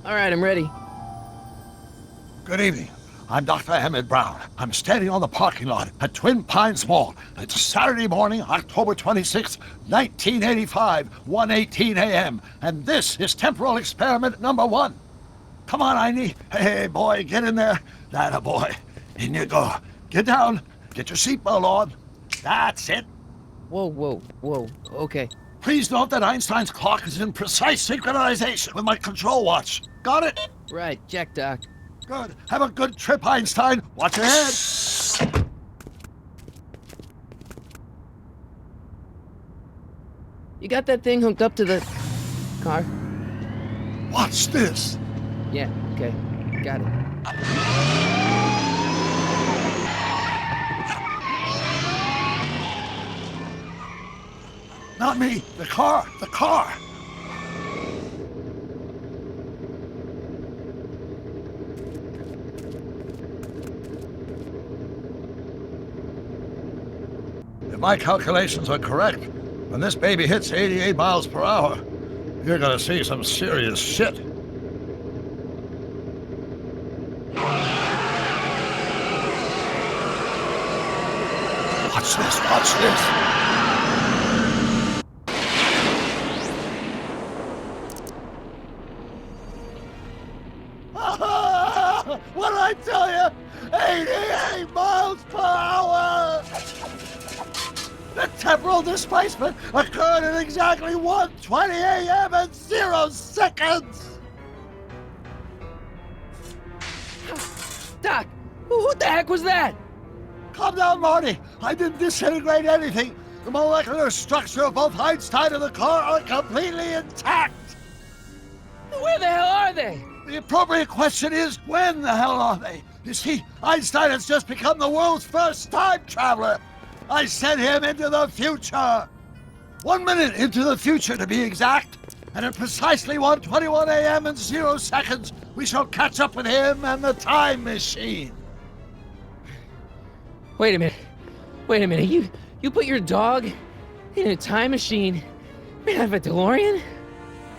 All right, I'm ready. Good evening. I'm Dr. Emmett Brown. I'm standing on the parking lot at Twin Pines Mall. It's Saturday morning, October 26, 1985, 1:18 a.m. And this is temporal experiment number 1. Come on, Einie. Hey, boy, get in there. That a boy. In you go. Get down. Get your seatbelt on. That's it. Whoa. Okay. Please note that Einstein's clock is in precise synchronization with my control watch. Got it? Right, check, Doc. Good. Have a good trip, Einstein. Watch your head. You got that thing hooked up to the car? Watch this. Yeah, okay. Got it. Not me. The car. The car. If my calculations are correct, when this baby hits 88 miles per hour, you're gonna see some serious shit. Watch this, watch this. What did I tell you? 88 miles per hour! The temporal displacement occurred at exactly 1:20 a.m. and 0 seconds! Doc, what the heck was that? Calm down, Marty. I didn't disintegrate anything. The molecular structure of both Einstein and the car are completely intact. Where the hell are they? The appropriate question is, when the hell are they? You see, Einstein has just become the world's first time traveler. I sent him into the future. 1 minute into the future, to be exact. And at precisely 1:21 a.m. and 0 seconds, we shall catch up with him and the time machine. Wait a minute. You put your dog in a time machine made out of a DeLorean?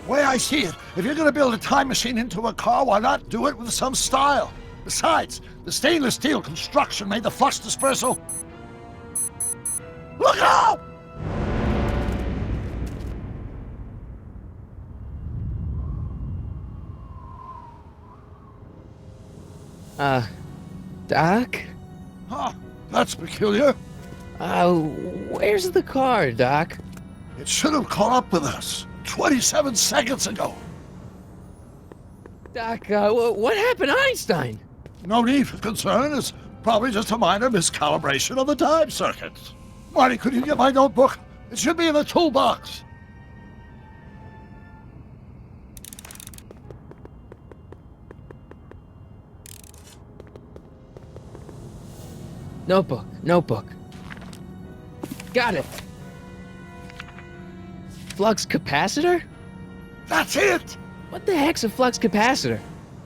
The way I see it, if you're going to build a time machine into a car, why not do it with some style? Besides, the stainless steel construction made the flux dispersal. Look out! Doc? Huh, that's peculiar. Where's the car, Doc? It should have caught up with us 27 seconds ago. Doc, what happened to Einstein? No need for concern. It's probably just a minor miscalibration of the time circuits. Marty, could you get my notebook? It should be in the toolbox. Notebook. Got it. Flux capacitor? That's it! What the heck's a flux capacitor?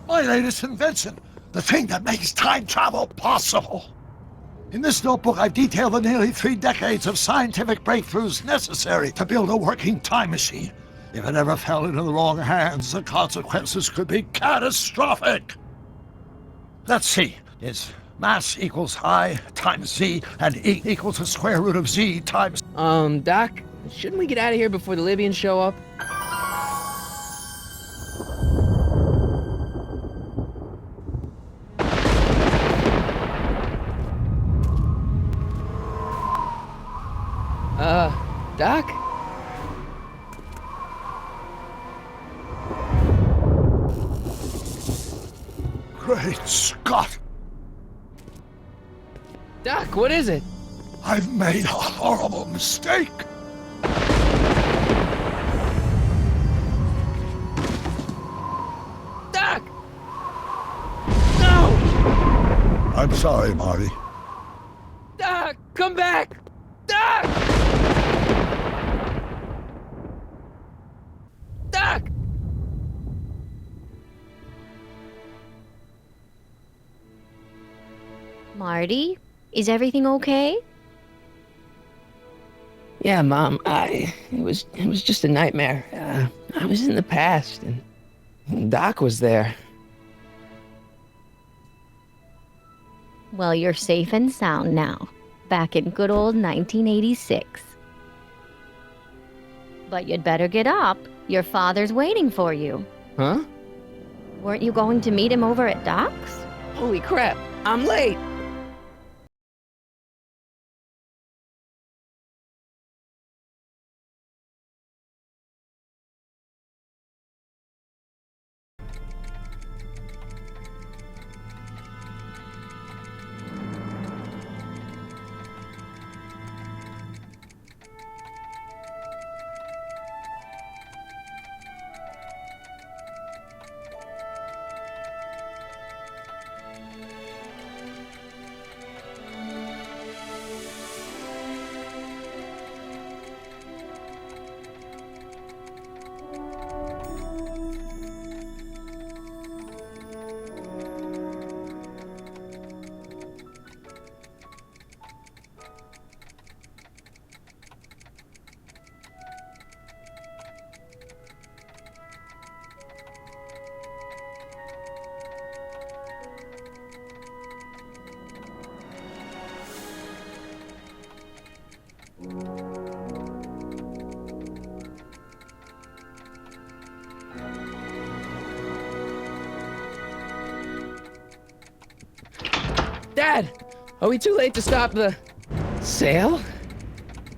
My latest invention. The thing that makes time travel possible. In this notebook, I've detailed the nearly 3 decades of scientific breakthroughs necessary to build a working time machine. If it ever fell into the wrong hands, the consequences could be catastrophic. Let's see. It's mass equals I times Z, and E equals the square root of Z times... Doc, shouldn't we get out of here before the Libyans show up? Doc? Great Scott! Doc, what is it? I've made a horrible mistake! Doc! No! I'm sorry, Marty. Doc, come back! Doc! Doc! Marty, is everything okay? Yeah, Mom, it was just a nightmare. I was in the past, and Doc was there. Well, you're safe and sound now. Back in good old 1986. But you'd better get up. Your father's waiting for you. Huh? Weren't you going to meet him over at Doc's? Holy crap, I'm late! Dad! Are we too late to stop the sale?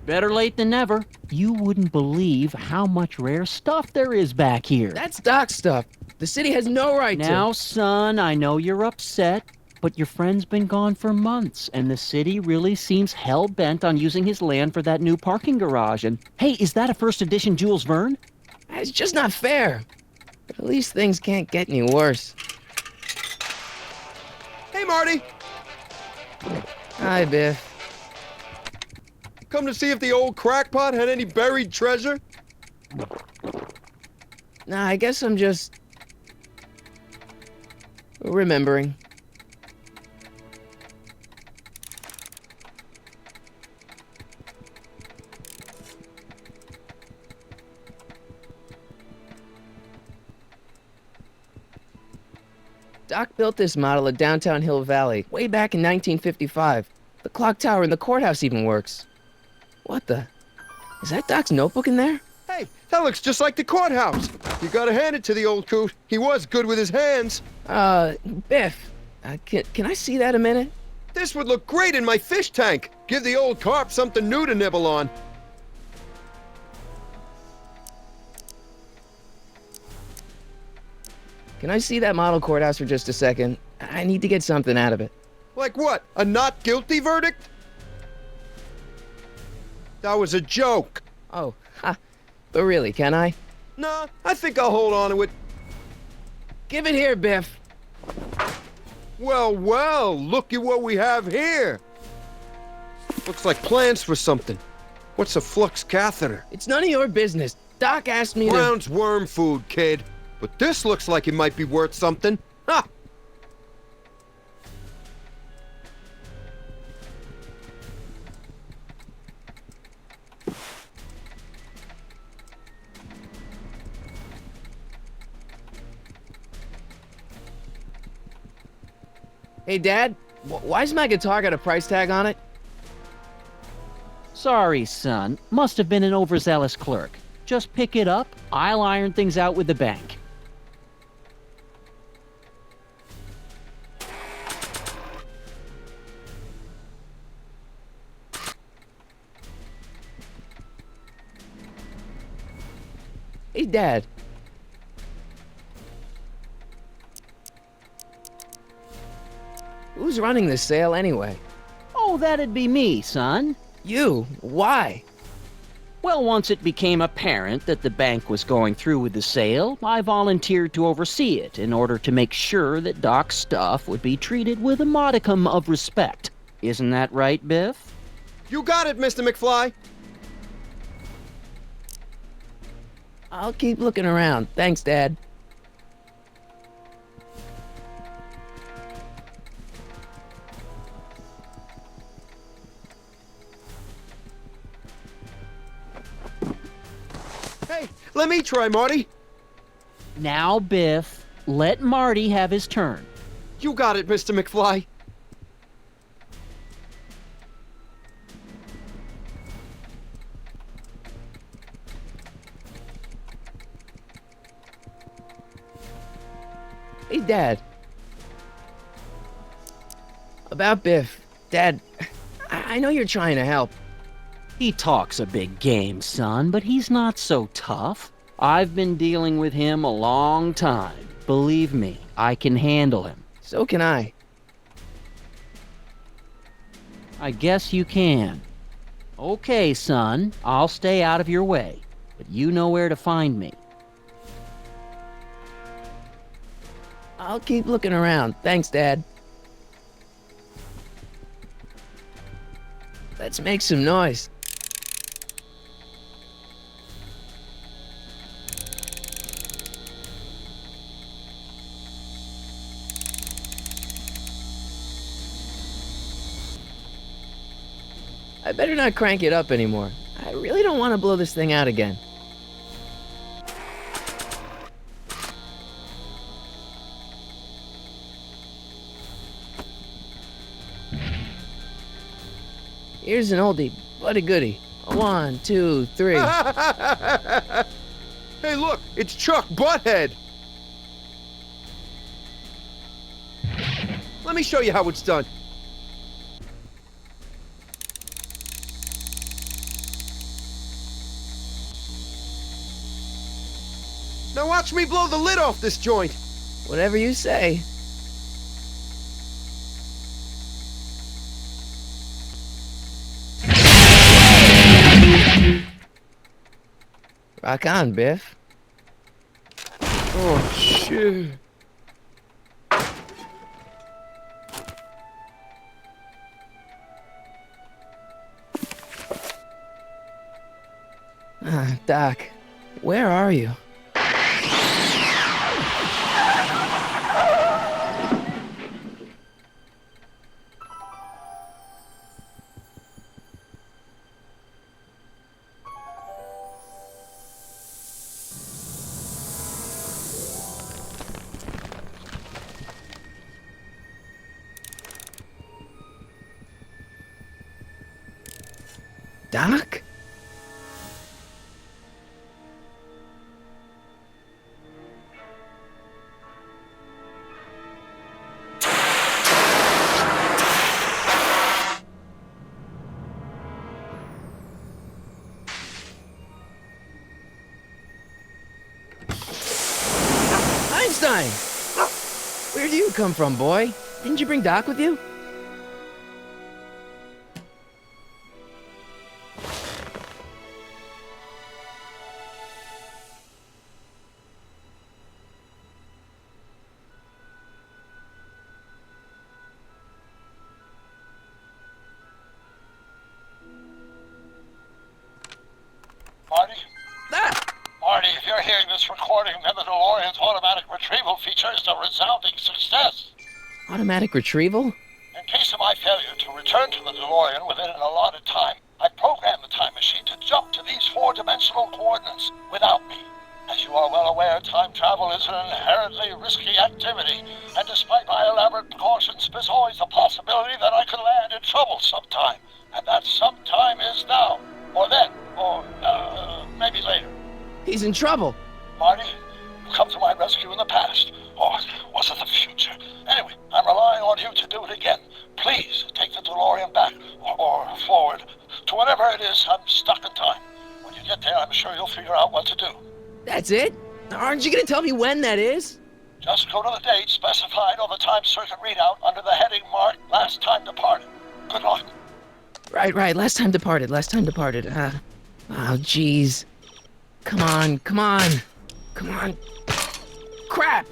Better late than never. You wouldn't believe how much rare stuff there is back here. That's Doc stuff. The city has no right to. Now, son, I know you're upset, but your friend's been gone for months, and the city really seems hell-bent on using his land for that new parking garage. And, hey, is that a first edition Jules Verne? It's just not fair. But at least things can't get any worse. Hey, Marty! Hi, Biff. Come to see if the old crackpot had any buried treasure? Nah, I guess I'm just remembering. Doc built this model of downtown Hill Valley way back in 1955. The clock tower in the courthouse even works. What the? Is that Doc's notebook in there? Hey, that looks just like the courthouse. You gotta hand it to the old coot. He was good with his hands. Biff, can I see that a minute? This would look great in my fish tank. Give the old carp something new to nibble on. Can I see that model courthouse for just a second? I need to get something out of it. Like what? A not guilty verdict? That was a joke. Oh, ha. But really, can I? Nah, I think I'll hold on to it. Give it here, Biff. Well, well, look at what we have here. Looks like plans for something. What's a flux catheter? It's none of your business. Doc asked me to... Brown's worm food, kid. But this looks like it might be worth something. Ha! Hey, Dad, why's my guitar got a price tag on it? Sorry, son. Must have been an overzealous clerk. Just pick it up. I'll iron things out with the bank. Hey, Dad. Who's running this sale anyway? Oh, that'd be me, son. You? Why? Well, once it became apparent that the bank was going through with the sale, I volunteered to oversee it in order to make sure that Doc's stuff would be treated with a modicum of respect. Isn't that right, Biff? You got it, Mr. McFly. I'll keep looking around. Thanks, Dad. Hey, let me try, Marty. Now, Biff, let Marty have his turn. You got it, Mr. McFly. Hey, Dad. About Biff. Dad, I know you're trying to help. He talks a big game, son, but he's not so tough. I've been dealing with him a long time. Believe me, I can handle him. So can I. I guess you can. Okay, son, I'll stay out of your way, but you know where to find me. I'll keep looking around. Thanks, Dad. Let's make some noise. I better not crank it up anymore. I really don't want to blow this thing out again. Here's an oldie, but a goodie. 1, 2, 3. Hey, look, it's Chuck Butthead. Let me show you how it's done. Now watch me blow the lid off this joint. Whatever you say. Rock on, Biff. Oh, shit. Doc, where are you? Doc? Einstein! Where do you come from, boy? Didn't you bring Doc with you? Marty? Ah! Marty, if you're hearing this recording, then the DeLorean's automatic retrieval feature is a resounding success. Automatic retrieval? In case of my failure to return to the DeLorean within an allotted time, I programmed the time machine to jump to these four-dimensional coordinates without me. As you are well aware, time travel is an inherently risky activity, and despite my elaborate precautions, there's always a possibility that I could land in trouble sometime. And that sometime is now, or then, or maybe later. He's in trouble. Marty, you come to my rescue in the past, or was it the future? Anyway, I'm relying on you to do it again. Please take the DeLorean back, or forward, to whatever it is I'm stuck in time. When you get there, I'm sure you'll figure out what to do. That's it? Aren't you gonna tell me when that is? Just go to the date specified on the time circuit readout under the heading marked Last Time Departed. Good luck. Right. Last time departed. Oh, jeez. Come on. Crap!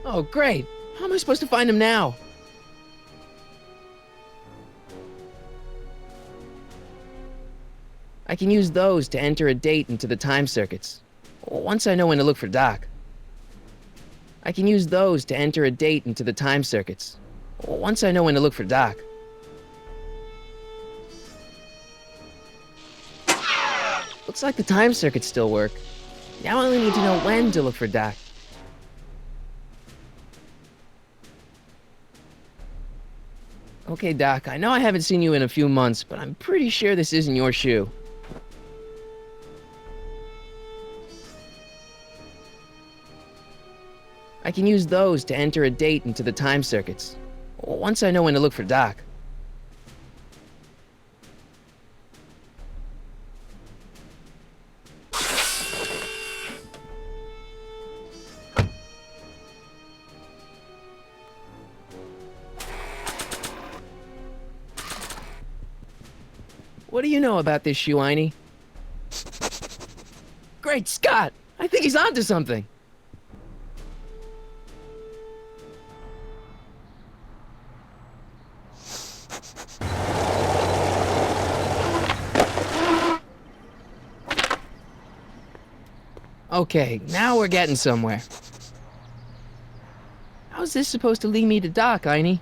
Oh, great. How am I supposed to find him now? I can use those to enter a date into the time circuits. Once I know when to look for Doc. I can use those to enter a date into the time circuits. Once I know when to look for Doc. Looks like the time circuits still work. Now I only need to know when to look for Doc. Okay, Doc, I know I haven't seen you in a few months, but I'm pretty sure this isn't your shoe. I can use those to enter a date into the time circuits. Once I know when to look for Doc. What do you know about this shoe, Einie? Great Scott! I think he's onto something! Okay, now we're getting somewhere. How's this supposed to lead me to Doc, Einie?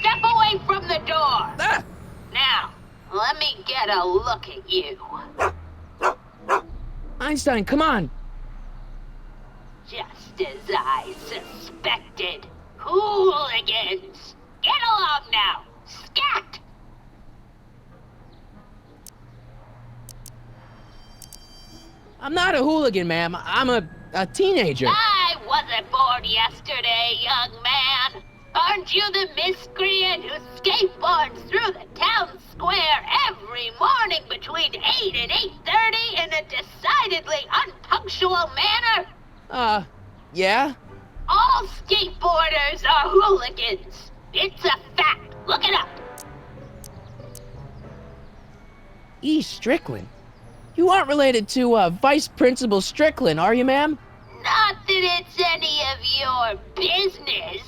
Step away from the door! Ah! Now, let me get a look at you. Einstein, come on! Just as I suspected. Hooligans! Get along now! Scat! I'm not a hooligan, ma'am. I'm a teenager. I wasn't born yesterday, young man. Aren't you the miscreant who skateboards through the town square every morning between 8 and 8:30 in a decidedly unpunctual manner? Yeah? All skateboarders are hooligans. It's a fact. Look it up. E. Strickland. You aren't related to, Vice Principal Strickland, are you, ma'am? Not that it's any of your business,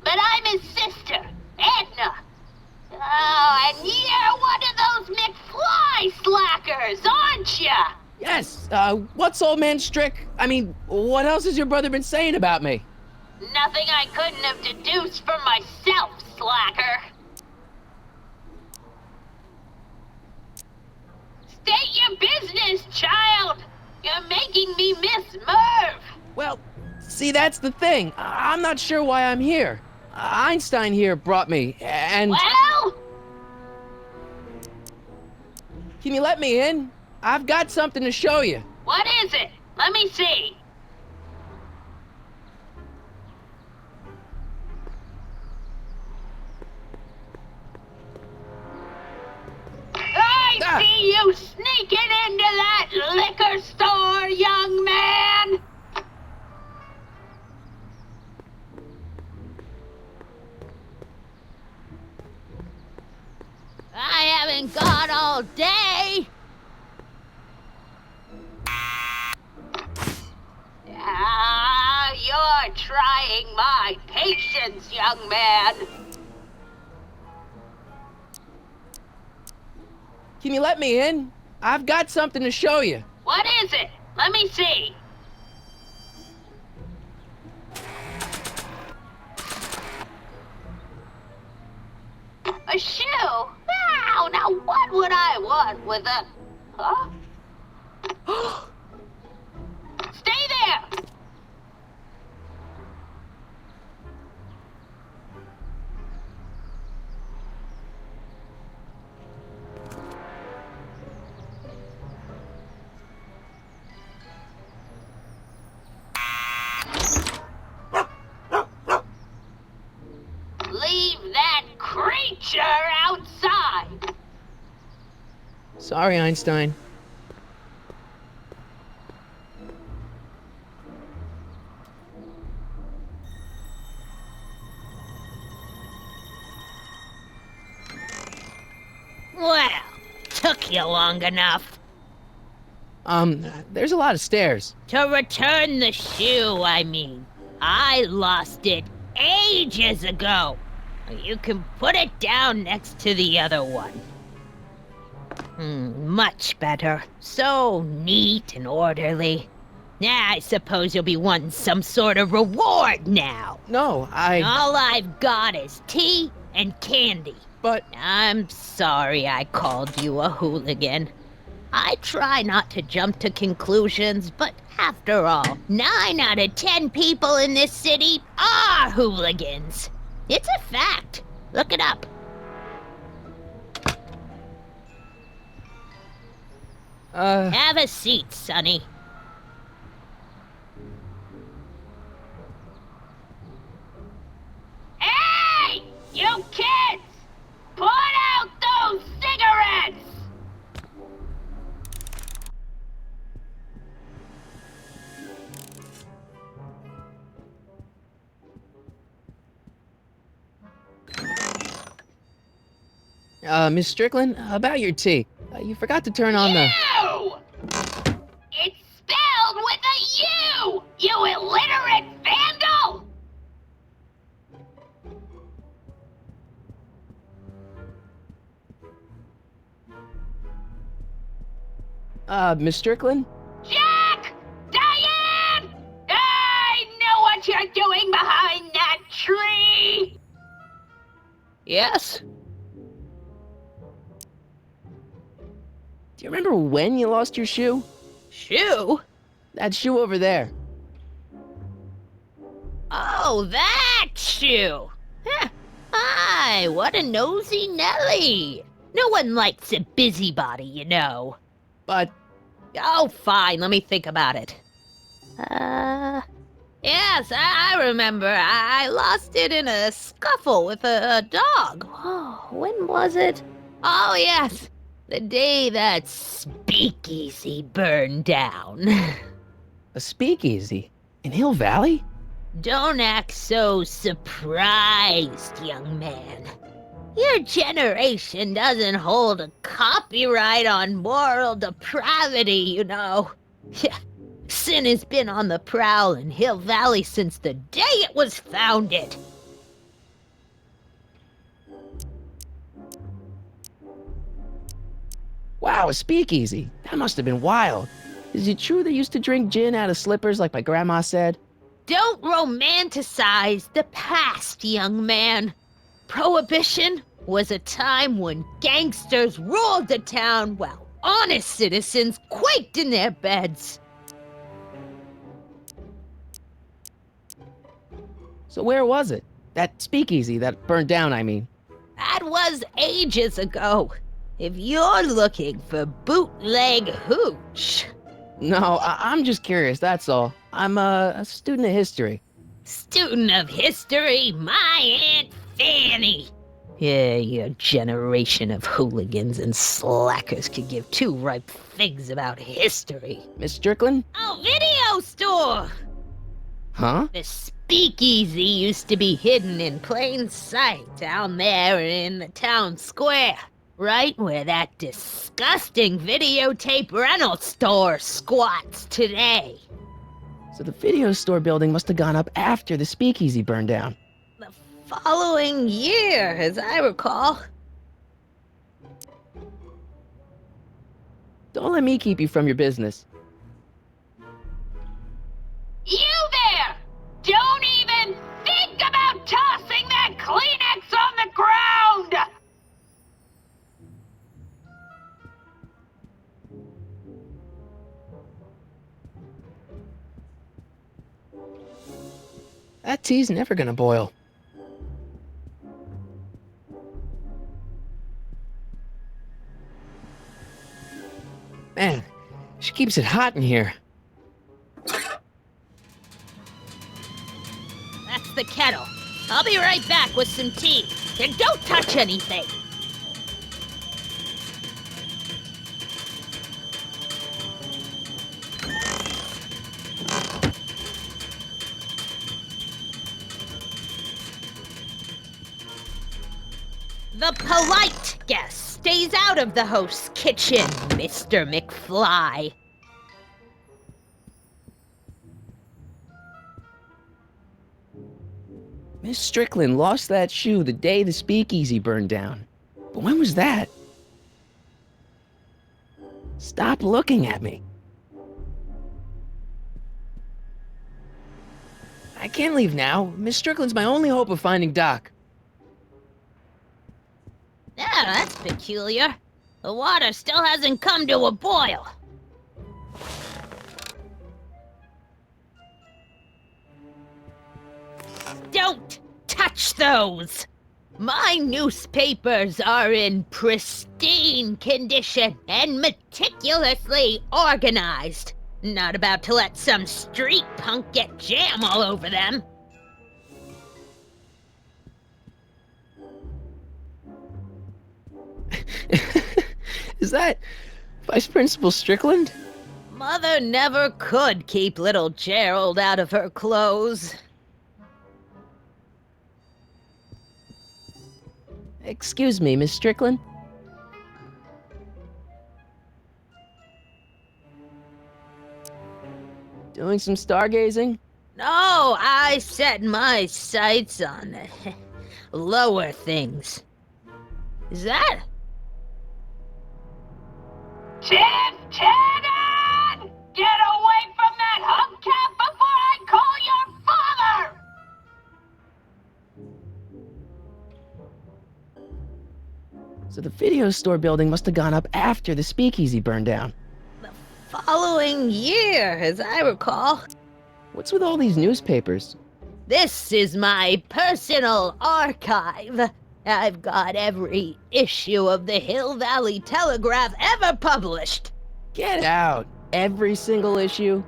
but I'm his sister, Edna. Oh, and you're one of those McFly slackers, aren't ya? Yes, what's old man what else has your brother been saying about me? Nothing I couldn't have deduced for myself, slacker. State your business, child. You're making me miss Merv. Well, see, that's the thing. I'm not sure why I'm here. Einstein here brought me, and... Well? Can you let me in? I've got something to show you. What is it? Let me see. I see you sneaking into that liquor store, young man! I haven't got all day! You're trying my patience, young man. Can you let me in? I've got something to show you. What is it? Let me see. A shoe? Wow, now what would I want with a... Huh? Stay there! Leave that creature outside! Sorry, Einstein. Well, took you long enough. There's a lot of stairs. To return the shoe, I mean. I lost it ages ago. You can put it down next to the other one. Much better. So neat and orderly. I suppose you'll be wanting some sort of reward now. No, All I've got is tea and candy. But... I'm sorry I called you a hooligan. I try not to jump to conclusions, but after all, 9 out of 10 people in this city are hooligans. It's a fact. Look it up. Have a seat, Sonny. Hey! You kids! Put out those cigarettes! Miss Strickland, about your tea. You forgot to turn on the... You! It's spelled with a U! You illiterate vandal! Miss Strickland? Jack! Diane! I know what you're doing behind that tree! Yes? Do you remember when you lost your shoe? Shoe? That shoe over there. Oh, that shoe! Huh. Hi, what a nosy Nelly! No one likes a busybody, you know. But... Oh, fine, let me think about it. Yes, I remember. I lost it in a scuffle with a dog. Oh, when was it? Oh, yes. The day that speakeasy burned down. a speakeasy? In Hill Valley? Don't act so surprised, young man. Your generation doesn't hold a copyright on moral depravity, you know. Sin has been on the prowl in Hill Valley since the day it was founded. Wow, a speakeasy. That must have been wild. Is it true they used to drink gin out of slippers like my grandma said? Don't romanticize the past, young man. Prohibition was a time when gangsters ruled the town while honest citizens quaked in their beds. So where was it? That speakeasy that burned down, I mean. That was ages ago. If you're looking for bootleg hooch. No, I'm just curious, that's all. I'm a student of history. Student of history, my Aunt Fanny. Yeah, your generation of hooligans and slackers could give two ripe figs about history. Miss Strickland? Oh, video store! Huh? The speakeasy used to be hidden in plain sight down there in the town square. Right where that disgusting videotape rental store squats today. So the video store building must have gone up after the speakeasy burned down. The following year, as I recall. Don't let me keep you from your business. You there! Don't even think about tossing that Kleenex on the ground! That tea's never gonna boil. Man, she keeps it hot in here. That's the kettle. I'll be right back with some tea. And don't touch anything. The polite guest stays out of the host's kitchen, Mr. McFly. Miss Strickland lost that shoe the day the speakeasy burned down. But when was that? Stop looking at me. I can't leave now. Miss Strickland's my only hope of finding Doc. Yeah, that's peculiar. The water still hasn't come to a boil. Don't touch those! My newspapers are in pristine condition and meticulously organized. Not about to let some street punk get jam all over them. Is that Vice Principal Strickland? Mother never could keep little Gerald out of her clothes. Excuse me, Miss Strickland? Doing some stargazing? No, I set my sights on lower things. Is that? Biff Tannen! Get away from that hubcap before I call your father! So the video store building must have gone up after the speakeasy burned down. Following year, as I recall. What's with all these newspapers? This is my personal archive. I've got every issue of the Hill Valley Telegraph ever published. Get out! Every single issue?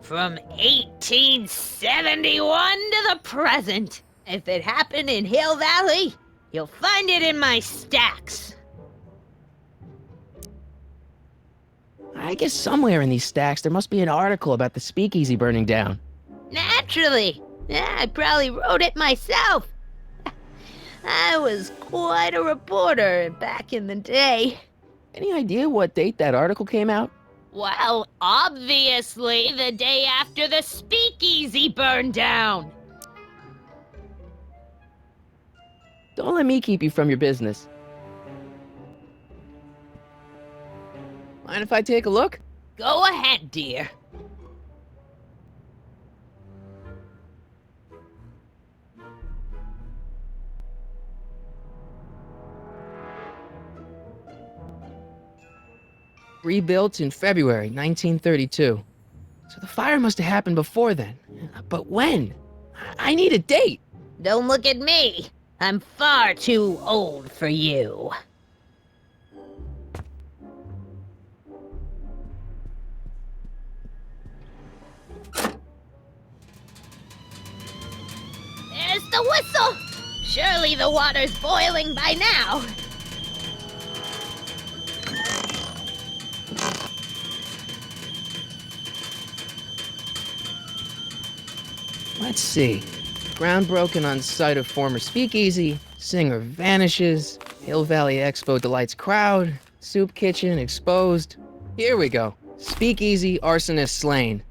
From 1871 to the present. If it happened in Hill Valley, you'll find it in my stacks. I guess somewhere in these stacks there must be an article about the speakeasy burning down. Naturally. Yeah, I probably wrote it myself. I was quite a reporter back in the day. Any idea what date that article came out? Well, obviously the day after the speakeasy burned down. Don't let me keep you from your business. Mind if I take a look? Go ahead, dear. Rebuilt in February 1932. So the fire must have happened before then. But when? I need a date. Don't look at me. I'm far too old for you. There's the whistle! Surely the water's boiling by now. Let's see. Ground broken on site of former speakeasy. Singer vanishes. Hill Valley Expo delights crowd. Soup kitchen exposed. Here we go. Speakeasy arsonist slain.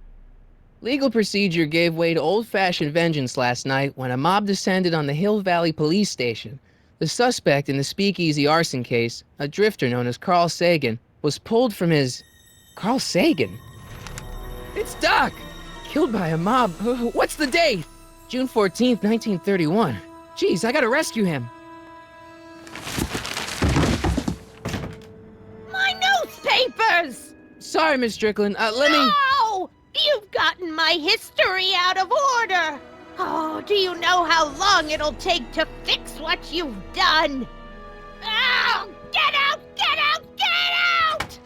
Legal procedure gave way to old-fashioned vengeance last night when a mob descended on the Hill Valley Police Station. The suspect in the speakeasy arson case, a drifter known as Carl Sagan, was pulled from his... Carl Sagan? It's Doc! Killed by a mob. What's the date? June 14th, 1931. Jeez, I gotta rescue him. My newspapers! Sorry, Miss Strickland. Let me... No! You've gotten my history out of order! Oh, do you know how long it'll take to fix what you've done? Oh, get out! Get out! Get out!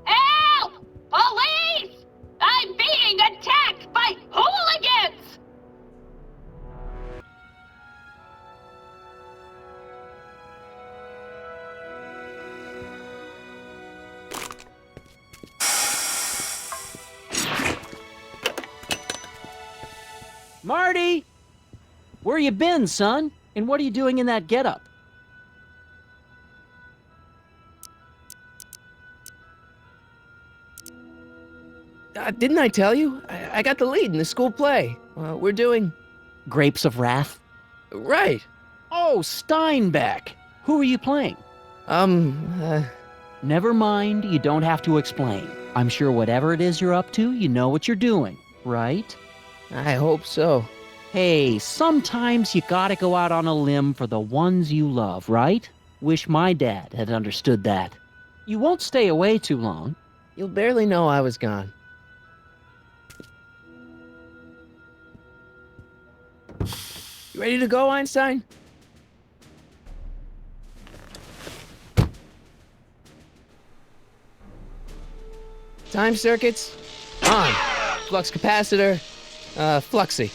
Help! Police! I'm being attacked by hooligans! Marty! Where you been, son? And what are you doing in that getup? Didn't I tell you? I got the lead in the school play. We're doing... Grapes of Wrath? Right. Oh, Steinbeck! Who are you playing? Never mind, you don't have to explain. I'm sure whatever it is you're up to, you know what you're doing, right? I hope so. Hey, sometimes you gotta go out on a limb for the ones you love, right? Wish my dad had understood that. You won't stay away too long. You'll barely know I was gone. You ready to go, Einstein? Time circuits on. Flux capacitor, fluxy.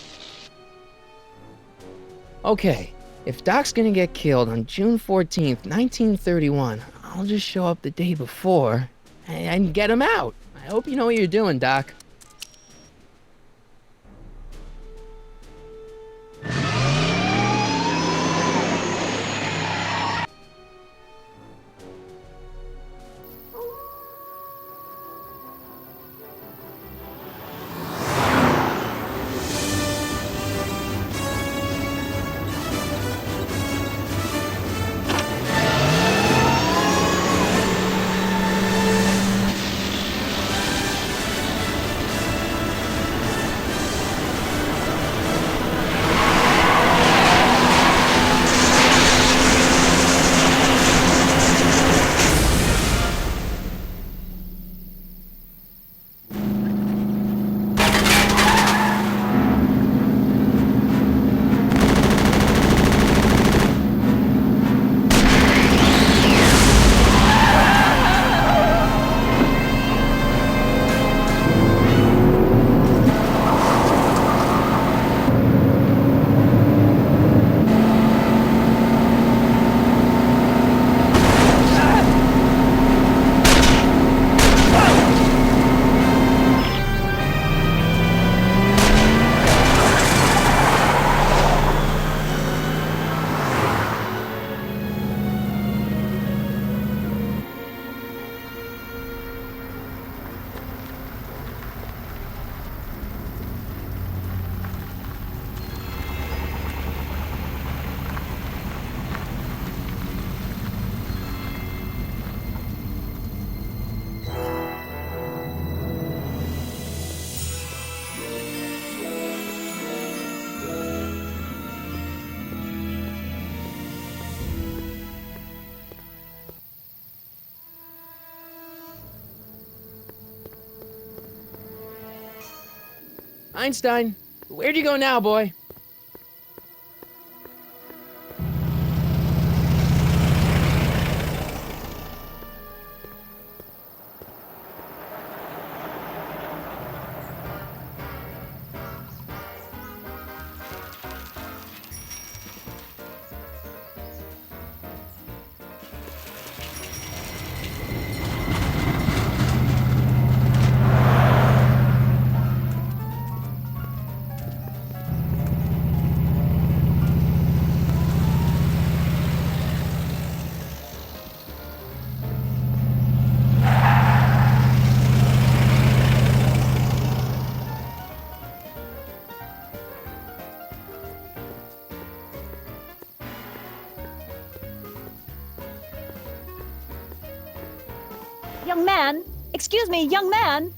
Okay, if Doc's gonna get killed on June 14th, 1931, I'll just show up the day before and get him out. I hope you know what you're doing, Doc. Einstein, where'd you go now, boy? Young man! Excuse me, young man!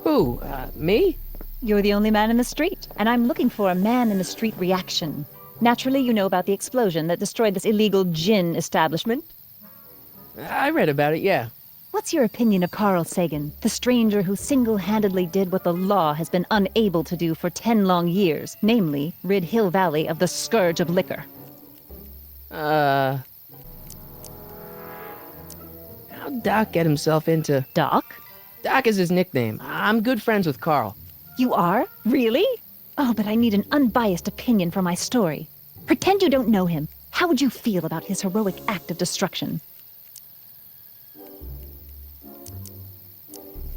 Who, me? You're the only man in the street, and I'm looking for a man-in-the-street reaction. Naturally, you know about the explosion that destroyed this illegal gin establishment. I read about it, yeah. What's your opinion of Carl Sagan, the stranger who single-handedly did what the law has been unable to do for 10 long years, namely, rid Hill Valley of the scourge of liquor? How'd Doc get himself into... Doc? Doc is his nickname. I'm good friends with Carl. You are? Really? Oh, but I need an unbiased opinion for my story. Pretend you don't know him. How would you feel about his heroic act of destruction?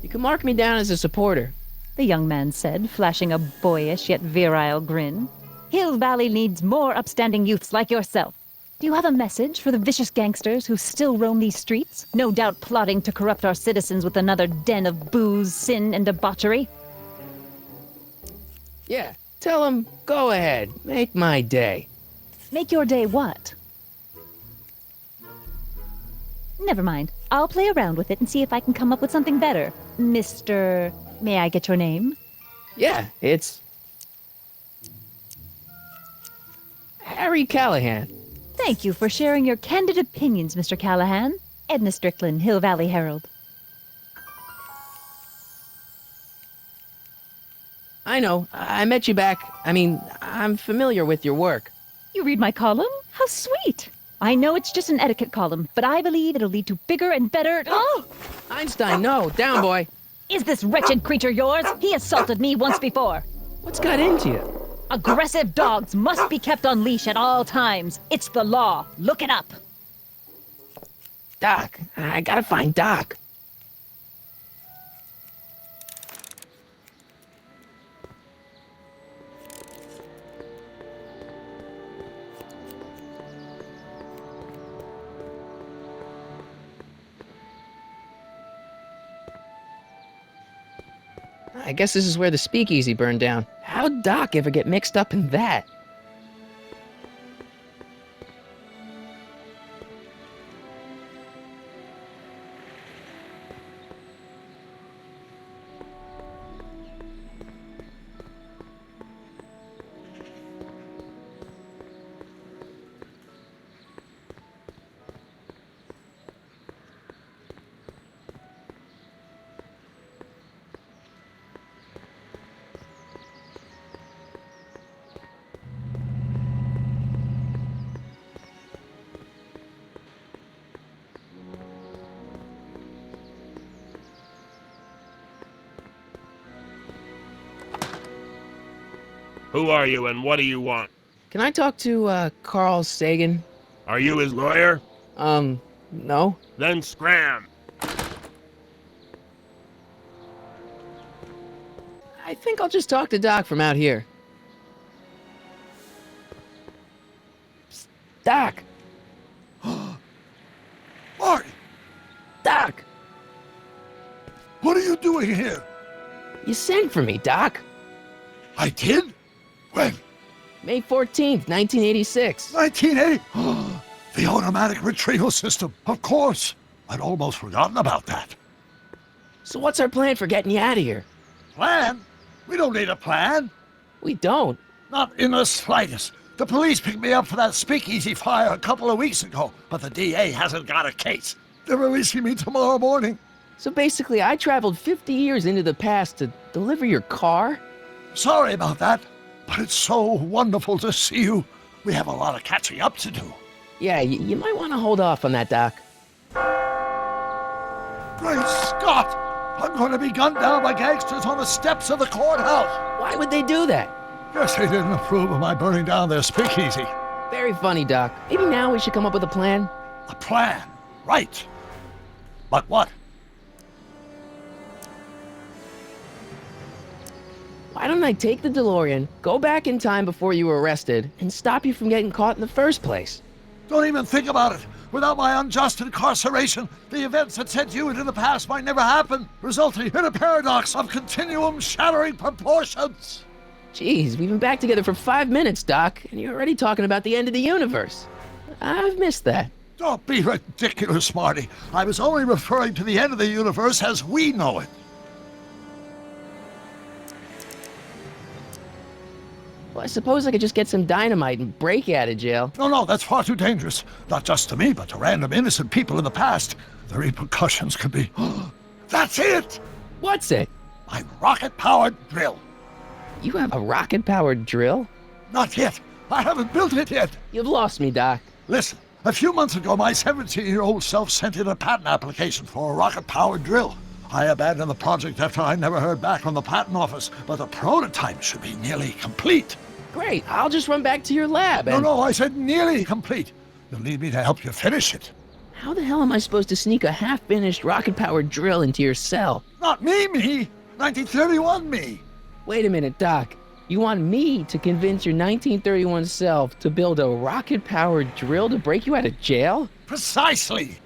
You can mark me down as a supporter. The young man said, flashing a boyish yet virile grin. Hill Valley needs more upstanding youths like yourself. Do you have a message for the vicious gangsters who still roam these streets, no doubt plotting to corrupt our citizens with another den of booze, sin, and debauchery? Yeah, tell him, go ahead, make my day. Make your day what? Never mind. I'll play around with it and see if I can come up with something better. Mr. May I get your name? Yeah, it's... Harry Callahan. Thank you for sharing your candid opinions, Mr. Callahan. Edna Strickland, Hill Valley Herald. I know. I met you back. I'm familiar with your work. You read my column? How sweet! I know it's just an etiquette column, but I believe it'll lead to bigger and better... Oh! Einstein, no. Down, boy. Is this wretched creature yours? He assaulted me once before. What's got into you? Aggressive dogs must be kept on leash at all times. It's the law. Look it up. Doc. I gotta find Doc. I guess this is where the speakeasy burned down. How'd Doc ever get mixed up in that? Who are you and what do you want? Can I talk to, Carl Sagan? Are you his lawyer? No. Then scram. I think I'll just talk to Doc from out here. Psst, Doc! Marty, Doc! what are you doing here? You sent for me, Doc. I did? When? May 14th, 1986. 1980? The automatic retrieval system. Of course. I'd almost forgotten about that. So what's our plan for getting you out of here? Plan? We don't need a plan. We don't. Not in the slightest. The police picked me up for that speakeasy fire a couple of weeks ago, but the DA hasn't got a case. They're releasing me tomorrow morning. So basically, I traveled 50 years into the past to deliver your car? Sorry about that, but it's so wonderful to see you. We have a lot of catching up to do. Yeah, you might want to hold off on that, Doc. Great Scott! I'm going to be gunned down by gangsters on the steps of the courthouse. Why would they do that? Guess they didn't approve of my burning down their speakeasy. Very funny, Doc. Maybe now we should come up with a plan. A plan, right. But what? Why don't I take the DeLorean, go back in time before you were arrested, and stop you from getting caught in the first place? Don't even think about it. Without my unjust incarceration, the events that sent you into the past might never happen, resulting in a paradox of continuum-shattering proportions. Jeez, we've been back together for 5 minutes, Doc, and you're already talking about the end of the universe. I've missed that. Don't be ridiculous, Marty. I was only referring to the end of the universe as we know it. Well, I suppose I could just get some dynamite and break you out of jail. No, that's far too dangerous. Not just to me, but to random innocent people in the past. The repercussions could be... That's it! What's it? My rocket-powered drill. You have a rocket-powered drill? Not yet. I haven't built it yet. You've lost me, Doc. Listen, a few months ago, my 17-year-old self sent in a patent application for a rocket-powered drill. I abandoned the project after I never heard back from the patent office, but the prototype should be nearly complete. Great, I'll just run back to your lab and... No, I said nearly complete. You'll need me to help you finish it. How the hell am I supposed to sneak a half-finished rocket-powered drill into your cell? Not me! 1931 me! Wait a minute, Doc. You want me to convince your 1931 self to build a rocket-powered drill to break you out of jail? Precisely!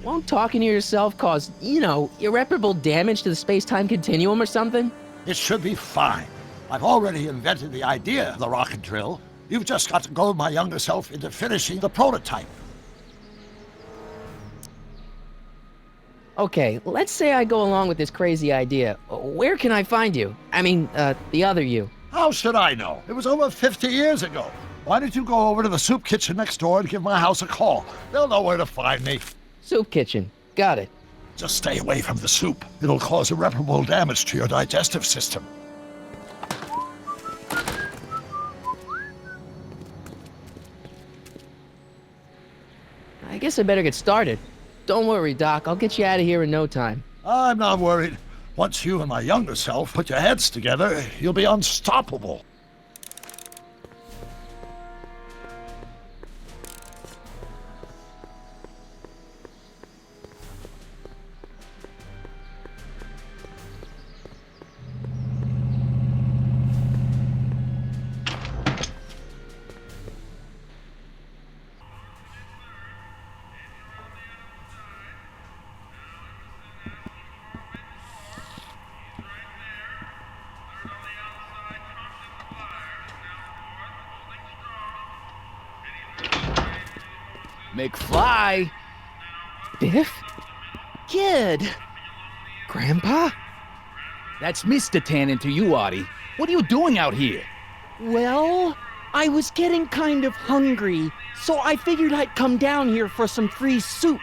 Won't talking to yourself cause, irreparable damage to the space-time continuum or something? It should be fine. I've already invented the idea of the rocket drill. You've just got to goad my younger self into finishing the prototype. Okay, let's say I go along with this crazy idea. Where can I find you? I mean, the other you. How should I know? It was over 50 years ago. Why don't you go over to the soup kitchen next door and give my house a call? They'll know where to find me. Soup kitchen. Got it. Just stay away from the soup. It'll cause irreparable damage to your digestive system. I guess I better get started. Don't worry, Doc. I'll get you out of here in no time. I'm not worried. Once you and my younger self put your heads together, you'll be unstoppable. McFly! Biff? Kid! Grandpa? That's Mr. Tannen to you, Artie. What are you doing out here? Well, I was getting kind of hungry, so I figured I'd come down here for some free soup.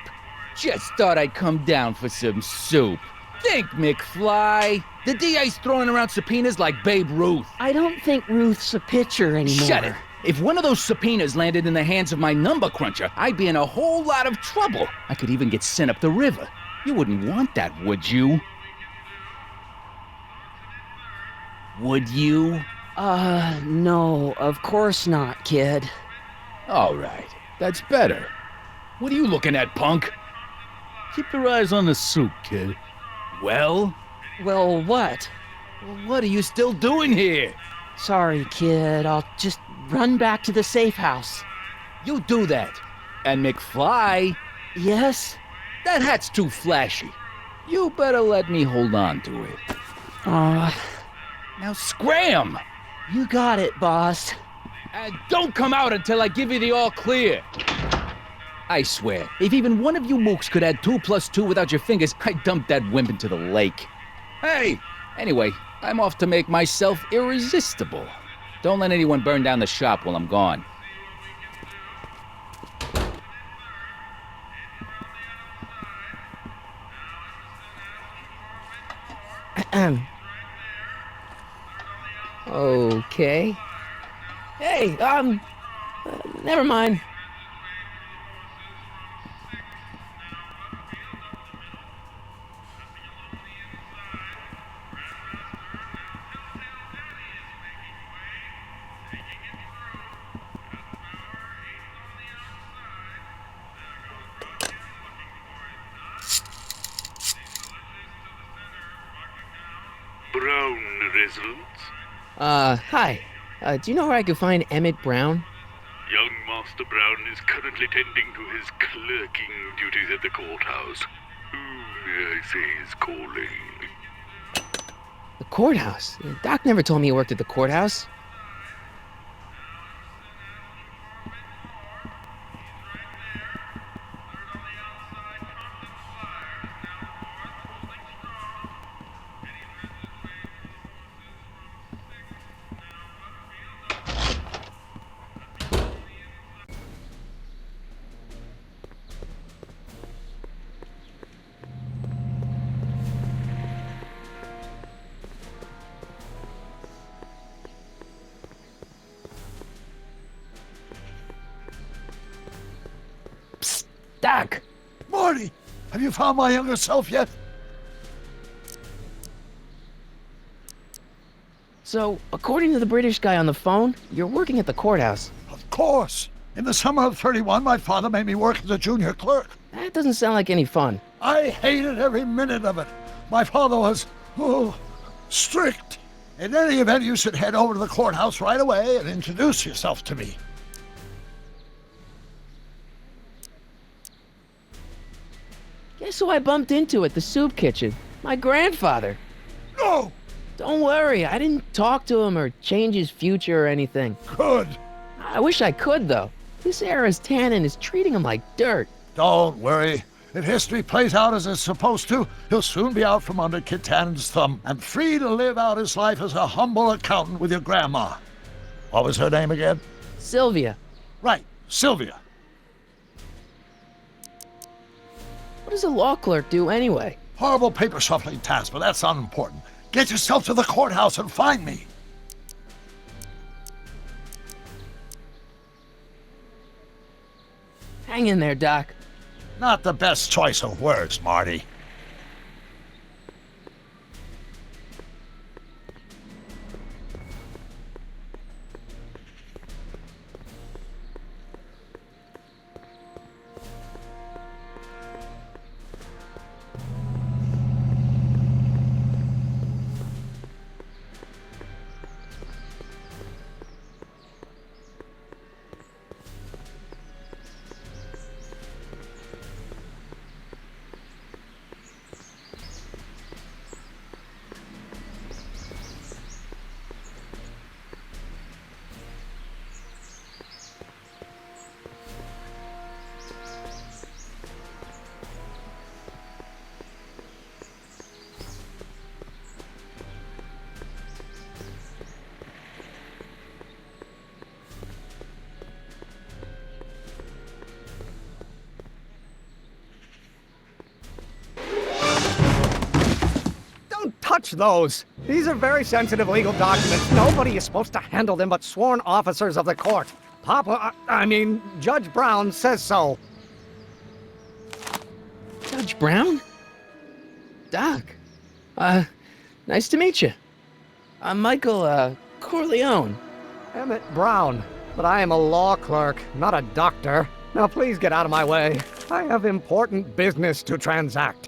Just thought I'd come down for some soup. Think, McFly. The DA's throwing around subpoenas like Babe Ruth. I don't think Ruth's a pitcher anymore. Shut it. If one of those subpoenas landed in the hands of my number cruncher, I'd be in a whole lot of trouble. I could even get sent up the river. You wouldn't want that, would you? Would you? No, of course not, kid. All right, that's better. What are you looking at, punk? Keep your eyes on the soup, kid. Well, Well, what? what are you still doing here? Sorry, kid. I'll just run back to the safe house. You do that. And McFly, Yes? that hat's too flashy. You better let me hold on to it. Now scram! You got it, boss. And don't come out until I give you the all clear. I swear, if even one of you mooks could add 2 + 2 without your fingers, I'd dump that wimp into the lake. Hey! Anyway, I'm off to make myself irresistible. Don't let anyone burn down the shop while I'm gone. Okay. Hey, never mind. Brown residence? Hi. Do you know where I could find Emmett Brown? Young Master Brown is currently tending to his clerking duties at the courthouse. Who may I say is calling? The courthouse? Doc never told me he worked at the courthouse. Doc! Marty, have you found my younger self yet? So, according to the British guy on the phone, you're working at the courthouse. Of course. In the summer of '31, my father made me work as a junior clerk. That doesn't sound like any fun. I hated every minute of it. My father was, strict. In any event, you should head over to the courthouse right away and introduce yourself to me. Guess who I bumped into at the soup kitchen? My grandfather. No! Don't worry, I didn't talk to him or change his future or anything. Good. I wish I could, though. This era's Tannen is treating him like dirt. Don't worry. If history plays out as it's supposed to, he'll soon be out from under Kit Tannen's thumb and free to live out his life as a humble accountant with your grandma. What was her name again? Sylvia. Right, Sylvia. What does a law clerk do anyway? Horrible paper shuffling task, but that's unimportant. Get yourself to the courthouse and find me. Hang in there, Doc. Not the best choice of words, Marty. Touch those. These are very sensitive legal documents. Nobody is supposed to handle them but sworn officers of the court. Judge Brown says so. Judge Brown? Doc. Nice to meet you. I'm Michael, Corleone. Emmett Brown. But I am a law clerk, not a doctor. Now please get out of my way. I have important business to transact.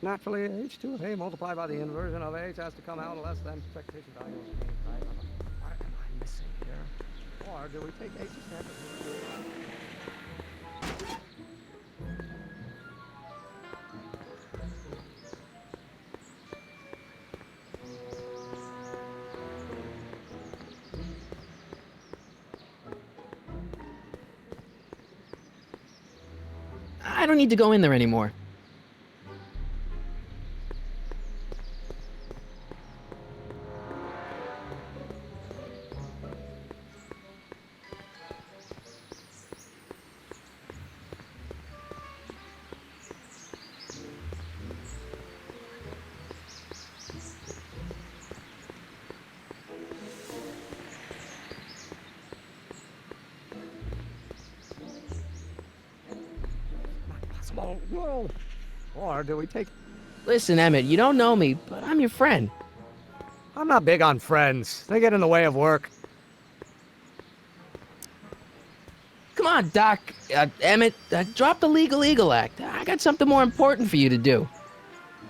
Naturally, h2 of A multiplied by the inversion of H has to come out less than expectation value of A. What am I missing here? Or do we take H standard? I don't need to go in there anymore. Whoa. Or do we take... Listen, Emmett, you don't know me, but I'm your friend. I'm not big on friends. They get in the way of work. Come on, Doc. Emmett, drop the Legal Eagle Act. I got something more important for you to do.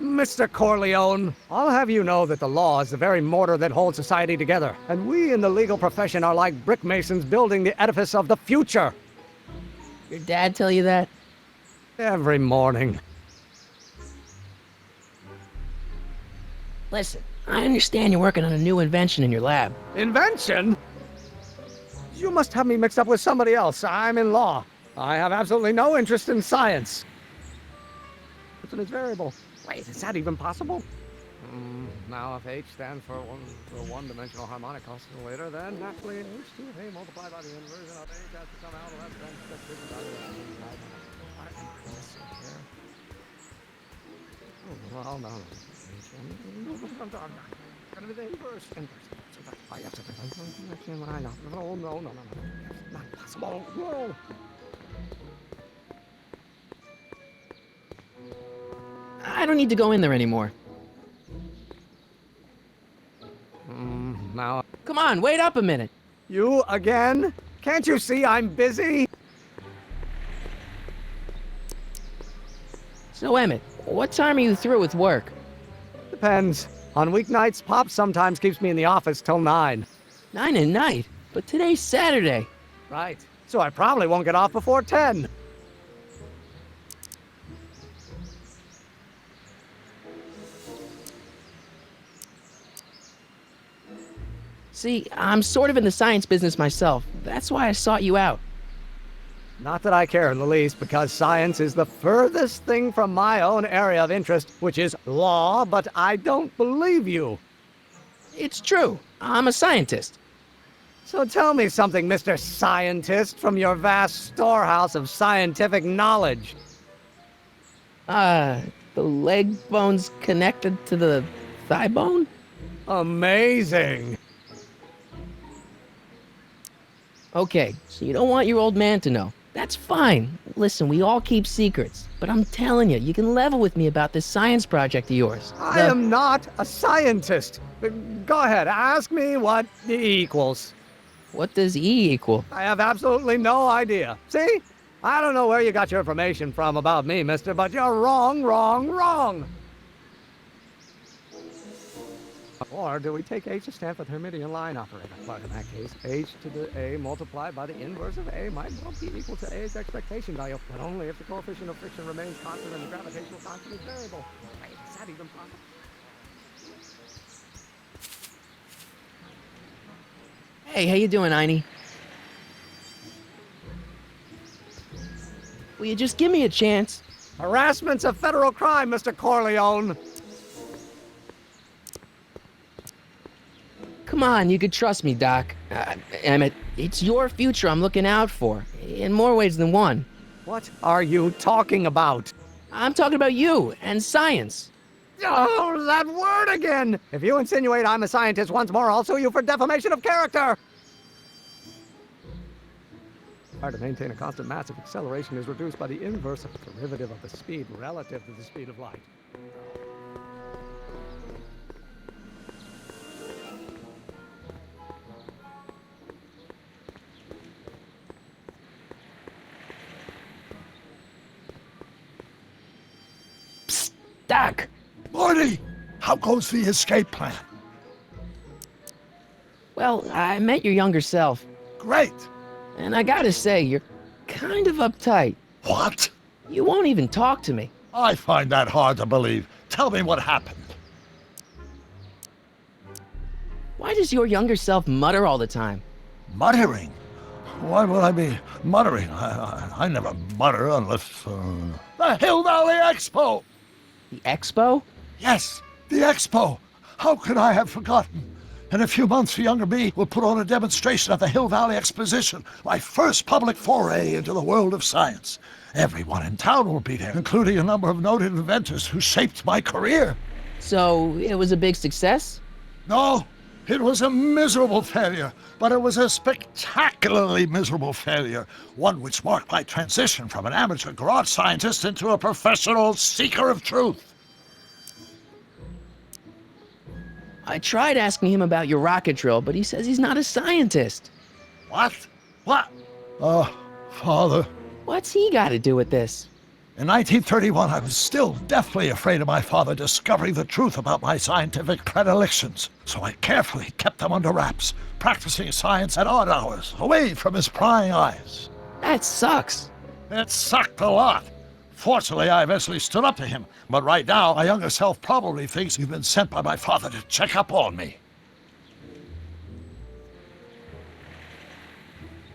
Mr. Corleone, I'll have you know that the law is the very mortar that holds society together, and we in the legal profession are like brick masons building the edifice of the future. Your dad tell you that? Every morning. Listen, I understand you're working on a new invention in your lab. Invention? You must have me mixed up with somebody else. I'm in law. I have absolutely no interest in science. It's an variable. Wait, is that even possible? Now, if H stands for one-dimensional harmonic oscillator, then naturally H2 of A multiplied by the inversion of H has to come out less than expectation value of Oh, no. Gonna be the inverse. No. Not possible. Whoa. I don't need to go in there anymore. Now... Come on, wait up a minute. You again? Can't you see I'm busy? So, Emmett, what time are you through with work? Depends. On weeknights, Pop sometimes keeps me in the office till 9. 9 at night? But today's Saturday. Right. So I probably won't get off before 10. See, I'm sort of in the science business myself. That's why I sought you out. Not that I care in the least, because science is the furthest thing from my own area of interest, which is law, but I don't believe you. It's true. I'm a scientist. So tell me something, Mr. Scientist, from your vast storehouse of scientific knowledge. The leg bone's connected to the thigh bone? Amazing. Okay, so you don't want your old man to know. That's fine. Listen, we all keep secrets. But I'm telling you, you can level with me about this science project of yours. I am not a scientist. Go ahead, ask me what E equals. What does E equal? I have absolutely no idea. See? I don't know where you got your information from about me, mister, but you're wrong, wrong, wrong. Or do we take H to stand for the Hermitian line operator? But in that case, H to the A multiplied by the inverse of A might well be equal to A's expectation value, but only if the coefficient of friction remains constant and the gravitational constant is variable. Wait, is that even possible? Hey, how you doing, Einie? Will you just give me a chance? Harassment's a federal crime, Mr. Corleone. Come on, you could trust me, Doc. Emmett, it's your future I'm looking out for, in more ways than one. What are you talking about? I'm talking about you and science. Oh, that word again! If you insinuate I'm a scientist once more, I'll sue you for defamation of character! Hard to maintain a constant mass if acceleration is reduced by the inverse of the derivative of the speed relative to the speed of light. Psst, Doc! Marty, how goes the escape plan? Well, I met your younger self. Great. And I gotta say, you're kind of uptight. What? You won't even talk to me. I find that hard to believe. Tell me what happened. Why does your younger self mutter all the time? Muttering? Why would I be muttering? I never mutter unless... The Hill Valley Expo! The Expo? Yes, the Expo. How could I have forgotten? In a few months, the younger me will put on a demonstration at the Hill Valley Exposition, my first public foray into the world of science. Everyone in town will be there, including a number of noted inventors who shaped my career. So, it was a big success? No, it was a miserable failure, but it was a spectacularly miserable failure, one which marked my transition from an amateur garage scientist into a professional seeker of truth. I tried asking him about your rocket drill, but he says he's not a scientist. What? What? Father. What's he got to do with this? In 1931, I was still deathly afraid of my father discovering the truth about my scientific predilections, so I carefully kept them under wraps, practicing science at odd hours, away from his prying eyes. That sucks. It sucked a lot. Fortunately, I eventually stood up to him, but right now, my younger self probably thinks you've been sent by my father to check up on me.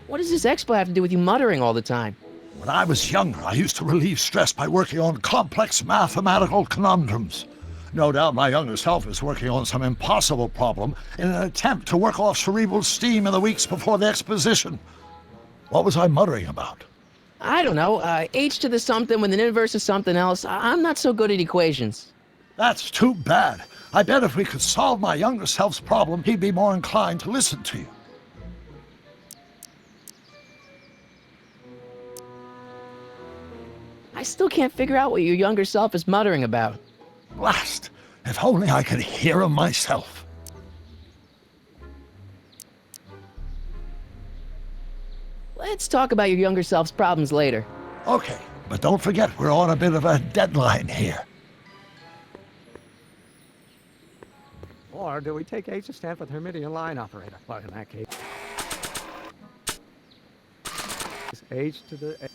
What does this expo have to do with you muttering all the time? When I was younger, I used to relieve stress by working on complex mathematical conundrums. No doubt my younger self is working on some impossible problem in an attempt to work off cerebral steam in the weeks before the exposition. What was I muttering about? I don't know, h to the something with an inverse of something else. I'm not so good at equations. That's too bad. I bet if we could solve my younger self's problem, he'd be more inclined to listen to you. I still can't figure out what your younger self is muttering about. Blast! If only I could hear him myself. Let's talk about your younger self's problems later. Okay, but don't forget we're on a bit of a deadline here. Or do we take H to stand for the Hermitian line operator? Well, in that case... H to the A...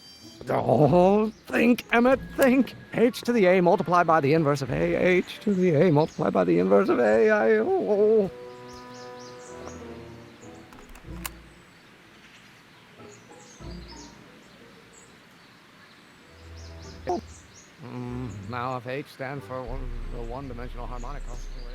Oh, think, Emmett, think. H to the A multiplied by the inverse of A. H to the A multiplied by the inverse of A. Now if H stands for the one-dimensional harmonic oscillator.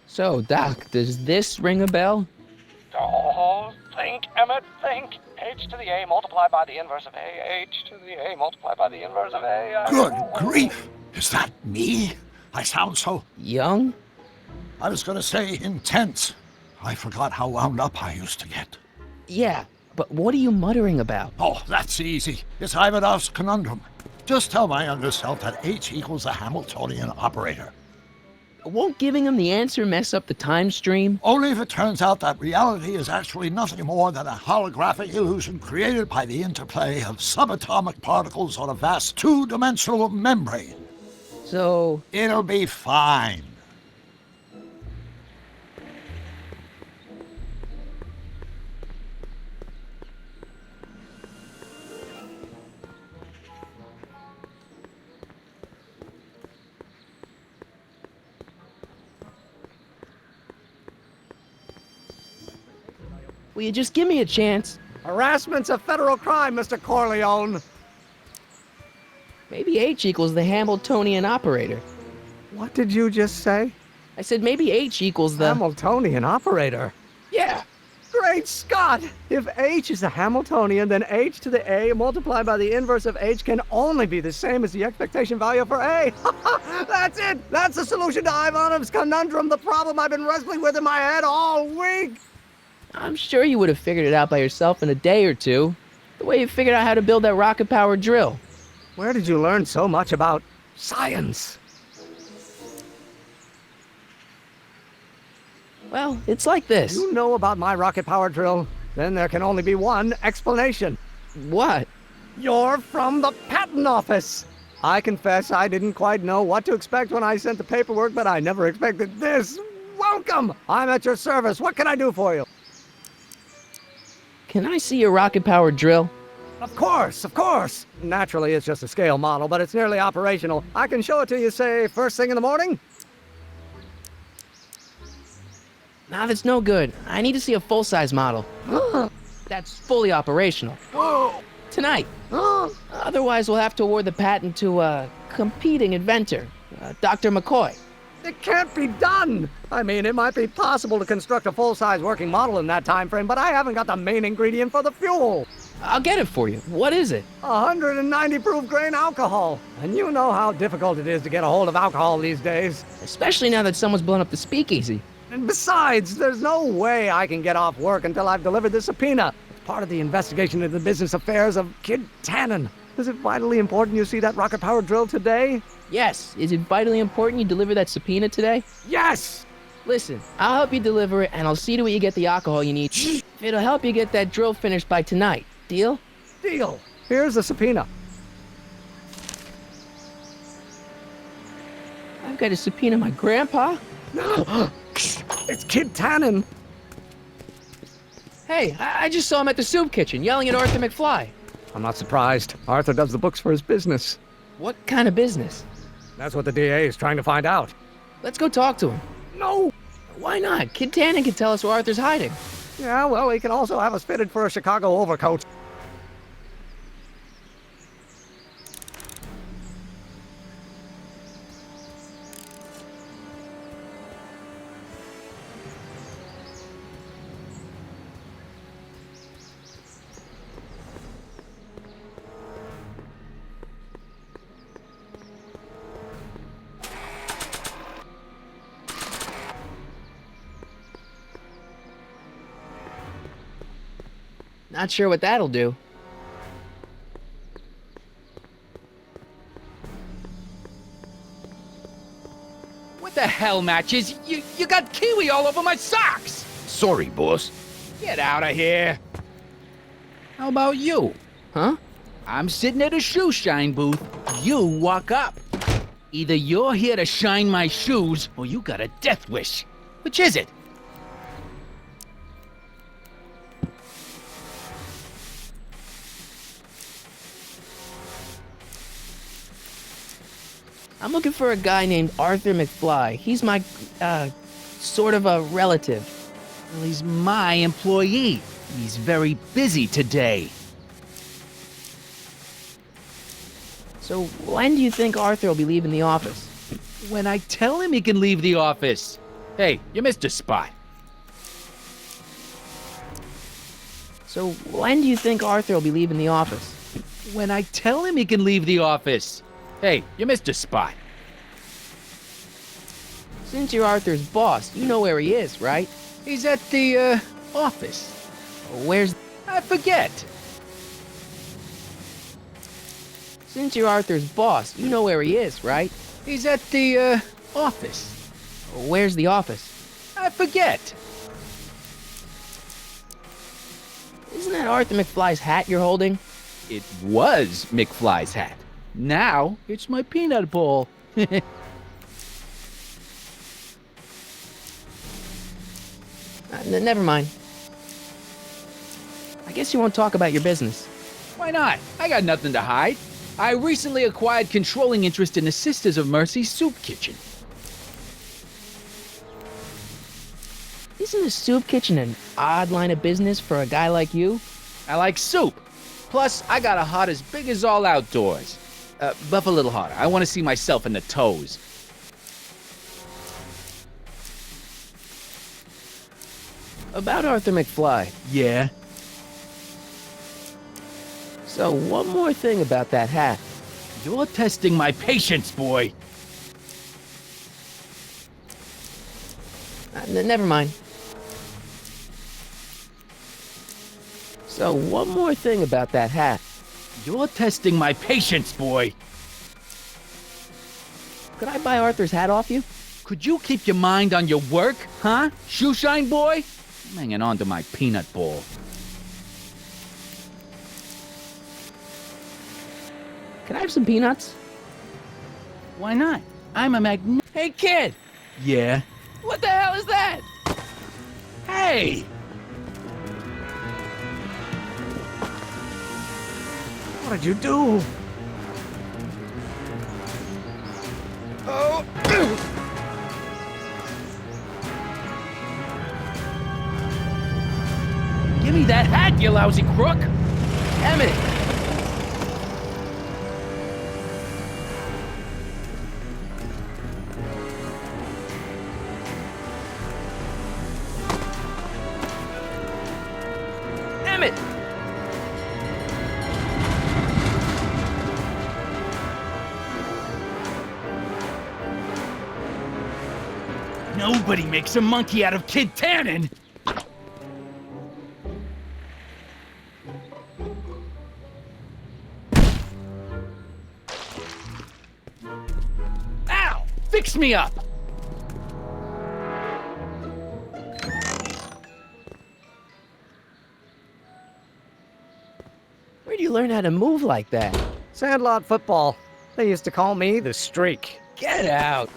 So, Doc, does this ring a bell? Oh, think, Emmett, think. H to the A multiplied by the inverse of A. H to the A multiplied by the inverse of A. Good grief! Is that me? I sound so... Young? I was gonna say intense. I forgot how wound up I used to get. Yeah, but what are you muttering about? Oh, that's easy. It's Ivanov's conundrum. Just tell my younger self that H equals a Hamiltonian operator. Won't giving him the answer mess up the time stream? Only if it turns out that reality is actually nothing more than a holographic illusion created by the interplay of subatomic particles on a vast two-dimensional membrane. So... It'll be fine. Will you just give me a chance? Harassment's a federal crime, Mr. Corleone. Maybe H equals the Hamiltonian operator. What did you just say? I said maybe H equals the... Hamiltonian operator? Yeah! Great Scott! If H is a Hamiltonian, then H to the A multiplied by the inverse of H can only be the same as the expectation value for A. That's it! That's the solution to Ivanov's conundrum, the problem I've been wrestling with in my head all week! I'm sure you would have figured it out by yourself in a day or two. The way you figured out how to build that rocket-powered drill. Where did you learn so much about science? Well, it's like this. You know about my rocket-powered drill? Then there can only be one explanation. What? You're from the patent office! I confess I didn't quite know what to expect when I sent the paperwork, but I never expected this. Welcome! I'm at your service. What can I do for you? Can I see your rocket-powered drill? Of course, of course. Naturally, it's just a scale model, but it's nearly operational. I can show it to you, say, first thing in the morning? Nah, that's no good. I need to see a full-size model. That's fully operational. Tonight. Otherwise, we'll have to award the patent to a competing inventor, Dr. McCoy. It can't be done! I mean, it might be possible to construct a full-size working model in that time frame, but I haven't got the main ingredient for the fuel. I'll get it for you. What is it? 190 proof grain alcohol. And you know how difficult it is to get a hold of alcohol these days. Especially now that someone's blown up the speakeasy. And besides, there's no way I can get off work until I've delivered the subpoena. It's part of the investigation into the business affairs of Kid Tannen. Is it vitally important you see that rocket-powered drill today? Yes. Is it vitally important you deliver that subpoena today? Yes! Listen, I'll help you deliver it, and I'll see to it you get the alcohol you need. If it'll help you get that drill finished by tonight. Deal? Deal. Here's the subpoena. I've got to subpoena my grandpa? It's Kid Tannen. Hey, I just saw him at the soup kitchen, yelling at Arthur McFly. I'm not surprised. Arthur does the books for his business. What kind of business? That's what the DA is trying to find out. Let's go talk to him. No! Why not? Kid Tannen can tell us where Arthur's hiding. Yeah, well, he can also have us fitted for a Chicago overcoat. Not sure what that'll do. What the hell, Matches? You got kiwi all over my socks! Sorry, boss. Get out of here. How about you? Huh? I'm sitting at a shoe shine booth. You walk up. Either you're here to shine my shoes, or you got a death wish. Which is it? I'm looking for a guy named Arthur McFly. He's my, sort of a relative. Well, he's my employee. He's very busy today. So when do you think Arthur will be leaving the office? When I tell him he can leave the office. Hey, you missed a spot. So when do you think Arthur will be leaving the office? When I tell him he can leave the office. Hey, you missed a spot. Since you're Arthur's boss, you know where he is, right? He's at the, office. Where's... I forget. Since you're Arthur's boss, you know where he is, right? He's at the, office. Where's the office? I forget. Isn't that Arthur McFly's hat you're holding? It was McFly's hat. Now, it's my peanut bowl. Never mind. I guess you won't talk about your business. Why not? I got nothing to hide. I recently acquired controlling interest in the Sisters of Mercy soup kitchen. Isn't a soup kitchen an odd line of business for a guy like you? I like soup. Plus, I got a heart as big as all outdoors. Buff a little harder. I want to see myself in the toes. About Arthur McFly. Yeah? So, one more thing about that hat. You're testing my patience, boy. Never mind. So, one more thing about that hat. You're testing my patience, boy. Could I buy Arthur's hat off you? Could you keep your mind on your work, huh? Shoeshine boy? I'm hanging on to my peanut ball. Can I have some peanuts? Why not? I'm a Hey, kid! Yeah? What the hell is that? Hey! What did you do? Oh! Give me that hat, you lousy crook! Emmett! Emmett! Nobody makes a monkey out of Kid Tannen! Ow! Fix me up! Where'd you learn how to move like that? Sandlot football. They used to call me the Streak. Get out!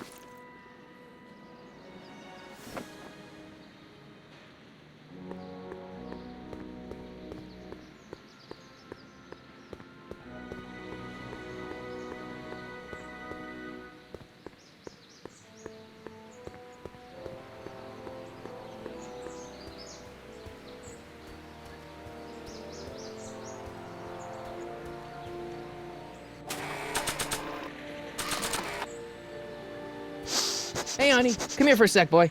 Hey, honey, come here for a sec, boy.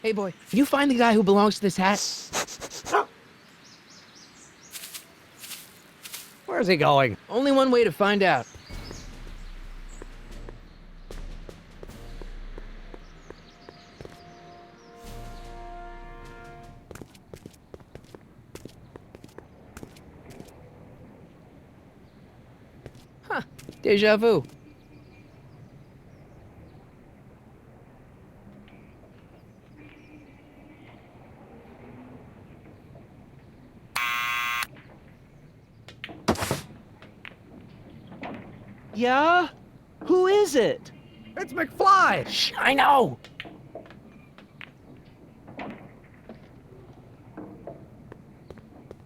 Hey, boy, can you find the guy who belongs to this hat? Where's he going? Only one way to find out. Huh, deja vu. Yeah? Who is it? It's McFly! Shh, I know!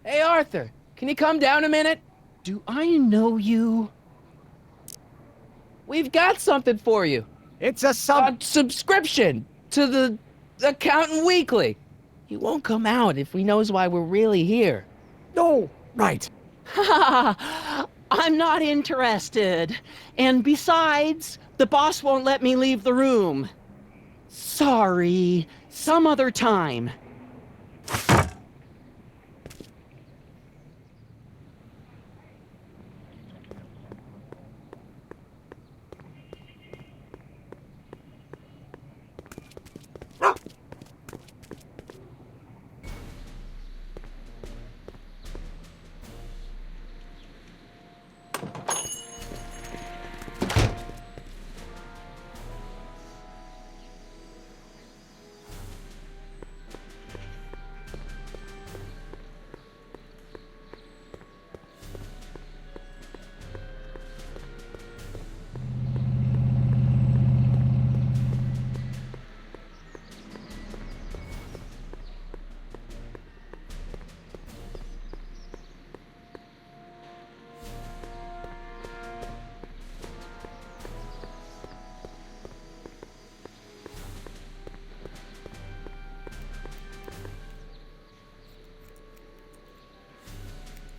Hey, Arthur, can you come down a minute? Do I know you? We've got something for you. It's a subscription to the Accountant Weekly. He won't come out if he knows why we're really here. Oh, right. I'm not interested. And besides, the boss won't let me leave the room. Sorry, some other time.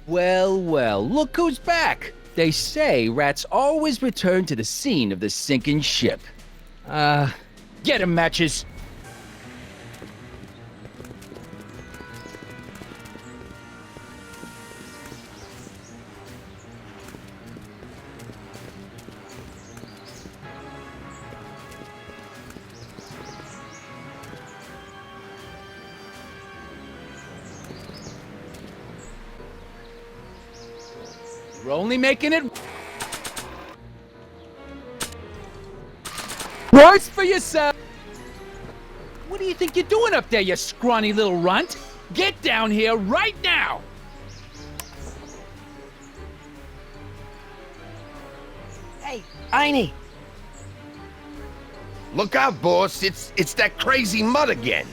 Well, well, look who's back! They say rats always return to the scene of the sinking ship. Get 'em, Matches! We're only making it worse for yourself. What do you think you're doing up there, you scrawny little runt? Get down here right now! Hey, Einie! Look out, boss. It's that crazy mud again.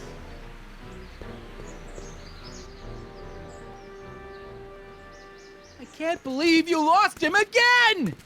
I can't believe you lost him again!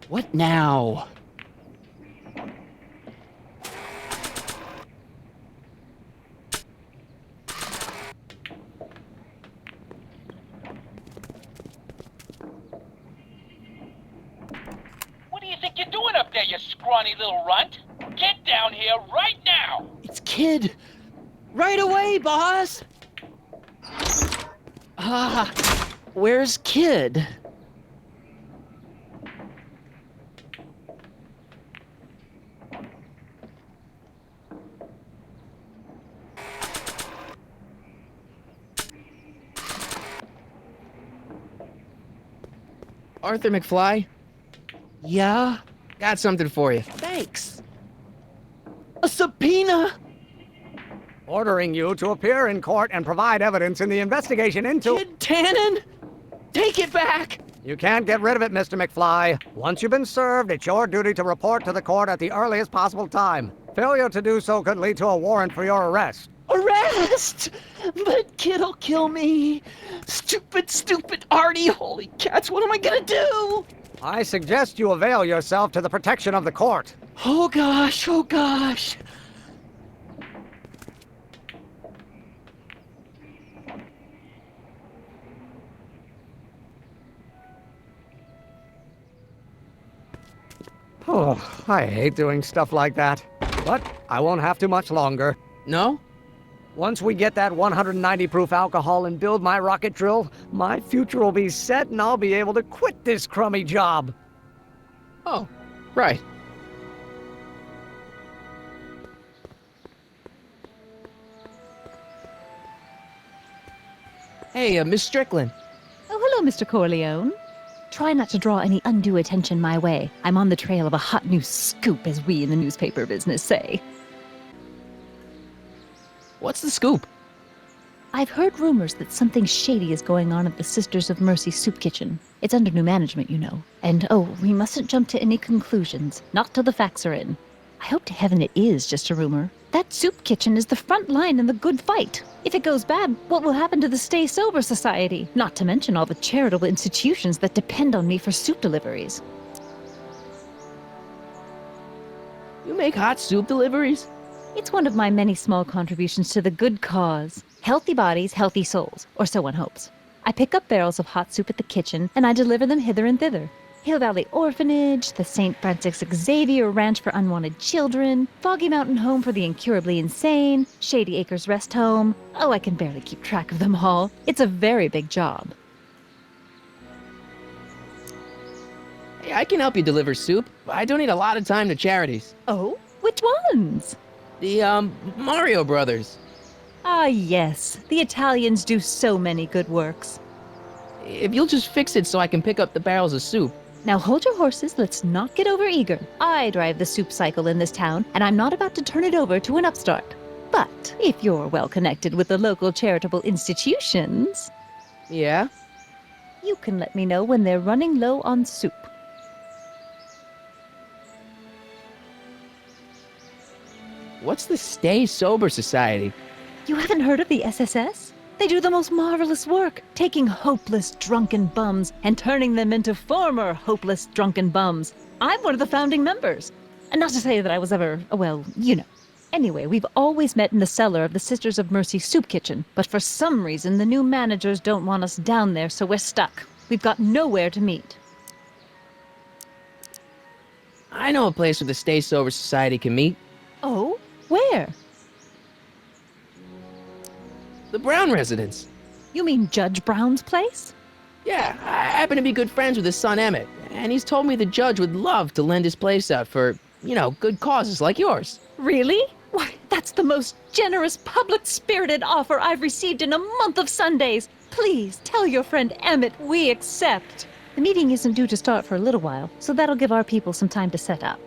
What now? What do you think you're doing up there, you scrawny little runt? Get down here right now! It's Kid! Right away, boss! Where's Kid? Arthur McFly, Yeah? got something for you. Thanks. A subpoena? Ordering you to appear in court and provide evidence in the investigation into... Kid Tannen? Take it back! You can't get rid of it, Mr. McFly. Once you've been served, it's your duty to report to the court at the earliest possible time. Failure to do so could lead to a warrant for your arrest. Arrest! That kid'll kill me. Stupid Artie. Holy cats, what am I gonna do? I suggest you avail yourself to the protection of the court. Oh gosh. Oh, I hate doing stuff like that. But I won't have to much longer. No? Once we get that 190 proof alcohol and build my rocket drill, my future will be set and I'll be able to quit this crummy job. Oh, right. Hey, Miss Strickland. Oh, hello, Mr. Corleone. Try not to draw any undue attention my way. I'm on the trail of a hot new scoop, as we in the newspaper business say. What's the scoop? I've heard rumors that something shady is going on at the Sisters of Mercy soup kitchen. It's under new management, you know. And we mustn't jump to any conclusions, not till the facts are in. I hope to heaven it is just a rumor. That soup kitchen is the front line in the good fight. If it goes bad, what will happen to the Stay Sober Society? Not to mention all the charitable institutions that depend on me for soup deliveries. You make hot soup deliveries? It's one of my many small contributions to the good cause. Healthy bodies, healthy souls, or so one hopes. I pick up barrels of hot soup at the kitchen, and I deliver them hither and thither. Hill Valley Orphanage, the St. Francis Xavier Ranch for Unwanted Children, Foggy Mountain Home for the Incurably Insane, Shady Acres Rest Home. Oh, I can barely keep track of them all. It's a very big job. Hey, I can help you deliver soup. I donate a lot of time to charities. Oh? Which ones? The, Mario Brothers. Ah, yes. The Italians do so many good works. If you'll just fix it so I can pick up the barrels of soup. Now hold your horses, let's not get overeager. I drive the soup cycle in this town, and I'm not about to turn it over to an upstart. But if you're well connected with the local charitable institutions... Yeah? You can let me know when they're running low on soup. What's the Stay Sober Society? You haven't heard of the SSS? They do the most marvelous work, taking hopeless drunken bums and turning them into former hopeless drunken bums. I'm one of the founding members. And not to say that I was ever, well, you know. Anyway, we've always met in the cellar of the Sisters of Mercy soup kitchen, but for some reason the new managers don't want us down there, so we're stuck. We've got nowhere to meet. I know a place where the Stay Sober Society can meet. Oh? Where? The Brown residence. You mean Judge Brown's place? Yeah, I happen to be good friends with his son Emmett, and he's told me the judge would love to lend his place out for, you know, good causes like yours. Really? Why, that's the most generous, public-spirited offer I've received in a month of Sundays. Please, tell your friend Emmett we accept. The meeting isn't due to start for a little while, so that'll give our people some time to set up.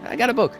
I got a book.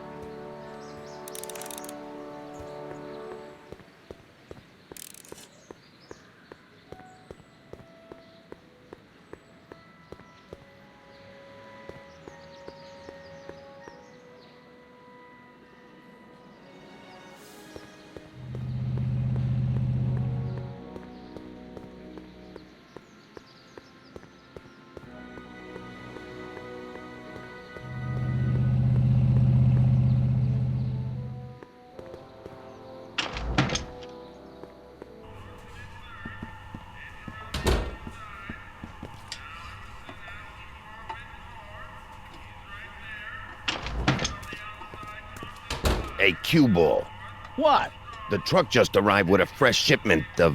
Hey, cue ball. What? The truck just arrived with a fresh shipment of,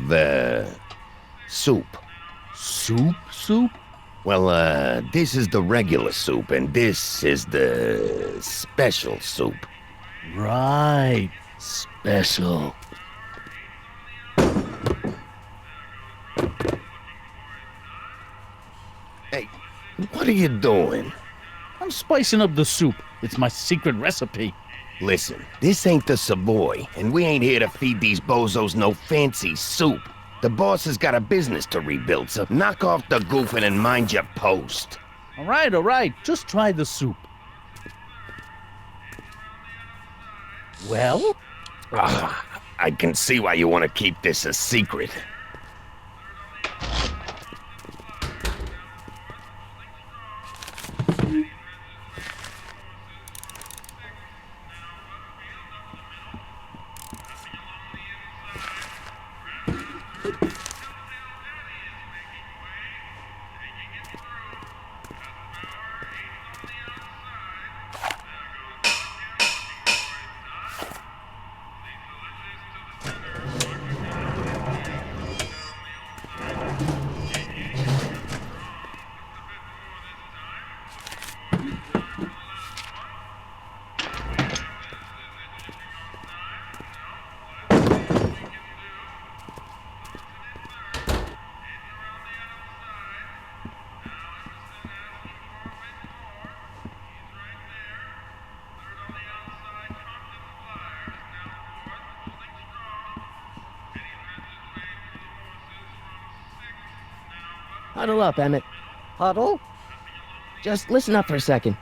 soup. Soup? Well, this is the regular soup, and this is the special soup. Right. Special. Hey, what are you doing? I'm spicing up the soup. It's my secret recipe. Listen, this ain't the Savoy, and we ain't here to feed these bozos no fancy soup. The boss has got a business to rebuild, so knock off the goofing and mind your post. All right. Just try the soup. Well? I can see why you want to keep this a secret. Huddle up, Emmett. Huddle? Just listen up for a second.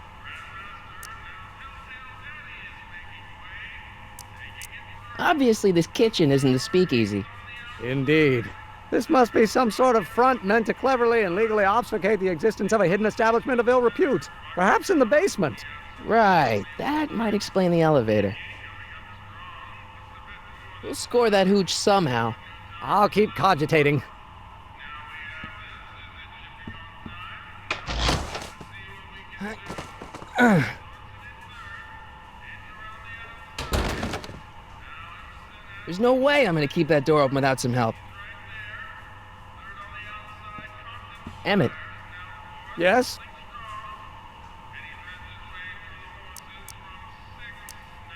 Obviously, this kitchen isn't the speakeasy. Indeed. This must be some sort of front meant to cleverly and legally obfuscate the existence of a hidden establishment of ill repute. Perhaps in the basement. Right, that might explain the elevator. We'll score that hooch somehow. I'll keep cogitating. There's no way I'm gonna keep that door open without some help. Emmett. Yes?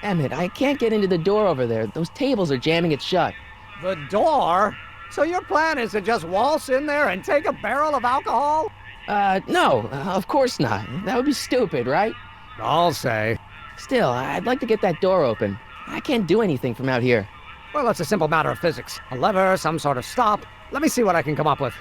Emmett, I can't get into the door over there. Those tables are jamming it shut. The door? So your plan is to just waltz in there and take a barrel of alcohol? No, of course not. That would be stupid, right? I'll say. Still, I'd like to get that door open. I can't do anything from out here. Well, it's a simple matter of physics. A lever, some sort of stop. Let me see what I can come up with.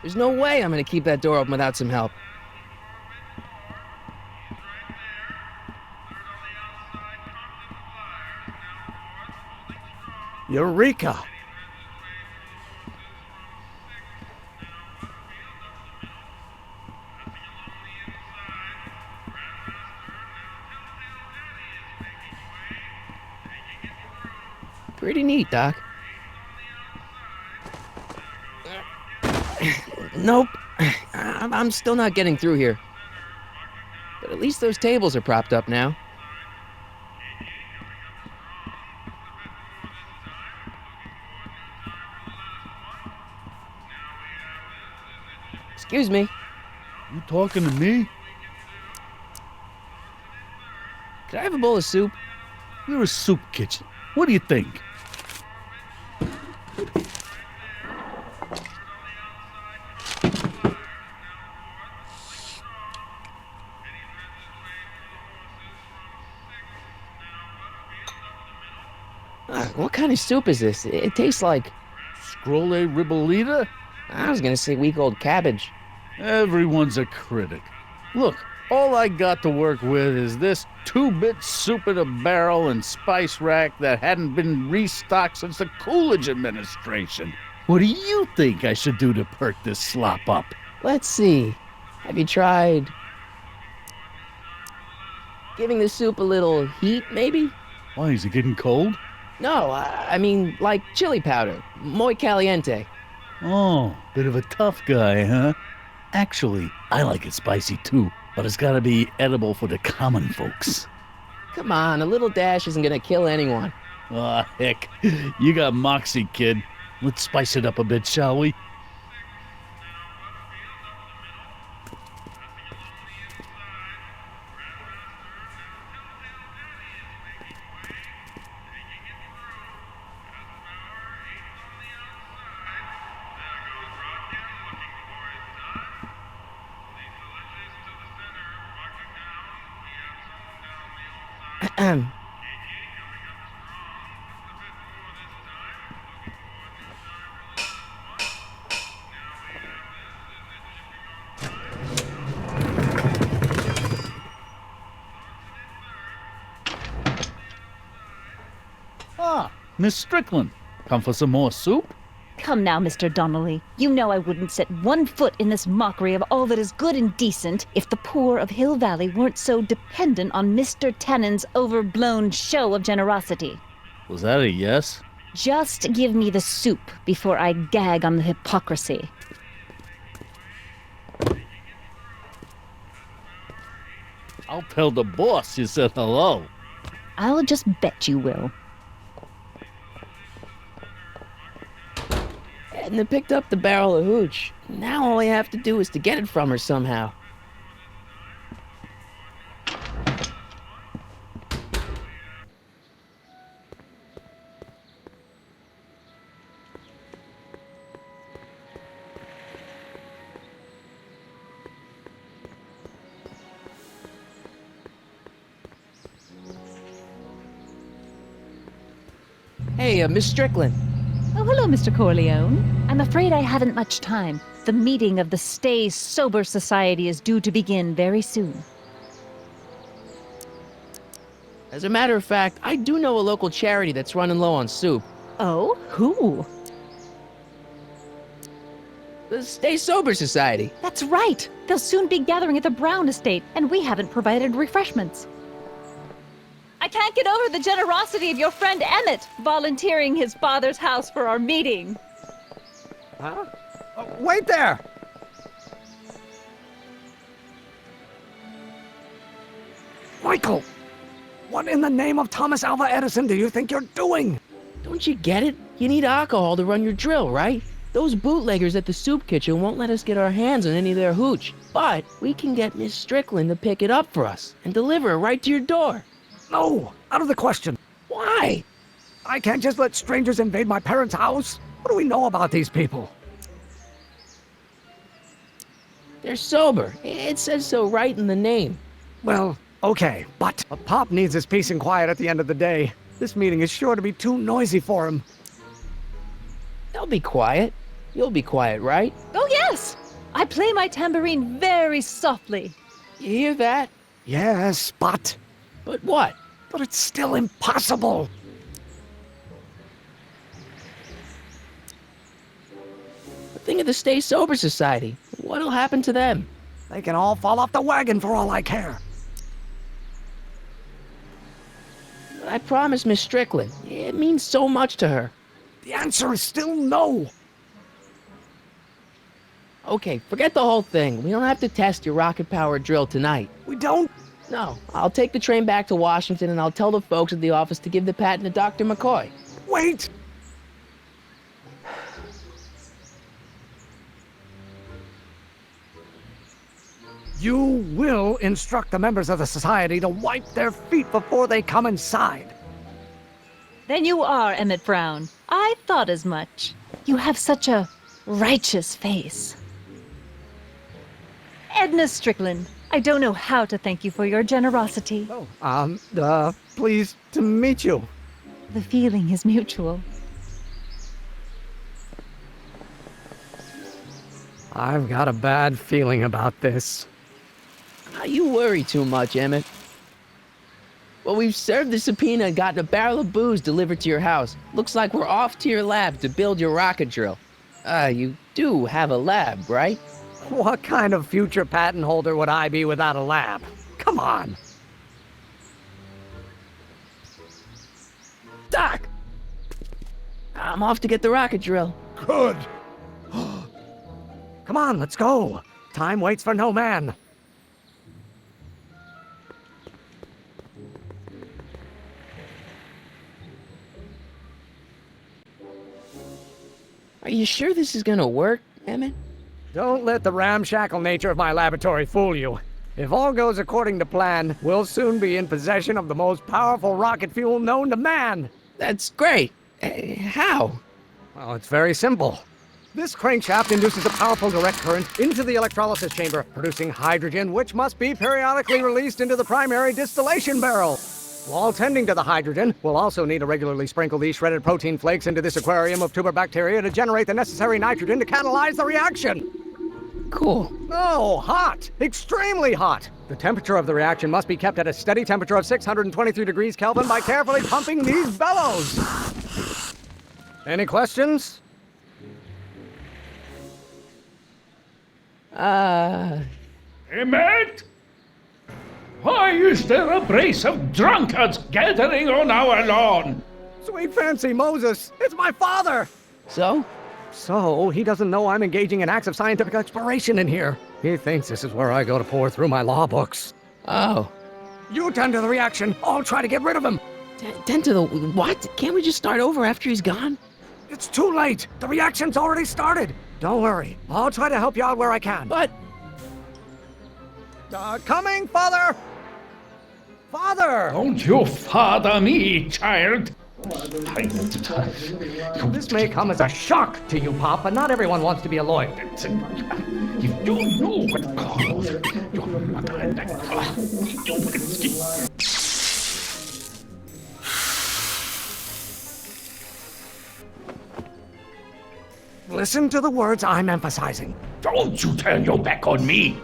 There's no way I'm gonna keep that door open without some help. Eureka! Pretty neat, Doc. Nope. I'm still not getting through here. But at least those tables are propped up now. Excuse me. You talking to me? Could I have a bowl of soup? We're a soup kitchen. What do you think? What kind of soup is this? It tastes like... Scrolle ribollita? I was gonna say week-old cabbage. Everyone's a critic. Look, all I got to work with is this 2-bit soup in a barrel and spice rack that hadn't been restocked since the Coolidge administration. What do you think I should do to perk this slop up? Let's see. Have you tried... giving the soup a little heat, maybe? Why, is it getting cold? No, I mean, like chili powder. Muy caliente. Oh, bit of a tough guy, huh? Actually, I like it spicy too, but it's gotta be edible for the common folks. Come on, a little dash isn't gonna kill anyone. Aw, heck. You got moxie, kid. Let's spice it up a bit, shall we? Miss Strickland, come for some more soup? Come now, Mr. Donnelly. You know I wouldn't set one foot in this mockery of all that is good and decent if the poor of Hill Valley weren't so dependent on Mr. Tannen's overblown show of generosity. Was that a yes? Just give me the soup before I gag on the hypocrisy. I'll tell the boss you said hello. I'll just bet you will. Edna picked up the barrel of hooch. Now all I have to do is to get it from her somehow. Hey, Miss Strickland. Oh, hello, Mr. Corleone. I'm afraid I haven't much time. The meeting of the Stay Sober Society is due to begin very soon. As a matter of fact, I do know a local charity that's running low on soup. Oh? Who? The Stay Sober Society. That's right. They'll soon be gathering at the Brown estate, and we haven't provided refreshments. I can't get over the generosity of your friend Emmett, volunteering his father's house for our meeting. Huh? Wait there! Michael! What in the name of Thomas Alva Edison do you think you're doing? Don't you get it? You need alcohol to run your drill, right? Those bootleggers at the soup kitchen won't let us get our hands on any of their hooch. But we can get Miss Strickland to pick it up for us and deliver it right to your door. No, out of the question. Why? I can't just let strangers invade my parents' house. What do we know about these people? They're sober. It says so right in the name. Well, okay, but a Pop needs his peace and quiet at the end of the day. This meeting is sure to be too noisy for him. They'll be quiet. You'll be quiet, right? Oh, yes! I play my tambourine very softly. You hear that? Yes, but... But what? But it's still impossible. Think of the Stay Sober Society. What'll happen to them? They can all fall off the wagon for all I care. I promised Miss Strickland. It means so much to her. The answer is still no. Okay, forget the whole thing. We don't have to test your rocket-powered drill tonight. We don't? No. I'll take the train back to Washington and I'll tell the folks at the office to give the patent to Dr. McCoy. Wait! You will instruct the members of the society to wipe their feet before they come inside. Then you are Emmett Brown. I thought as much. You have such a righteous face. Edna Strickland, I don't know how to thank you for your generosity. Pleased to meet you. The feeling is mutual. I've got a bad feeling about this. You worry too much, Emmett. Well, we've served the subpoena and gotten a barrel of booze delivered to your house. Looks like we're off to your lab to build your rocket drill. You do have a lab, right? What kind of future patent holder would I be without a lab? Come on. Doc! I'm off to get the rocket drill. Good. Come on, let's go. Time waits for no man. Are you sure this is gonna work, Emmett? Don't let the ramshackle nature of my laboratory fool you. If all goes according to plan, we'll soon be in possession of the most powerful rocket fuel known to man. That's great. How? Well, it's very simple. This crankshaft induces a powerful direct current into the electrolysis chamber, producing hydrogen, which must be periodically released into the primary distillation barrel. While tending to the hydrogen, we'll also need to regularly sprinkle these shredded protein flakes into this aquarium of tuber bacteria to generate the necessary nitrogen to catalyze the reaction. Cool. Oh, hot! Extremely hot! The temperature of the reaction must be kept at a steady temperature of 623 degrees Kelvin by carefully pumping these bellows. Any questions? Emmett? Why is there a brace of drunkards gathering on our lawn? Sweet fancy Moses, it's my father! So? So, he doesn't know I'm engaging in acts of scientific exploration in here. He thinks this is where I go to pour through my law books. Oh. You tend to the reaction. I'll try to get rid of him. Tend to the what? Can't we just start over after he's gone? It's too late. The reaction's already started. Don't worry. I'll try to help you out where I can. But... coming, Father! Father! Don't you father me, child. This may come as a shock to you, Pop, but not everyone wants to be a lawyer. You don't know what Listen to the words I'm emphasizing. Don't you turn your back on me.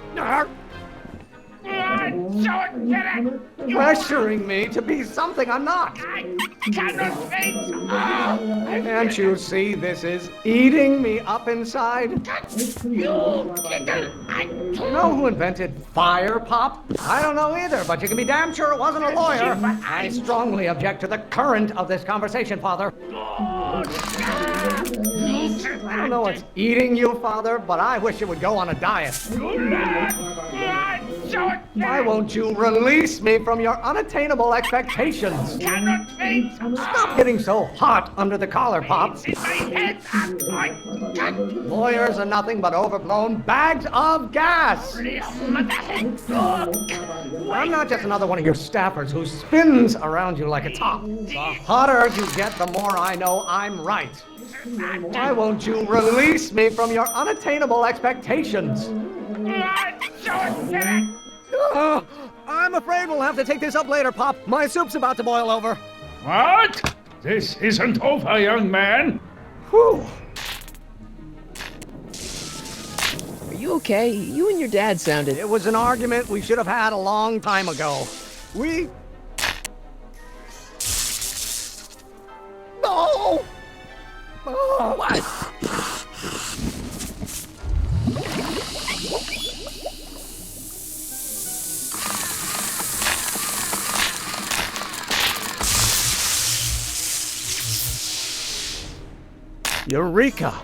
Pressuring me to be something I'm not. Can't you see this is eating me up inside? You know who invented fire, Pop? I don't know either, but you can be damn sure it wasn't a lawyer. I strongly object to the current of this conversation, Father. I don't know what's eating you, Father, but I wish you would go on a diet. Why won't you release me from your unattainable expectations? Stop getting so hot under the collar, Pop. Lawyers are nothing but overblown bags of gas. I'm not just another one of your staffers who spins around you like a top. The hotter you get, the more I know I'm right. Why won't you release me from your unattainable expectations? I'm afraid we'll have to take this up later, Pop. My soup's about to boil over. What? This isn't over, young man. Whew. Are you okay? You and your dad sounded... It was an argument we should have had a long time ago. We... No! Oh, what? Eureka!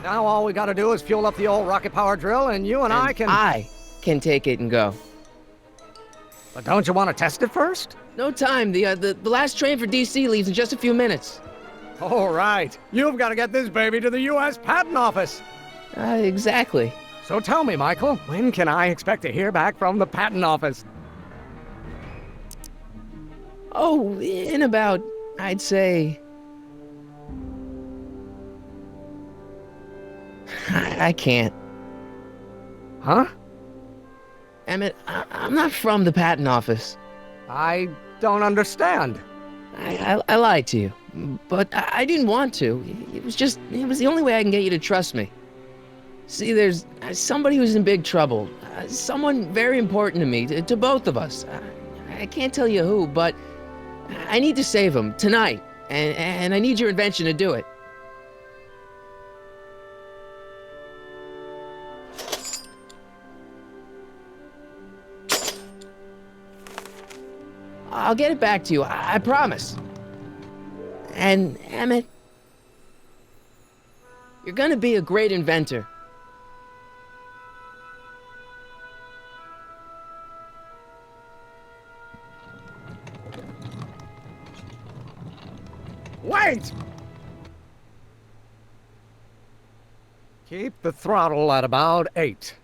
Now all we gotta do is fuel up the old rocket power drill and you and I can take it and go. But don't you want to test it first? No time. The last train for DC leaves in just a few minutes. All right. You've got to get this baby to the U.S. Patent Office. Exactly. So tell me, Michael, when can I expect to hear back from the Patent Office? Oh, in about, I'd say... I can't. Huh? Emmett, I'm not from the Patent Office. I don't understand. I lied to you, but I didn't want to. It was the only way I can get you to trust me. See, there's somebody who's in big trouble. Someone very important to me, to both of us. I can't tell you who, but I need to save him tonight, and I need your invention to do it. I'll get it back to you, I promise. And, Emmett, you're gonna be a great inventor. Wait! Keep the throttle at about 8.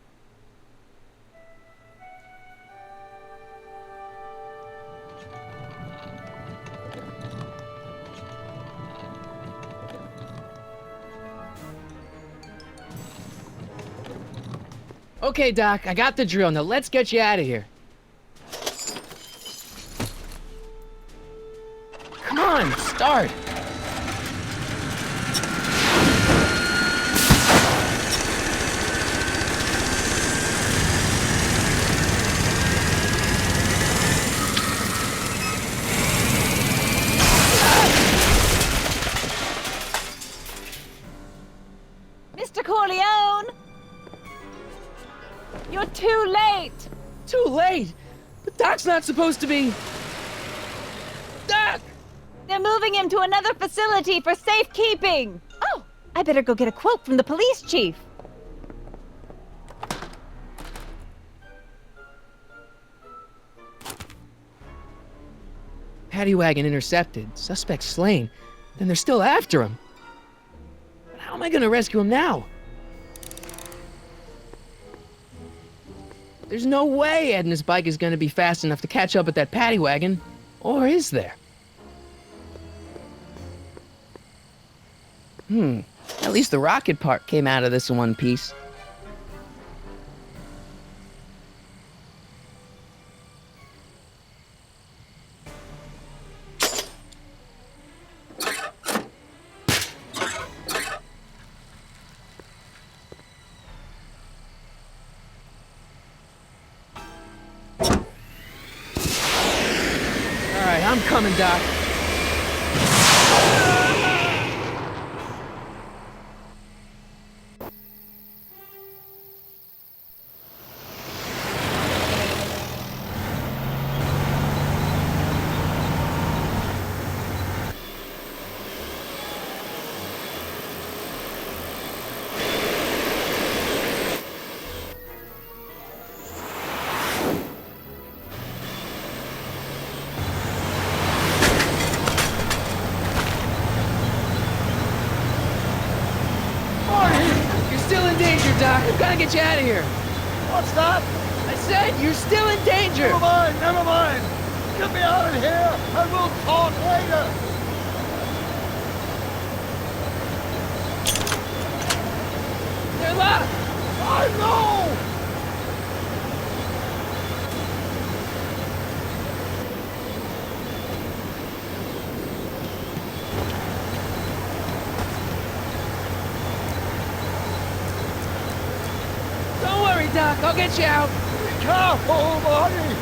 Okay, Doc, I got the drill. Now let's get you out of here. Come on, start. Corleone! You're too late! Too late? But Doc's not supposed to be... Doc! They're moving him to another facility for safekeeping! Oh, I better go get a quote from the police chief. Paddy wagon intercepted, suspect slain. Then they're still after him. But how am I gonna rescue him now? There's no way Ed and his bike is gonna be fast enough to catch up with that paddy wagon. Or is there? At least the rocket part came out of this in one piece. Alright, I'm coming, Doc. Doc, I've got to get you out of here. What's that? I said you're still in danger. Never mind, never mind. Get me out of here, and we'll talk later. They're locked. I know. Doc, I'll get you out. Be careful, Marty.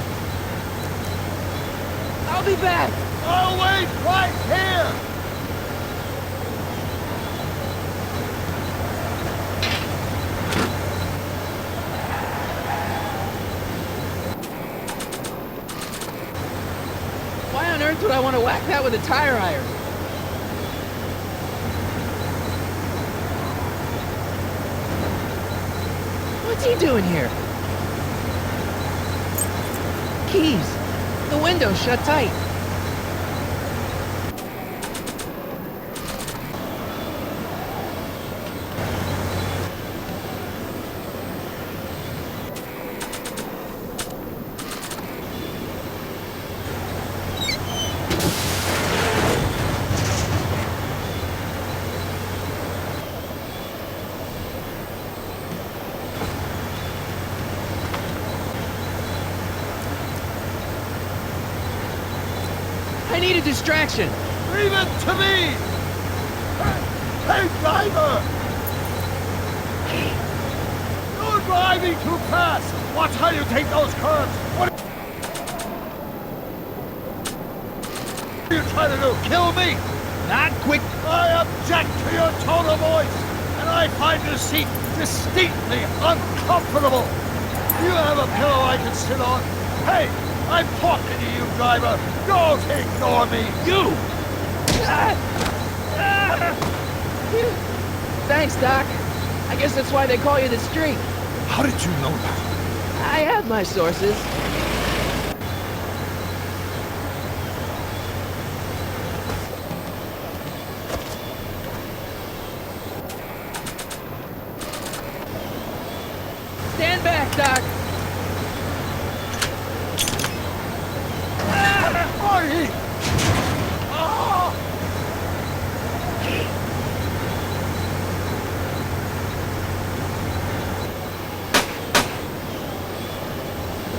I'll be back. I'll wait right here. Why on earth would I want to whack that with a tire iron? What's he doing here? Keys. The window's shut tight. I need a distraction. Leave it to me! Hey, driver! You're driving too fast! Watch how you take those curves! What are you trying to do? Kill me? Not quick! I object to your tone of voice! And I find this seat distinctly uncomfortable! Do you have a pillow I can sit on? Hey! I'm talking to you, driver! Don't ignore me! You! Thanks, Doc. I guess that's why they call you the Streak. How did you know that? I have my sources. Stand back, Doc. Marty!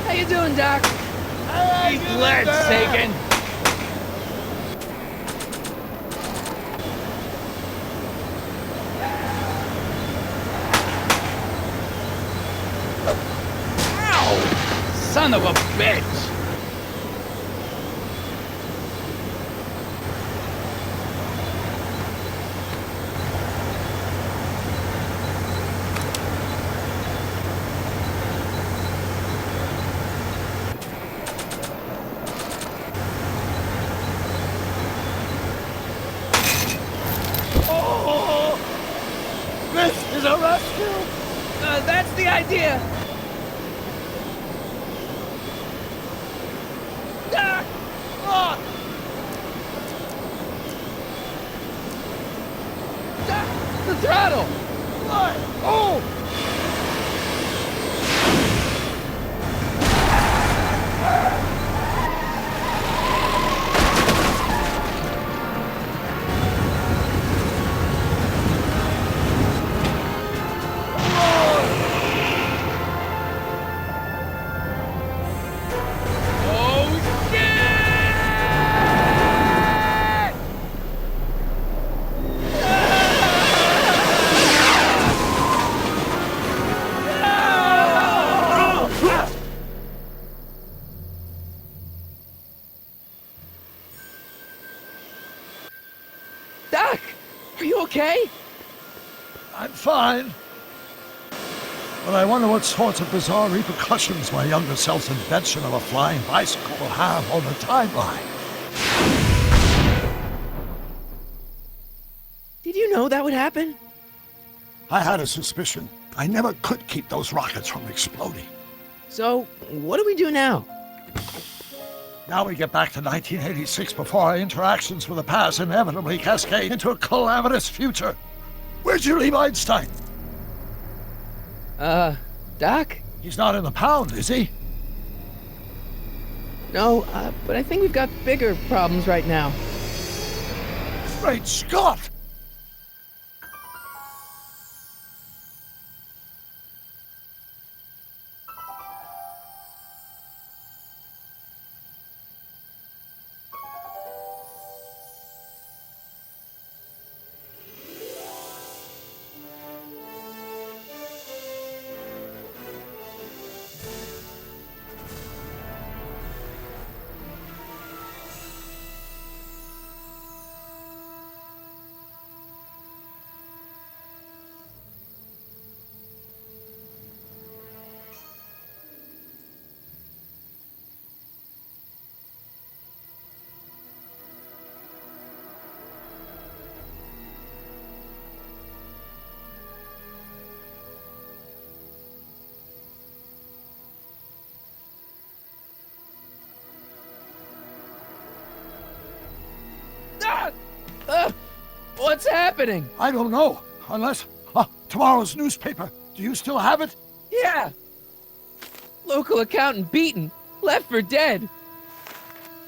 How you doing, Doc? Keep lead, Sagan! Ow! Son of a bitch! This is a rescue! That's the idea! Ah! Ah! The throttle! Oh! Doc! Are you okay? I'm fine. But I wonder what sorts of bizarre repercussions my younger self's invention of a flying bicycle will have on the timeline. Did you know that would happen? I had a suspicion. I never could keep those rockets from exploding. So, what do we do now? Now we get back to 1986 before our interactions with the past inevitably cascade into a calamitous future. Where'd you leave Einstein? Doc? He's not in the pound, is he? No, but I think we've got bigger problems right now. Great Scott! What's happening? I don't know, unless... tomorrow's newspaper. Do you still have it? Yeah! Local accountant beaten. Left for dead.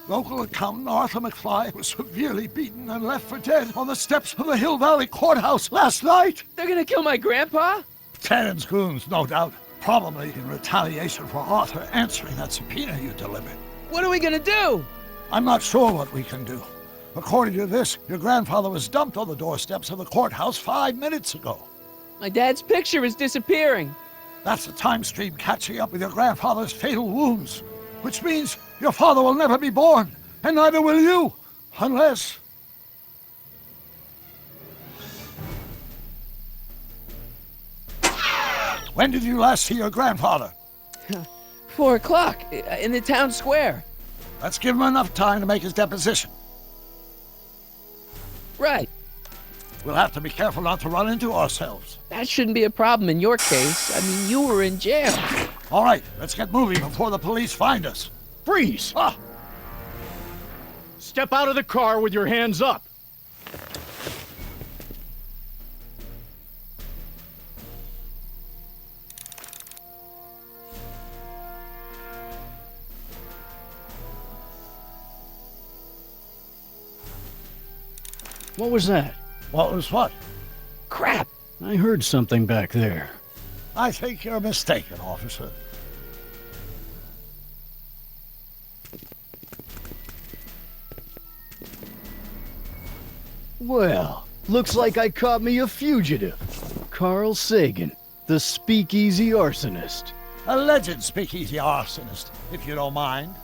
Local accountant Arthur McFly was severely beaten and left for dead on the steps of the Hill Valley Courthouse last night. They're gonna kill my grandpa? Tannen's goons, no doubt. Probably in retaliation for Arthur answering that subpoena you delivered. What are we gonna do? I'm not sure what we can do. According to this, your grandfather was dumped on the doorsteps of the courthouse 5 minutes ago. My dad's picture is disappearing. That's the time stream catching up with your grandfather's fatal wounds. Which means your father will never be born, and neither will you, unless... When did you last see your grandfather? 4 o'clock, in the town square. Let's give him enough time to make his deposition. Right. We'll have to be careful not to run into ourselves. That shouldn't be a problem in your case. I mean, you were in jail. All right, let's get moving before the police find us. Freeze! Ah! Step out of the car with your hands up. What was that? What was what? Crap! I heard something back there. I think you're mistaken, officer. Well, looks like I caught me a fugitive. Carl Sagan, the speakeasy arsonist. Alleged speakeasy arsonist, if you don't mind.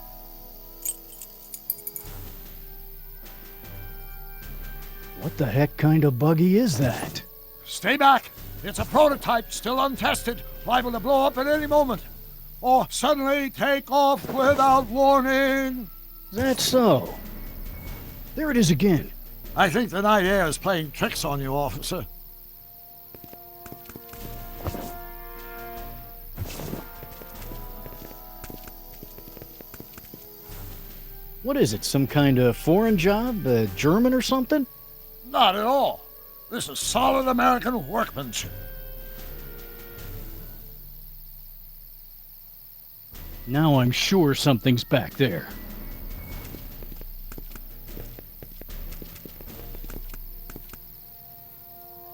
What the heck kind of buggy is that? Stay back. It's a prototype, still untested, liable to blow up at any moment. Or suddenly take off without warning. That's so. There it is again. I think the night air is playing tricks on you, officer. What is it, some kind of foreign job? German or something? Not at all. This is solid American workmanship. Now I'm sure something's back there.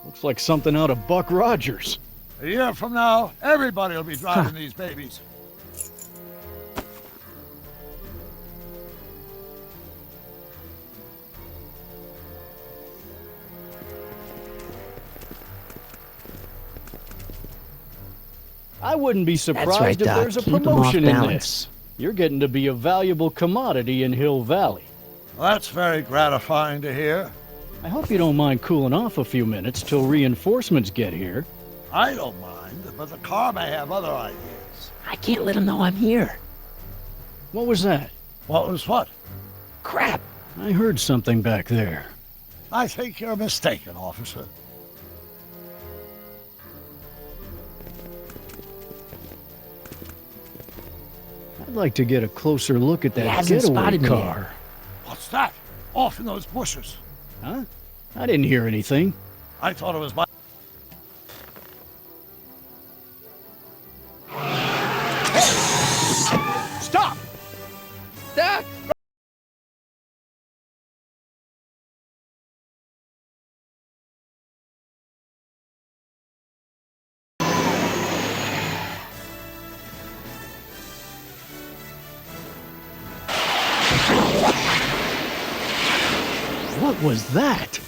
Looks like something out of Buck Rogers. A year from now, everybody will be driving these babies. I wouldn't be surprised right, if Doc. there's a Keep 'em off promotion in balance. this. You're getting to be a valuable commodity in Hill Valley. Well, that's very gratifying to hear. I hope you don't mind cooling off a few minutes till reinforcements get here. I don't mind, but the car may have other ideas. I can't let him know I'm here. What was that? What was what? Crap! I heard something back there. I think you're mistaken, officer. I'd like to get a closer look at He that hasn't getaway spotted me car. What's that? Off in those bushes. Huh? I didn't hear anything. I thought it was my... Stop! Doc! What was that?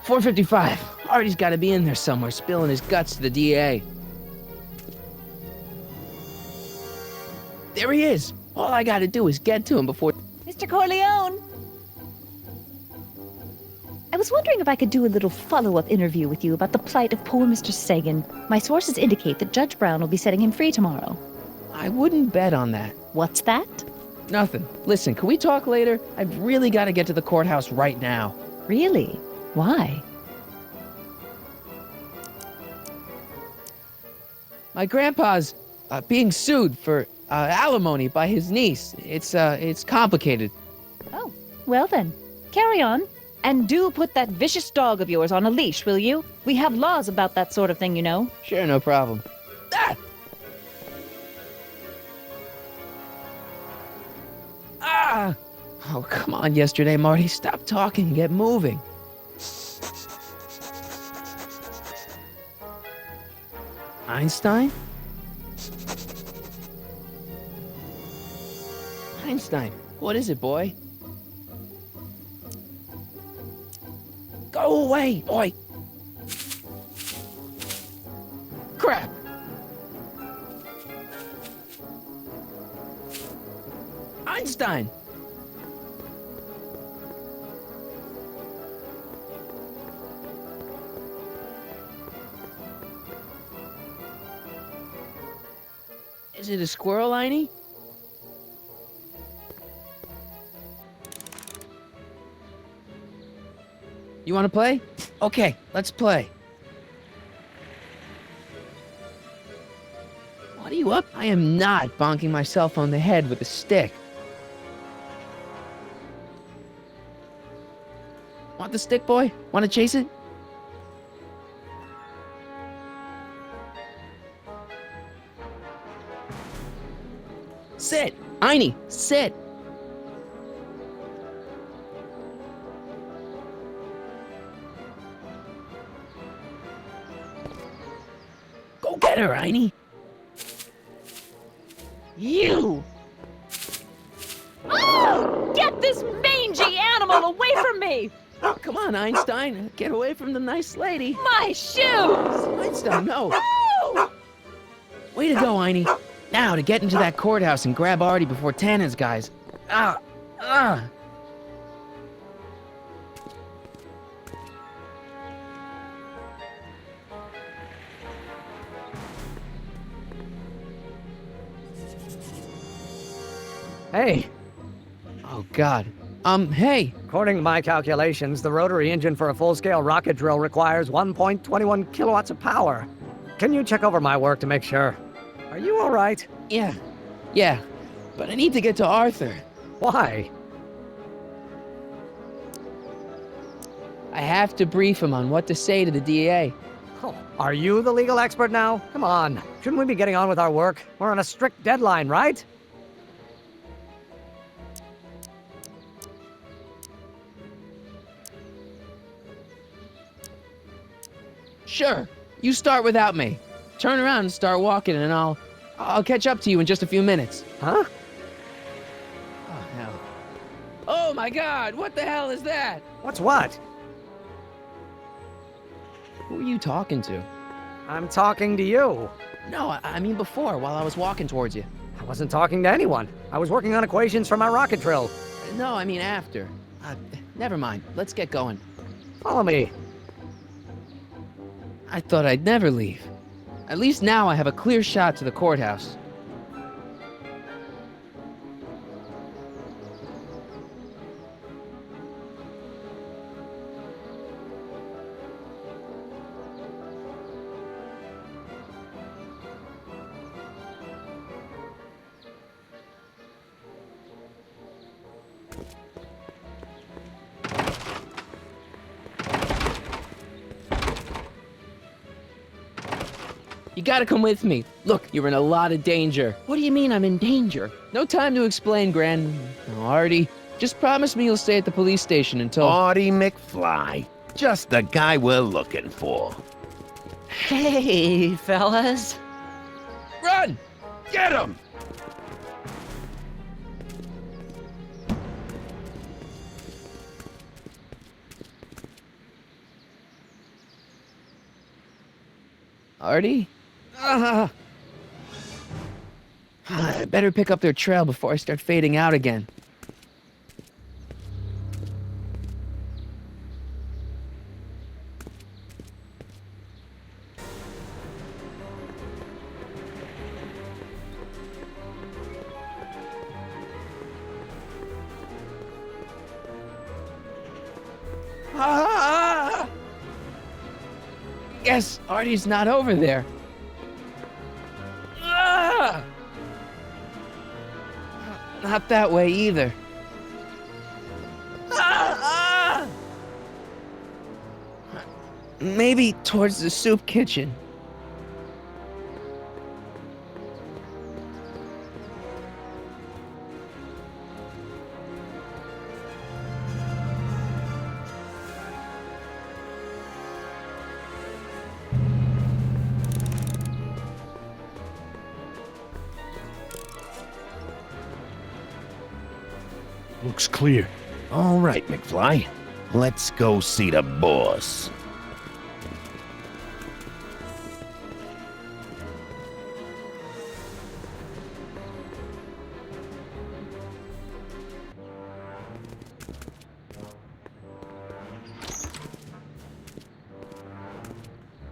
.455. Artie's got to be in there somewhere, spilling his guts to the DA. There he is. All I got to do is get to him before... Mr. Corleone! I was wondering if I could do a little follow-up interview with you about the plight of poor Mr. Sagan. My sources indicate that Judge Brown will be setting him free tomorrow. I wouldn't bet on that. What's that? Nothing. Listen, can we talk later? I've really got to get to the courthouse right now. Really? Why? My grandpa's being sued for alimony by his niece. It's complicated. Oh, well then. Carry on. And do put that vicious dog of yours on a leash, will you? We have laws about that sort of thing, you know. Sure, no problem. Ah! Ah! Oh, come on, yesterday, Marty. Stop talking and get moving. Einstein? Einstein, what is it, boy? Go away, boy! Crap! Einstein! Is it a squirrel, Einie? You want to play? Okay, let's play. What are you up? I am not bonking my cell phone the head with a stick. Want the stick, boy? Want to chase it? Sit! Einie, sit! Go get her, Einie! You! Oh, get this mangy animal away from me! Come on, Einstein. Get away from the nice lady. My shoes! Einstein, no. No! Way to go, Einie. Now, to get into that courthouse and grab Artie before Tannen's guys. Ah! Ah! Hey! Oh, God. Hey. According to my calculations, the rotary engine for a full-scale rocket drill requires 1.21 kilowatts of power. Can you check over my work to make sure? Are you all right? Yeah, but I need to get to Arthur. Why? I have to brief him on what to say to the DA. Oh, are you the legal expert now? Come on, shouldn't we be getting on with our work? We're on a strict deadline, right? Sure, you start without me. Turn around and start walking, and I'll catch up to you in just a few minutes. Huh? Oh, hell. Oh my God, what the hell is that? What's what? Who are you talking to? I'm talking to you. No, I mean before, while I was walking towards you. I wasn't talking to anyone. I was working on equations for my rocket drill. No, I mean after. Never mind, let's get going. Follow me. I thought I'd never leave. At least now I have a clear shot to the courthouse. You gotta come with me. Look, you're in a lot of danger. What do you mean I'm in danger? No time to explain, Artie. Just promise me you'll stay at the police station until... Marty McFly. Just the guy we're looking for. Hey, fellas. Run! Get him! Artie? I better pick up their trail before I start fading out again. Guess Artie's not over there. Not that way either. Maybe towards the soup kitchen. Looks clear. All right, McFly. Let's go see the boss.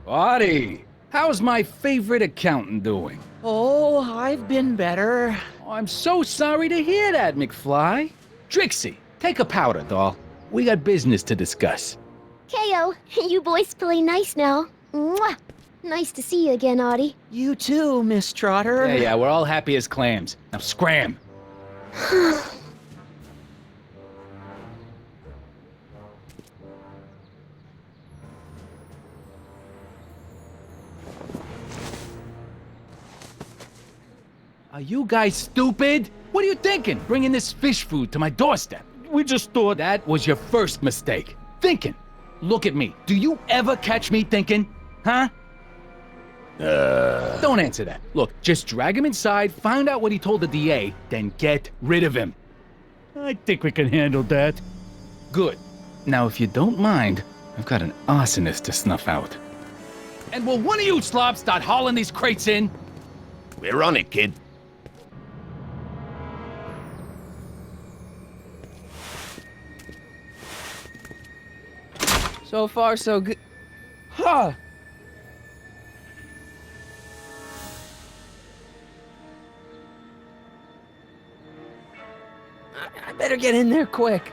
Artie, how's my favorite accountant doing? Oh, I've been better. Oh, I'm so sorry to hear that, McFly. Trixie, take a powder, doll. We got business to discuss. K.O., you boys play nice now. Mwah! Nice to see you again, Artie. You too, Miss Trotter. Yeah, we're all happy as clams. Now scram. Are you guys stupid? What are you thinking, bringing this fish food to my doorstep? We just thought that was your first mistake. Thinking. Look at me. Do you ever catch me thinking? Huh? Don't answer that. Look, just drag him inside, find out what he told the DA, then get rid of him. I think we can handle that. Good. Now, if you don't mind, I've got an arsonist to snuff out. And will one of you slobs start hauling these crates in? We're on it, kid. So far, so good. Huh. I better get in there quick.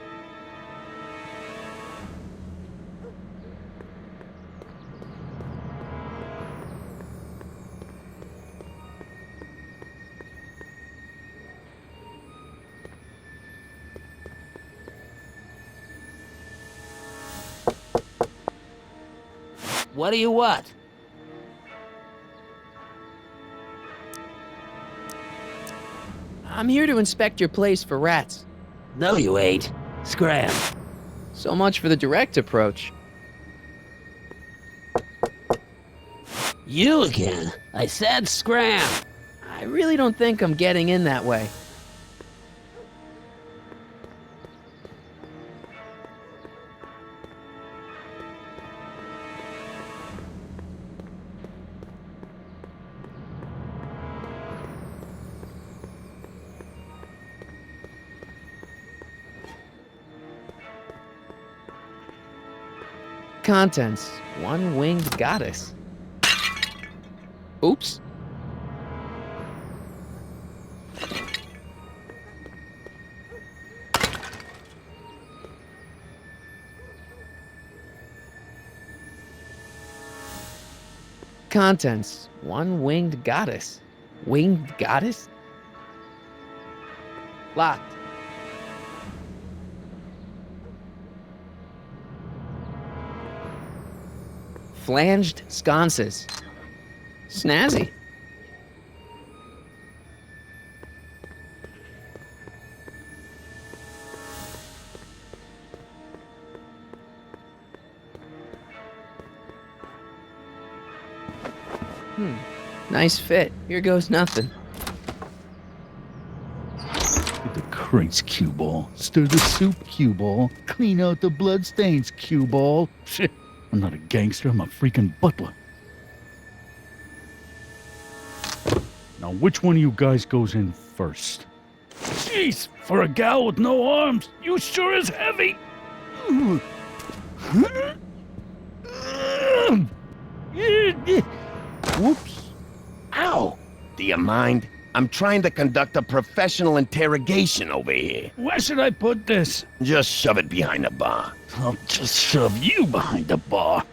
What do you want? I'm here to inspect your place for rats. No, you ain't. Scram. So much for the direct approach. You again. I said scram. I really don't think I'm getting in that way. Contents: one winged goddess. Oops. Contents: one winged goddess. Winged goddess? Locked. Flanged sconces. Snazzy. Nice fit. Here goes nothing. Get the crates, cue ball. Stir the soup, cue ball. Clean out the bloodstains, cue ball. Shit, I'm not a gangster, I'm a freaking butler. Now, which one of you guys goes in first? Jeez, for a gal with no arms, you sure is heavy. Whoops. Ow! Do you mind? I'm trying to conduct a professional interrogation over here. Where should I put this? Just shove it behind the bar. I'll just shove you behind the bar.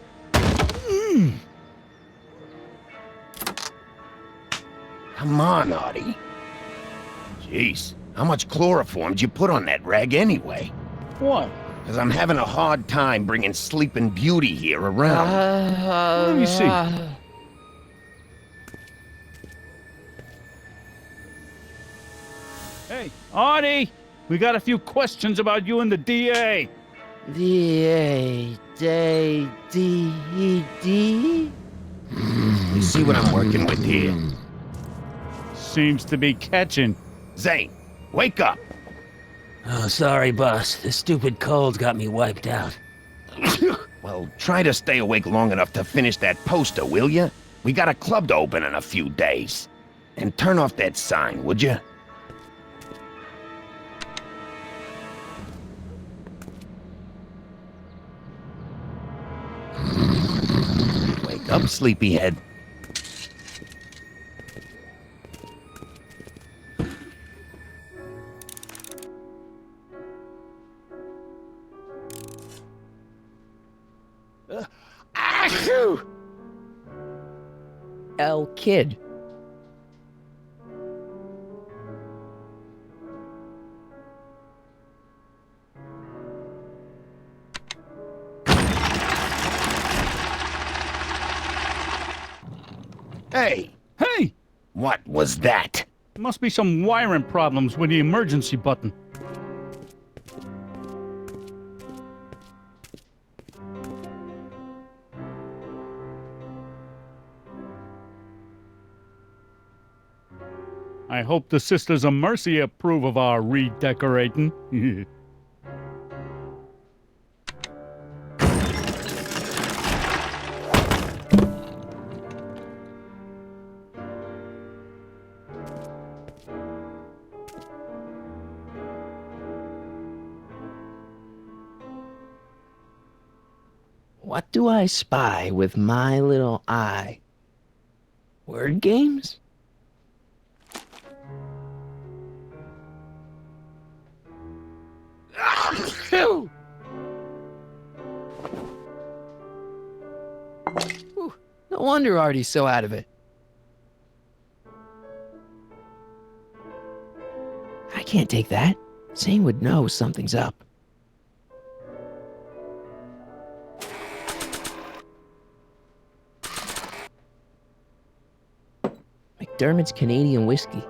Come on, Artie. Jeez, how much chloroform did you put on that rag anyway? What? Because I'm having a hard time bringing Sleeping Beauty here around. Let me see. Hey, Artie! We got a few questions about you and the DA. DA, D. You see what I'm working with here? Seems to be catching. Zane, wake up! Oh, sorry, boss. This stupid cold got me wiped out. Well, try to stay awake long enough to finish that poster, will ya? We got a club to open in a few days. And turn off that sign, would ya? Wake up, sleepyhead. El Kid. Hey! Hey! What was that? Must be some wiring problems with the emergency button. I hope the Sisters of Mercy approve of our redecorating. What do I spy with my little eye? Word games? Whew, no wonder Artie's so out of it. I can't take that. Zane would know something's up. Dermot's Canadian whiskey.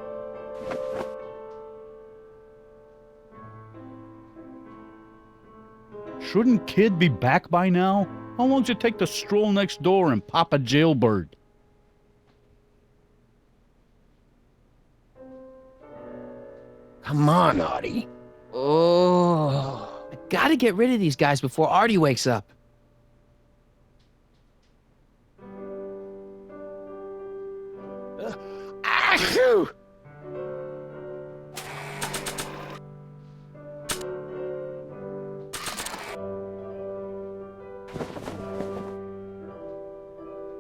Shouldn't Kid be back by now? How long does it take to stroll next door and pop a jailbird? Come on, Artie. Oh, I gotta get rid of these guys before Artie wakes up. Achoo!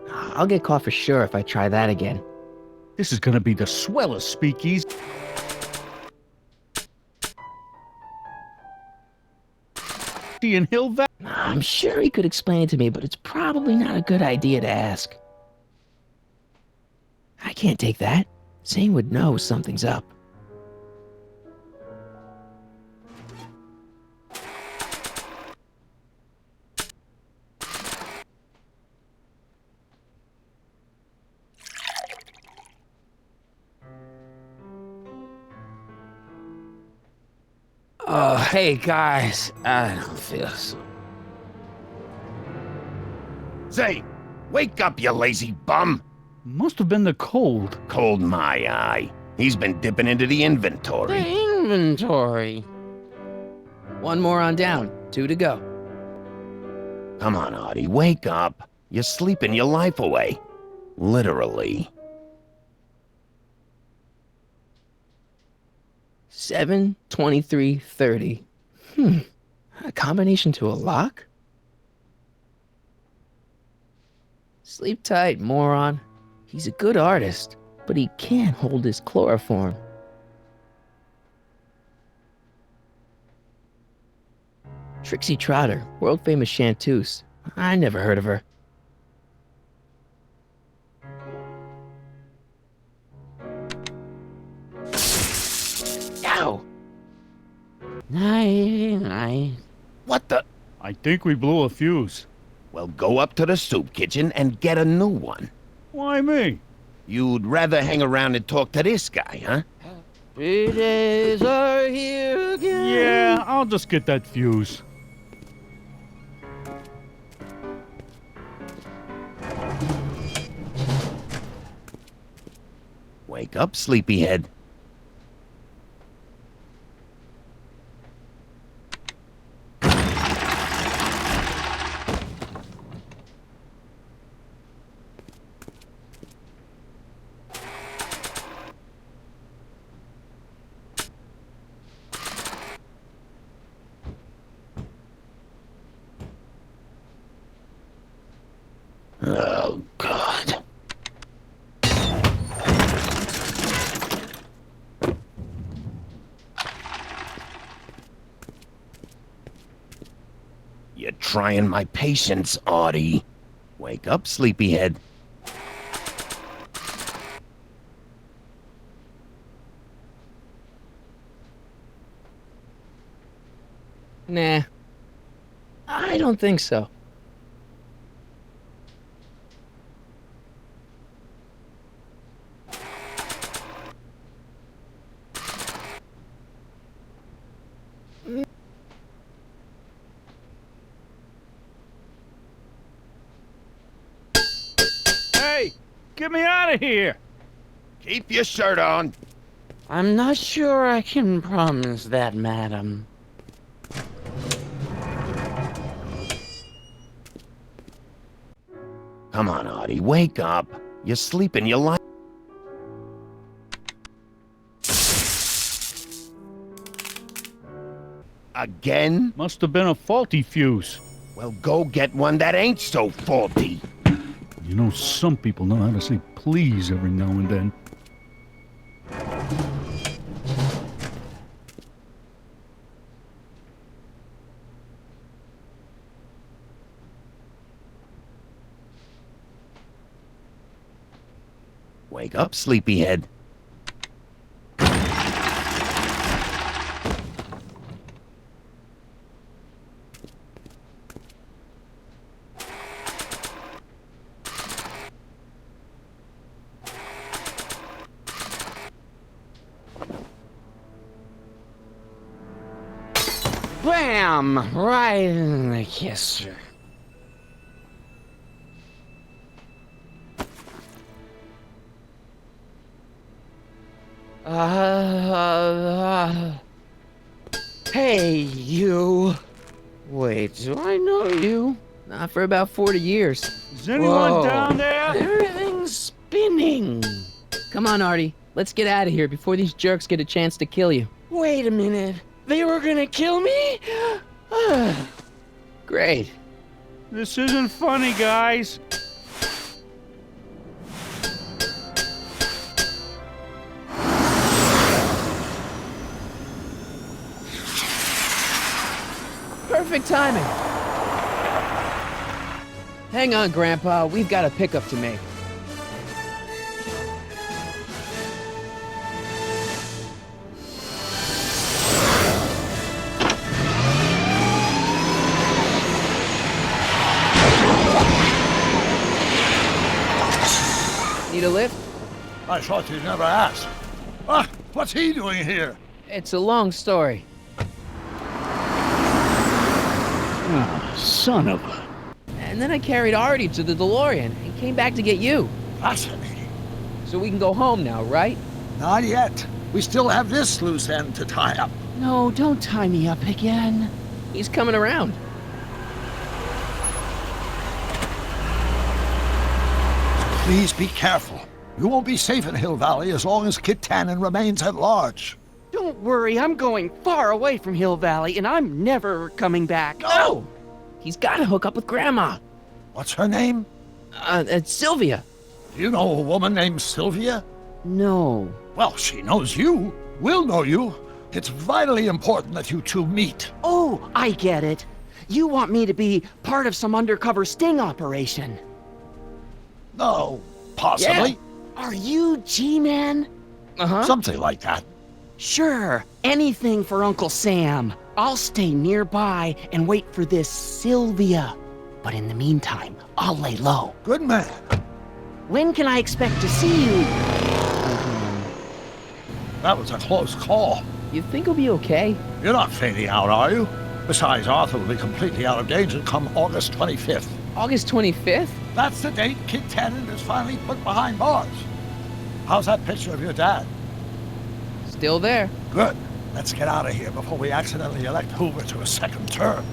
I'll get caught for sure if I try that again. This is gonna be the swellest speakeasy. In Hill Valley. I'm sure he could explain it to me, but it's probably not a good idea to ask. I can't take that. Zane would know something's up. Oh, hey guys, I don't feel so. Zane, wake up, you lazy bum! Must have been the cold. Cold my eye. He's been dipping into the inventory. The inventory. One more on down. 2 to go. Come on, Artie, wake up. You're sleeping your life away. Literally. 7, 23, 30. A combination to a lock? Sleep tight, moron. He's a good artist, but he can't hold his chloroform. Trixie Trotter, world-famous chanteuse. I never heard of her. Ow! Night. What the? I think we blew a fuse. Well, go up to the soup kitchen and get a new one. Why me? You'd rather hang around and talk to this guy, huh? 3 days are here again. Yeah, I'll just get that fuse. Wake up, sleepyhead. Oh, God. You're trying my patience, Artie. Wake up, sleepyhead. Nah. I don't think so. Hey, get me out of here! Keep your shirt on. I'm not sure I can promise that, madam. Come on, Artie, wake up. You're sleeping your life. Again? Must have been a faulty fuse. Well, go get one that ain't so faulty. You know, some people know how to say please every now and then. Wake up, sleepyhead. Bam! Right in the kisser. Hey, you. Wait, do I know you? Not for about 40 years. Is anyone Whoa. down there? Everything's spinning. Come on, Artie. Let's get out of here before these jerks get a chance to kill you. Wait a minute. They were gonna kill me? Great. This isn't funny, guys. Perfect timing. Hang on, Grandpa. We've got a pickup to make. Need a lift? I thought you'd never ask. Ah, what's he doing here? It's a long story. Oh, son of a... And then I carried Artie to the DeLorean and came back to get you. Fascinating. So we can go home now, right? Not yet. We still have this loose end to tie up. No, don't tie me up again. He's coming around. Please be careful. You won't be safe in Hill Valley as long as Kit Tannen remains at large. Don't worry, I'm going far away from Hill Valley, and I'm never coming back. No! He's got to hook up with Grandma. What's her name? It's Sylvia. Do you know a woman named Sylvia? No. Well, she knows you. We'll know you. It's vitally important that you two meet. Oh, I get it. You want me to be part of some undercover sting operation. No, possibly. Yeah. Are you G-Man? Uh-huh. Something like that. Sure, anything for Uncle Sam. I'll stay nearby and wait for this Sylvia. But in the meantime, I'll lay low. Good man. When can I expect to see you? That was a close call. You think he'll be okay? You're not fading out, are you? Besides, Arthur will be completely out of danger come August 25th. August 25th? That's the date Kit Tannen is finally put behind bars. How's that picture of your dad? Still there. Good. Let's get out of here before we accidentally elect Hoover to a second term.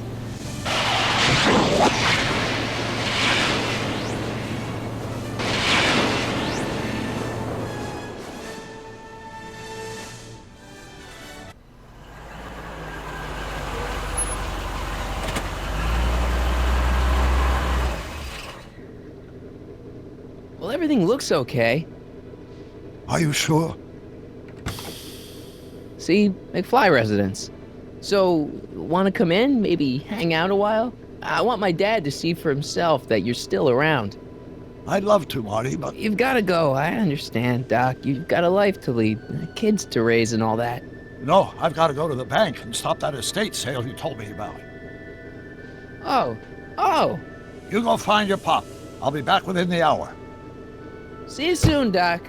Well, everything looks okay. Are you sure? See, McFly residence. So, want to come in? Maybe hang out a while? I want my dad to see for himself that you're still around. I'd love to, Marty, but... You've got to go. I understand, Doc. You've got a life to lead, kids to raise and all that. No, I've got to go to the bank and stop that estate sale you told me about. Oh. You go find your pop. I'll be back within the hour. See you soon, Doc.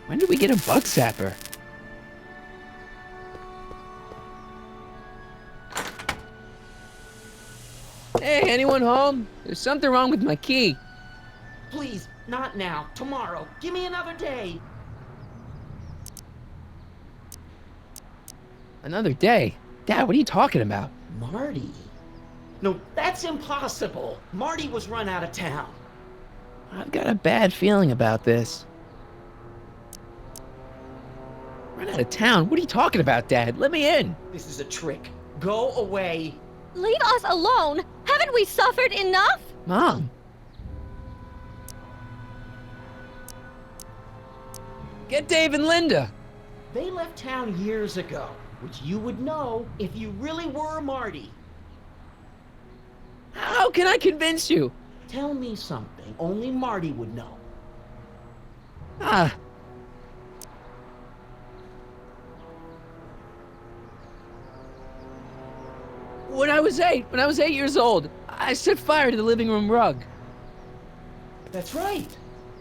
When did we get a bug zapper? Hey, anyone home? There's something wrong with my key. Please, not now. Tomorrow. Give me another day. Another day? Dad, what are you talking about? Marty? No, that's impossible. Marty was run out of town. I've got a bad feeling about this. Run out of town? What are you talking about, Dad? Let me in. This is a trick. Go away. Leave us alone! Haven't we suffered enough? Mom. Get Dave and Linda. They left town years ago, which you would know if you really were Marty. How can I convince you? Tell me something only Marty would know. When I was 8 years old, I set fire to the living room rug. That's right.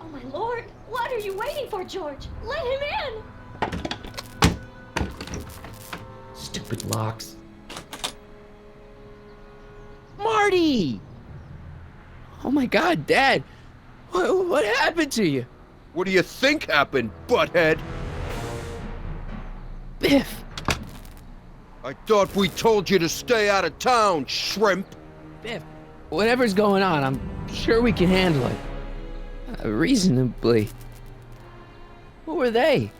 Oh my lord! What are you waiting for, George? Let him in! Stupid locks. Marty! Oh my God, Dad. What happened to you? What do you think happened, butthead? Biff. I thought we told you to stay out of town, shrimp. Biff, whatever's going on, I'm sure we can handle it. Reasonably. Who were they?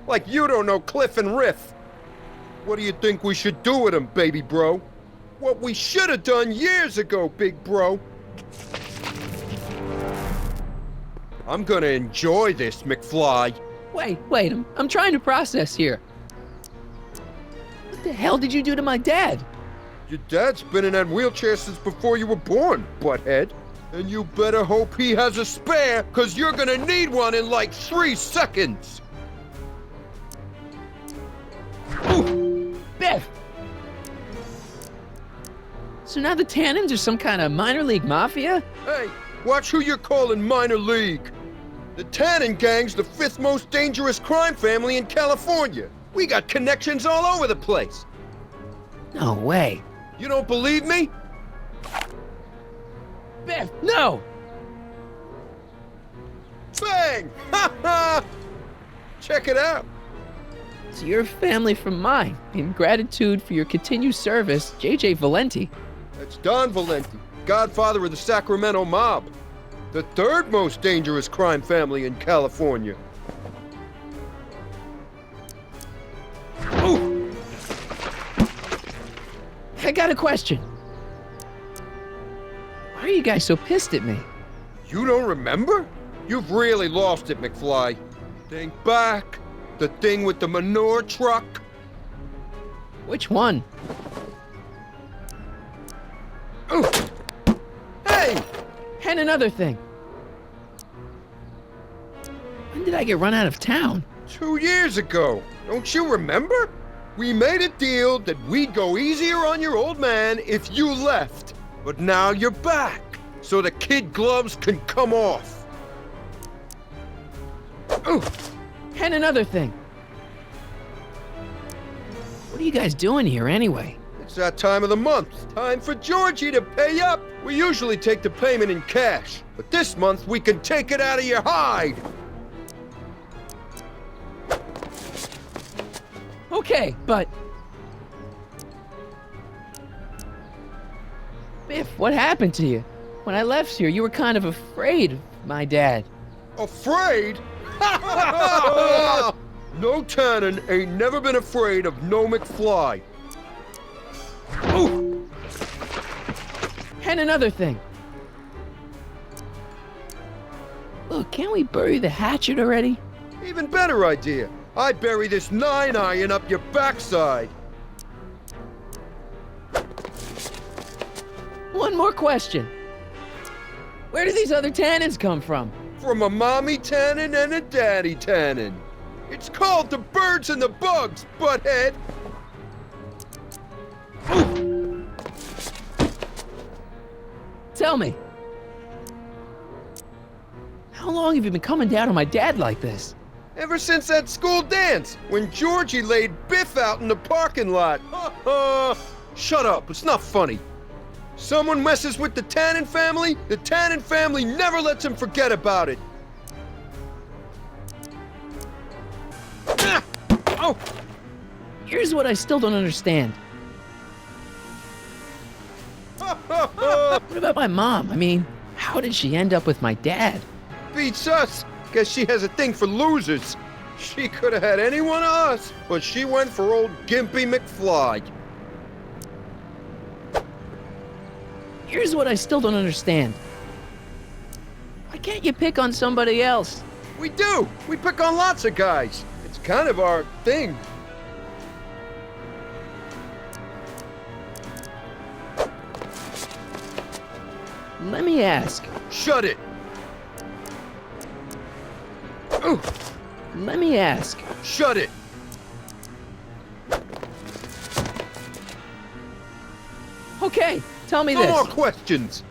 Like you don't know Cliff and Riff. What do you think we should do with them, baby bro? What we should have done years ago, big bro. I'm gonna enjoy this, McFly. Wait, I'm trying to process here. What the hell did you do to my dad? Your dad's been in that wheelchair since before you were born, butthead. And you better hope he has a spare, cause you're gonna need one in like 3 seconds. Ooh, Biff! So now the Tannens are some kind of minor league mafia? Hey, watch who you're calling minor league. The Tannen gang's the 5th most dangerous crime family in California. We got connections all over the place. No way. You don't believe me? Biff, no! Bang! Ha ha! Check it out. So you're a family from mine. In gratitude for your continued service, J.J. Valenti. That's Don Valenti, godfather of the Sacramento mob. The 3rd most dangerous crime family in California. Ooh! I got a question. Why are you guys so pissed at me? You don't remember? You've really lost it, McFly. Think back. The thing with the manure truck. Which one? Ooh. Hey! And another thing. When did I get run out of town? 2 years ago. Don't you remember? We made a deal that we'd go easier on your old man if you left. But now you're back, so the kid gloves can come off. Ooh. And another thing. What are you guys doing here anyway? It's that time of the month. Time for Georgie to pay up. We usually take the payment in cash, but this month we can take it out of your hide. Okay, but... Biff, what happened to you? When I left here, you were kind of afraid of my dad. Afraid? No Tannen ain't never been afraid of no McFly. Ooh! And another thing. Look, can't we bury the hatchet already? Even better idea. I bury this 9-iron up your backside. One more question. Where do these other Tannens come from? From a mommy Tannen and a daddy Tannen. It's called the birds and the bugs, butthead. Ooh. Tell me. How long have you been coming down on my dad like this? Ever since that school dance, when Georgie laid Biff out in the parking lot. Shut up, it's not funny. Someone messes with the Tannen family never lets him forget about it. Oh! Here's what I still don't understand. What about my mom? I mean, how did she end up with my dad? Beats us. Guess she has a thing for losers. She could have had any one of us, but she went for old Gimpy McFly. Here's what I still don't understand. Why can't you pick on somebody else? We do. We pick on lots of guys. It's kind of our thing. Let me ask. Shut it. Ooh. Let me ask. Shut it. Okay, tell me No this. more questions.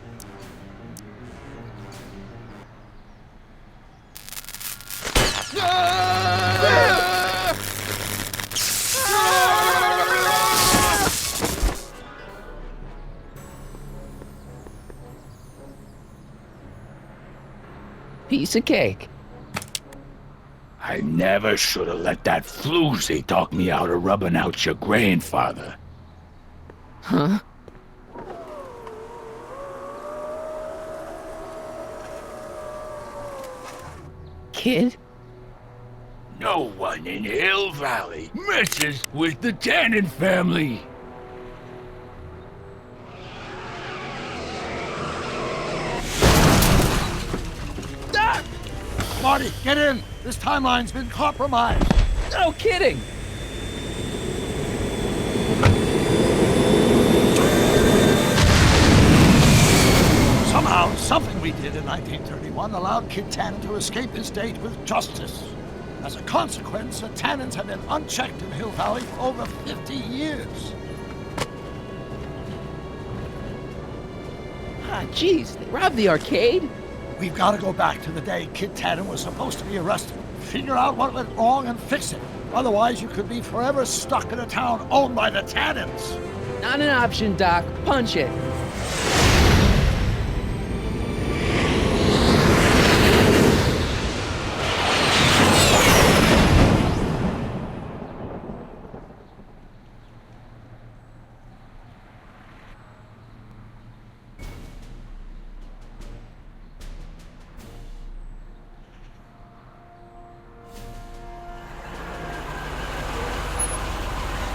Piece of cake. I never should have let that floozy talk me out of rubbing out your grandfather. Huh? Kid? No one in Hill Valley messes with the Tannen family. Marty, get in! This timeline's been compromised! No kidding! Somehow, something we did in 1931 allowed Kid Tannen to escape his date with justice. As a consequence, the Tannens have been unchecked in Hill Valley for over 50 years. Ah, jeez, they robbed the arcade? We've got to go back to the day Kid Tannen was supposed to be arrested. Figure out what went wrong and fix it. Otherwise, you could be forever stuck in a town owned by the Tannens. Not an option, Doc. Punch it.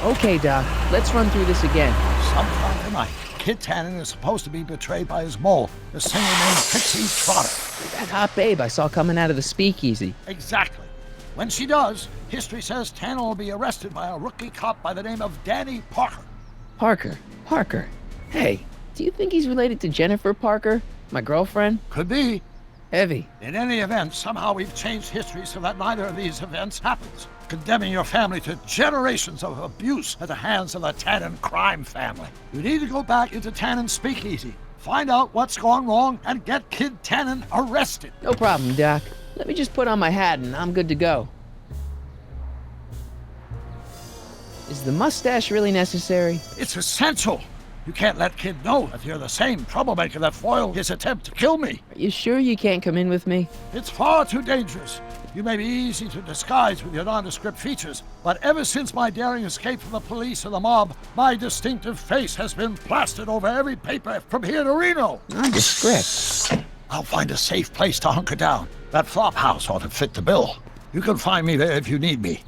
Okay, Doc, let's run through this again. Sometime tonight, Kid Tannen is supposed to be betrayed by his mole, the singer named Pixie Trotter. That hot babe I saw coming out of the speakeasy. Exactly. When she does, history says Tannen will be arrested by a rookie cop by the name of Danny Parker. Parker. Hey, do you think he's related to Jennifer Parker, my girlfriend? Could be. Heavy. In any event, somehow we've changed history so that neither of these events happens, condemning your family to generations of abuse at the hands of the Tannen crime family. You need to go back into Tannen's speakeasy, find out what's gone wrong, and get Kid Tannen arrested. No problem, Doc. Let me just put on my hat and I'm good to go. Is the mustache really necessary? It's essential. You can't let Kid know that you're the same troublemaker that foiled his attempt to kill me. Are you sure you can't come in with me? It's far too dangerous. You may be easy to disguise with your nondescript features, but ever since my daring escape from the police and the mob, my distinctive face has been plastered over every paper from here to Reno. Nondescript? I'll find a safe place to hunker down. That flop house ought to fit the bill. You can find me there if you need me.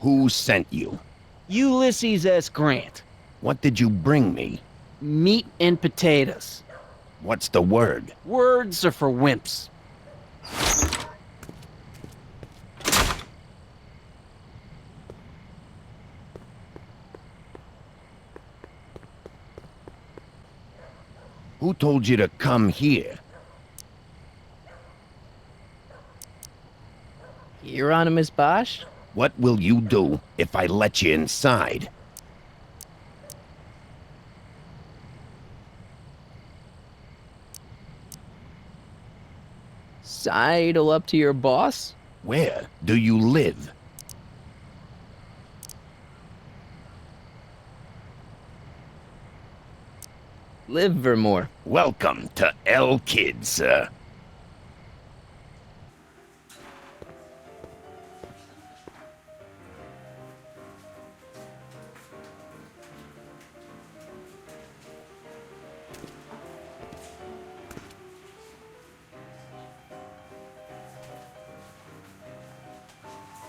Who sent you? Ulysses S. Grant. What did you bring me? Meat and potatoes. What's the word? Words are for wimps. Who told you to come here? Hieronymus Bosch? What will you do if I let you inside? Sidle up to your boss? Where do you live? Livermore. Welcome to El Kid, sir.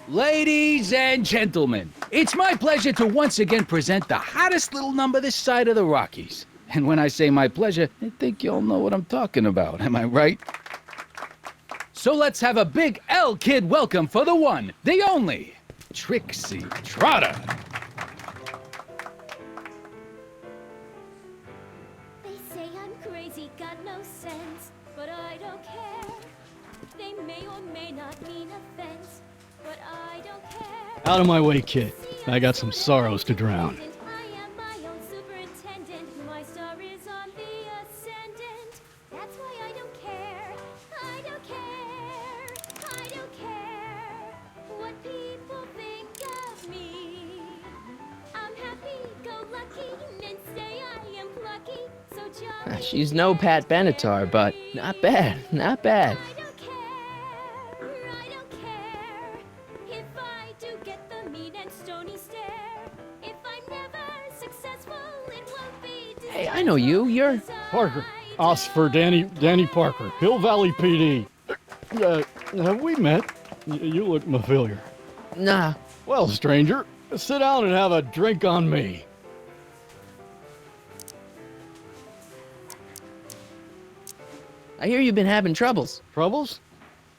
Ladies and gentlemen, it's my pleasure to once again present the hottest little number this side of the Rockies. And when I say my pleasure, I think you all know what I'm talking about, am I right? So let's have a big L-Kid welcome for the one, the only, Trixie Trotter. They say I'm crazy, got no sense, but I don't care. They may or may not mean offense, but I don't care. Out of my way, kid. I got some sorrows to drown. I am my own superintendent. My star is on the ascendant. That's why I don't care. I don't care. I don't care what people think of me. I'm happy-go-lucky and say I am plucky. So jolly. She's no Pat Benatar, but not bad, not bad. Hey, I know you. You're Parker. Oscar Danny Parker, Hill Valley PD. Have we met? You look familiar. Nah. Well, stranger, sit down and have a drink on me. I hear you've been having troubles. Troubles?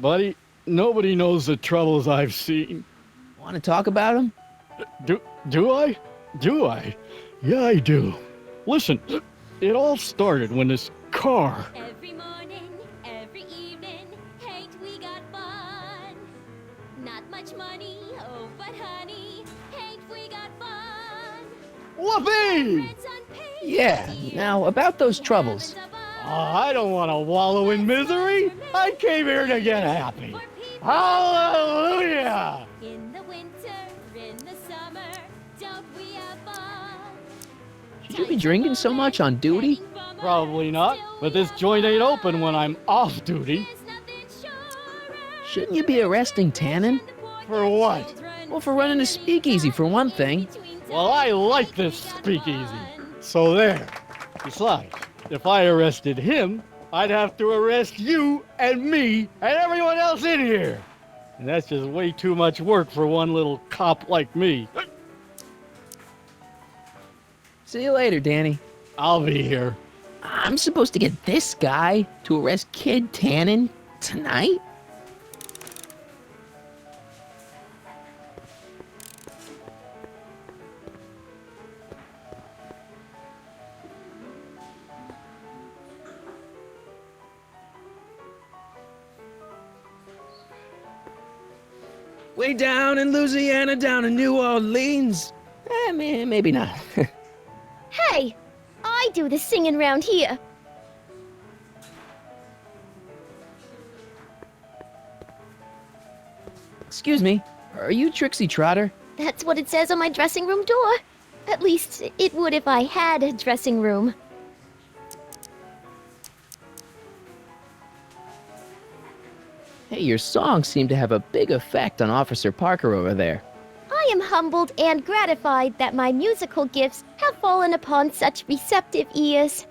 Buddy, nobody knows the troubles I've seen. Want to talk about them? Do I? Do I? Yeah, I do. Listen, it all started when this car... Every morning, every evening, hate we got fun. Not much money, oh but honey, hate we got fun. Whoopee! Yeah, now about those troubles. I don't want to wallow in misery. I came here to get happy. Hallelujah! In the winter, in the summer, don't we have fun? Should you be drinking so much on duty? Probably not, but this joint ain't open when I'm off duty. Shouldn't you be arresting Tannen? For what? Well, for running a speakeasy, for one thing. Well, I like this speakeasy. So there. Besides, if I arrested him, I'd have to arrest you and me and everyone else in here. And that's just way too much work for one little cop like me. See you later, Danny. I'll be here. I'm supposed to get this guy to arrest Kid Tannen tonight? Way down in Louisiana, down in New Orleans. Maybe not. Hey, I do the singing round here. Excuse me, are you Trixie Trotter? That's what it says on my dressing room door. At least it would if I had a dressing room. Hey, your songs seem to have a big effect on Officer Parker over there. I am humbled and gratified that my musical gifts have fallen upon such receptive ears.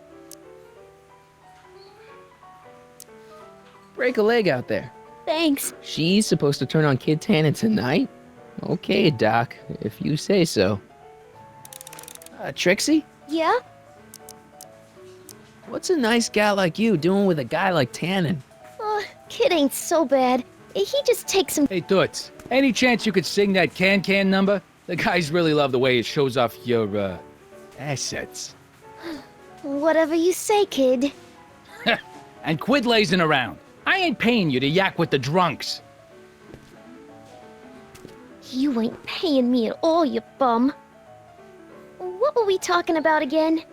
Break a leg out there. Thanks. She's supposed to turn on Kid Tannen tonight? Okay, Doc, if you say so. Trixie? Yeah? What's a nice gal like you doing with a guy like Tannen? Kid ain't so bad. He just takes some... Hey, Toots, any chance you could sing that can-can number? The guys really love the way it shows off your, assets. Whatever you say, kid. And quit lazing around. I ain't paying you to yak with the drunks. You ain't paying me at all, you bum. What were we talking about again?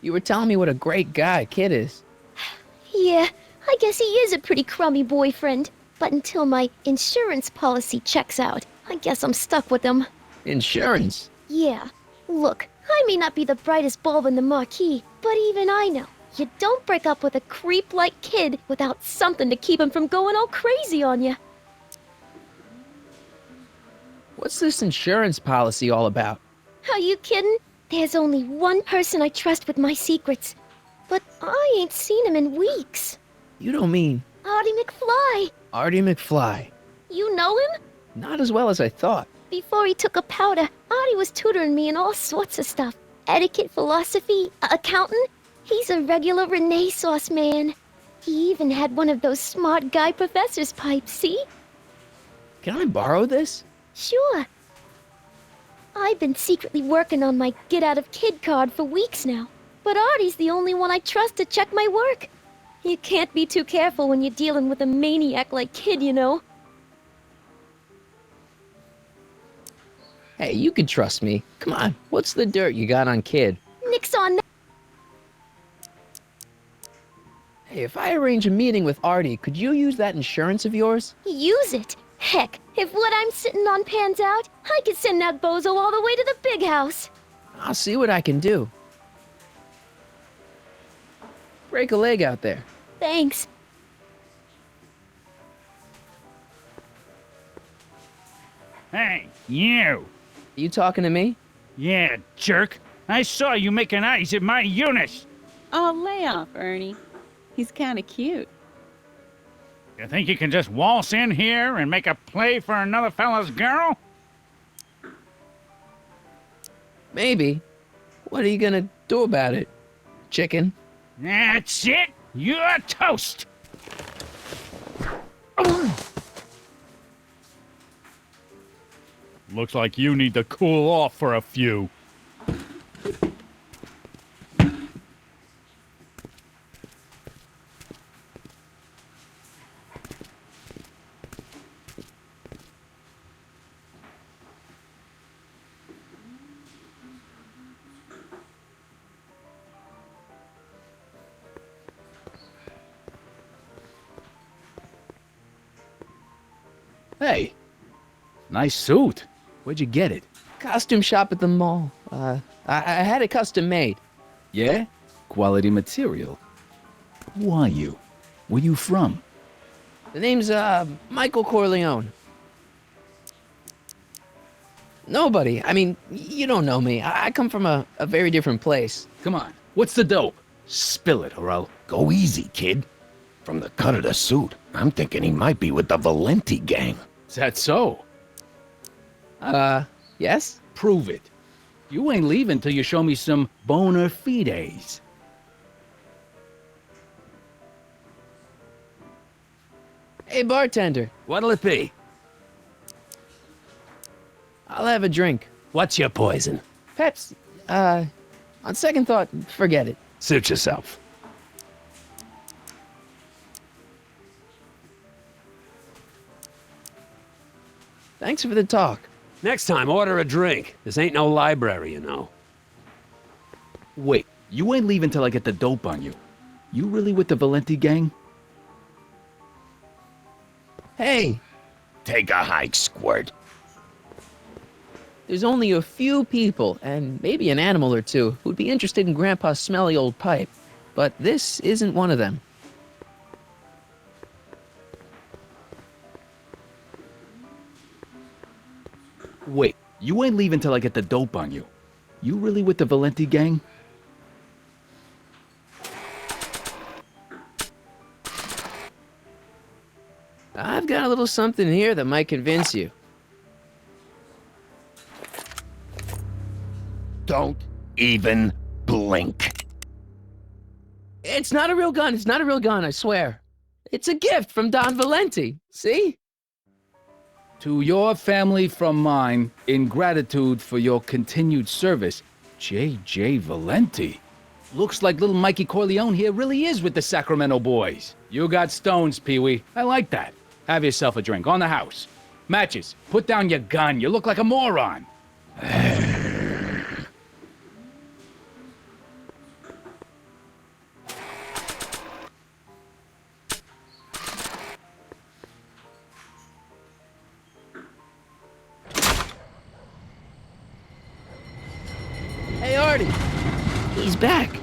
You were telling me what a great guy Kid is. Yeah, I guess he is a pretty crummy boyfriend. But until my insurance policy checks out, I guess I'm stuck with him. Insurance? Yeah. Look, I may not be the brightest bulb in the marquee, but even I know you don't break up with a creep like Kid without something to keep him from going all crazy on you. What's this insurance policy all about? Are you kidding? There's only one person I trust with my secrets. But I ain't seen him in weeks. You don't mean... Marty McFly. Marty McFly. You know him? Not as well as I thought. Before he took a powder, Artie was tutoring me in all sorts of stuff. Etiquette, philosophy, accountant. He's a regular Renaissance man. He even had one of those smart guy professor's pipes, see? Can I borrow this? Sure. I've been secretly working on my get-out-of-kid card for weeks now. But Artie's the only one I trust to check my work. You can't be too careful when you're dealing with a maniac like Kid, you know. Hey, you can trust me. Come on, what's the dirt you got on Kid? Nix on that. Hey, if I arrange a meeting with Artie, could you use that insurance of yours? Use it. Heck, if what I'm sitting on pans out, I could send that bozo all the way to the big house. I'll see what I can do. Break a leg out there. Thanks. Hey, you! You talking to me? Yeah, jerk. I saw you making eyes at my Eunice. Oh, lay off, Ernie. He's kinda cute. You think you can just waltz in here and make a play for another fella's girl? Maybe. What are you gonna do about it, chicken? That's it! You're toast! Looks like you need to cool off for a few. Hey, nice suit. Where'd you get it? Costume shop at the mall. I had it custom made. Yeah? Quality material. Who are you? Where you from? The name's, Michael Corleone. Nobody. I mean, you don't know me. I come from a very different place. Come on, what's the dope? Spill it, or I'll... Go easy, kid. From the cut of the suit, I'm thinking he might be with the Valenti gang. Is that so? Yes? Prove it. You ain't leaving till you show me some bona fides. Hey, bartender. What'll it be? I'll have a drink. What's your poison? Pepsi. On second thought, forget it. Suit yourself. Thanks for the talk. Next time, order a drink. This ain't no library, you know. Wait, you ain't leaving till I get the dope on you. You really with the Valenti gang? Hey! Take a hike, Squirt. There's only a few people, and maybe an animal or two, who'd be interested in Grandpa's smelly old pipe. But this isn't one of them. Wait, you ain't leaving till I get the dope on you. You really with the Valenti gang? I've got a little something here that might convince you. Don't even blink. It's not a real gun. It's not a real gun, I swear. It's a gift from Don Valenti. See? To your family from mine, in gratitude for your continued service, J.J. Valenti. Looks like little Mikey Corleone here really is with the Sacramento boys. You got stones, Pee-wee. I like that. Have yourself a drink, on the house. Matches, put down your gun. You look like a moron. Hey, Artie. He's back.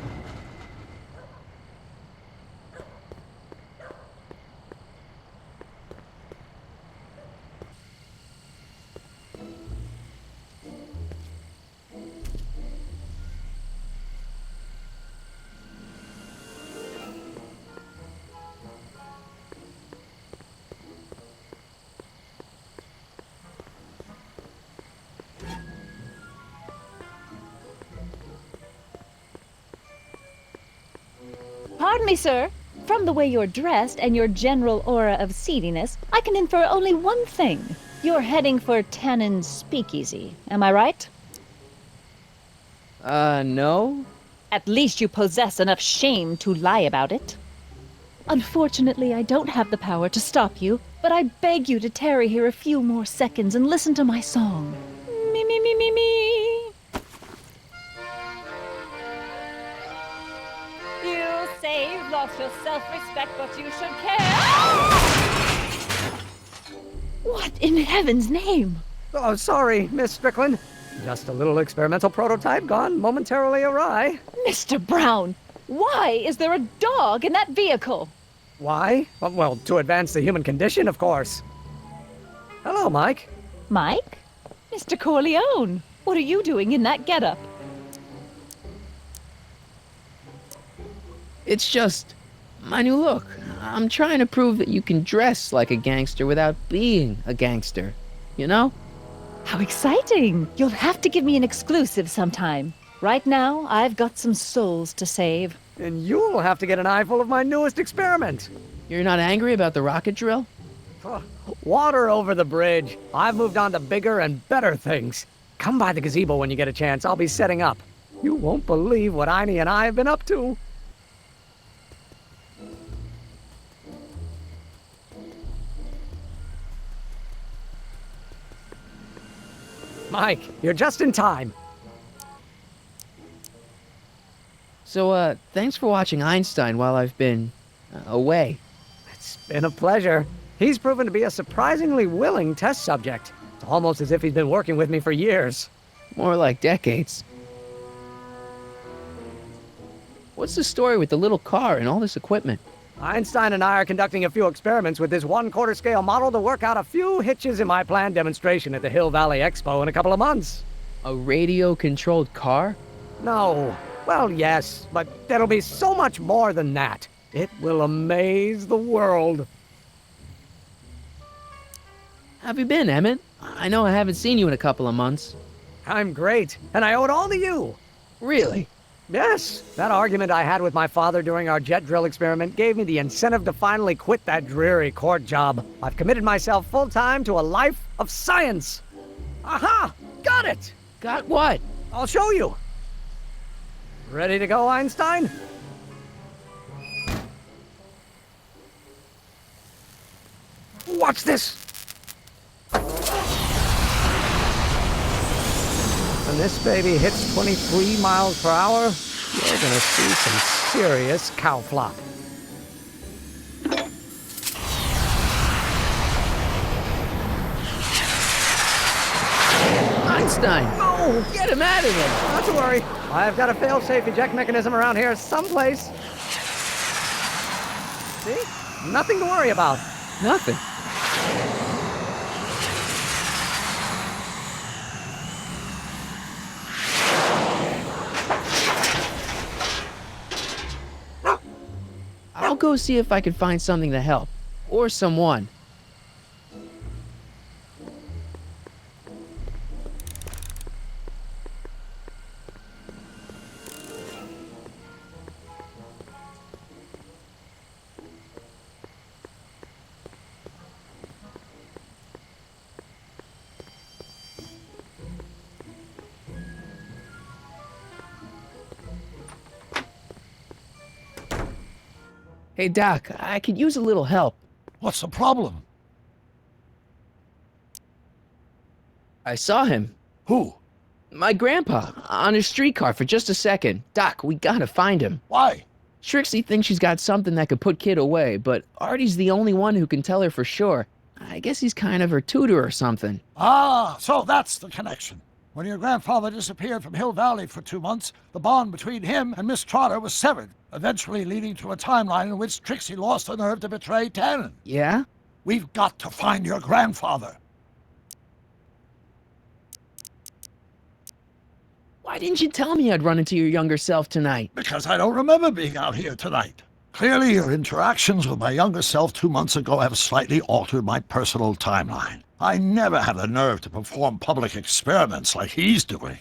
me, sir. From the way you're dressed and your general aura of seediness, I can infer only one thing. You're heading for Tannen's speakeasy, am I right? No. At least you possess enough shame to lie about it. Unfortunately, I don't have the power to stop you, but I beg you to tarry here a few more seconds and listen to my song. Me, me, me, me, me. You say you've lost your self-respect, but you should care. What in heaven's name? Oh, sorry, Miss Strickland. Just a little experimental prototype gone momentarily awry. Mr. Brown, why is there a dog in that vehicle? Why? Well, to advance the human condition, of course. Hello, Mike. Mike? Mr. Corleone, what are you doing in that getup? It's just my new look. I'm trying to prove that you can dress like a gangster without being a gangster, you know? How exciting! You'll have to give me an exclusive sometime. Right now, I've got some souls to save. And you'll have to get an eyeful of my newest experiment. You're not angry about the rocket drill? Water over the bridge. I've moved on to bigger and better things. Come by the gazebo when you get a chance. I'll be setting up. You won't believe what Einie and I have been up to. Mike, you're just in time. So, thanks for watching Einstein while I've been away. It's been a pleasure. He's proven to be a surprisingly willing test subject. It's almost as if he's been working with me for years. More like decades. What's the story with the little car and all this equipment? Einstein and I are conducting a few experiments with this 1/4 scale model to work out a few hitches in my planned demonstration at the Hill Valley Expo in a couple of months. A radio-controlled car? No. Well, yes, but there'll be so much more than that. It will amaze the world. Have you been, Emmett? I know I haven't seen you in a couple of months. I'm great, and I owe it all to you. Really? Yes. That argument I had with my father during our jet drill experiment gave me the incentive to finally quit that dreary court job. I've committed myself full-time to a life of science. Aha! Got it! Got what? I'll show you. Ready to go, Einstein? Watch this! When this baby hits 23 miles per hour, you're gonna see some serious cow flop. Einstein! No! Get him out of there! Not to worry. I've got a fail-safe eject mechanism around here someplace. See? Nothing to worry about. Nothing. I'll go see if I can find something to help. Or someone. Hey, Doc, I could use a little help. What's the problem? I saw him. Who? My grandpa, on his streetcar for just a second. Doc, we gotta find him. Why? Trixie thinks she's got something that could put Kid away, but Artie's the only one who can tell her for sure. I guess he's kind of her tutor or something. Ah, so that's the connection. When your grandfather disappeared from Hill Valley for 2 months, the bond between him and Miss Trotter was severed, eventually leading to a timeline in which Trixie lost the nerve to betray Tannen. Yeah? We've got to find your grandfather. Why didn't you tell me I'd run into your younger self tonight? Because I don't remember being out here tonight. Clearly, your interactions with my younger self 2 months ago have slightly altered my personal timeline. I never had the nerve to perform public experiments like he's doing.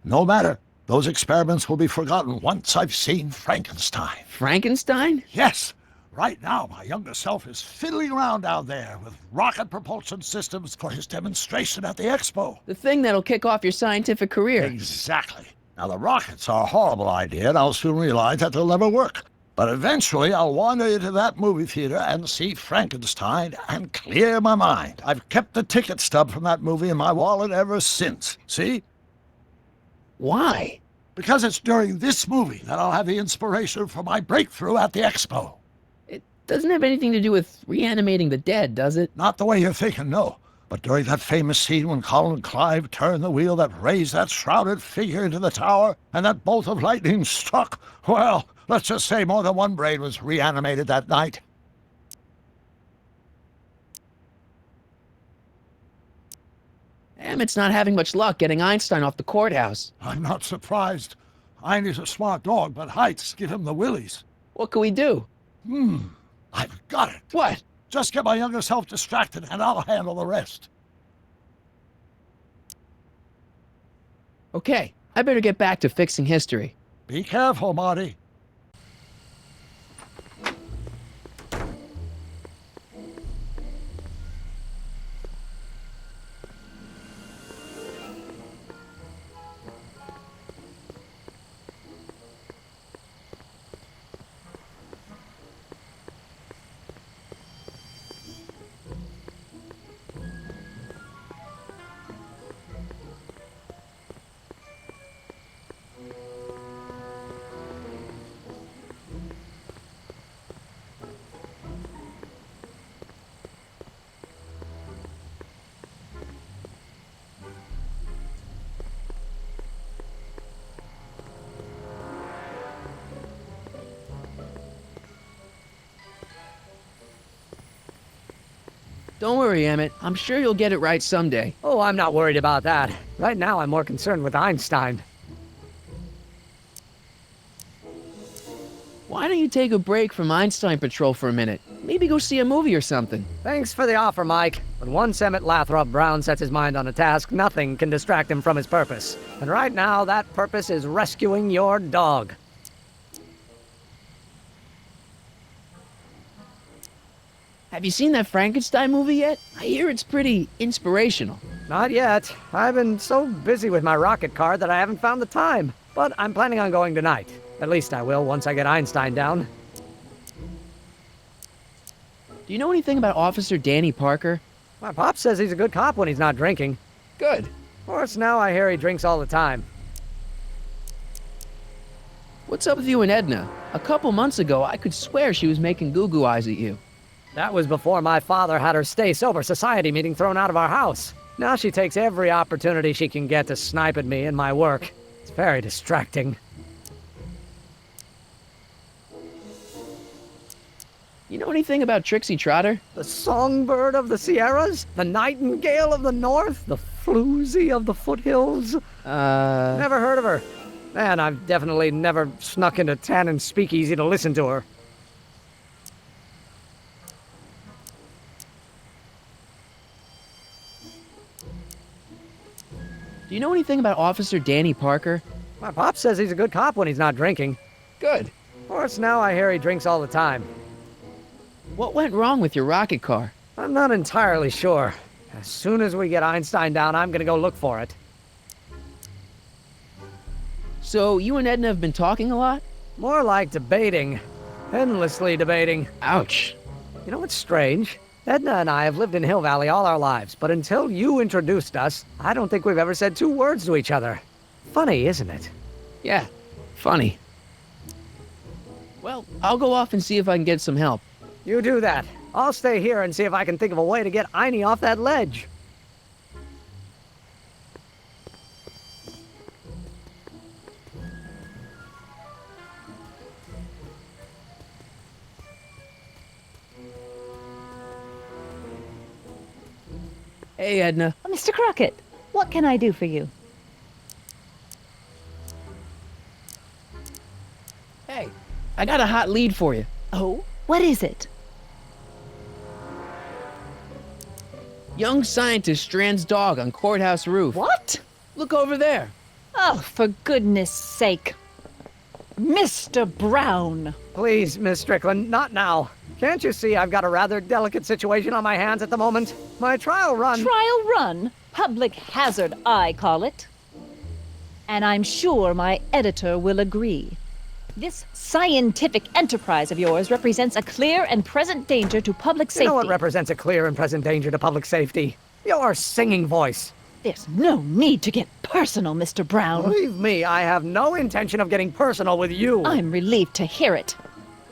No matter. Those experiments will be forgotten once I've seen Frankenstein. Frankenstein? Yes. Right now, my younger self is fiddling around down there with rocket propulsion systems for his demonstration at the expo. The thing that'll kick off your scientific career. Exactly. Now, the rockets are a horrible idea, and I'll soon realize that they'll never work. But eventually, I'll wander into that movie theater and see Frankenstein and clear my mind. I've kept the ticket stub from that movie in my wallet ever since. See? Why? Because it's during this movie that I'll have the inspiration for my breakthrough at the expo. It doesn't have anything to do with reanimating the dead, does it? Not the way you're thinking, no. But during that famous scene when Colin Clive turned the wheel that raised that shrouded figure into the tower and that bolt of lightning struck, well, let's just say more than one brain was reanimated that night. Emmett's not having much luck getting Einstein off the courthouse. I'm not surprised. Einstein's a smart dog, but heights give him the willies. What can we do? I've got it. What? Just get my younger self distracted and I'll handle the rest. Okay, I better get back to fixing history. Be careful, Marty. Don't worry, Emmett. I'm sure you'll get it right someday. Oh, I'm not worried about that. Right now, I'm more concerned with Einstein. Why don't you take a break from Einstein Patrol for a minute? Maybe go see a movie or something. Thanks for the offer, Mike. But once Emmett Lathrop Brown sets his mind on a task, nothing can distract him from his purpose. And right now, that purpose is rescuing your dog. Have you seen that Frankenstein movie yet? I hear it's pretty inspirational. Not yet. I've been so busy with my rocket car that I haven't found the time. But I'm planning on going tonight. At least I will once I get Einstein down. Do you know anything about Officer Danny Parker? My pop says he's a good cop when he's not drinking. Good. Of course, now I hear he drinks all the time. What's up with you and Edna? A couple months ago, I could swear she was making goo-goo eyes at you. That was before my father had her stay-sober society meeting thrown out of our house. Now she takes every opportunity she can get to snipe at me and my work. It's very distracting. You know anything about Trixie Trotter? The songbird of the Sierras? The nightingale of the north? The floozy of the foothills? Never heard of her. Man, I've definitely never snuck into Tannen's speakeasy to listen to her. Do you know anything about Officer Danny Parker? My pop says he's a good cop when he's not drinking. Good. Of course, now I hear he drinks all the time. What went wrong with your rocket car? I'm not entirely sure. As soon as we get Einstein down, I'm gonna go look for it. So, you and Edna have been talking a lot? More like debating. Endlessly debating. Ouch. You know what's strange? Edna and I have lived in Hill Valley all our lives, but until you introduced us, I don't think we've ever said 2 words to each other. Funny, isn't it? Yeah, funny. Well, I'll go off and see if I can get some help. You do that. I'll stay here and see if I can think of a way to get Einie off that ledge. Hey, Edna. Mr. Crockett, what can I do for you? Hey, I got a hot lead for you. Oh? What is it? Young scientist strands dog on courthouse roof. What? Look over there. Oh, for goodness sake. Mr. Brown! Please, Miss Strickland, not now. Can't you see I've got a rather delicate situation on my hands at the moment? My trial run... Trial run? Public hazard, I call it. And I'm sure my editor will agree. This scientific enterprise of yours represents a clear and present danger to public safety. You know what represents a clear and present danger to public safety? Your singing voice. There's no need to get personal, Mr. Brown. Believe me, I have no intention of getting personal with you. I'm relieved to hear it.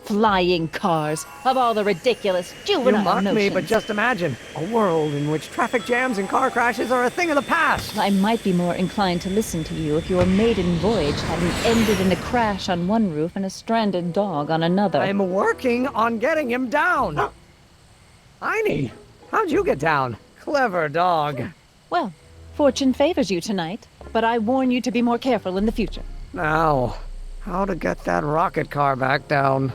Flying cars, of all the ridiculous juvenile You mock me, notions. but just imagine. A world in which traffic jams and car crashes are a thing of the past. I might be more inclined to listen to you if your maiden voyage hadn't ended in a crash on one roof and a stranded dog on another. I'm working on getting him down. Heine, how'd you get down? Clever dog. Well, fortune favors you tonight, but I warn you to be more careful in the future. Now, how to get that rocket car back down?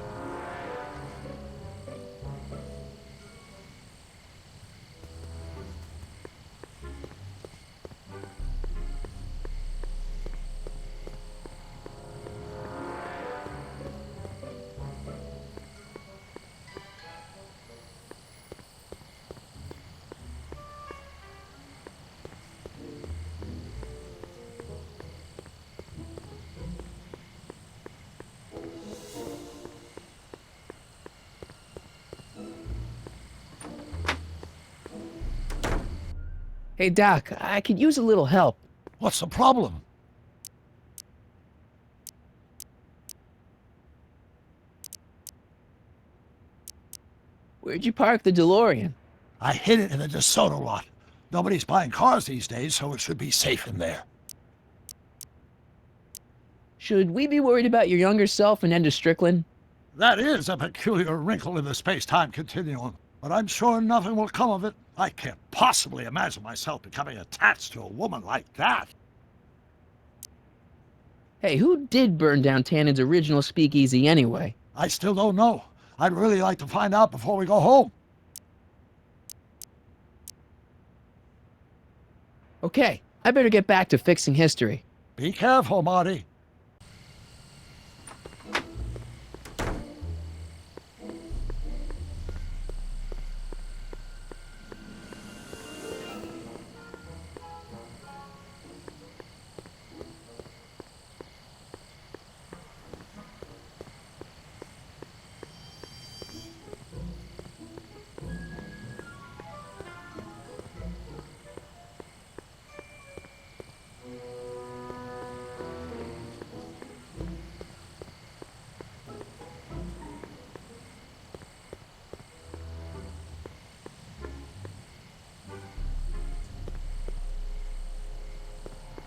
Hey, Doc, I could use a little help. What's the problem? Where'd you park the DeLorean? I hid it in the DeSoto lot. Nobody's buying cars these days, so it should be safe in there. Should we be worried about your younger self and Enda Strickland? That is a peculiar wrinkle in the space-time continuum, but I'm sure nothing will come of it. I can't possibly imagine myself becoming attached to a woman like that. Hey, who did burn down Tannen's original speakeasy anyway? I still don't know. I'd really like to find out before we go home. Okay, I better get back to fixing history. Be careful, Marty.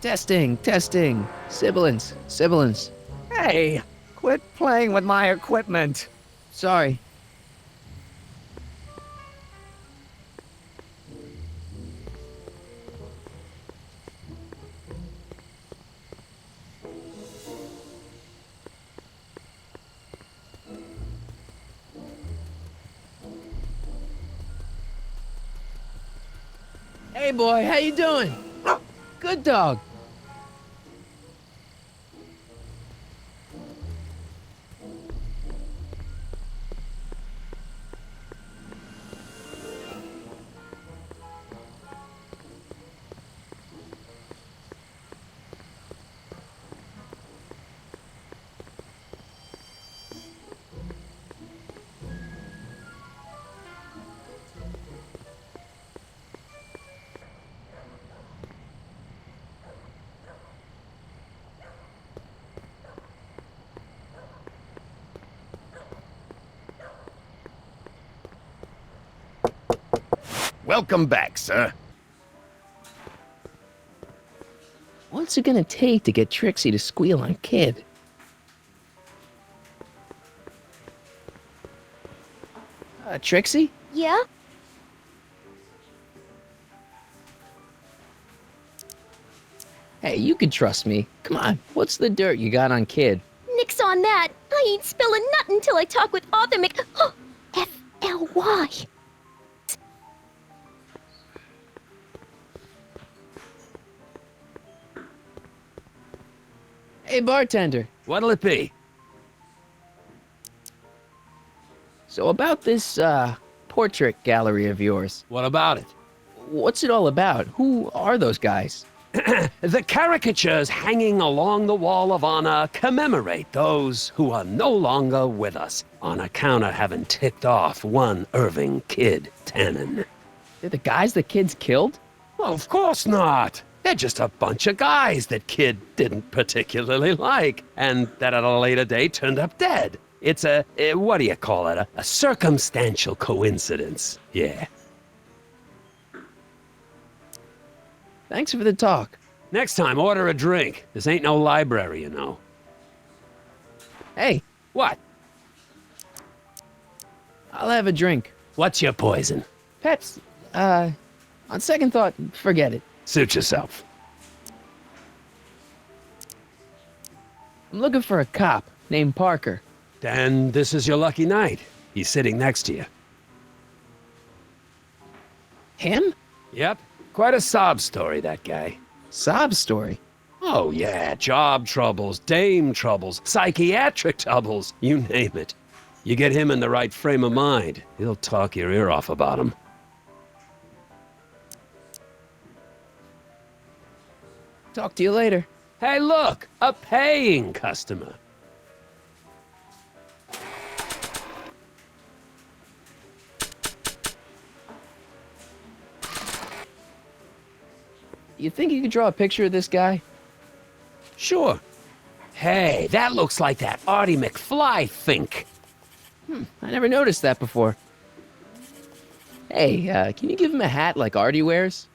Testing, testing. Sibilance, sibilance. Hey, quit playing with my equipment. Sorry. Hey boy, how you doing? Good dog. Welcome back, sir. What's it gonna take to get Trixie to squeal on Kid? Trixie? Yeah? Hey, you can trust me. Come on, what's the dirt you got on Kid? Nix on that. I ain't spilling nothing till I talk with Arthur F-L-Y. Hey, bartender. What'll it be? So about this, portrait gallery of yours. What about it? What's it all about? Who are those guys? The caricatures hanging along the wall of honor commemorate those who are no longer with us on account of having ticked off one Irving Kid Tannen. They're the guys the kids killed? Well, of course not. They're just a bunch of guys that Kid didn't particularly like, and that at a later date turned up dead. It's what do you call it? A circumstantial coincidence. Yeah. Thanks for the talk. Next time, order a drink. This ain't no library, you know. Hey. What? I'll have a drink. What's your poison? Pepsi. On second thought, forget it. Suit yourself. I'm looking for a cop named Parker. Then this is your lucky night. He's sitting next to you. Him? Yep. Quite a sob story, that guy. Sob story? Oh, yeah. Job troubles, dame troubles, psychiatric troubles, you name it. You get him in the right frame of mind, he'll talk your ear off about him. Talk to you later. Hey, look! A paying customer. You think you could draw a picture of this guy? Sure. Hey, that looks like that Marty McFly think. I never noticed that before. Hey, can you give him a hat like Artie wears?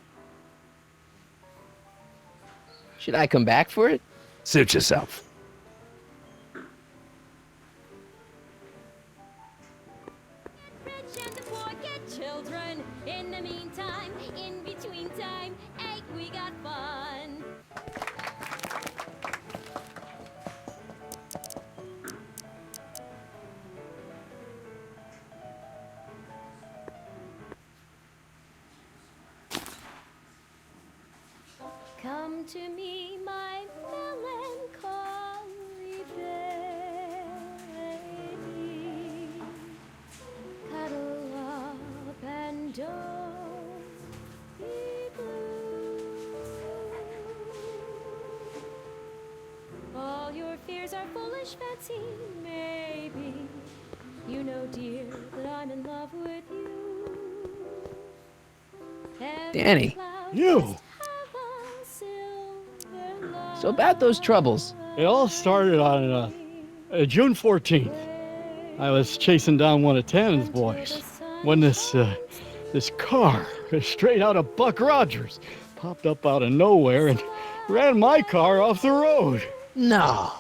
Should I come back for it? Suit yourself. Children, in the meantime, in between time, hey, we got fun. Come to me, my melancholy baby. Cuddle up and don't be blue. All your fears are foolish fancy, maybe. You know, dear, that I'm in love with you. Danny. You! So about those troubles. It all started on June 14th. I was chasing down one of Tannen's boys when this car, straight out of Buck Rogers, popped up out of nowhere and ran my car off the road. No.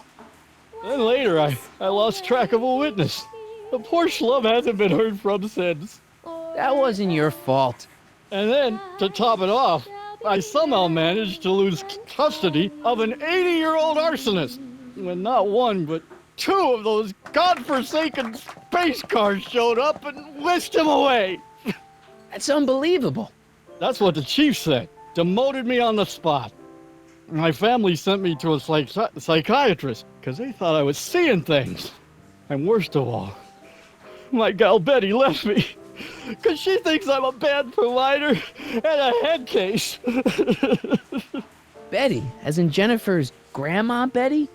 Then later, I lost track of a witness. The poor schlub hasn't been heard from since. That wasn't your fault. And then, to top it off, I somehow managed to lose custody of an 80-year-old arsonist when not one, but two of those godforsaken space cars showed up and whisked him away. That's unbelievable. That's what the chief said. Demoted me on the spot. My family sent me to a psychiatrist because they thought I was seeing things. And worst of all, my gal Betty left me because she thinks I'm a bad provider and a head case. Betty, as in Jennifer's grandma Betty?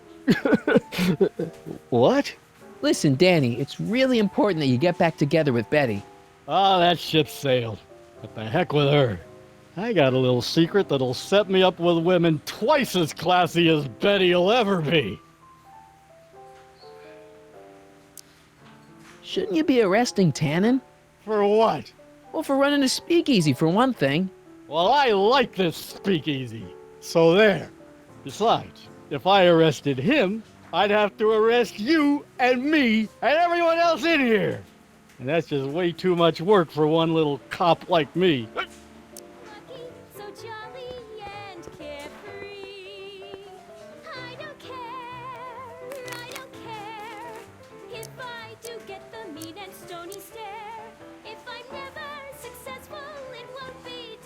What? Listen, Danny, it's really important that you get back together with Betty. Ah, that ship sailed. What the heck with her? I got a little secret that'll set me up with women twice as classy as Betty will ever be. Shouldn't you be arresting Tannen? For what? Well, for running a speakeasy, for one thing. Well, I like this speakeasy. So there. Besides, if I arrested him, I'd have to arrest you and me and everyone else in here. And that's just way too much work for one little cop like me. So jolly and carefree. I don't care if I do get the mean and stony stare. If I'm never successful, it won't be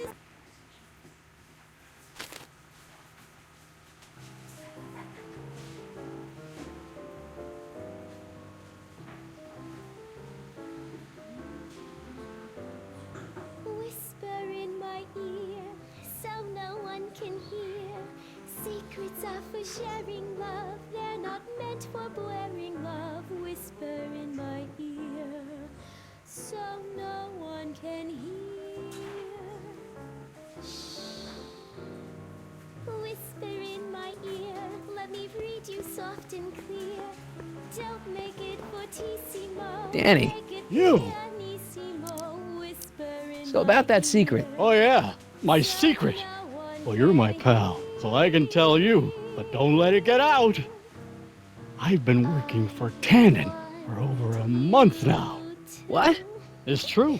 are for sharing love. They're not meant for blaring love. Whisper in my ear, so no one can hear. Shh. Whisper in my ear. Let me read you soft and clear. Don't make it fortissimo. Danny. Make it You. pianissimo. Whisper in So about that secret. Oh, yeah. My secret. Well, you're my pal, so I can tell you, but don't let it get out. I've been working for Tannen for over a month now. What? It's true.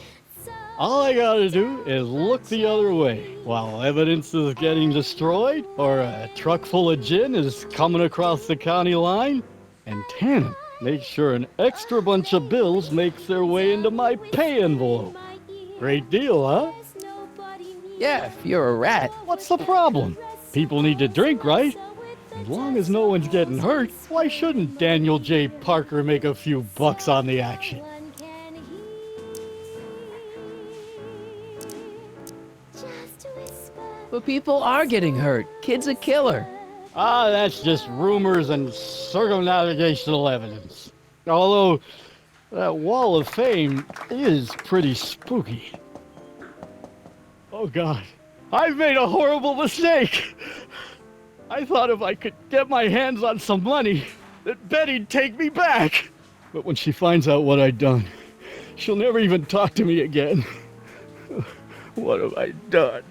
All I gotta do is look the other way while evidence is getting destroyed or a truck full of gin is coming across the county line, and Tannen makes sure an extra bunch of bills makes their way into my pay envelope. Great deal, huh? Yeah, if you're a rat. What's the problem? People need to drink, right? As long as no one's getting hurt, why shouldn't Daniel J. Parker make a few bucks on the action? But people are getting hurt. Kid's a killer. Ah, that's just rumors and circumnavigational evidence. Although, that wall of fame is pretty spooky. Oh God, I've made a horrible mistake. I thought if I could get my hands on some money, that Betty'd take me back. But when she finds out what I'd done, she'll never even talk to me again. What have I done?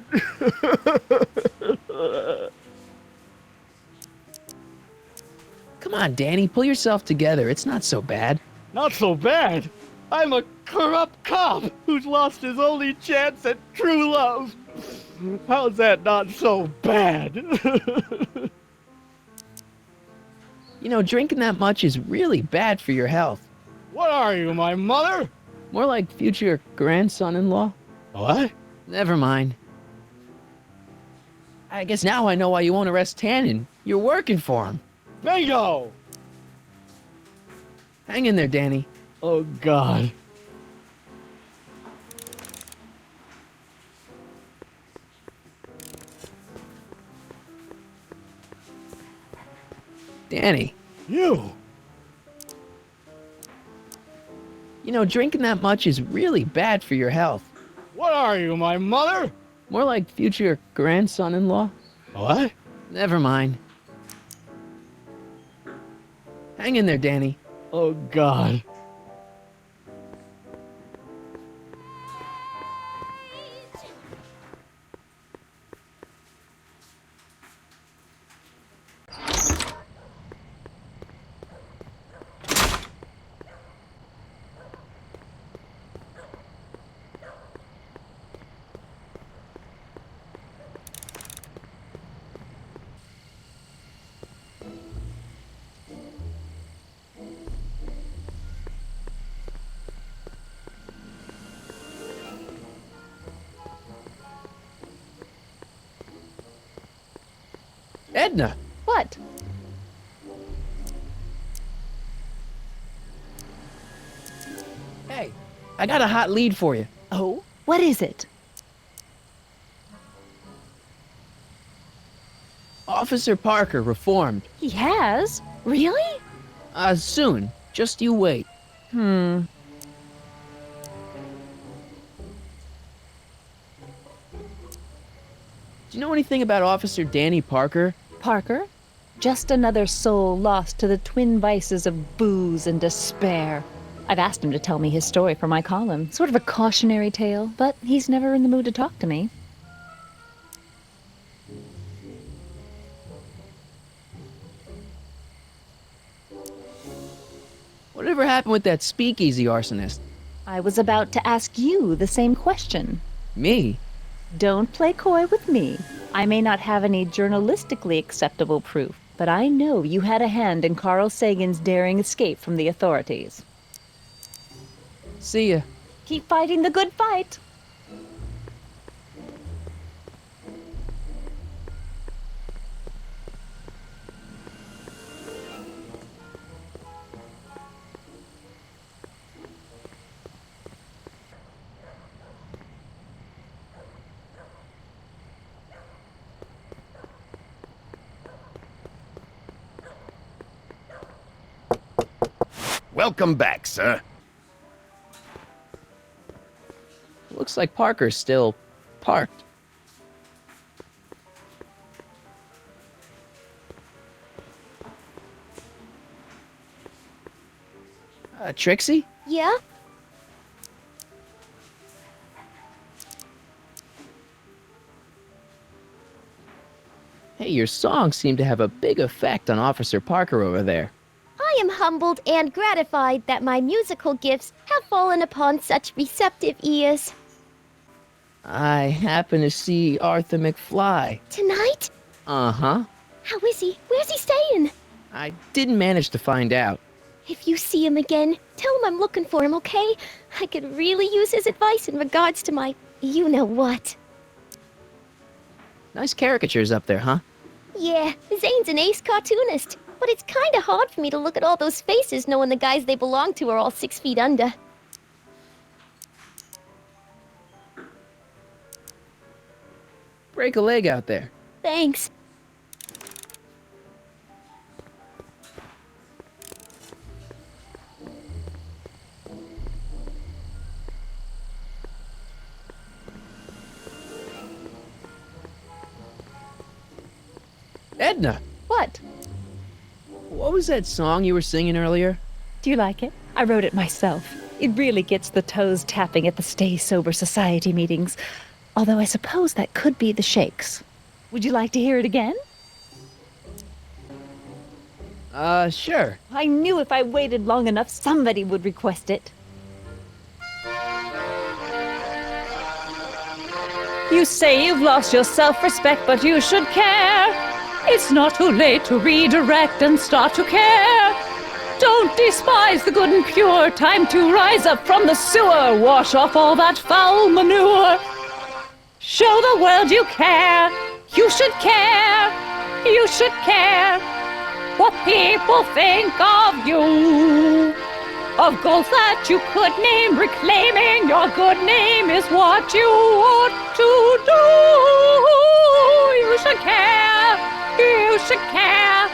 Come on, Danny, pull yourself together. It's not so bad. Not so bad. I'm a corrupt cop who's lost his only chance at true love. How's that not so bad? You know, drinking that much is really bad for your health. What are you, my mother? More like future grandson-in-law. What? Never mind. I guess now I know why you won't arrest Tannen. You're working for him. Bingo! Hang in there, Danny. Oh, God. Danny. You. You know, drinking that much is really bad for your health. What are you, my mother? More like future grandson-in-law. What? Never mind. Hang in there, Danny. Oh, God. Edna. What? Hey, I got a hot lead for you. Oh? What is it? Officer Parker reformed. He has? Really? Soon. Just you wait. Hmm. Do you know anything about Officer Danny Parker? Parker? Just another soul lost to the twin vices of booze and despair. I've asked him to tell me his story for my column. Sort of a cautionary tale, but he's never in the mood to talk to me. Whatever happened with that speakeasy arsonist? I was about to ask you the same question. Me? Don't play coy with me. I may not have any journalistically acceptable proof, but I know you had a hand in Carl Sagan's daring escape from the authorities. See ya. Keep fighting the good fight. Welcome back, sir. Looks like Parker's still parked. Trixie? Yeah? Hey, your songs seem to have a big effect on Officer Parker over there. I am humbled and gratified that my musical gifts have fallen upon such receptive ears. I happen to see Arthur McFly. Tonight? Uh-huh. How is he? Where's he staying? I didn't manage to find out. If you see him again, tell him I'm looking for him, okay? I could really use his advice in regards to my you-know-what. Nice caricatures up there, huh? Yeah, Zane's an ace cartoonist, but it's kinda hard for me to look at all those faces knowing the guys they belong to are all 6 feet under. Break a leg out there. Thanks. Edna! What? What was that song you were singing earlier? Do you like it? I wrote it myself. It really gets the toes tapping at the Stay Sober Society meetings. Although I suppose that could be the Shakes. Would you like to hear it again? Sure. I knew if I waited long enough, somebody would request it. You say you've lost your self-respect, but you should care. It's not too late to redirect and start to care. Don't despise the good and pure. Time to rise up from the sewer. Wash off all that foul manure. Show the world you care. You should care. You should care what people think of you. Of goals that you could name, reclaiming your good name is what you ought to do. You should care. You should care.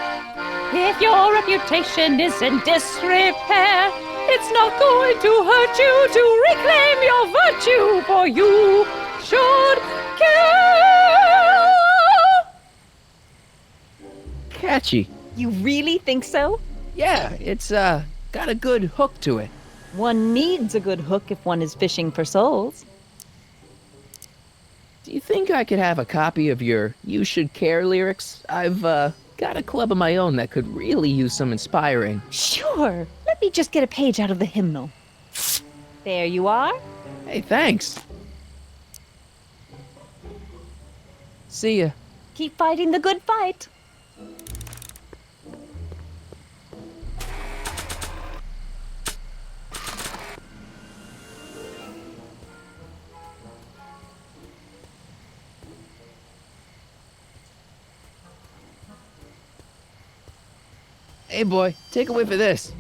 If your reputation is in disrepair, it's not going to hurt you to reclaim your virtue, for you should care. Catchy. You really think so? Yeah, it's, got a good hook to it. One needs a good hook if one is fishing for souls. Do you think I could have a copy of your You Should Care lyrics? I've, got a club of my own that could really use some inspiring. Sure. Let me just get a page out of the hymnal. There you are. Hey, thanks. See ya. Keep fighting the good fight. Hey, boy, take a whiff of this.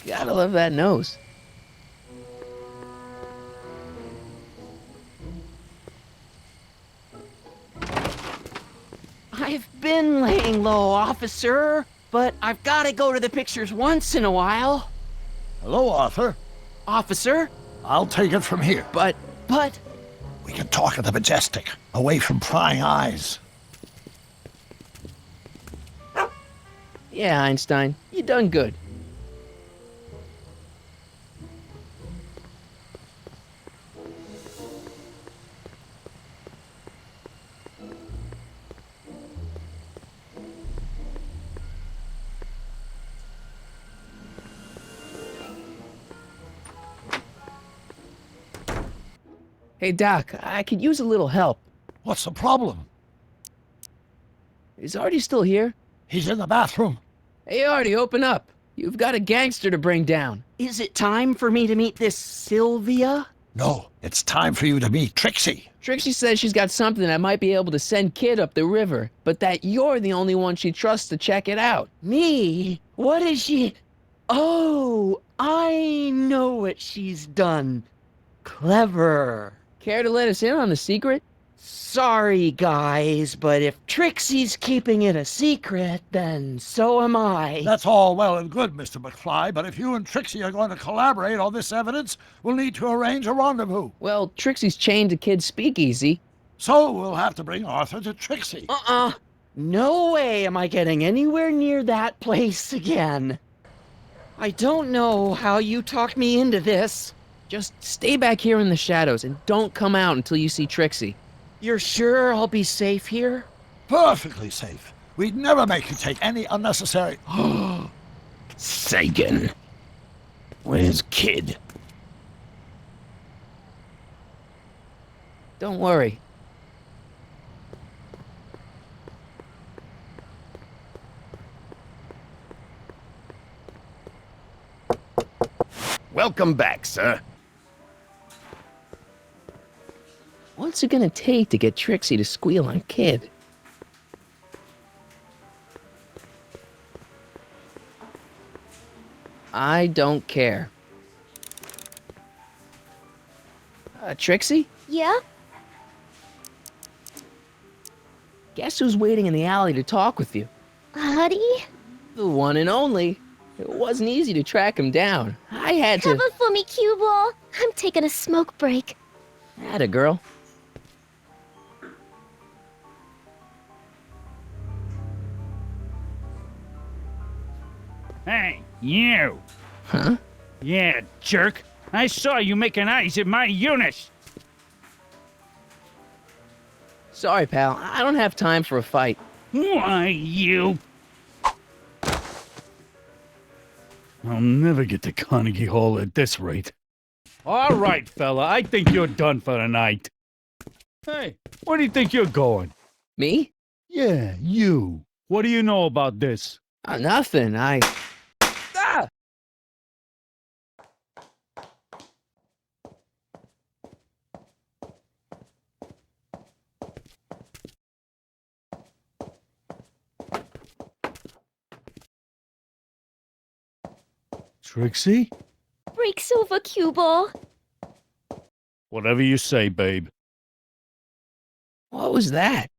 Gotta love that nose. I've been laying low, officer, but I've got to go to the pictures once in a while. Hello, Arthur. Officer? I'll take it from here. But... We can talk at the Majestic, away from prying eyes. Yeah, Einstein, you done good. Hey, Doc, I could use a little help. What's the problem? Is Artie still here? He's in the bathroom. Hey, Artie, open up. You've got a gangster to bring down. Is it time for me to meet this Sylvia? No, it's time for you to meet Trixie. Trixie says she's got something that might be able to send Kid up the river, but that you're the only one she trusts to check it out. Me? What is she... Oh, I know what she's done. Clever. Care to let us in on the secret? Sorry, guys, but if Trixie's keeping it a secret, then so am I. That's all well and good, Mr. McFly, but if you and Trixie are going to collaborate on this evidence, we'll need to arrange a rendezvous. Well, Trixie's chained to Kid's speakeasy. So we'll have to bring Arthur to Trixie. No way am I getting anywhere near that place again. I don't know how you talked me into this. Just stay back here in the shadows and don't come out until you see Trixie. You're sure I'll be safe here? Perfectly safe. We'd never make you take any unnecessary... Sagan. Where's Kid? Don't worry. Welcome back, sir. What's it gonna take to get Trixie to squeal on Kid? I don't care. Trixie? Yeah? Guess who's waiting in the alley to talk with you? Audie? The one and only. It wasn't easy to track him down. I had to... Cover for me, cue ball. I'm taking a smoke break. Atta girl. Hey, you! Huh? Yeah, jerk. I saw you making eyes at my Eunice. Sorry, pal. I don't have time for a fight. Why, you... I'll never get to Carnegie Hall at this rate. All right, fella, I think you're done for the night. Hey, where do you think you're going? Me? Yeah, you. What do you know about this? Nothing. Ah! Trixie? Break's over, cue ball. Whatever you say, babe. What was that?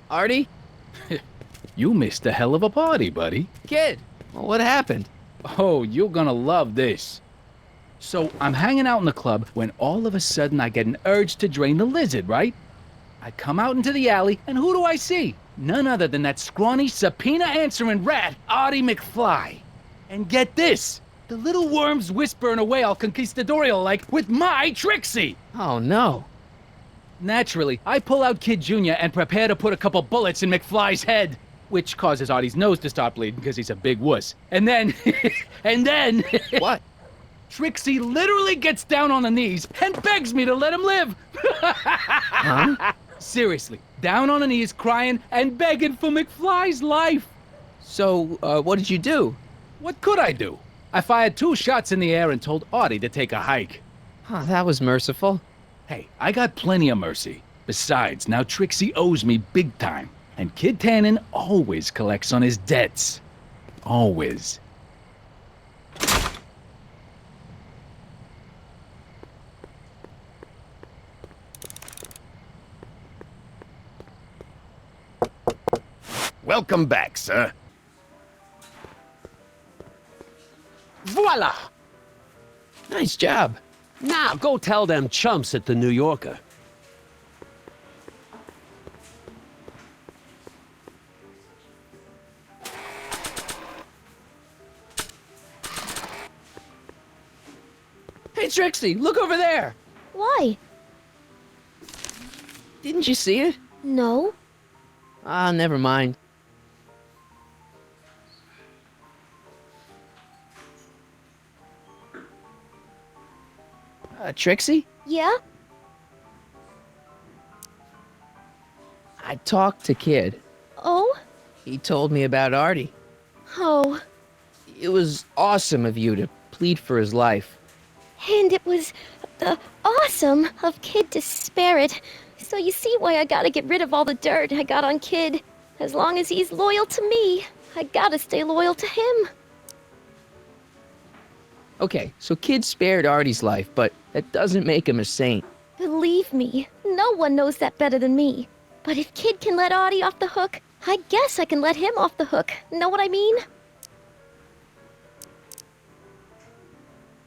Artie? You missed a hell of a party, buddy. Kid, what happened? Oh, you're gonna love this. So, I'm hanging out in the club when all of a sudden I get an urge to drain the lizard, right? I come out into the alley, and who do I see? None other than that scrawny, subpoena-answering rat, Marty McFly. And get this! The little worm's whispering away all conquistadorial-like with my Trixie! Oh, no. Naturally, I pull out Kid Jr. and prepare to put a couple bullets in McFly's head, which causes Artie's nose to start bleeding because he's a big wuss. And then, What? Trixie literally gets down on the knees and begs me to let him live. Huh? Seriously, down on her knees, crying and begging for McFly's life. So, what did you do? What could I do? I fired 2 shots in the air and told Artie to take a hike. Oh, that was merciful. Hey, I got plenty of mercy. Besides, now Trixie owes me big time. And Kid Tannen always collects on his debts. Always. Welcome back, sir. Voila! Nice job. Now go tell them chumps at the New Yorker. Hey, Trixie, look over there. Why? Didn't you see it? No. Ah, never mind. Trixie? Yeah? I talked to Kid. Oh? He told me about Artie. Oh. It was awesome of you to plead for his life. And it was awesome of Kid to spare it. So you see why I gotta get rid of all the dirt I got on Kid. As long as he's loyal to me, I gotta stay loyal to him. Okay, so Kid spared Artie's life, but that doesn't make him a saint. Believe me, no one knows that better than me. But if Kid can let Artie off the hook, I guess I can let him off the hook. Know what I mean?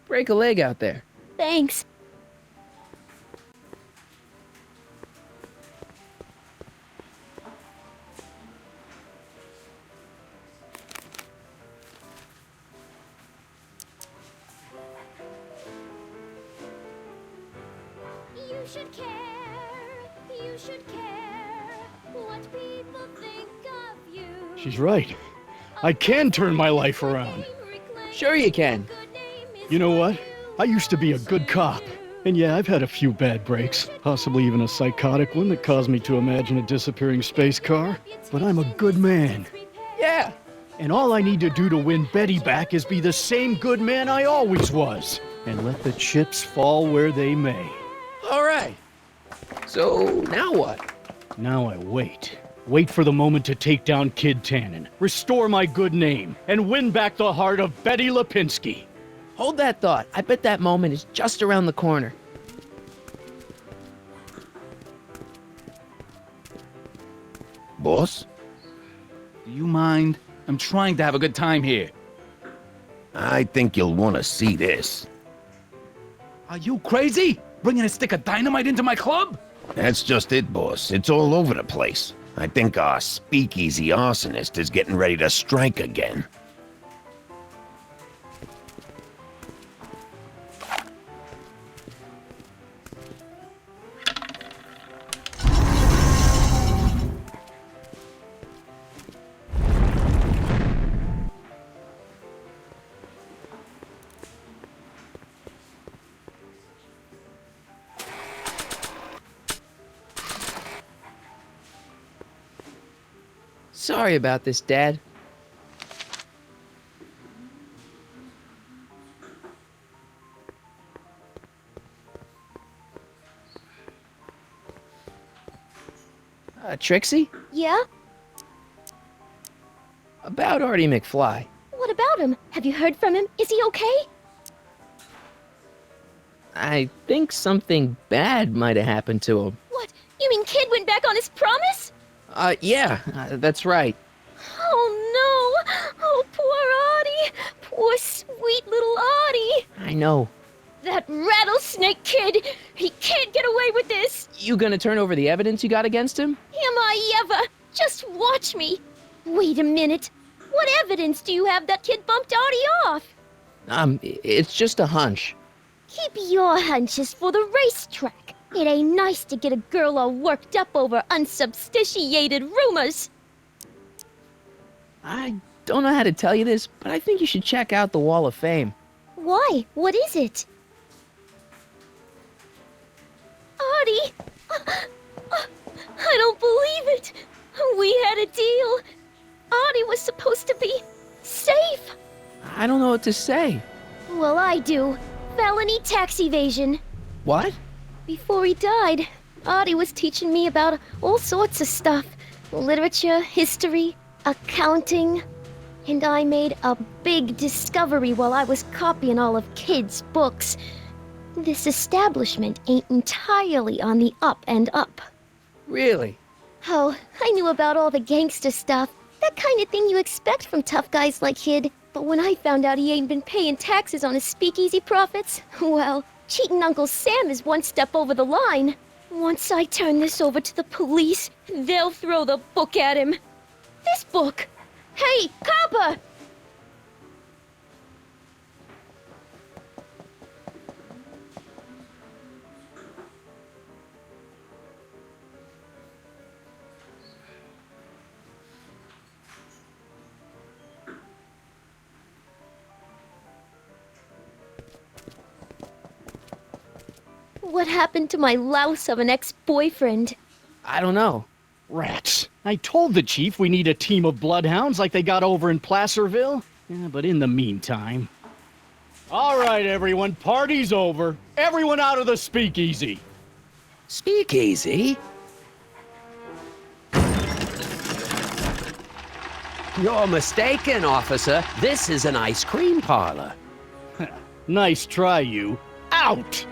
Break a leg out there. Thanks. You should care, you should care what people think of you. She's right. I can turn my life around. Sure you can. You know what? I used to be a good cop. And yeah, I've had a few bad breaks, possibly even a psychotic one that caused me to imagine a disappearing space car. But I'm a good man. Yeah. And all I need to do to win Betty back is be the same good man I always was. And let the chips fall where they may. All right. So, now what? Now I wait. Wait for the moment to take down Kid Tannen, restore my good name, and win back the heart of Betty Lipinski. Hold that thought. I bet that moment is just around the corner. Boss? Do you mind? I'm trying to have a good time here. I think you'll want to see this. Are you crazy? Bringing a stick of dynamite into my club? That's just it, boss. It's all over the place. I think our speakeasy arsonist is getting ready to strike again. Sorry about this, Dad. Trixie? Yeah? About Marty McFly. What about him? Have you heard from him? Is he okay? I think something bad might have happened to him. What? You mean Kid went back on his promise? Yeah, that's right. Oh no! Oh, poor Artie! Poor sweet little Artie! I know. That rattlesnake kid! He can't get away with this! You gonna turn over the evidence you got against him? Am I ever? Just watch me! Wait a minute. What evidence do you have that kid bumped Artie off? It's just a hunch. Keep your hunches for the racetrack. It ain't nice to get a girl all worked up over unsubstantiated rumors. I don't know how to tell you this, but I think you should check out the Wall of Fame. Why? What is it? Artie! I don't believe it! We had a deal. Artie was supposed to be safe. I don't know what to say. Well, I do. Felony tax evasion. What? Before he died, Artie was teaching me about all sorts of stuff. Literature, history, accounting. And I made a big discovery while I was copying all of Kid's books. This establishment ain't entirely on the up and up. Really? Oh, I knew about all the gangster stuff. That kind of thing you expect from tough guys like Kid. But when I found out he ain't been paying taxes on his speakeasy profits, well, cheating Uncle Sam is one step over the line. Once I turn this over to the police, they'll throw the book at him. This book! Hey, copper! What happened to my louse of an ex-boyfriend? I don't know. Rats. I told the chief we need a team of bloodhounds like they got over in Placerville. Yeah, but in the meantime... All right, everyone, party's over. Everyone out of the speakeasy. Speakeasy? You're mistaken, officer. This is an ice cream parlor. Nice try, you. Out!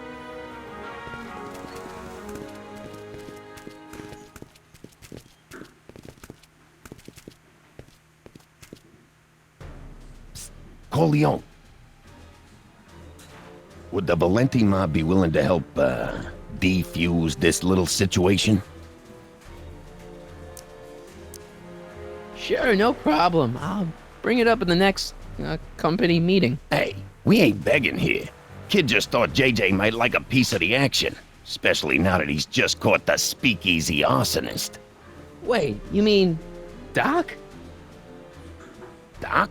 Corleone. Would the Valenti mob be willing to help, defuse this little situation? Sure, no problem. I'll bring it up in the next company meeting. Hey, we ain't begging here. Kid just thought JJ might like a piece of the action, especially now that he's just caught the speakeasy arsonist. Wait, you mean Doc? Doc?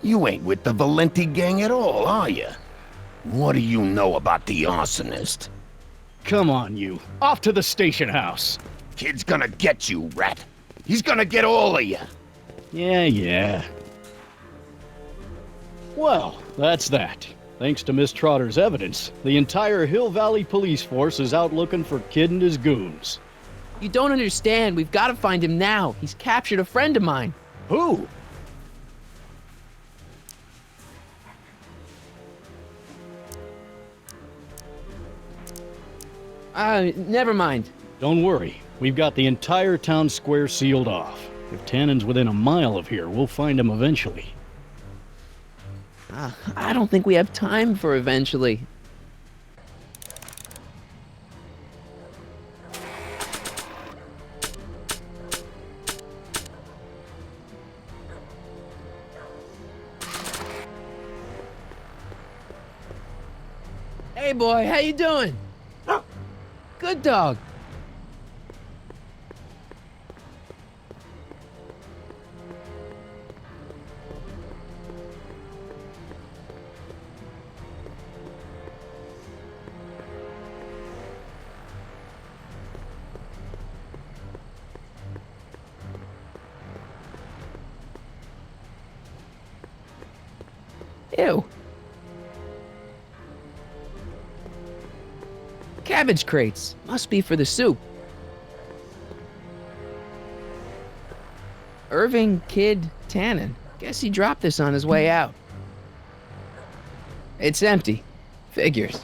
You ain't with the Valenti gang at all, are you? What do you know about the arsonist? Come on, you. Off to the station house. Kid's gonna get you, rat. He's gonna get all of you. Yeah. Well, that's that. Thanks to Miss Trotter's evidence, the entire Hill Valley police force is out looking for Kid and his goons. You don't understand. We've got to find him now. He's captured a friend of mine. Who? Never mind. Don't worry. We've got the entire town square sealed off. If Tannen's within a mile of here, we'll find him eventually. I don't think we have time for eventually. Hey boy, how you doing? Good dog. Ew. Cabbage crates. Must be for the soup. Irving Kid Tannen. Guess he dropped this on his way out. It's empty. Figures.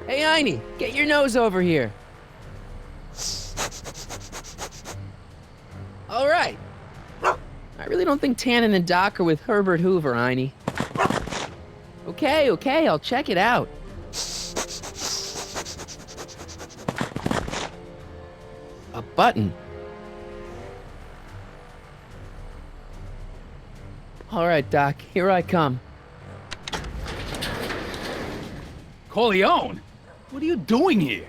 Hey, Einie, get your nose over here. All right. I really don't think Tannen and Doc are with Herbert Hoover, Einie. Okay, I'll check it out. A button. All right, Doc, here I come. Corleone? What are you doing here?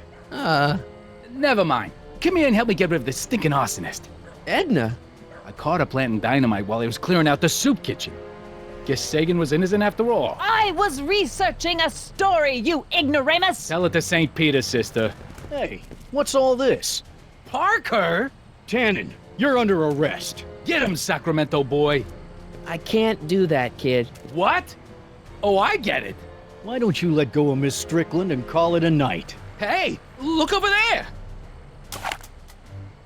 Never mind. Come here and help me get rid of this stinking arsonist. Edna? I caught her planting dynamite while I was clearing out the soup kitchen. Guess Sagan was innocent after all. I was researching a story, you ignoramus! Tell it to St. Peter, sister. Hey, what's all this? Parker? Tannen, you're under arrest. Get him, Sacramento boy. I can't do that, kid. What? Oh, I get it. Why don't you let go of Miss Strickland and call it a night? Hey, look over there!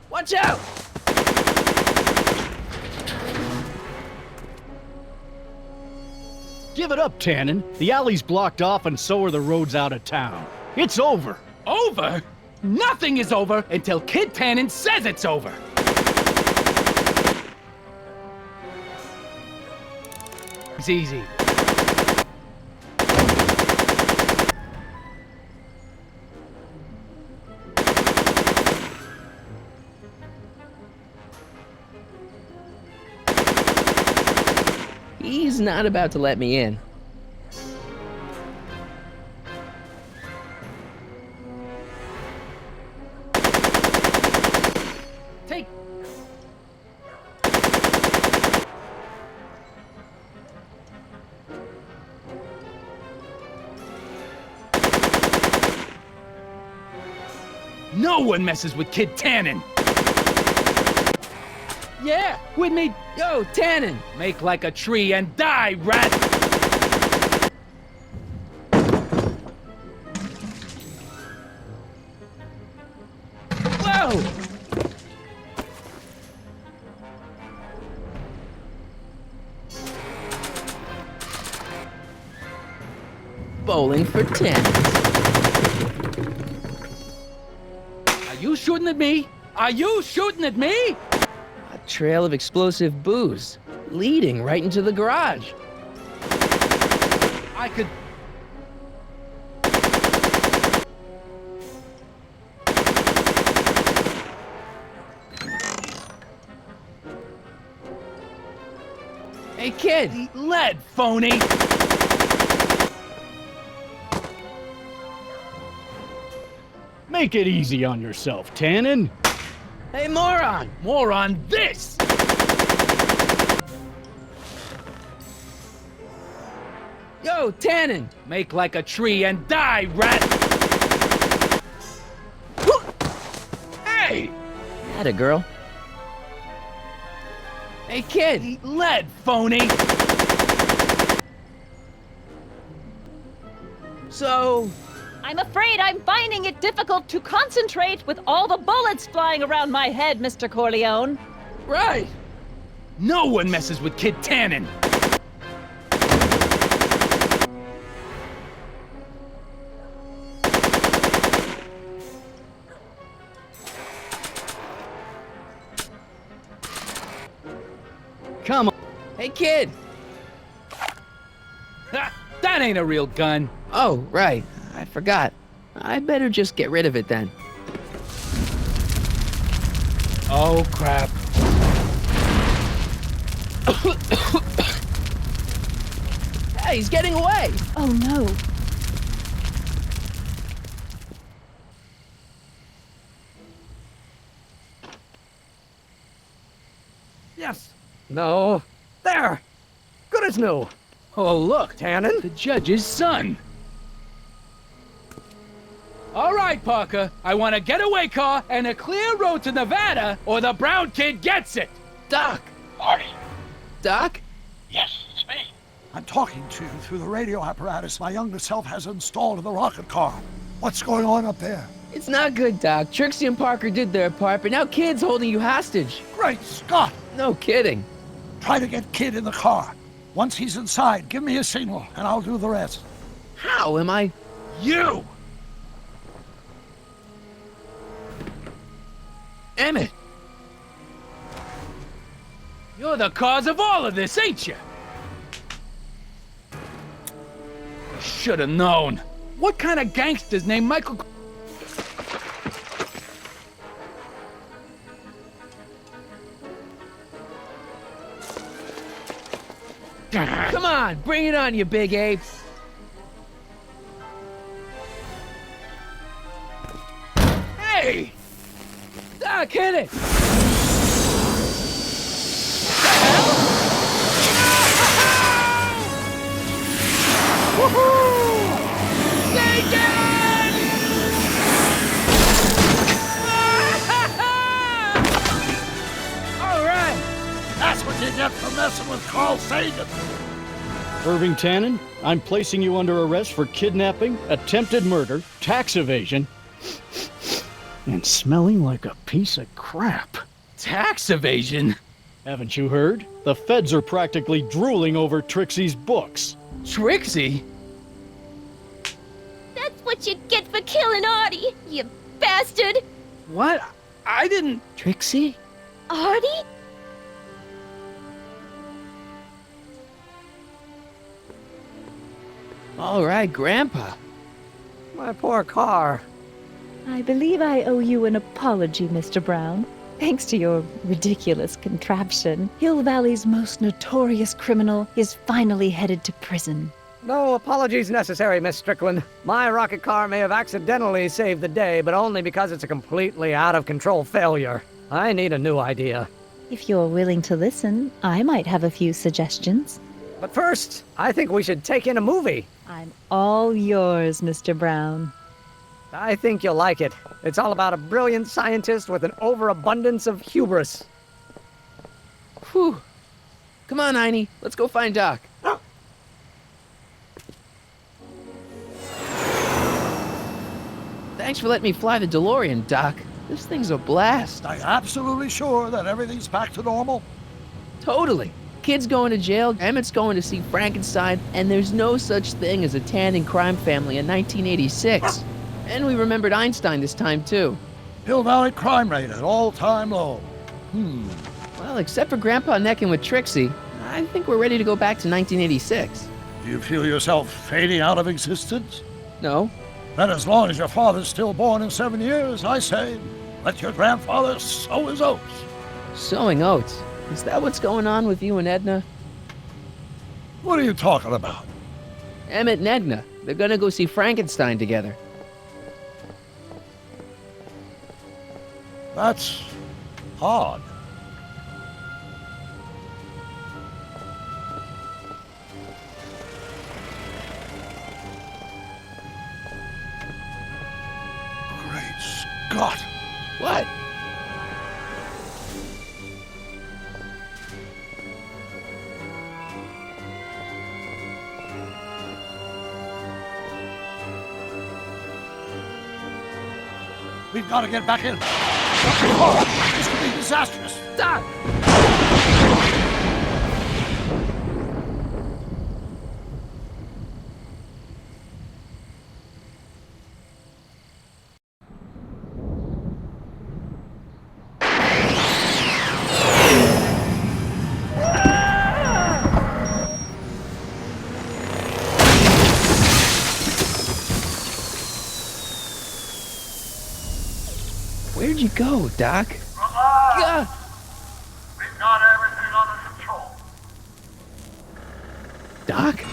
Watch out! Give it up, Tannen. The alley's blocked off and so are the roads out of town. It's over. Over? Nothing is over until Kid Tannen says it's over. It's easy. He's not about to let me in. Take... No one messes with Kid Tannen. Yeah, with me. Yo, Tannen! Make like a tree and die, rat! Whoa! Bowling for 10. Are you shooting at me? Are you shooting at me? A trail of explosive booze, leading right into the garage. I could... Hey, kid! Eat lead, phony! Make it easy on yourself, Tannen. Hey, moron! More on this! Yo, Tannen! Make like a tree and die, rat! Hey! Atta girl. Hey, kid! Eat lead, phony! So... I'm afraid I'm finding it difficult to concentrate with all the bullets flying around my head, Mr. Corleone. Right! No one messes with Kid Tannen! Come on. Hey, kid! Ha! That ain't a real gun! Oh, right. I forgot. I better just get rid of it then. Oh, crap. Hey, he's getting away! Oh, no. Yes. No. There. Good as new. Oh, look! Tannen? The judge's son! All right, Parker. I want a getaway car and a clear road to Nevada, or the brown kid gets it! Doc! Marty. Doc? Yes, it's me. I'm talking to you through the radio apparatus my younger self has installed in the rocket car. What's going on up there? It's not good, Doc. Trixie and Parker did their part, but now Kid's holding you hostage. Great Scott! No kidding. Try to get Kid in the car. Once he's inside, give me a signal, and I'll do the rest. How am I... You! Emmett! You're the cause of all of this, ain't you? Should have known. What kind of gangster's named Michael... Come on, bring it on, you big ape. Hey! Doc, hit it! All right! That's what you get for messing with Carl Sagan. Irving Tannen, I'm placing you under arrest for kidnapping, attempted murder, tax evasion, and smelling like a piece of crap. Tax evasion? Haven't you heard? The feds are practically drooling over Trixie's books. Trixie? That's what you get for killing Artie, you bastard! What? I didn't... Trixie? Artie? All right, Grandpa. My poor car. I believe I owe you an apology, Mr. Brown. Thanks to your ridiculous contraption, Hill Valley's most notorious criminal is finally headed to prison. No apologies necessary, Miss Strickland. My rocket car may have accidentally saved the day, but only because it's a completely out-of-control failure. I need a new idea. If you're willing to listen, I might have a few suggestions. But first, I think we should take in a movie. I'm all yours, Mr. Brown. I think you'll like it. It's all about a brilliant scientist with an overabundance of hubris. Whew. Come on, Einie. Let's go find Doc. Thanks for letting me fly the DeLorean, Doc. This thing's a blast. Are you absolutely sure that everything's back to normal? Totally. Kid's going to jail, Emmett's going to see Frankenstein, and there's no such thing as a Tannen crime family in 1986. And we remembered Einstein this time, too. Hill Valley crime rate at all-time low. Well, except for Grandpa necking with Trixie, I think we're ready to go back to 1986. Do you feel yourself fading out of existence? No. Then as long as your father's still born in 7 years, I say, let your grandfather sow his oats. Sowing oats? Is that what's going on with you and Edna? What are you talking about? Emmett and Edna. They're gonna go see Frankenstein together. That's odd. Great Scott! What? We've got to get back in. Oh, this could be disastrous. Doc! Where'd you go, Doc? Relax. We've got everything under control. Doc?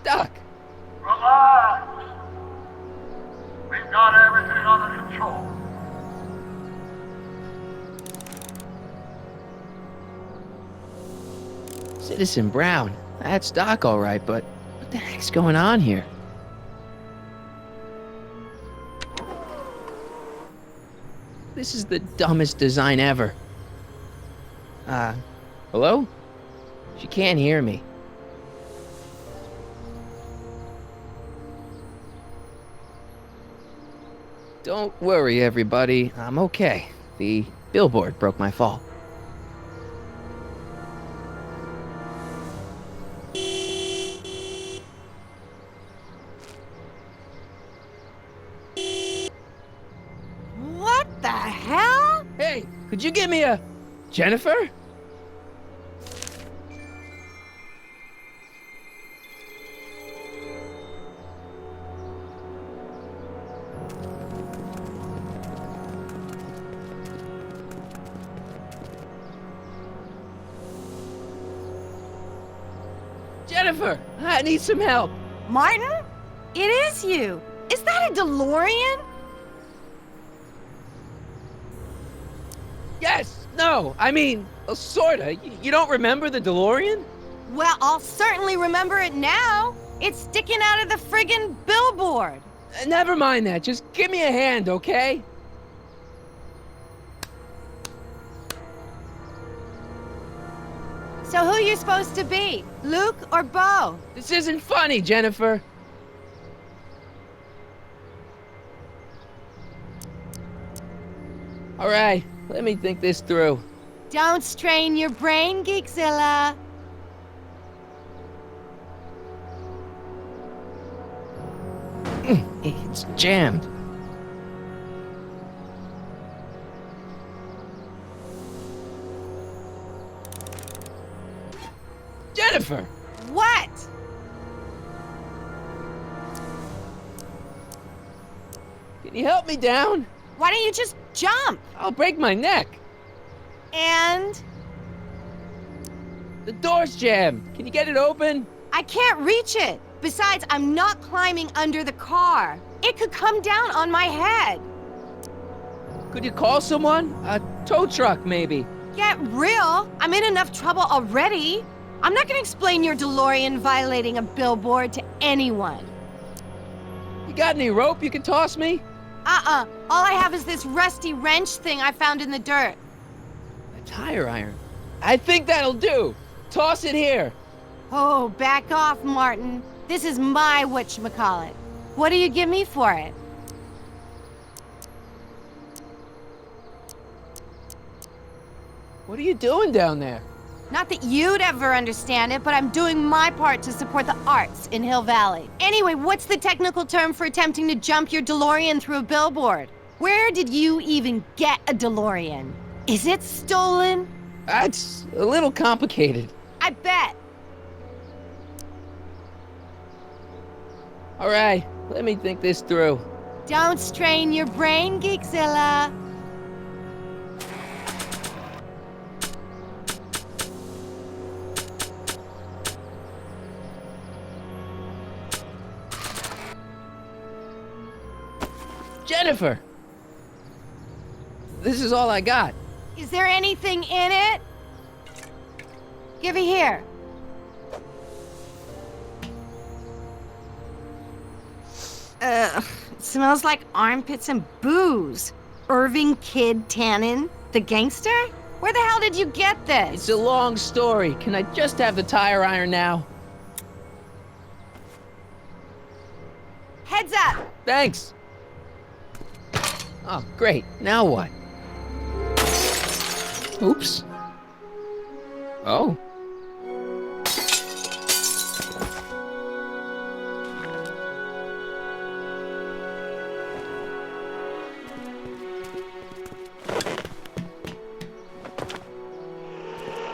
Doc! Relax. We've got everything under control. Citizen Brown. That's Doc, all right, but what the heck's going on here? This is the dumbest design ever. Hello? She can't hear me. Don't worry, everybody. I'm okay. The billboard broke my fall. What the hell? Hey, could you give me a... Jennifer? Jennifer, I need some help. Martin? It is you. Is that a DeLorean? Yes! No! I mean, sorta. You don't remember the DeLorean? Well, I'll certainly remember it now. It's sticking out of the friggin' billboard. Never mind that. Just give me a hand, okay? So who you supposed to be? Luke or Bo? This isn't funny, Jennifer. All right, let me think this through. Don't strain your brain, Geekzilla. It's jammed. Jennifer! What? Can you help me down? Why don't you just jump? I'll break my neck. And? The door's jammed. Can you get it open? I can't reach it. Besides, I'm not climbing under the car. It could come down on my head. Could you call someone? A tow truck, maybe. Get real. I'm in enough trouble already. I'm not gonna explain your DeLorean violating a billboard to anyone. You got any rope you can toss me? All I have is this rusty wrench thing I found in the dirt. A tire iron. I think that'll do. Toss it here. Oh, back off, Martin. This is my whatchamacallit. What do you give me for it? What are you doing down there? Not that you'd ever understand it, but I'm doing my part to support the arts in Hill Valley. Anyway, what's the technical term for attempting to jump your DeLorean through a billboard? Where did you even get a DeLorean? Is it stolen? That's a little complicated. I bet. All right, let me think this through. Don't strain your brain, Geekzilla. Jennifer! This is all I got. Is there anything in it? Give it here. It smells like armpits and booze. Irving Kid Tannen, the gangster? Where the hell did you get this? It's a long story. Can I just have the tire iron now? Heads up! Thanks. Oh, great. Now what? Oops. Oh.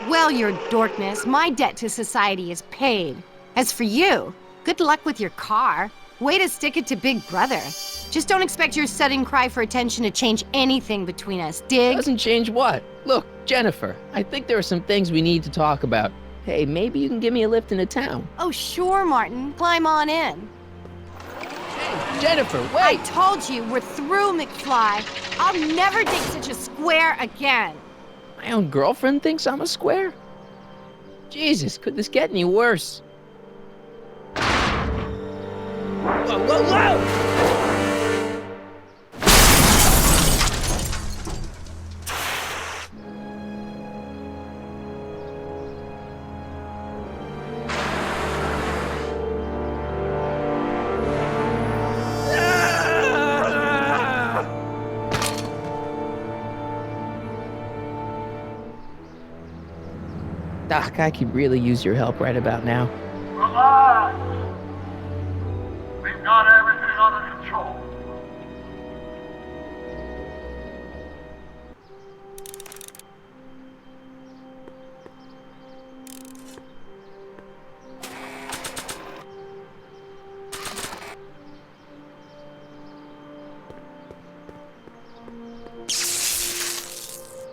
Well, your dorkness, my debt to society is paid. As for you, good luck with your car. Way to stick it to Big Brother. Just don't expect your sudden cry for attention to change anything between us, dig? Doesn't change what? Look, Jennifer, I think there are some things we need to talk about. Hey, maybe you can give me a lift into town. Oh, sure, Martin. Climb on in. Hey, Jennifer, wait! I told you, we're through, McFly. I'll never date such a square again. My own girlfriend thinks I'm a square? Jesus, could this get any worse? Whoa, whoa, whoa! Doc, I could really use your help right about now. Relax! We've got everything under control.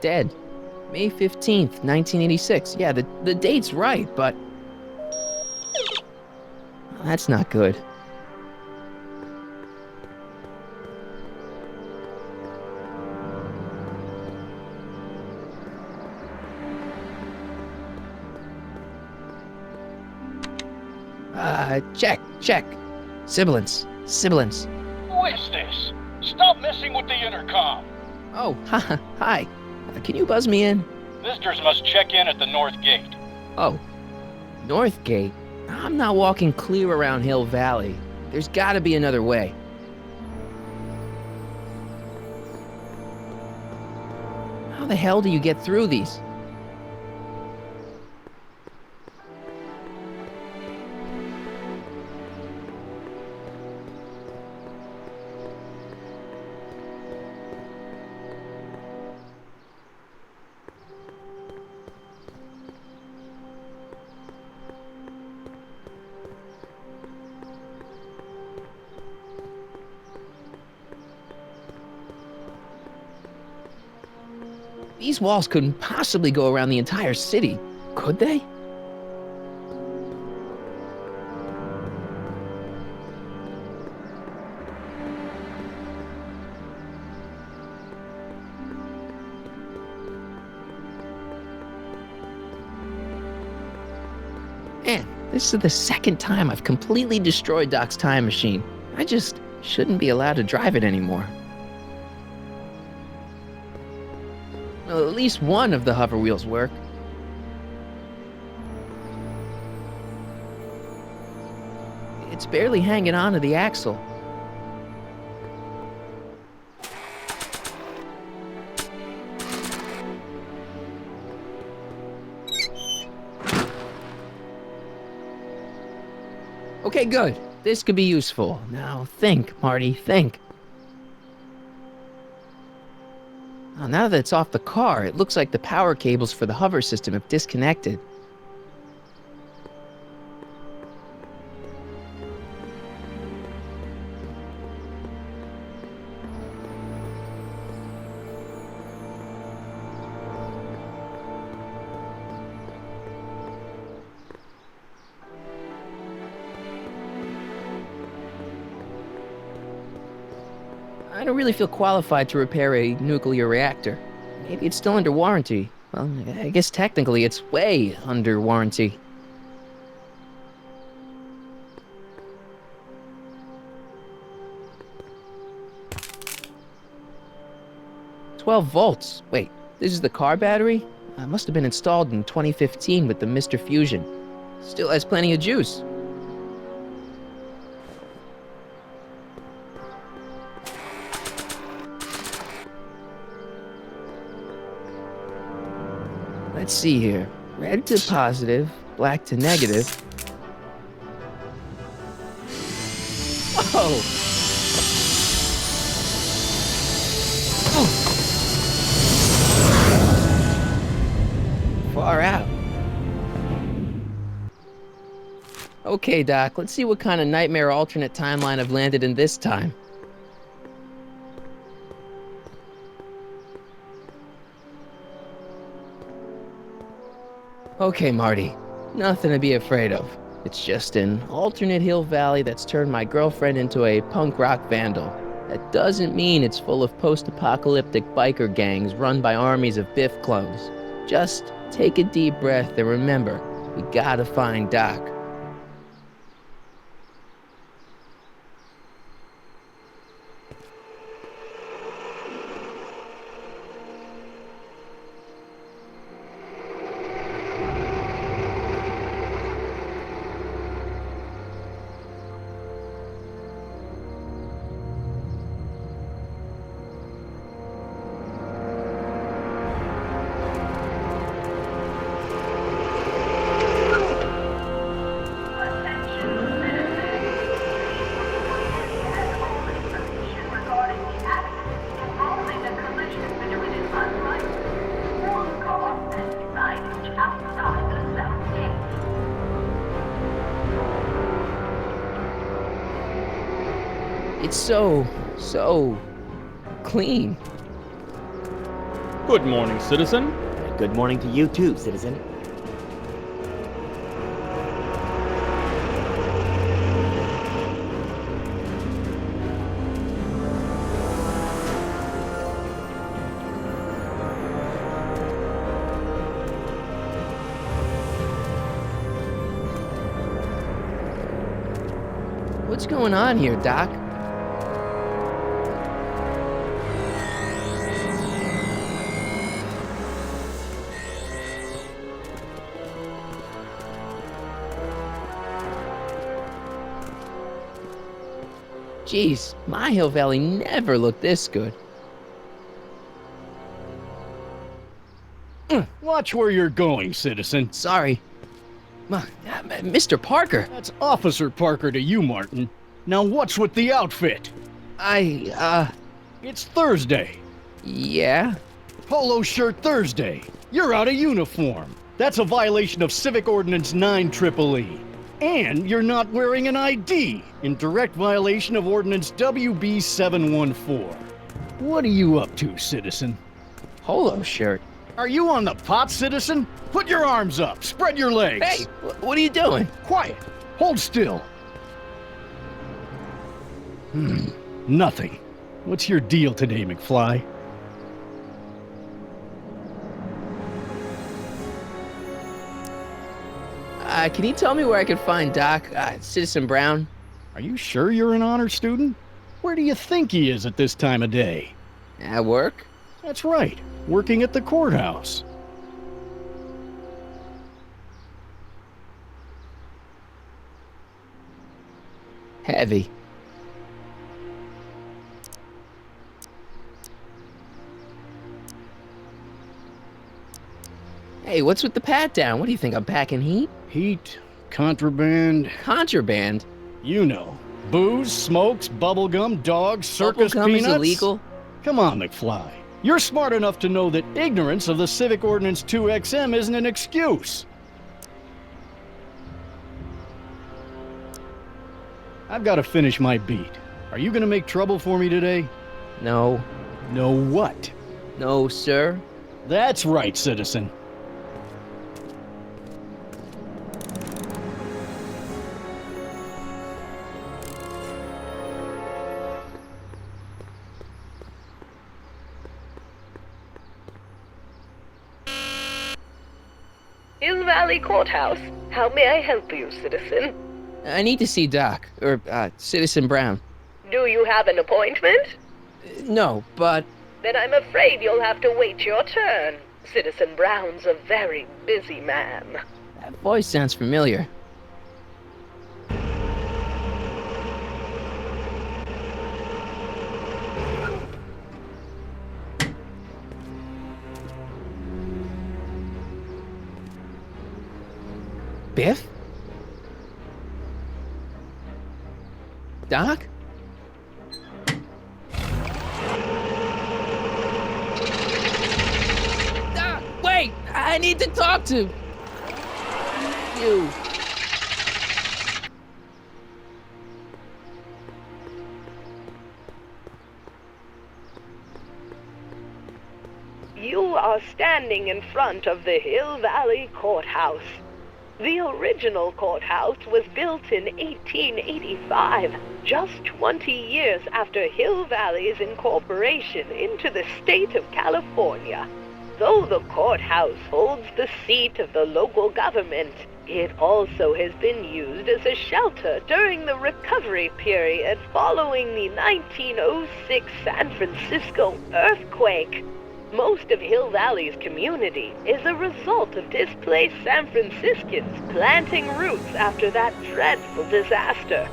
Dead. May 15th, 1986. Yeah, the date's right, but... That's not good. Check. Sibilance. Who is this? Stop messing with the intercom. Oh, hi. Can you buzz me in? Visitors must check in at the north gate. Oh, North Gate? I'm not walking clear around Hill Valley. There's gotta be another way. How the hell do you get through these? These walls couldn't possibly go around the entire city, could they? Man, this is the second time I've completely destroyed Doc's time machine. I just shouldn't be allowed to drive it anymore. Well, at least one of the hover wheels work. It's barely hanging on to the axle. Okay, good. This could be useful. Now think, Marty, think. Now that it's off the car, it looks like the power cables for the hover system have disconnected. I don't really feel qualified to repair a nuclear reactor. Maybe it's still under warranty. Well, I guess technically it's way under warranty. "12 volts. Wait, this is the car battery? Must have been installed in 2015 with the Mr. Fusion. Still has plenty of juice." Let's see here. Red to positive, black to negative. Whoa! Far out. Okay, Doc, let's see what kind of nightmare alternate timeline I've landed in this time. Okay, Marty. Nothing to be afraid of. It's just an alternate Hill Valley that's turned my girlfriend into a punk rock vandal. That doesn't mean it's full of post-apocalyptic biker gangs run by armies of Biff clones. Just take a deep breath and remember, we gotta find Doc. It's so clean. Good morning, citizen. Good morning to you too, citizen. What's going on here, Doc? Jeez, my Hill Valley never looked this good. Watch where you're going, citizen. Sorry. Mr. Parker. That's Officer Parker to you, Martin. Now what's with the outfit? It's Thursday. Yeah? Polo shirt Thursday. You're out of uniform. That's a violation of Civic Ordinance 9EEE. And you're not wearing an ID, in direct violation of Ordinance WB 714. What are you up to, citizen? Polo shirt. Are you on the pot, citizen? Put your arms up, spread your legs. Hey, what are you doing? Quiet. Hold still. Nothing. What's your deal today, McFly? Can you tell me where I can find Doc, Citizen Brown? Are you sure you're an honor student? Where do you think he is at this time of day? At work? That's right, working at the courthouse. Heavy. Hey, what's with the pat down? What do you think, I'm packing heat? Heat, contraband. Contraband? You know. Booze, smokes, bubblegum, dogs, circus Bubblegum peanuts. is illegal? Come on, McFly. You're smart enough to know that ignorance of the Civic Ordinance 2XM isn't an excuse. I've got to finish my beat. Are you gonna make trouble for me today? No. No what? No, sir. That's right, citizen. Hill Valley Courthouse. How may I help you, citizen? I need to see Doc, or Citizen Brown. Do you have an appointment? No, but... Then I'm afraid you'll have to wait your turn. Citizen Brown's a very busy man. That voice sounds familiar. Biff? Doc? Doc, wait! I need to talk to you. You are standing in front of the Hill Valley Courthouse. The original courthouse was built in 1885, just 20 years after Hill Valley's incorporation into the state of California. Though the courthouse holds the seat of the local government, it also has been used as a shelter during the recovery period following the 1906 San Francisco earthquake. Most of Hill Valley's community is a result of displaced San Franciscans planting roots after that dreadful disaster.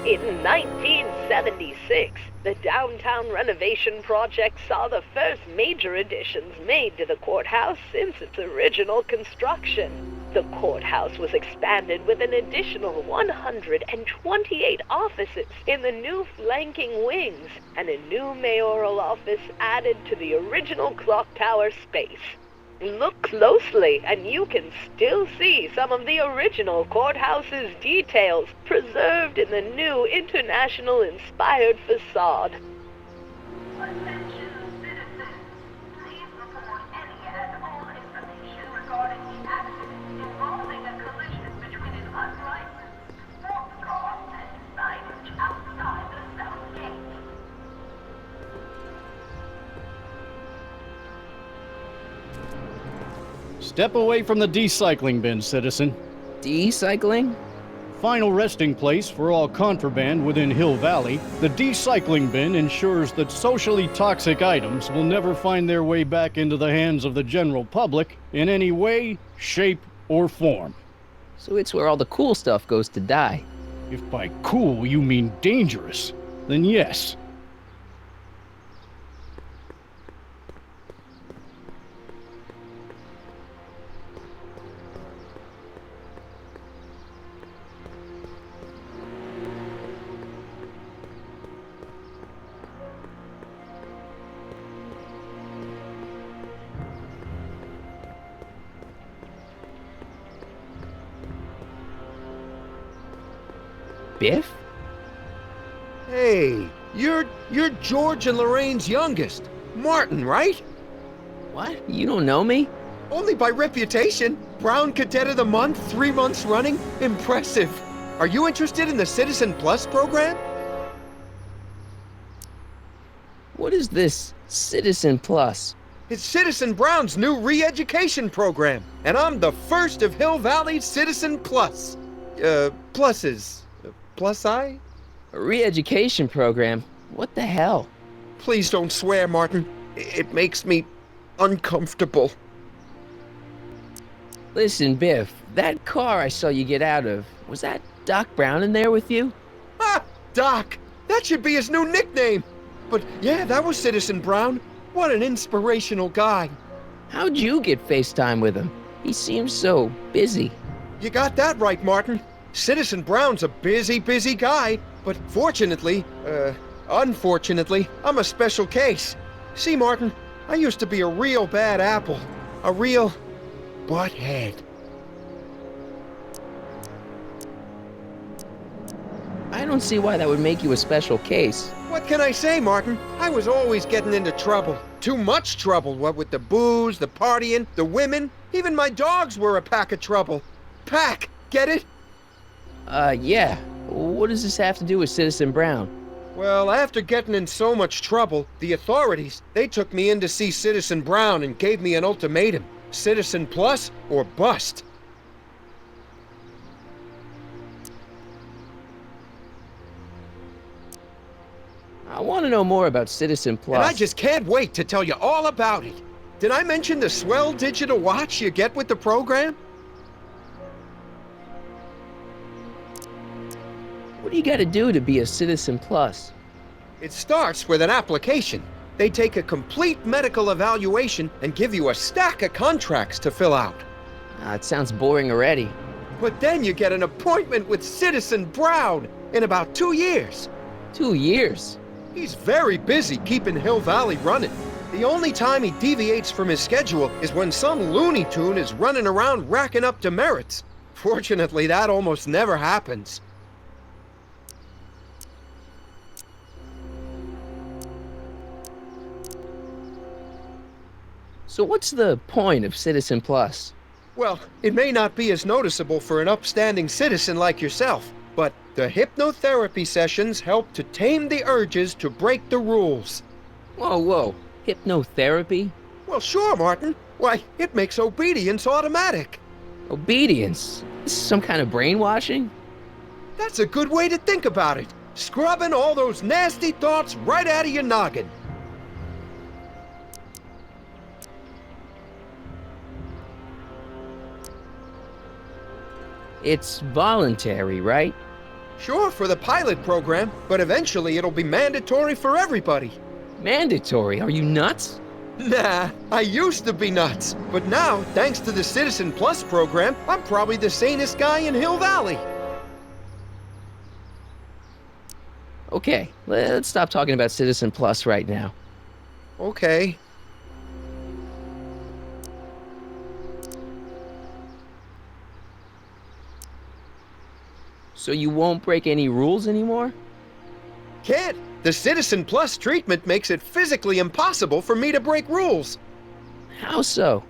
In 1976, the downtown renovation project saw the first major additions made to the courthouse since its original construction. The courthouse was expanded with an additional 128 offices in the new flanking wings, and a new mayoral office added to the original clock tower space. Look closely, and you can still see some of the original courthouse's details preserved in the new international-inspired facade. Attention citizens, please report any and all information regarding the accident involving a collision between an unlicensed sports car and signage outside the south gate. Step away from the decycling bin, citizen. Decycling? final resting place for all contraband within Hill Valley, the decycling bin ensures that socially toxic items will never find their way back into the hands of the general public in any way, shape, or form. So it's where all the cool stuff goes to die. If by cool you mean dangerous, then yes. Biff? Hey, you're George and Lorraine's youngest. Martin, right? What? You don't know me? Only by reputation. Brown Cadet of the Month, 3 months running. Impressive. Are you interested in the Citizen Plus program? What is this Citizen Plus? It's Citizen Brown's new re-education program, and I'm the first of Hill Valley's Citizen Plus. Pluses. Plus I? A re-education program? What the hell? Please don't swear, Martin. It makes me uncomfortable. Listen, Biff, that car I saw you get out of, was that Doc Brown in there with you? Ah, Doc! That should be his new nickname! But yeah, that was Citizen Brown. What an inspirational guy. How'd you get FaceTime with him? He seems so busy. You got that right, Martin. Citizen Brown's a busy guy, but unfortunately, I'm a special case. See, Martin, I used to be a real bad apple. A real butthead. I don't see why that would make you a special case. What can I say, Martin? I was always getting into trouble. Too much trouble, what with the booze, the partying, the women. Even my dogs were a pack of trouble. Pack, get it? Yeah. What does this have to do with Citizen Brown? Well, after getting in so much trouble, the authorities, they took me in to see Citizen Brown and gave me an ultimatum. Citizen Plus or bust. I want to know more about Citizen Plus. And I just can't wait to tell you all about it. Did I mention the swell digital watch you get with the program? What do you got to do to be a Citizen Plus? It starts with an application. They take a complete medical evaluation and give you a stack of contracts to fill out. It sounds boring already. But then you get an appointment with Citizen Brown in about 2 years. 2 years? He's very busy keeping Hill Valley running. The only time he deviates from his schedule is when some Looney Tune is running around racking up demerits. Fortunately, that almost never happens. So what's the point of Citizen Plus? Well, it may not be as noticeable for an upstanding citizen like yourself, but the hypnotherapy sessions help to tame the urges to break the rules. Whoa. Hypnotherapy? Well, sure, Martin. Why, it makes obedience automatic. Obedience? Some kind of brainwashing? That's a good way to think about it. Scrubbing all those nasty thoughts right out of your noggin. It's voluntary, right? Sure, for the pilot program, but eventually it'll be mandatory for everybody. Mandatory? Are you nuts? Nah, I used to be nuts. But now, thanks to the Citizen Plus program, I'm probably the sanest guy in Hill Valley. Okay, let's stop talking about Citizen Plus right now. Okay. So you won't break any rules anymore? Can't. The Citizen Plus treatment makes it physically impossible for me to break rules. How so?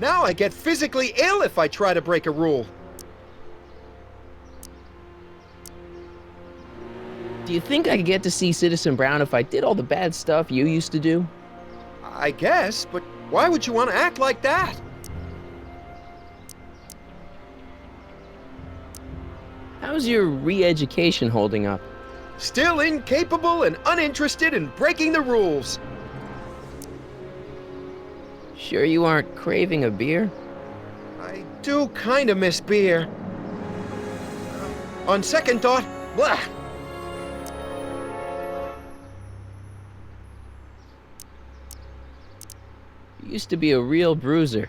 Now I get physically ill if I try to break a rule. Do you think I could get to see Citizen Brown if I did all the bad stuff you used to do? I guess, but why would you want to act like that? How How's your re-education holding up? Still incapable and uninterested in breaking the rules. Sure you aren't craving a beer? I do kind of miss beer. On second thought, blah. You used to be a real bruiser.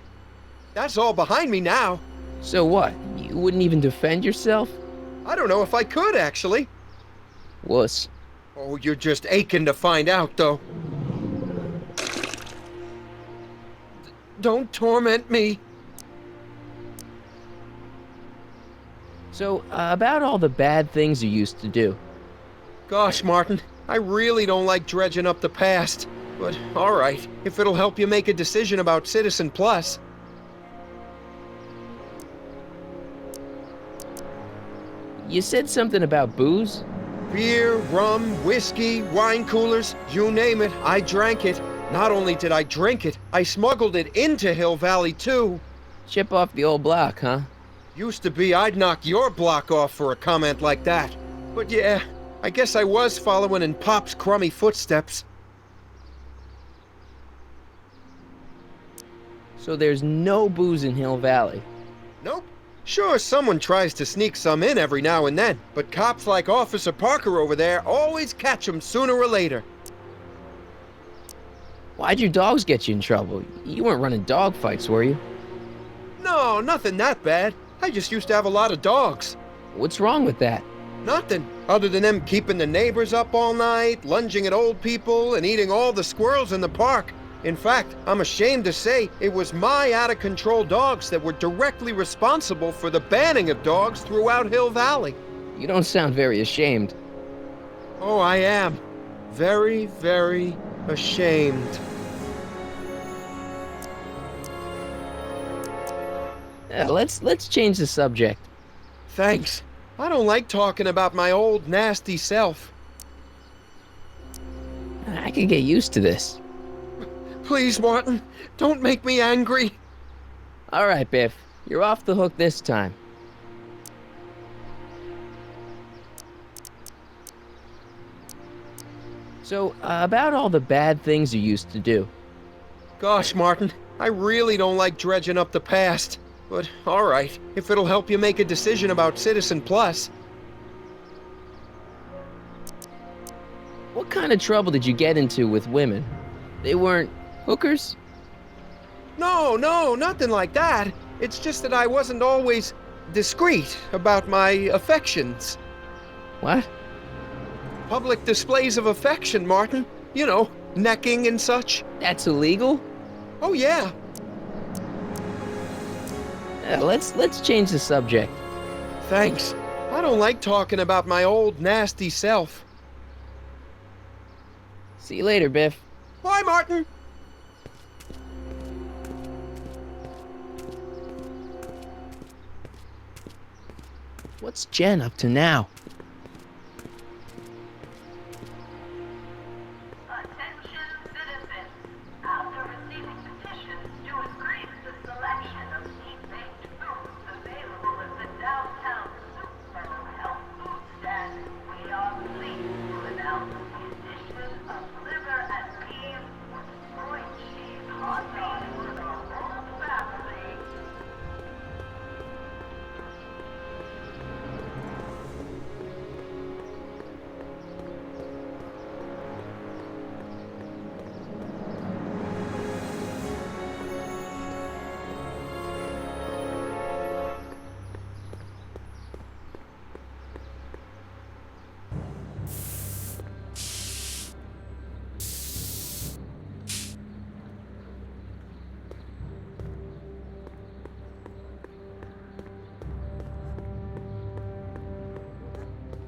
That's all behind me now. So what? You wouldn't even defend yourself? I don't know if I could, actually. Wuss. Oh, you're just aching to find out, though. Don't torment me. So, about all the bad things you used to do. Gosh, Martin, I really don't like dredging up the past. But, alright, if it'll help you make a decision about Citizen Plus. You said something about booze? Beer, rum, whiskey, wine coolers, you name it, I drank it. Not only did I drink it, I smuggled it into Hill Valley, too. Chip off the old block, huh? Used to be I'd knock your block off for a comment like that. But yeah, I guess I was following in Pop's crummy footsteps. So there's no booze in Hill Valley? Nope. Sure, someone tries to sneak some in every now and then, but cops like Officer Parker over there always catch 'em sooner or later. Why'd your dogs get you in trouble? You weren't running dog fights, were you? No, nothing that bad. I just used to have a lot of dogs. What's wrong with that? Nothing, other than them keeping the neighbors up all night, lunging at old people, and eating all the squirrels in the park. In fact, I'm ashamed to say it was my out-of-control dogs that were directly responsible for the banning of dogs throughout Hill Valley. You don't sound very ashamed. Oh, I am. Very, very ashamed. Let's change the subject. Thanks. I don't like talking about my old nasty self. I could get used to this. Please, Martin, don't make me angry. All right, Biff. You're off the hook this time. So, about all the bad things you used to do. Gosh, Martin, I really don't like dredging up the past. But, alright, if it'll help you make a decision about Citizen Plus. What kind of trouble did you get into with women? They weren't hookers? No, nothing like that. It's just that I wasn't always discreet about my affections. What? Public displays of affection, Martin. You know, necking and such. That's illegal? Oh, yeah. Let's change the subject. Thanks. I don't like talking about my old nasty self. See you later, Biff. Bye, Martin. What's Jen up to now?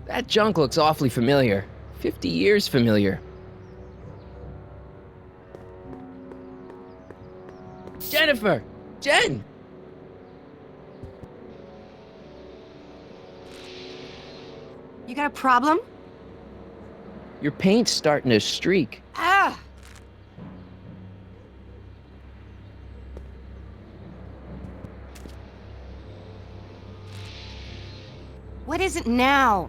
That junk looks awfully familiar. 50 years familiar. Jennifer! Jen! You got a problem? Your paint's starting to streak. Ah! What is it now?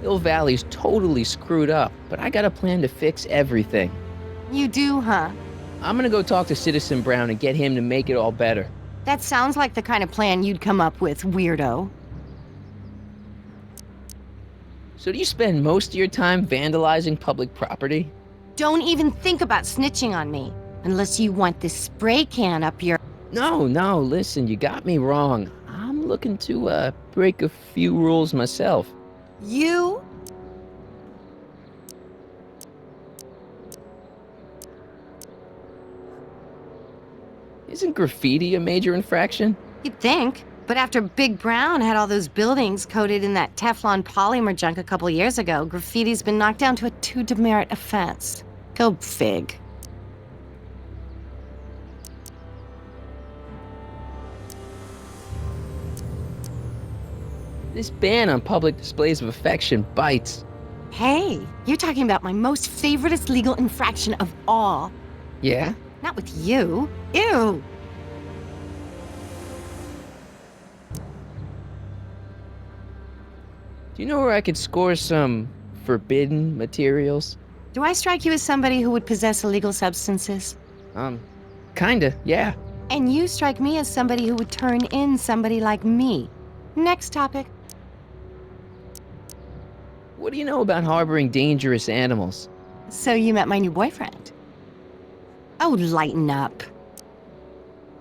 Hill Valley's totally screwed up, but I got a plan to fix everything. You do, huh? I'm gonna go talk to Citizen Brown and get him to make it all better. That sounds like the kind of plan you'd come up with, weirdo. So do you spend most of your time vandalizing public property? Don't even think about snitching on me, unless you want this spray can up your... No, listen, you got me wrong. I'm looking to, break a few rules myself. You? Isn't graffiti a major infraction? You'd think. But after Big Brown had all those buildings coated in that Teflon polymer junk a couple years ago, graffiti's been knocked down to a 2 demerit offense. Go fig. This ban on public displays of affection bites. Hey, you're talking about my most favoriteest legal infraction of all. Yeah? Not with you. Ew. Do you know where I could score some forbidden materials? Do I strike you as somebody who would possess illegal substances? Kinda, yeah. And you strike me as somebody who would turn in somebody like me. Next topic. What do you know about harboring dangerous animals? So you met my new boyfriend. Oh, lighten up.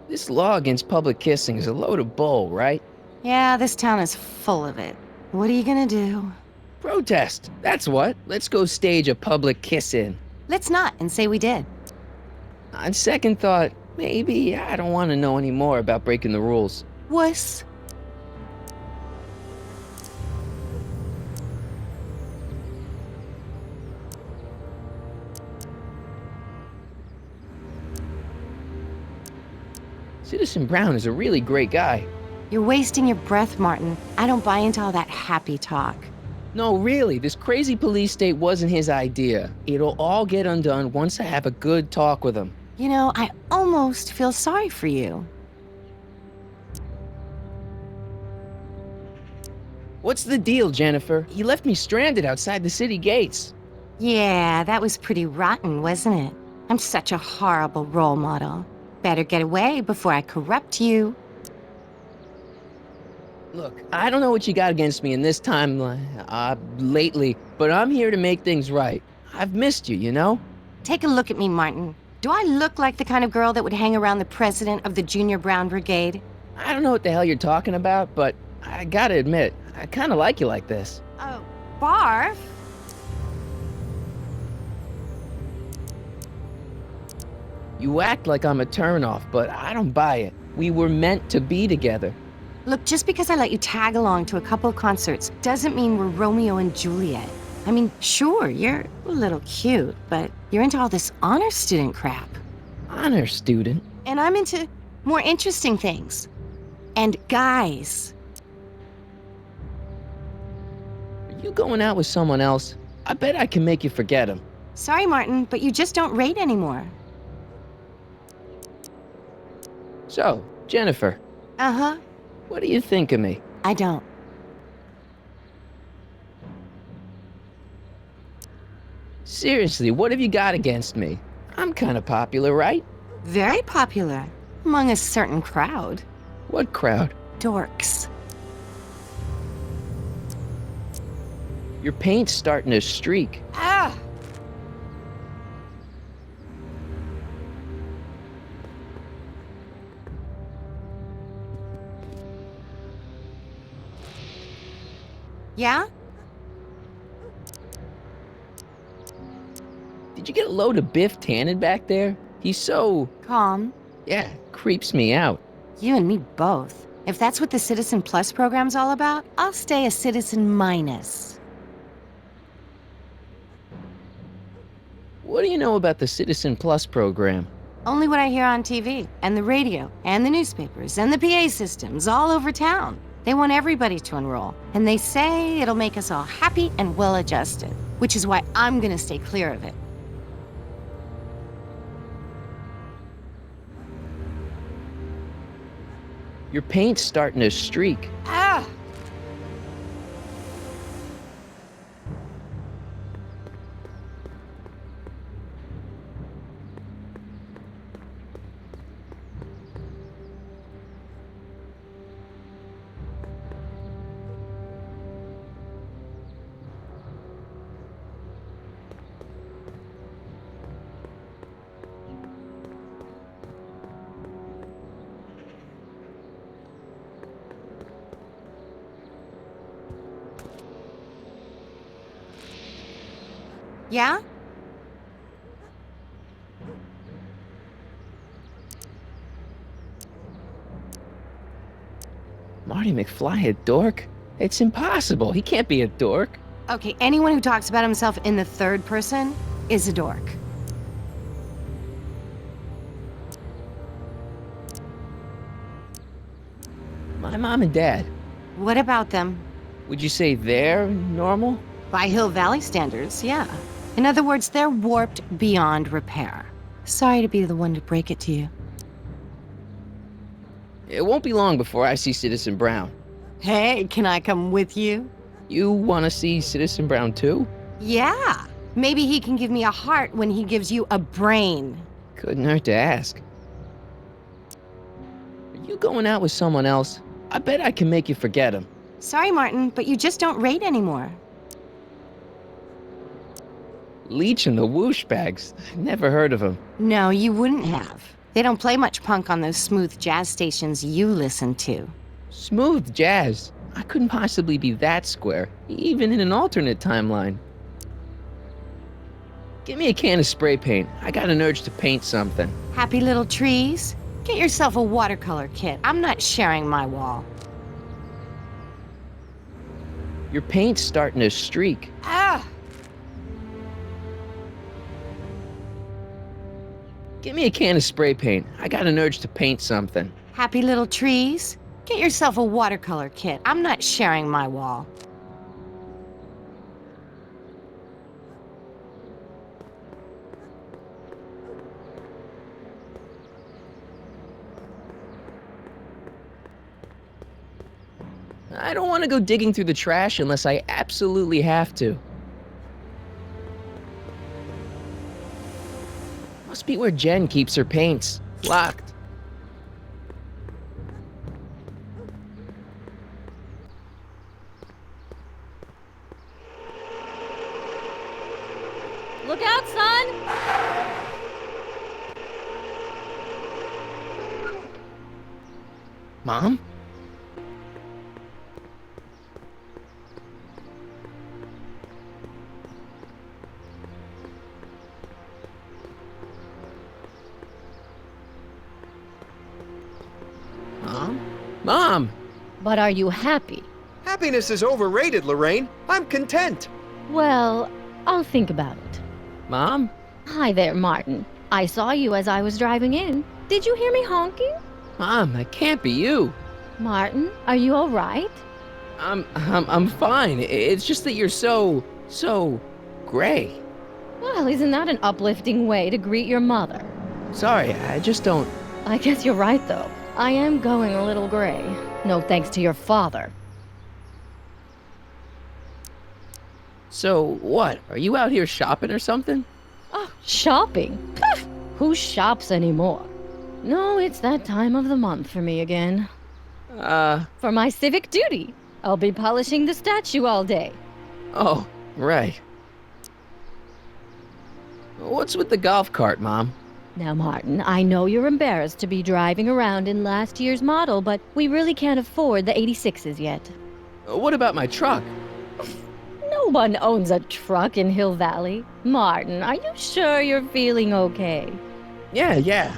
This law against public kissing is a load of bull, right? Yeah, this town is full of it. What are you gonna do? Protest, that's what. Let's go stage a public kiss-in. Let's not, and say we did. On second thought, maybe I don't want to know any more about breaking the rules. Wuss. Citizen Brown is a really great guy. You're wasting your breath, Martin. I don't buy into all that happy talk. No, really, this crazy police state wasn't his idea. It'll all get undone once I have a good talk with him. You know, I almost feel sorry for you. What's the deal, Jennifer? He left me stranded outside the city gates. Yeah, that was pretty rotten, wasn't it? I'm such a horrible role model. Better get away before I corrupt you. Look, I don't know what you got against me in this time, lately, but I'm here to make things right. I've missed you, you know? Take a look at me, Martin. Do I look like the kind of girl that would hang around the president of the Junior Brown Brigade? I don't know what the hell you're talking about, but I gotta admit, I kinda like you like this. Oh, barf? You act like I'm a turnoff, but I don't buy it. We were meant to be together. Look, just because I let you tag along to a couple of concerts doesn't mean we're Romeo and Juliet. I mean, sure, you're a little cute, but you're into all this honor student crap. Honor student? And I'm into more interesting things. And guys. Are you going out with someone else? I bet I can make you forget him. Sorry, Martin, but you just don't rate anymore. So, Jennifer. Uh-huh. What do you think of me? I don't. Seriously, what have you got against me? I'm kind of popular, right? Very popular. Among a certain crowd. What crowd? Dorks. Your paint's starting to streak. Ah! Yeah? Did you get a load of Biff Tannen back there? He's so... Calm. Yeah, creeps me out. You and me both. If that's what the Citizen Plus program's all about, I'll stay a Citizen Minus. What do you know about the Citizen Plus program? Only what I hear on TV, and the radio, and the newspapers, and the PA systems all over town. They want everybody to enroll, and they say it'll make us all happy and well-adjusted, which is why I'm gonna stay clear of it. Your paint's starting to streak. Ah! Yeah? Marty McFly a dork? It's impossible. He can't be a dork. Okay, anyone who talks about himself in the third person is a dork. My mom and dad. What about them? Would you say they're normal? By Hill Valley standards, yeah. In other words, they're warped beyond repair. Sorry to be the one to break it to you. It won't be long before I see Citizen Brown. Hey, can I come with you? You want to see Citizen Brown too? Yeah. Maybe he can give me a heart when he gives you a brain. Couldn't hurt to ask. Are you going out with someone else? I bet I can make you forget him. Sorry, Martin, but you just don't rate anymore. Leech and the Whoosh Bags. Never heard of them. No, you wouldn't have. They don't play much punk on those smooth jazz stations you listen to. Smooth jazz? I couldn't possibly be that square, even in an alternate timeline. Give me a can of spray paint. I got an urge to paint something. Happy little trees? Get yourself a watercolor kit. I'm not sharing my wall. Your paint's starting to streak. Ah! Give me a can of spray paint. I got an urge to paint something. Happy little trees? Get yourself a watercolor kit. I'm not sharing my wall. I don't want to go digging through the trash unless I absolutely have to. Must be where Jen keeps her paints. Locked. Look out, son! Mom? Mom! But are you happy? Happiness is overrated, Lorraine. I'm content. Well, I'll think about it. Mom? Hi there, Martin. I saw you as I was driving in. Did you hear me honking? Mom, that can't be you. Martin, are you all right? I'm fine. It's just that you're so gray. Well, isn't that an uplifting way to greet your mother? Sorry, I just don't... I guess you're right, though. I am going a little gray. No thanks to your father. So, what? Are you out here shopping or something? Oh, shopping? Pah! Who shops anymore? No, it's that time of the month for me again. For my civic duty. I'll be polishing the statue all day. Oh, right. What's with the golf cart, Mom? Now, Martin, I know you're embarrassed to be driving around in last year's model, but we really can't afford the 86s yet. What about my truck? No one owns a truck in Hill Valley. Martin, are you sure you're feeling okay? Yeah.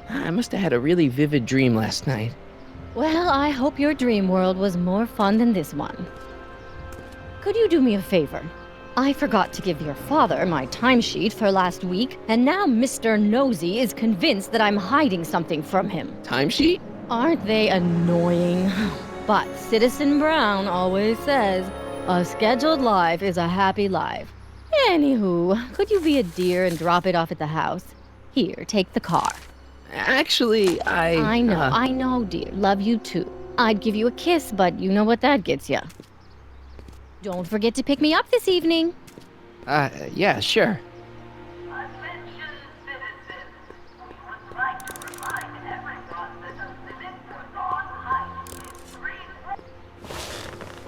I must have had a really vivid dream last night. Well, I hope your dream world was more fun than this one. Could you do me a favor? I forgot to give your father my timesheet for last week, and now Mr. Nosy is convinced that I'm hiding something from him. Timesheet? Aren't they annoying? But Citizen Brown always says, a scheduled life is a happy life. Anywho, could you be a dear and drop it off at the house? Here, take the car. Actually, I know, dear. Love you too. I'd give you a kiss, but you know what that gets ya. Don't forget to pick me up this evening. Yeah, sure.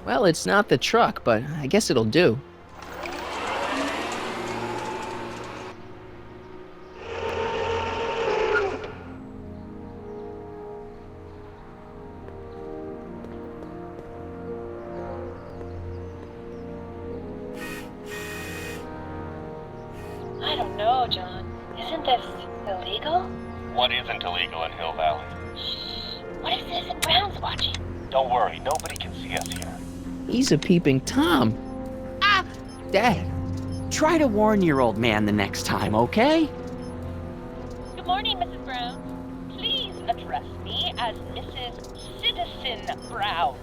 Well, it's not the truck, but I guess it'll do. I don't know, John. Isn't this illegal? What isn't illegal in Hill Valley? What if Citizen Brown's watching? Don't worry, nobody can see us here. He's a peeping Tom. Ah! Dad, try to warn your old man the next time, okay? Good morning, Mrs. Brown. Please address me as Mrs. Citizen Brown.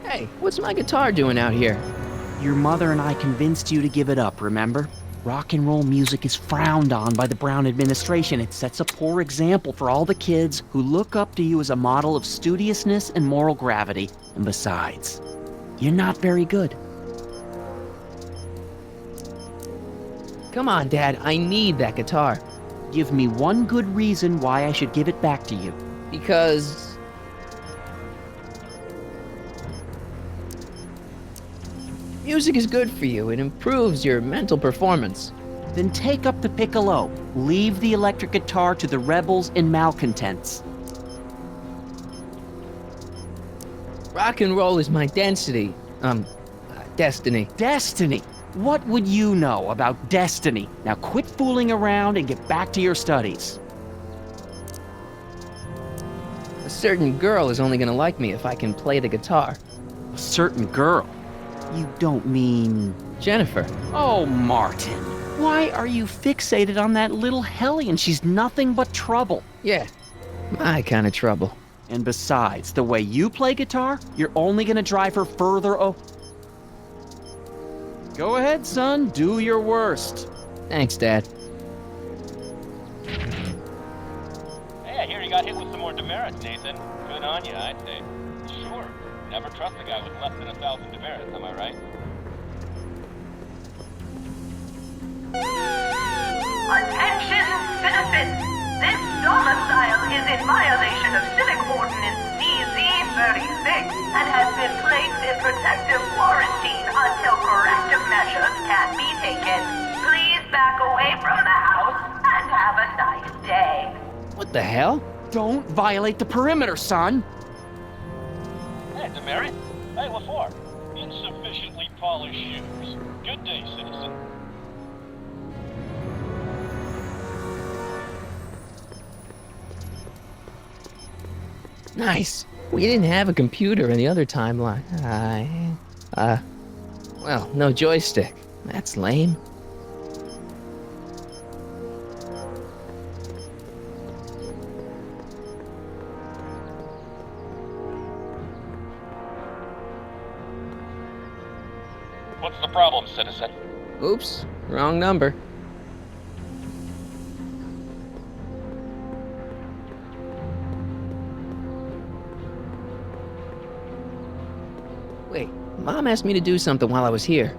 Hey, what's my guitar doing out here? Your mother and I convinced you to give it up, remember? Rock and roll music is frowned on by the Brown administration. It sets a poor example for all the kids who look up to you as a model of studiousness and moral gravity. And besides, you're not very good. Come on, Dad, I need that guitar. Give me one good reason why I should give it back to you. Because... music is good for you. It improves your mental performance. Then take up the piccolo. Leave the electric guitar to the rebels and malcontents. Rock and roll is my destiny. Destiny? What would you know about destiny? Now quit fooling around and get back to your studies. A certain girl is only gonna like me if I can play the guitar. A certain girl? You don't mean... Jennifer. Oh, Martin. Why are you fixated on that little hellion? She's nothing but trouble. Yeah, my kind of trouble. And besides, the way you play guitar, you're only gonna drive her further Go ahead, son. Do your worst. Thanks, Dad. Hey, I hear you got hit with some more demerits, Nathan. Good on you, I'd say. Sure. Never trust a guy with less than 1,000 demerits, am I right? Attention, citizens! This domicile is in violation of Civic Ordinance CZ-36 and has been placed in protective quarantine until corrective measures can be taken. Please back away from the house and have a nice day. What the hell? Don't violate the perimeter, son! Hey, demerit? Hey, what for? Insufficiently polished shoes. Good day, citizen. Nice. We didn't have a computer in the other timeline. Well, no joystick. That's lame. What's the problem, citizen? Oops, wrong number. Wait, Mom asked me to do something while I was here.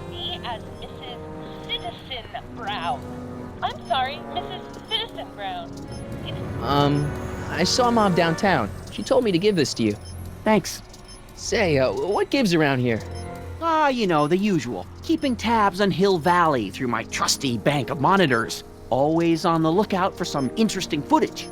Me as Mrs. Citizen Brown. I'm sorry, Mrs. Citizen Brown. I saw Mom downtown. She told me to give this to you. Thanks. Say, what gives around here? Ah, you know, the usual. Keeping tabs on Hill Valley through my trusty bank of monitors. Always on the lookout for some interesting footage.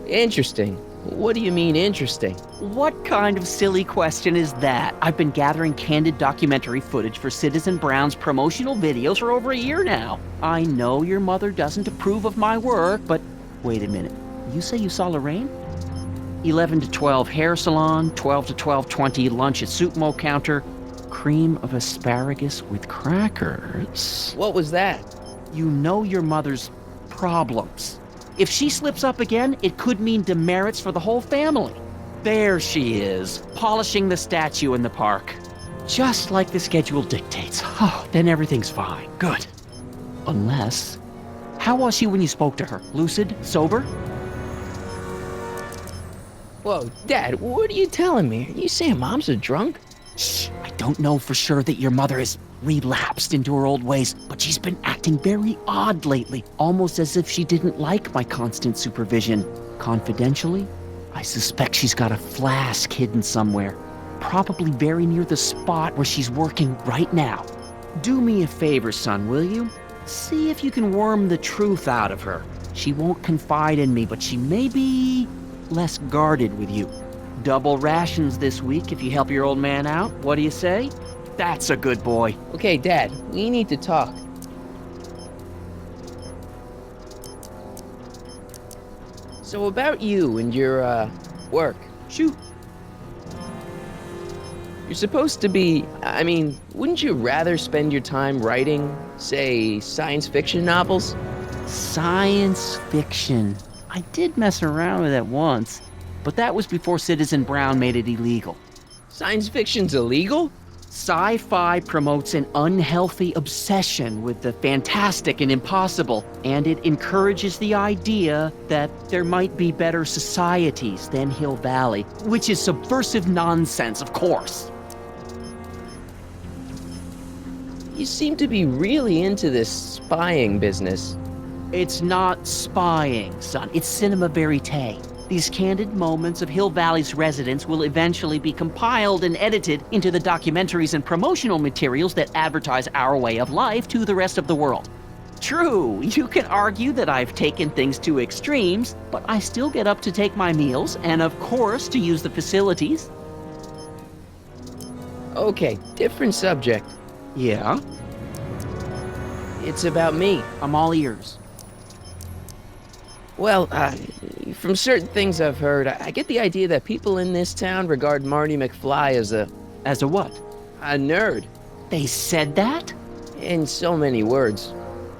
Interesting. What do you mean interesting? What kind of silly question is that? I've been gathering candid documentary footage for Citizen Brown's promotional videos for over a year now. I know your mother doesn't approve of my work, but wait a minute. You say you saw Lorraine? 11 to 12 hair salon, 12 to 12:20 lunch at soup mo counter, cream of asparagus with crackers. What was that? You know your mother's problems. If she slips up again, it could mean demerits for the whole family. There she is, polishing the statue in the park. Just like the schedule dictates. Oh, then everything's fine. Good. Unless... How was she when you spoke to her? Lucid? Sober? Whoa, Dad, what are you telling me? Are you saying Mom's a drunk? Shh, I don't know for sure that your mother has relapsed into her old ways, but she's been acting very odd lately, almost as if she didn't like my constant supervision. Confidentially, I suspect she's got a flask hidden somewhere, probably very near the spot where she's working right now. Do me a favor, son, will you? See if you can worm the truth out of her. She won't confide in me, but she may be less guarded with you. Double rations this week if you help your old man out. What do you say? That's a good boy. Okay, Dad, we need to talk. So about you and your, work. Shoot. You're supposed to be... I mean, wouldn't you rather spend your time writing, say, science fiction novels? Science fiction. I did mess around with it once, but that was before Citizen Brown made it illegal. Science fiction's illegal? Sci-fi promotes an unhealthy obsession with the fantastic and impossible, and it encourages the idea that there might be better societies than Hill Valley, which is subversive nonsense, of course. You seem to be really into this spying business. It's not spying, son. It's cinema verite. These candid moments of Hill Valley's residents will eventually be compiled and edited into the documentaries and promotional materials that advertise our way of life to the rest of the world. True, you can argue that I've taken things to extremes, but I still get up to take my meals and, of course, to use the facilities. Okay, different subject. Yeah? It's about me. I'm all ears. Well, from certain things I've heard, I get the idea that people in this town regard Marty McFly as a... As a what? A nerd. They said that? In so many words.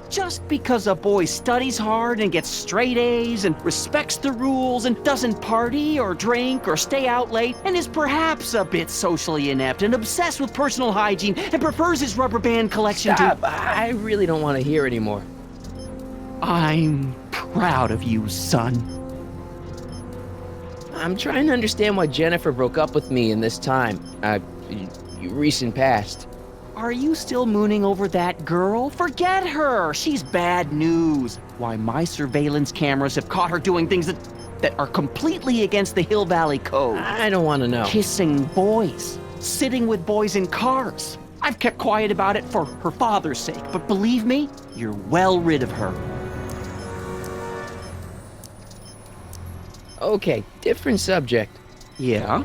Just because a boy studies hard and gets straight A's and respects the rules and doesn't party or drink or stay out late and is perhaps a bit socially inept and obsessed with personal hygiene and prefers his rubber band collection Stop. I really don't want to hear anymore. I'm proud of you, son. I'm trying to understand why Jennifer broke up with me in this time, recent past. Are you still mooning over that girl? Forget her! She's bad news. Why, my surveillance cameras have caught her doing things that are completely against the Hill Valley Code. I don't want to know. Kissing boys. Sitting with boys in cars. I've kept quiet about it for her father's sake, but believe me, you're well rid of her. Okay, different subject. Yeah?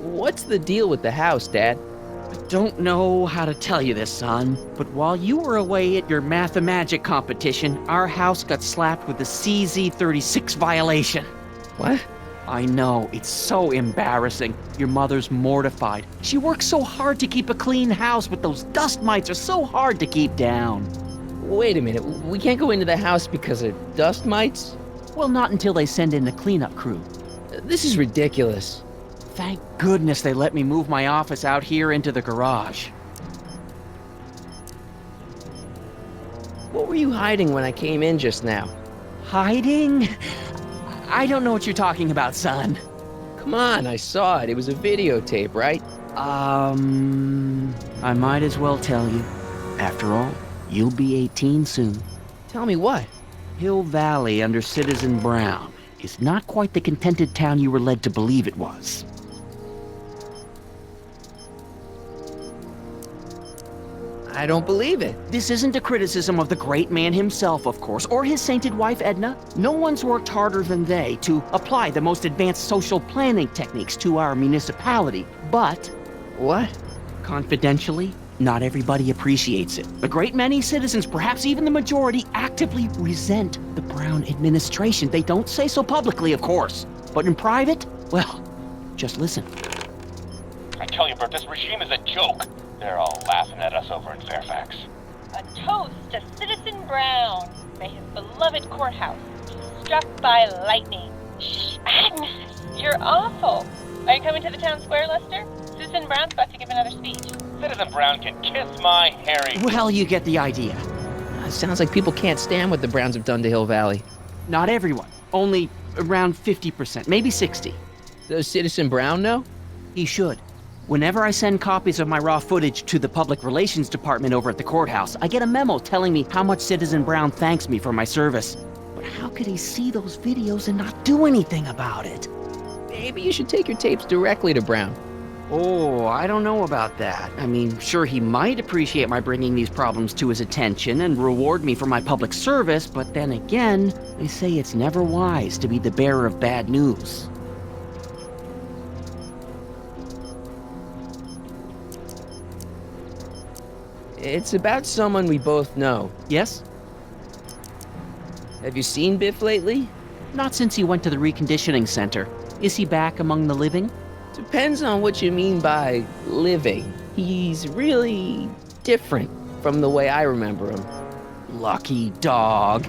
What's the deal with the house, Dad? I don't know how to tell you this, son, but while you were away at your math-magic competition, our house got slapped with a CZ36 violation. What? I know, it's so embarrassing. Your mother's mortified. She works so hard to keep a clean house, but those dust mites are so hard to keep down. Wait a minute, we can't go into the house because of dust mites? Well, not until they send in the cleanup crew. This is ridiculous. Thank goodness they let me move my office out here into the garage. What were you hiding when I came in just now? Hiding? I don't know what you're talking about, son. Come on, I saw it. It was a videotape, right? I might as well tell you. After all, you'll be 18 soon. Tell me what? Hill Valley under Citizen Brown is not quite the contented town you were led to believe it was. I don't believe it. This isn't a criticism of the great man himself, of course, or his sainted wife, Edna. No one's worked harder than they to apply the most advanced social planning techniques to our municipality. But... What? Confidentially, not everybody appreciates it. A great many citizens, perhaps even the majority, actively resent the Brown administration. They don't say so publicly, of course. But in private, well, just listen. I tell you, Bert, this regime is a joke. They're all laughing at us over in Fairfax. A toast to Citizen Brown. May his beloved courthouse be struck by lightning. Shh, Agnes, you're awful. Are you coming to the town square, Lester? Citizen Brown's about to give another speech. Citizen Brown can kiss my hairy... Well, you get the idea. Sounds like people can't stand what the Browns have done to Hill Valley. Not everyone. Only around 50%, maybe 60. Does Citizen Brown know? He should. Whenever I send copies of my raw footage to the Public Relations Department over at the courthouse, I get a memo telling me how much Citizen Brown thanks me for my service. But how could he see those videos and not do anything about it? Maybe you should take your tapes directly to Brown. Oh, I don't know about that. I mean, sure, he might appreciate my bringing these problems to his attention and reward me for my public service, but then again, they say it's never wise to be the bearer of bad news. It's about someone we both know. Yes? Have you seen Biff lately? Not since he went to the reconditioning center. Is he back among the living? Depends on what you mean by living. He's really different from the way I remember him. Lucky dog.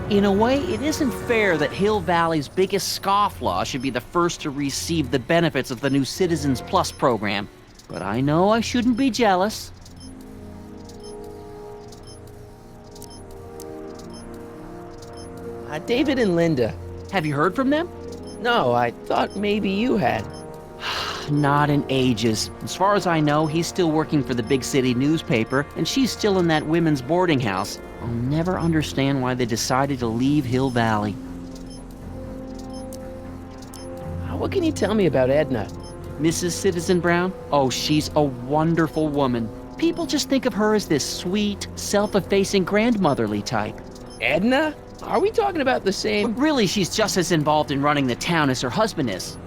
In a way, it isn't fair that Hill Valley's biggest scofflaw should be the first to receive the benefits of the new Citizens Plus program. But I know I shouldn't be jealous. David and Linda. Have you heard from them? No, I thought maybe you had. Not in ages. As far as I know, he's still working for the big city newspaper, and she's still in that women's boarding house. I'll never understand why they decided to leave Hill Valley. What can you tell me about Edna? Mrs. Citizen Brown? Oh, she's a wonderful woman. People just think of her as this sweet, self-effacing grandmotherly type. Edna? Are we talking about the same? But really, she's just as involved in running the town as her husband is.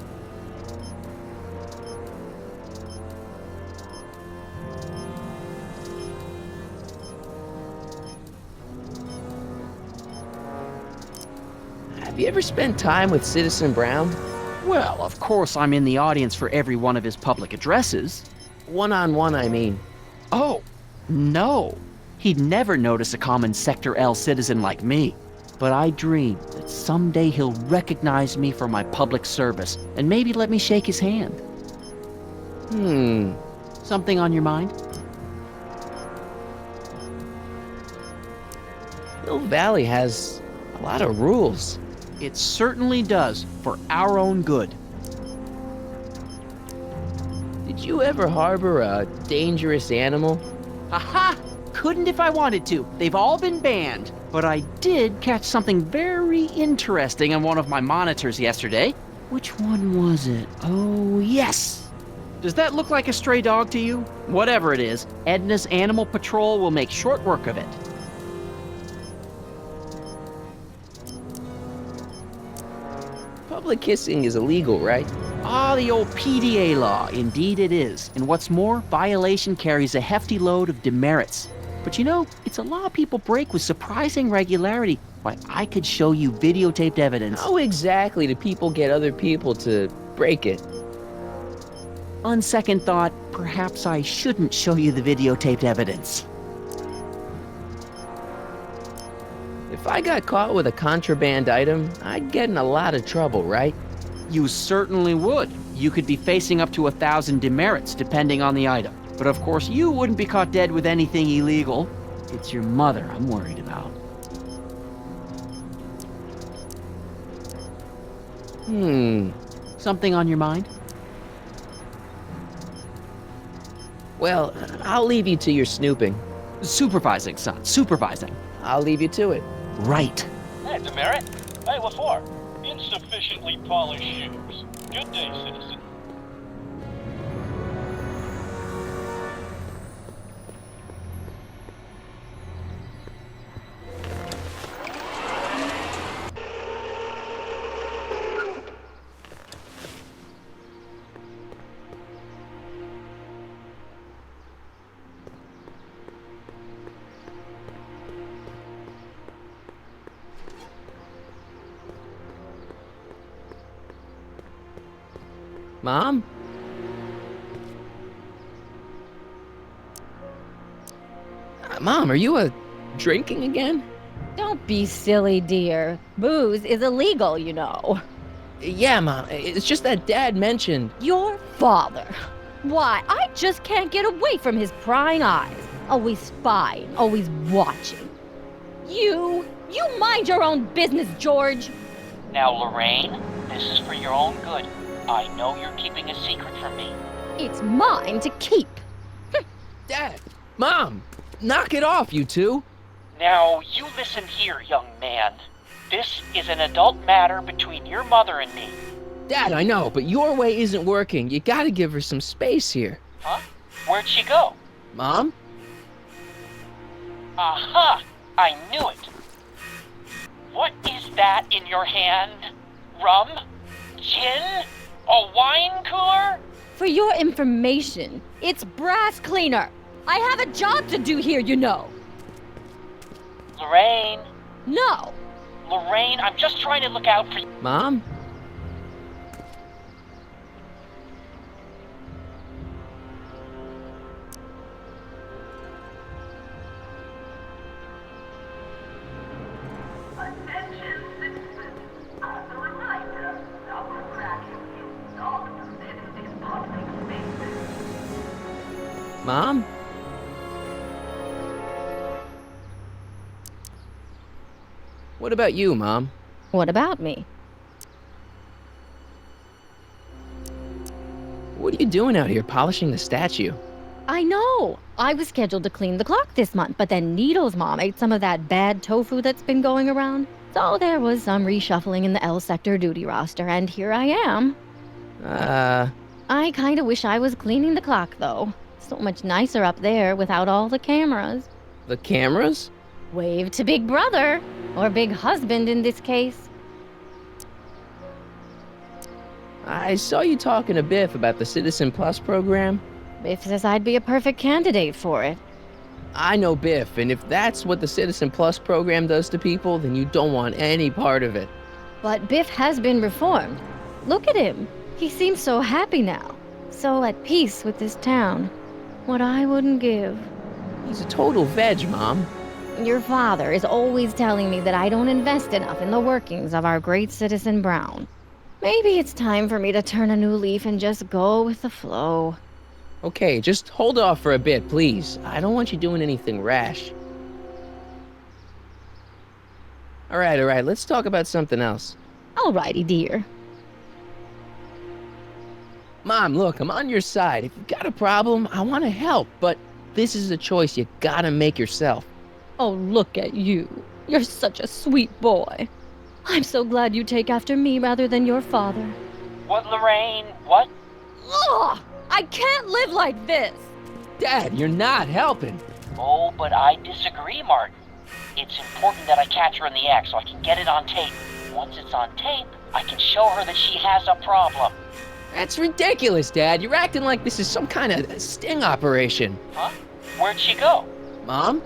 Have you ever spent time with Citizen Brown? Well, of course I'm in the audience for every one of his public addresses. One-on-one, I mean. Oh, no. He'd never notice a common Sector L citizen like me. But I dream that someday he'll recognize me for my public service and maybe let me shake his hand. Something on your mind? Hill Valley has a lot of rules. It certainly does, for our own good. Did you ever harbor a dangerous animal? Aha! Couldn't if I wanted to. They've all been banned. But I did catch something very interesting on one of my monitors yesterday. Which one was it? Oh, yes! Does that look like a stray dog to you? Whatever it is, Edna's Animal Patrol will make short work of it. Public kissing is illegal, right? Ah, the old PDA law. Indeed it is. And what's more, violation carries a hefty load of demerits. But you know, it's a law people break with surprising regularity. Why, I could show you videotaped evidence. How exactly do people get other people to break it? On second thought, perhaps I shouldn't show you the videotaped evidence. If I got caught with a contraband item, I'd get in a lot of trouble, right? You certainly would. You could be facing up to 1,000 demerits, depending on the item. But of course, you wouldn't be caught dead with anything illegal. It's your mother I'm worried about. Something on your mind? Well, I'll leave you to your snooping. Supervising, son, supervising. I'll leave you to it. Right. Hey, demerit. Hey, what for? Insufficiently polished shoes. Good day, citizen. Mom? Mom, are you drinking again? Don't be silly, dear. Booze is illegal, you know. Yeah, Mom. It's just that Dad mentioned... Your father. Why, I just can't get away from his prying eyes. Always spying, always watching. You mind your own business, George. Now, Lorraine, this is for your own good. I know you're keeping a secret from me. It's mine to keep. Dad! Mom! Knock it off, you two! Now, you listen here, young man. This is an adult matter between your mother and me. Dad, I know, but your way isn't working. You gotta give her some space here. Huh? Where'd she go? Mom? Aha! I knew it. What is that in your hand? Rum? Gin? A wine cooler? For your information, it's brass cleaner. I have a job to do here, you know. Lorraine. No. Lorraine, I'm just trying to look out for you. Mom? Mom? What about you, Mom? What about me? What are you doing out here polishing the statue? I know. I was scheduled to clean the clock this month, but then Needle's mom ate some of that bad tofu that's been going around. So there was some reshuffling in the L sector duty roster, and here I am. I kinda wish I was cleaning the clock, though. So much nicer up there without all the cameras. The cameras? Wave to Big Brother. Or Big Husband in this case. I saw you talking to Biff about the Citizen Plus program. Biff says I'd be a perfect candidate for it. I know Biff, and if that's what the Citizen Plus program does to people, then you don't want any part of it. But Biff has been reformed. Look at him. He seems so happy now. So at peace with this town. What I wouldn't give. He's a total veg, Mom. Your father is always telling me that I don't invest enough in the workings of our great citizen Brown. Maybe it's time for me to turn a new leaf and just go with the flow. Okay, just hold off for a bit, please. I don't want you doing anything rash. All right, let's talk about something else. Alrighty, dear. Mom, look, I'm on your side. If you've got a problem, I want to help, but this is a choice you gotta make yourself. Oh, look at you. You're such a sweet boy. I'm so glad you take after me rather than your father. What, Lorraine? What? Ugh! I can't live like this! Dad, you're not helping. Oh, but I disagree, Martin. It's important that I catch her in the act so I can get it on tape. Once it's on tape, I can show her that she has a problem. That's ridiculous, Dad. You're acting like this is some kind of sting operation. Huh? Where'd she go? Mom?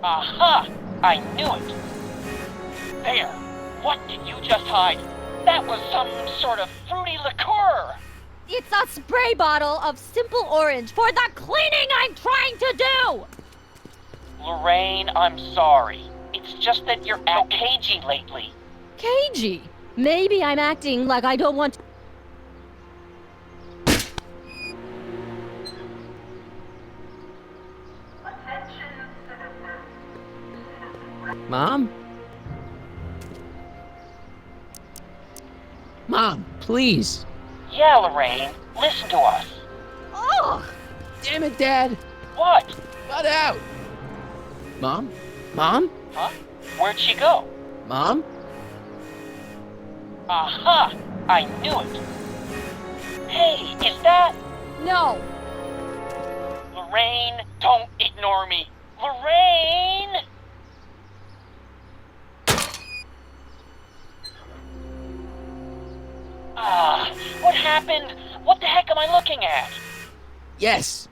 Aha! I knew it! There! What did you just hide? That was some sort of fruity liqueur! It's a spray bottle of simple orange for the cleaning I'm trying to do! Lorraine, I'm sorry. It's just that you're out cagey lately. Cagey? Maybe I'm acting like I don't want to... Mom? Mom, please. Yeah, Lorraine. Listen to us. Oh! Damn it, Dad. What? Cut out. Mom? Mom? Huh? Where'd she go? Mom? Aha! I knew it. Hey, is that... No. Lorraine, don't ignore me. Lorraine! What happened? What the heck am I looking at? Yes.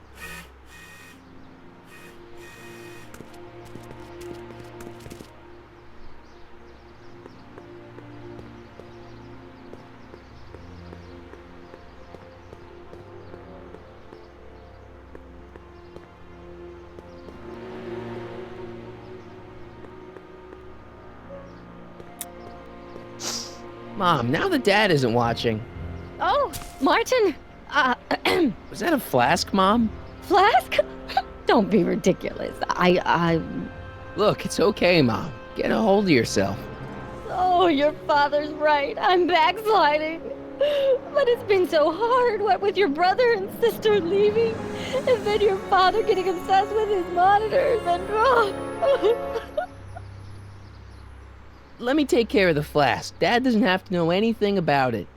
Mom, now that Dad isn't watching. Oh, Martin! Was that a flask, Mom? Flask? Don't be ridiculous. Look, it's okay, Mom. Get a hold of yourself. Oh, your father's right. I'm backsliding. But it's been so hard, what with your brother and sister leaving, and then your father getting obsessed with his monitors, and... Let me take care of the flask. Dad doesn't have to know anything about it.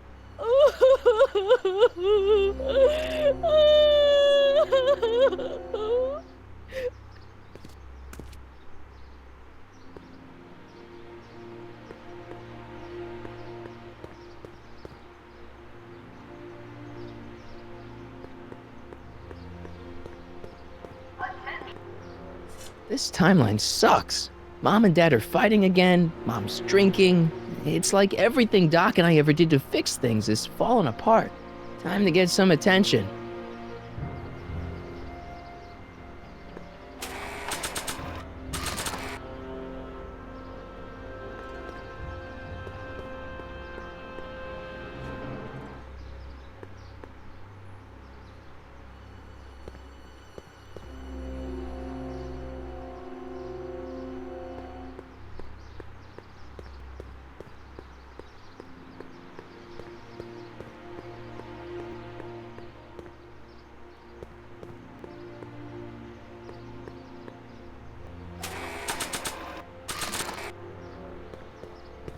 This timeline sucks. Mom and Dad are fighting again, Mom's drinking. It's like everything Doc and I ever did to fix things is falling apart. Time to get some attention.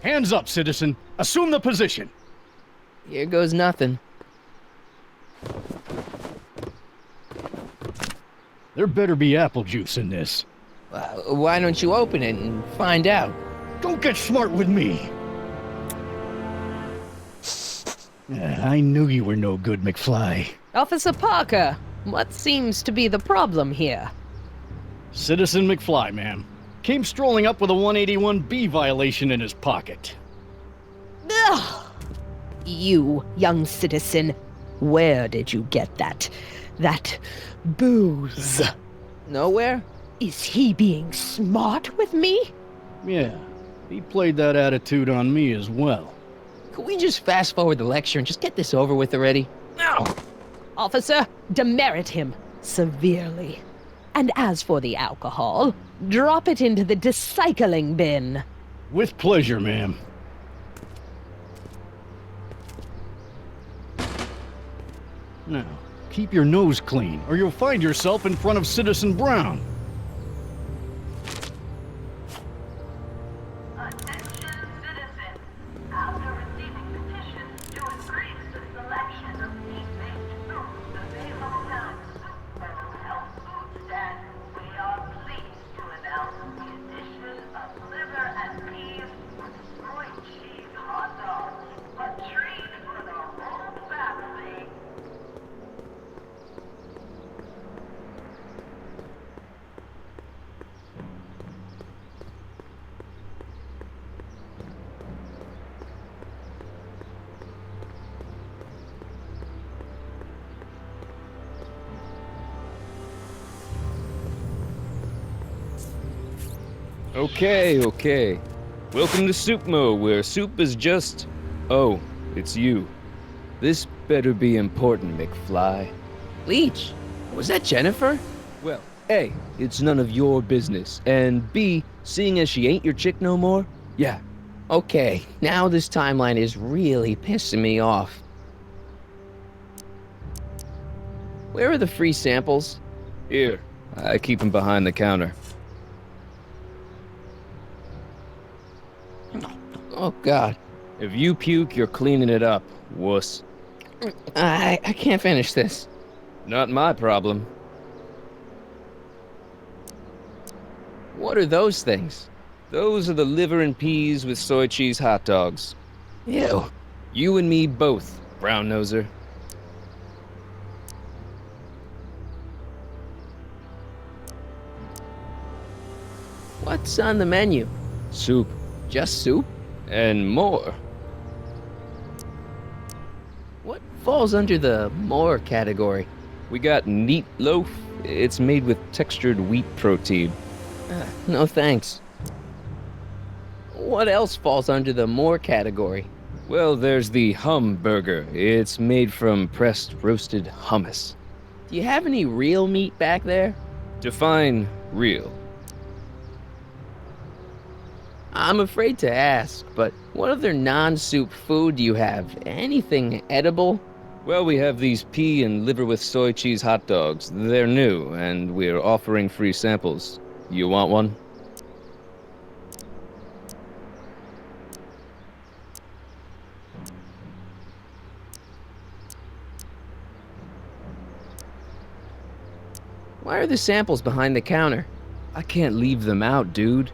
Hands up, citizen. Assume the position. Here goes nothing. There better be apple juice in this. Why don't you open it and find out? Don't get smart with me. I knew you were no good, McFly. Officer Parker, what seems to be the problem here? Citizen McFly, ma'am. Came strolling up with a 181B violation in his pocket. Ugh. You, young citizen, where did you get that booze? Nowhere? Is he being smart with me? Yeah, he played that attitude on me as well. Could we just fast forward the lecture and just get this over with already? No! Officer, demerit him severely. And as for the alcohol, drop it into the recycling bin. With pleasure, ma'am. Now, keep your nose clean, or you'll find yourself in front of Citizen Brown. Okay. Welcome to Soupmo, where soup is just... Oh, it's you. This better be important, McFly. Leech, was that Jennifer? Well, A, it's none of your business, and B, seeing as she ain't your chick no more, yeah. Okay, now this timeline is really pissing me off. Where are the free samples? Here, I keep them behind the counter. Oh, God. If you puke, you're cleaning it up, wuss. I can't finish this. Not my problem. What are those things? Those are the liver and peas with soy cheese hot dogs. Ew. You and me both, brown noser. What's on the menu? Soup. Just soup? And more. What falls under the more category? We got neat loaf. It's made with textured wheat protein. No thanks. What else falls under the more category? Well, there's the hum burger. It's made from pressed roasted hummus. Do you have any real meat back there? Define real. I'm afraid to ask, but what other non-soup food do you have? Anything edible? Well, we have these pea and liver with soy cheese hot dogs. They're new, and we're offering free samples. You want one? Why are the samples behind the counter? I can't leave them out, dude.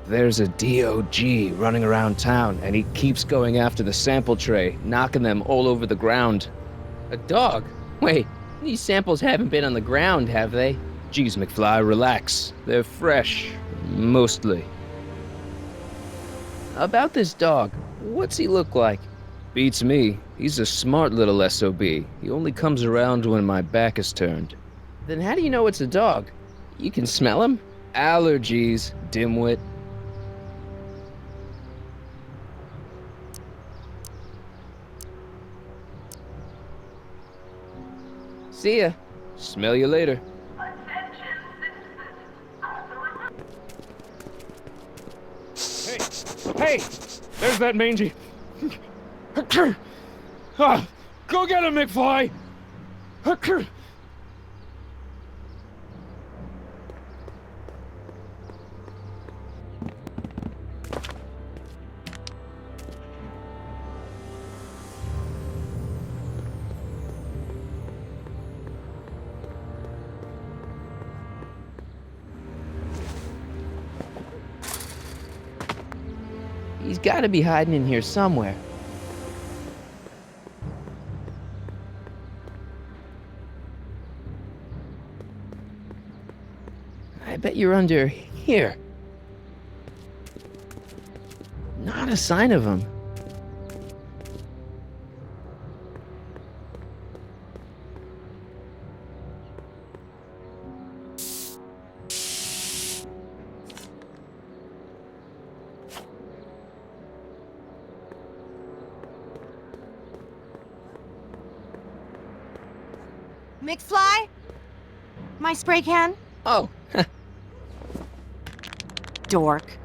There's a DOG running around town, and he keeps going after the sample tray, knocking them all over the ground. A dog? Wait, these samples haven't been on the ground, have they? Geez, McFly, relax. They're fresh. Mostly. About this dog, what's he look like? Beats me. He's a smart little SOB. He only comes around when my back is turned. Then how do you know it's a dog? You can smell him? Allergies, dimwit. See ya. Smell you later. Hey! There's that mangy. Go get him, McFly! He's gotta be hiding in here somewhere. I bet you're under here. Not a sign of him. McFly? My spray can? Oh. Dork.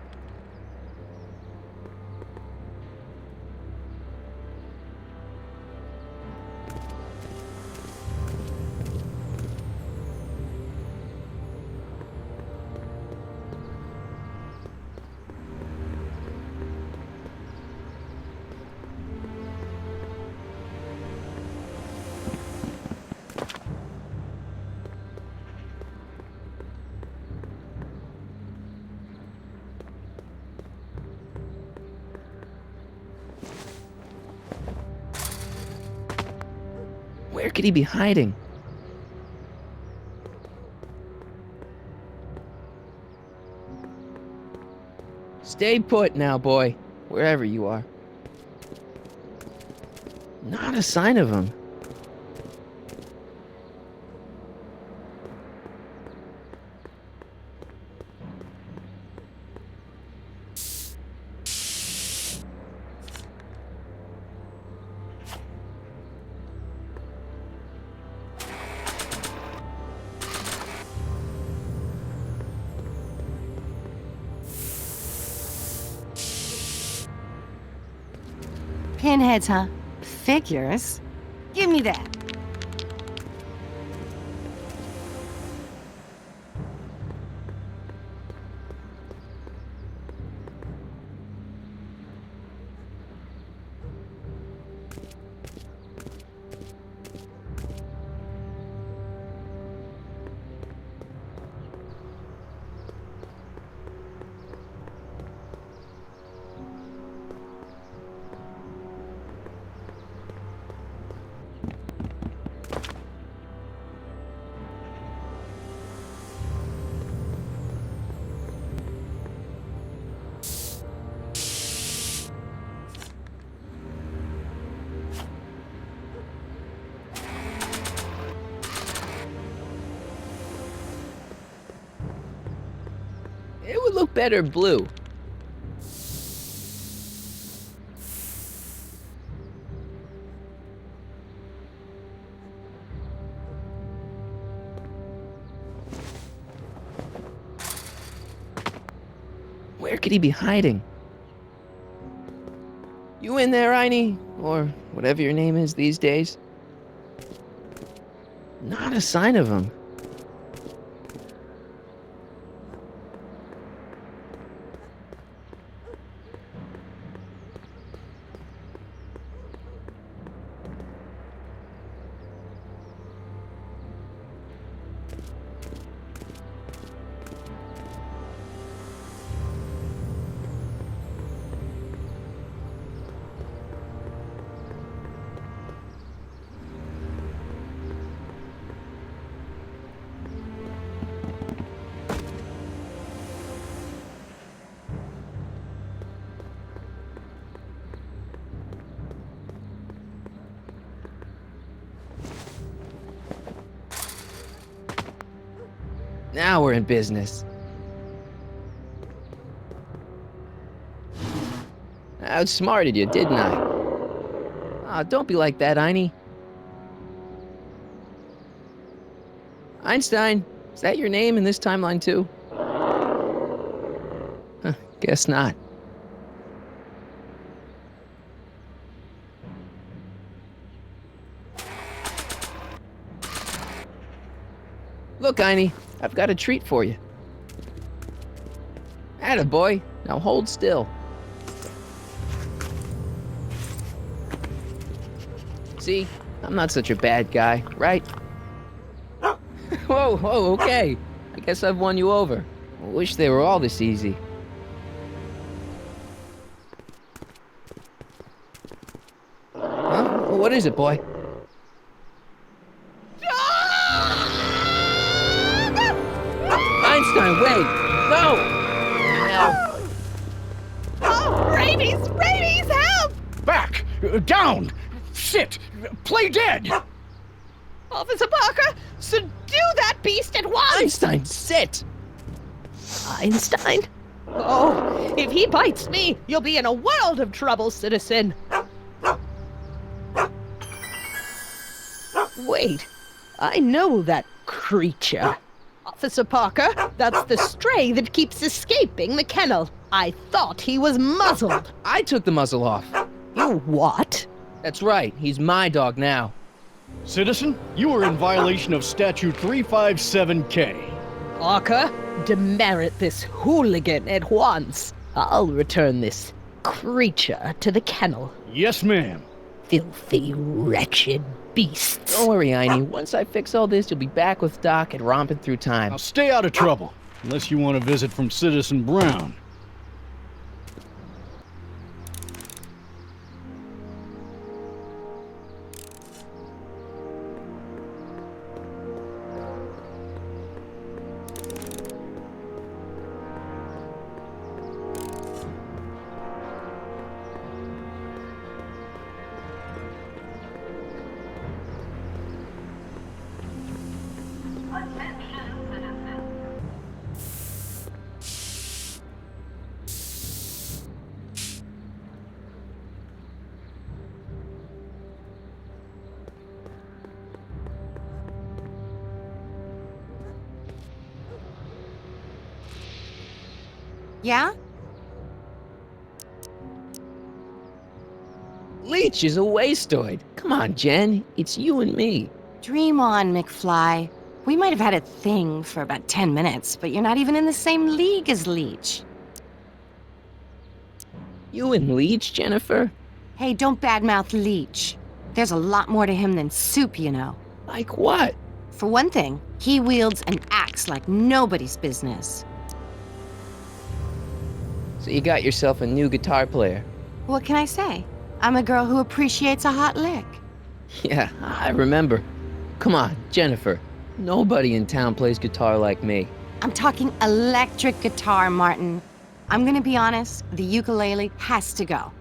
Where could he be hiding? Stay put now, boy. Wherever you are. Not a sign of him. Pinheads, huh? Figures? Give me that. It would look better blue. Where could he be hiding? You in there, Einie? Or whatever your name is these days? Not a sign of him. Now we're in business. I outsmarted you, didn't I? Oh, don't be like that, Einie. Einstein, is that your name in this timeline too? Huh, guess not. Look, Einie, I've got a treat for you. Attaboy, now hold still. See, I'm not such a bad guy, right? Whoa, okay. I guess I've won you over. I wish they were all this easy. Huh? What is it, boy? Einstein, wait! No! Help! Oh, rabies! Rabies, help! Back! Down! Sit! Play dead! Officer Parker, subdue that beast at once! Einstein, sit! Einstein? Oh, if he bites me, you'll be in a world of trouble, citizen. Wait, I know that creature. Officer Parker, that's the stray that keeps escaping the kennel. I thought he was muzzled. I took the muzzle off. You what? That's right, he's my dog now. Citizen, you are in violation of Statute 357K. Parker, demerit this hooligan at once. I'll return this creature to the kennel. Yes, ma'am. Filthy, wretched beasts. Don't worry, Einie. Once I fix all this, you'll be back with Doc and romping through time. Now stay out of trouble, unless you want a visit from Citizen Brown. Yeah? Leech is a wastoid. Come on, Jen. It's you and me. Dream on, McFly. We might have had a thing for about 10 minutes, but you're not even in the same league as Leech. You and Leech, Jennifer? Hey, don't badmouth Leech. There's a lot more to him than soup, you know. Like what? For one thing, he wields an axe like nobody's business. So you got yourself a new guitar player. What can I say? I'm a girl who appreciates a hot lick. Yeah, I remember. Come on, Jennifer. Nobody in town plays guitar like me. I'm talking electric guitar, Martin. I'm gonna be honest, the ukulele has to go.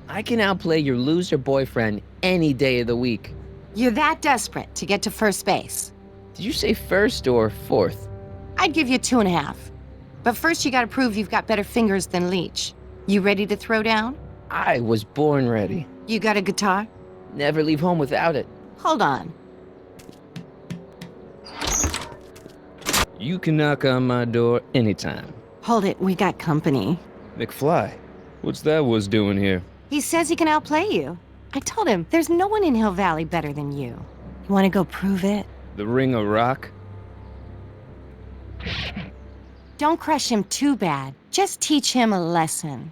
I can outplay your loser boyfriend any day of the week. You're that desperate to get to first base. Did you say first or fourth? I'd give you 2.5. But first you gotta prove you've got better fingers than Leech. You ready to throw down? I was born ready. You got a guitar? Never leave home without it. Hold on. You can knock on my door anytime. Hold it, we got company. McFly, what's that was doing here? He says he can outplay you. I told him, there's no one in Hill Valley better than you. You want to go prove it? The Ring of Rock? Don't crush him too bad. Just teach him a lesson.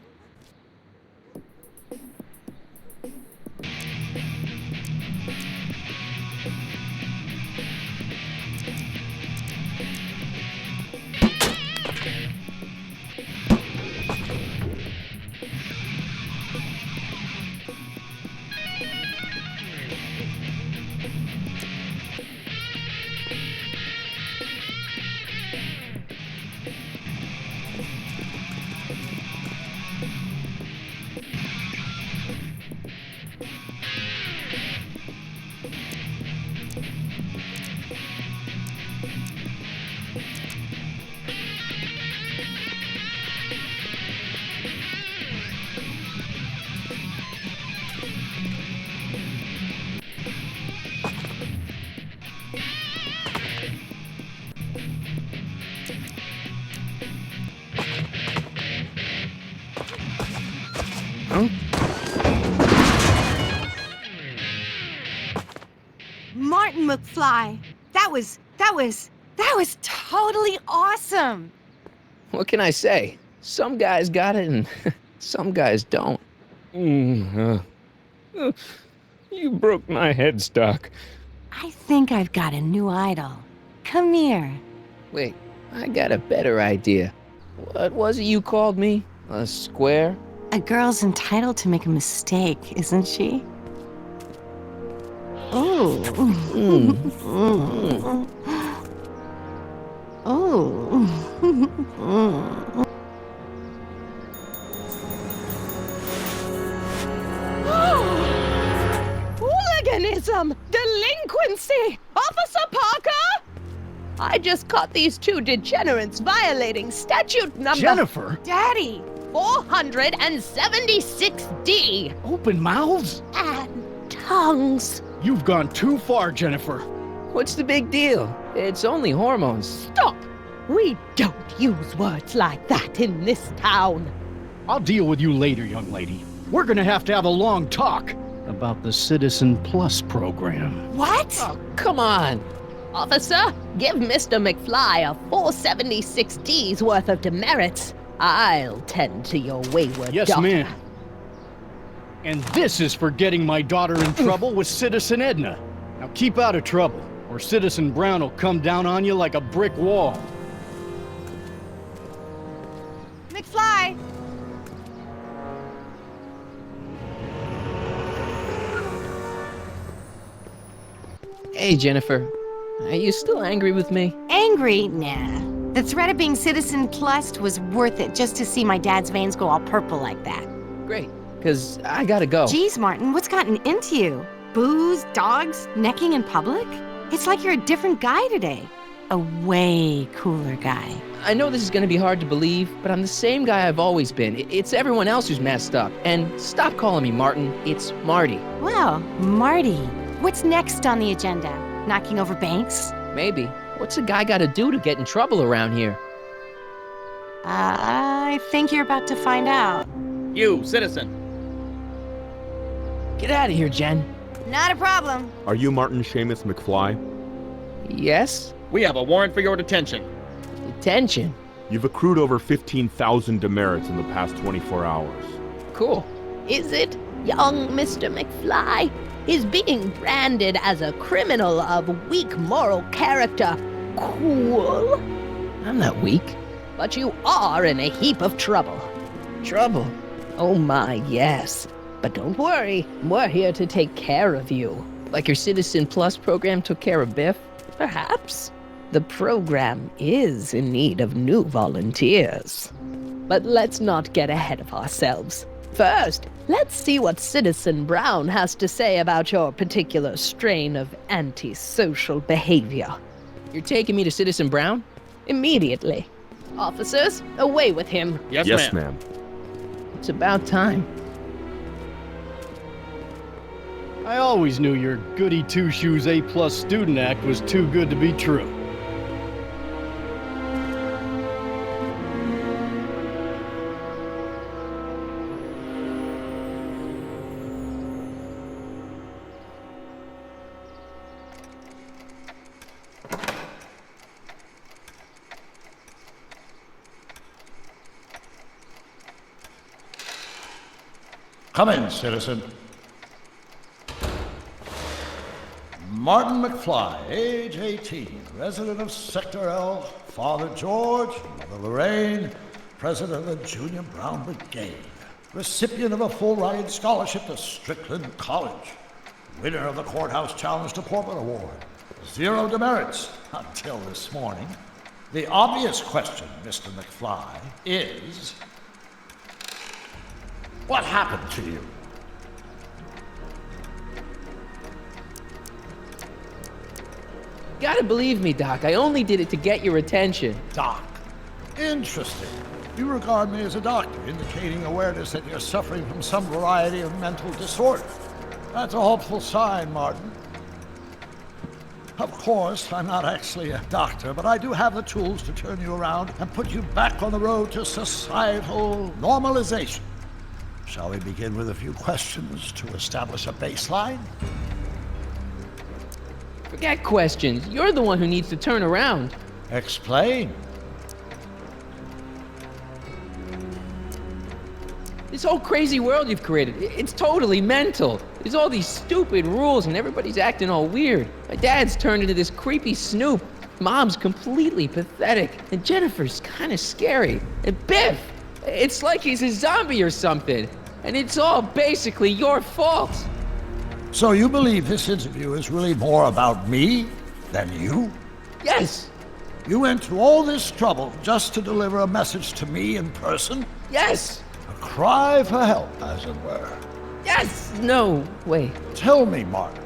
Martin McFly, that was totally awesome. What can I say? Some guys got it and some guys don't. You broke my headstock. I think I've got a new idol. Come here. Wait, I got a better idea. What was it you called me? A square? A girl's entitled to make a mistake, isn't she? Oh. Hooliganism! Delinquency! Officer Parker! I just caught these two degenerates violating statute number... Jennifer? Daddy! 476D! Open mouths? And tongues. You've gone too far, Jennifer. What's the big deal? It's only hormones. Stop! We don't use words like that in this town. I'll deal with you later, young lady. We're gonna have a long talk about the Citizen Plus program. What? Oh, come on. Officer, give Mr. McFly a 476D's worth of demerits. I'll tend to your wayward Yes, daughter. ma'am. And this is for getting my daughter in trouble with Citizen Edna. Now keep out of trouble, or Citizen Brown will come down on you like a brick wall. McFly! Hey, Jennifer. Are you still angry with me? Angry? Nah. The threat of being Citizen Plus was worth it just to see my dad's veins go all purple like that. Great, because I gotta go. Geez, Martin, what's gotten into you? Booze, dogs, necking in public? It's like you're a different guy today. A way cooler guy. I know this is gonna be hard to believe, but I'm the same guy I've always been. It's everyone else who's messed up. And stop calling me Martin. It's Marty. Well, Marty, what's next on the agenda? Knocking over banks? Maybe. What's a guy gotta do to get in trouble around here? I think you're about to find out. You, citizen. Get out of here, Jen. Not a problem. Are you Martin Seamus McFly? Yes? We have a warrant for your detention. Detention? You've accrued over 15,000 demerits in the past 24 hours. Cool. Is it, young Mr. McFly? Is being branded as a criminal of weak moral character cool? I'm not weak. But you are in a heap of trouble. Trouble? Oh my, yes. But don't worry, we're here to take care of you. Like your Citizen Plus program took care of Biff? Perhaps. The program is in need of new volunteers. But let's not get ahead of ourselves. First, let's see what Citizen Brown has to say about your particular strain of antisocial behavior. You're taking me to Citizen Brown? Immediately. Officers, away with him. Yes, ma'am. It's about time. I always knew your goody two-shoes A+ student act was too good to be true. Come in, citizen. Martin McFly, age 18, resident of Sector L, Father George, Mother Lorraine, president of the Junior Brown Brigade, recipient of a full-ride scholarship to Strickland College, winner of the Courthouse Challenge to Portland Award, 0 demerits until this morning. The obvious question, Mr. McFly, is, what happened to you? Gotta believe me, Doc. I only did it to get your attention. Doc. Interesting. You regard me as a doctor, indicating awareness that you're suffering from some variety of mental disorder. That's a hopeful sign, Martin. Of course, I'm not actually a doctor, but I do have the tools to turn you around and put you back on the road to societal normalization. Shall we begin with a few questions to establish a baseline? Forget questions. You're the one who needs to turn around. Explain. This whole crazy world you've created, it's totally mental. There's all these stupid rules and everybody's acting all weird. My dad's turned into this creepy snoop. Mom's completely pathetic. And Jennifer's kind of scary. And Biff, it's like he's a zombie or something. And it's all basically your fault. So you believe this interview is really more about me than you? Yes. You went to all this trouble just to deliver a message to me in person? Yes. A cry for help, as it were. Yes. No. Wait. Tell me, Martin,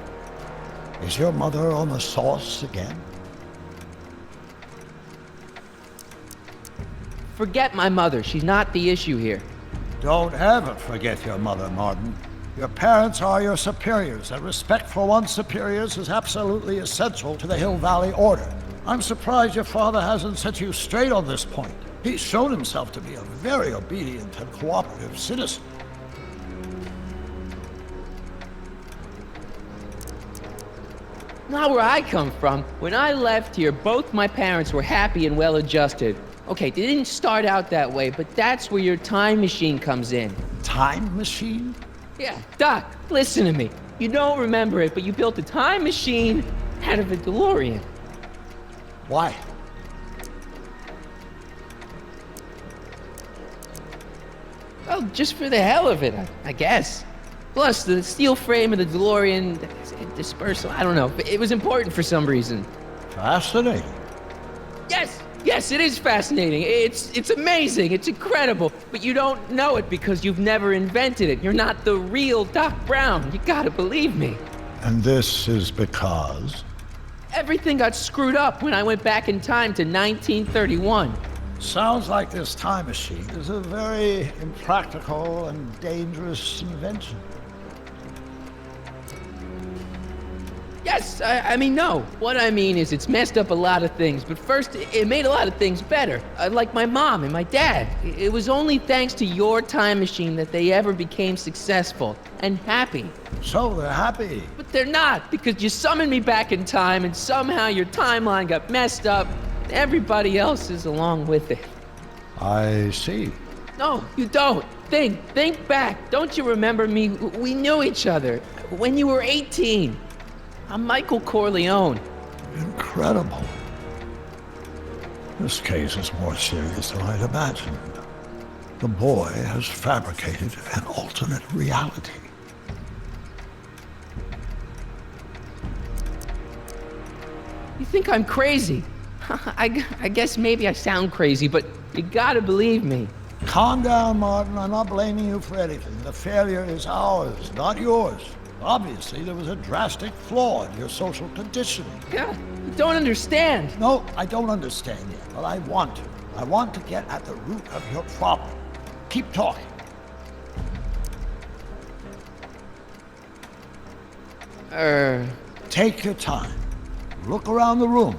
is your mother on the sauce again? Forget my mother. She's not the issue here. Don't ever forget your mother, Martin. Your parents are your superiors, and respect for one's superiors is absolutely essential to the Hill Valley Order. I'm surprised your father hasn't set you straight on this point. He's shown himself to be a very obedient and cooperative citizen. Not where I come from. When I left here, both my parents were happy and well-adjusted. Okay, they didn't start out that way, but that's where your time machine comes in. Time machine? Yeah, Doc, listen to me. You don't remember it, but you built a time machine out of a DeLorean. Why? Well, just for the hell of it, I guess. Plus, the steel frame of the DeLorean, dispersal, I don't know. It was important for some reason. Fascinating. Yes, it is fascinating. It's amazing. It's incredible. But you don't know it because you've never invented it. You're not the real Doc Brown. You gotta believe me. And this is because? Everything got screwed up when I went back in time to 1931. Sounds like this time machine is a very impractical and dangerous invention. Yes, I mean, no. What I mean is it's messed up a lot of things, but first, it made a lot of things better. Like my mom and my dad. It was only thanks to your time machine that they ever became successful and happy. So they're happy. But they're not, because you summoned me back in time and somehow your timeline got messed up. Everybody else is along with it. I see. No, you don't. Think back. Don't you remember me? We knew each other when you were 18. I'm Michael Corleone. Incredible. This case is more serious than I'd imagined. The boy has fabricated an alternate reality. You think I'm crazy? I guess maybe I sound crazy, but you gotta believe me. Calm down, Martin. I'm not blaming you for anything. The failure is ours, not yours. Obviously, there was a drastic flaw in your social conditioning. Yeah, you don't understand. No, I don't understand yet, but I want to. I want to get at the root of your problem. Keep talking. Take your time. Look around the room.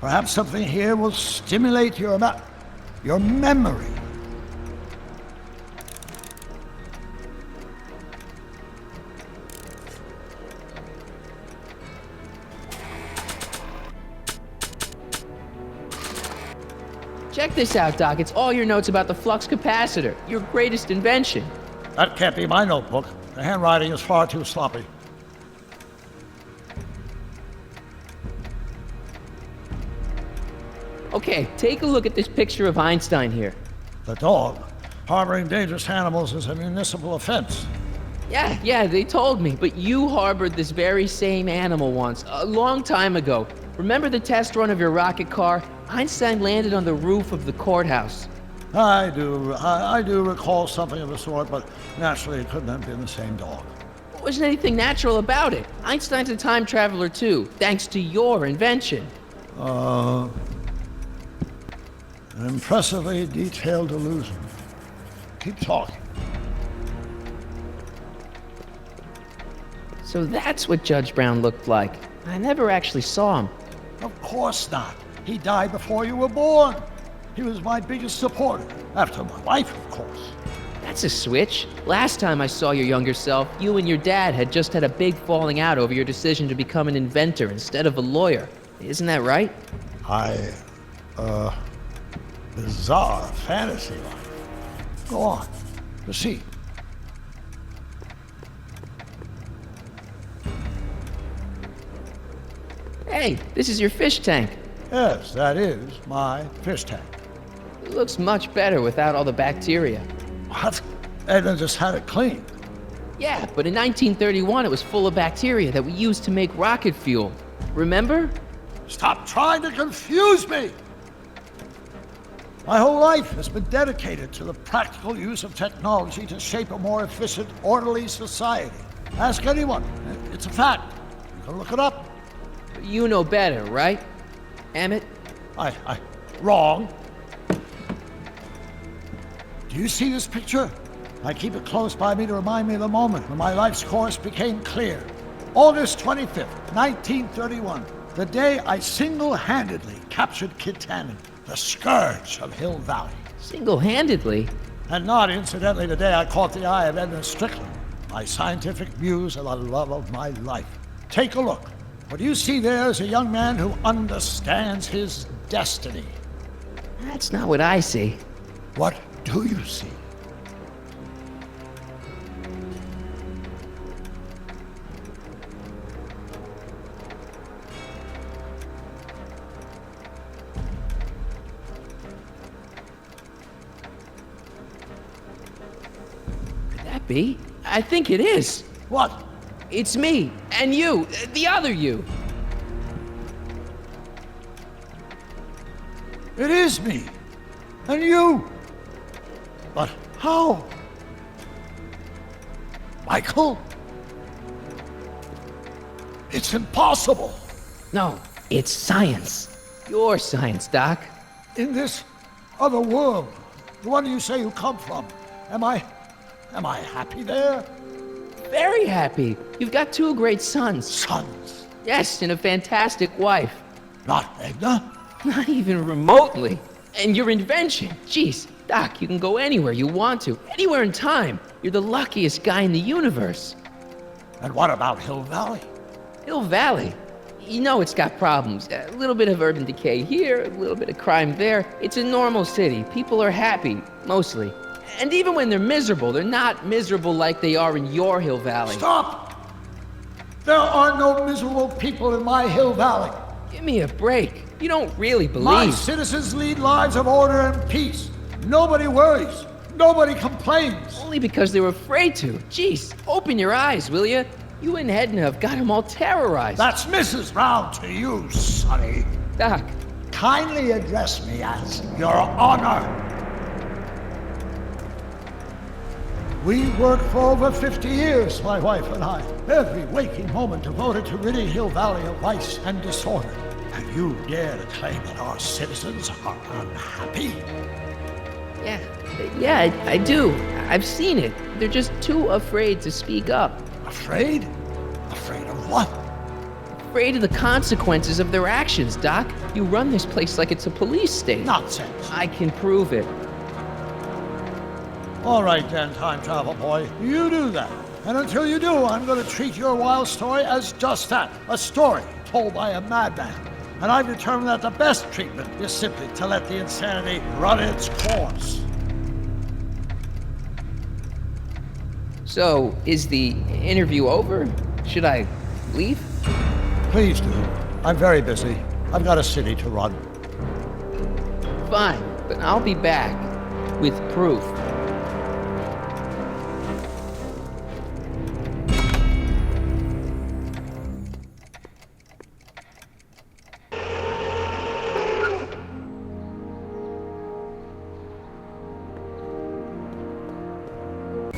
Perhaps something here will stimulate your memory. Check this out, Doc. It's all your notes about the flux capacitor, your greatest invention. That can't be my notebook. The handwriting is far too sloppy. Okay, take a look at this picture of Einstein here. The dog. Harboring dangerous animals is a municipal offense. Yeah, they told me. But you harbored this very same animal once, a long time ago. Remember the test run of your rocket car? Einstein landed on the roof of the courthouse. I do recall something of the sort, but naturally it couldn't have been the same dog. There wasn't anything natural about it. Einstein's a time traveler too, thanks to your invention. An impressively detailed illusion. Keep talking. So that's what Judge Brown looked like. I never actually saw him. Of course not. He died before you were born. He was my biggest supporter, after my wife, of course. That's a switch. Last time I saw your younger self, you and your dad had just had a big falling out over your decision to become an inventor instead of a lawyer. Isn't that right? Bizarre fantasy life. Go on. Proceed. Hey, this is your fish tank. Yes, that is my fish tank. It looks much better without all the bacteria. What? Edna just had it cleaned. Yeah, but in 1931 it was full of bacteria that we used to make rocket fuel. Remember? Stop trying to confuse me! My whole life has been dedicated to the practical use of technology to shape a more efficient, orderly society. Ask anyone. It's a fact. You can look it up. You know better, right? Emmett? Wrong. Do you see this picture? I keep it close by me to remind me of the moment when my life's course became clear. August 25th, 1931, the day I single-handedly captured Kid Tannen, the scourge of Hill Valley. Single-handedly? And not incidentally the day I caught the eye of Edna Strickland, my scientific muse and the love of my life. Take a look. What you see there is a young man who understands his destiny. That's not what I see. What do you see? Could that be? I think it is. What? It's me, and you, the other you. It is me, and you. But how? Michael? It's impossible. No, it's science. Your science, Doc. In this other world, the one you say you come from, am I happy there? Very happy. You've got 2 great sons. Sons? Yes, and a fantastic wife. Not Edna? Not even remotely. And your invention. Jeez, Doc, you can go anywhere you want to. Anywhere in time. You're the luckiest guy in the universe. And what about Hill Valley? Hill Valley? You know it's got problems. A little bit of urban decay here, a little bit of crime there. It's a normal city. People are happy, mostly. And even when they're miserable, they're not miserable like they are in your Hill Valley. Stop! There are no miserable people in my Hill Valley. Give me a break. You don't really believe. My citizens lead lives of order and peace. Nobody worries. Nobody complains. Only because they were afraid to. Jeez, open your eyes, will you? You and Edna have got them all terrorized. That's Mrs. Brown to you, Sonny. Doc. Kindly address me as Your Honor. We worked for over 50 years, my wife and I. Every waking moment devoted to ridding Hill Valley of vice and disorder. And you dare to claim that our citizens are unhappy? Yeah, I do. I've seen it. They're just too afraid to speak up. Afraid? Afraid of what? Afraid of the consequences of their actions, Doc. You run this place like it's a police state. Nonsense. I can prove it. All right then, time travel boy. You do that. And until you do, I'm going to treat your wild story as just that. A story told by a madman. And I've determined that the best treatment is simply to let the insanity run its course. So, is the interview over? Should I leave? Please do. I'm very busy. I've got a city to run. Fine, but I'll be back with proof.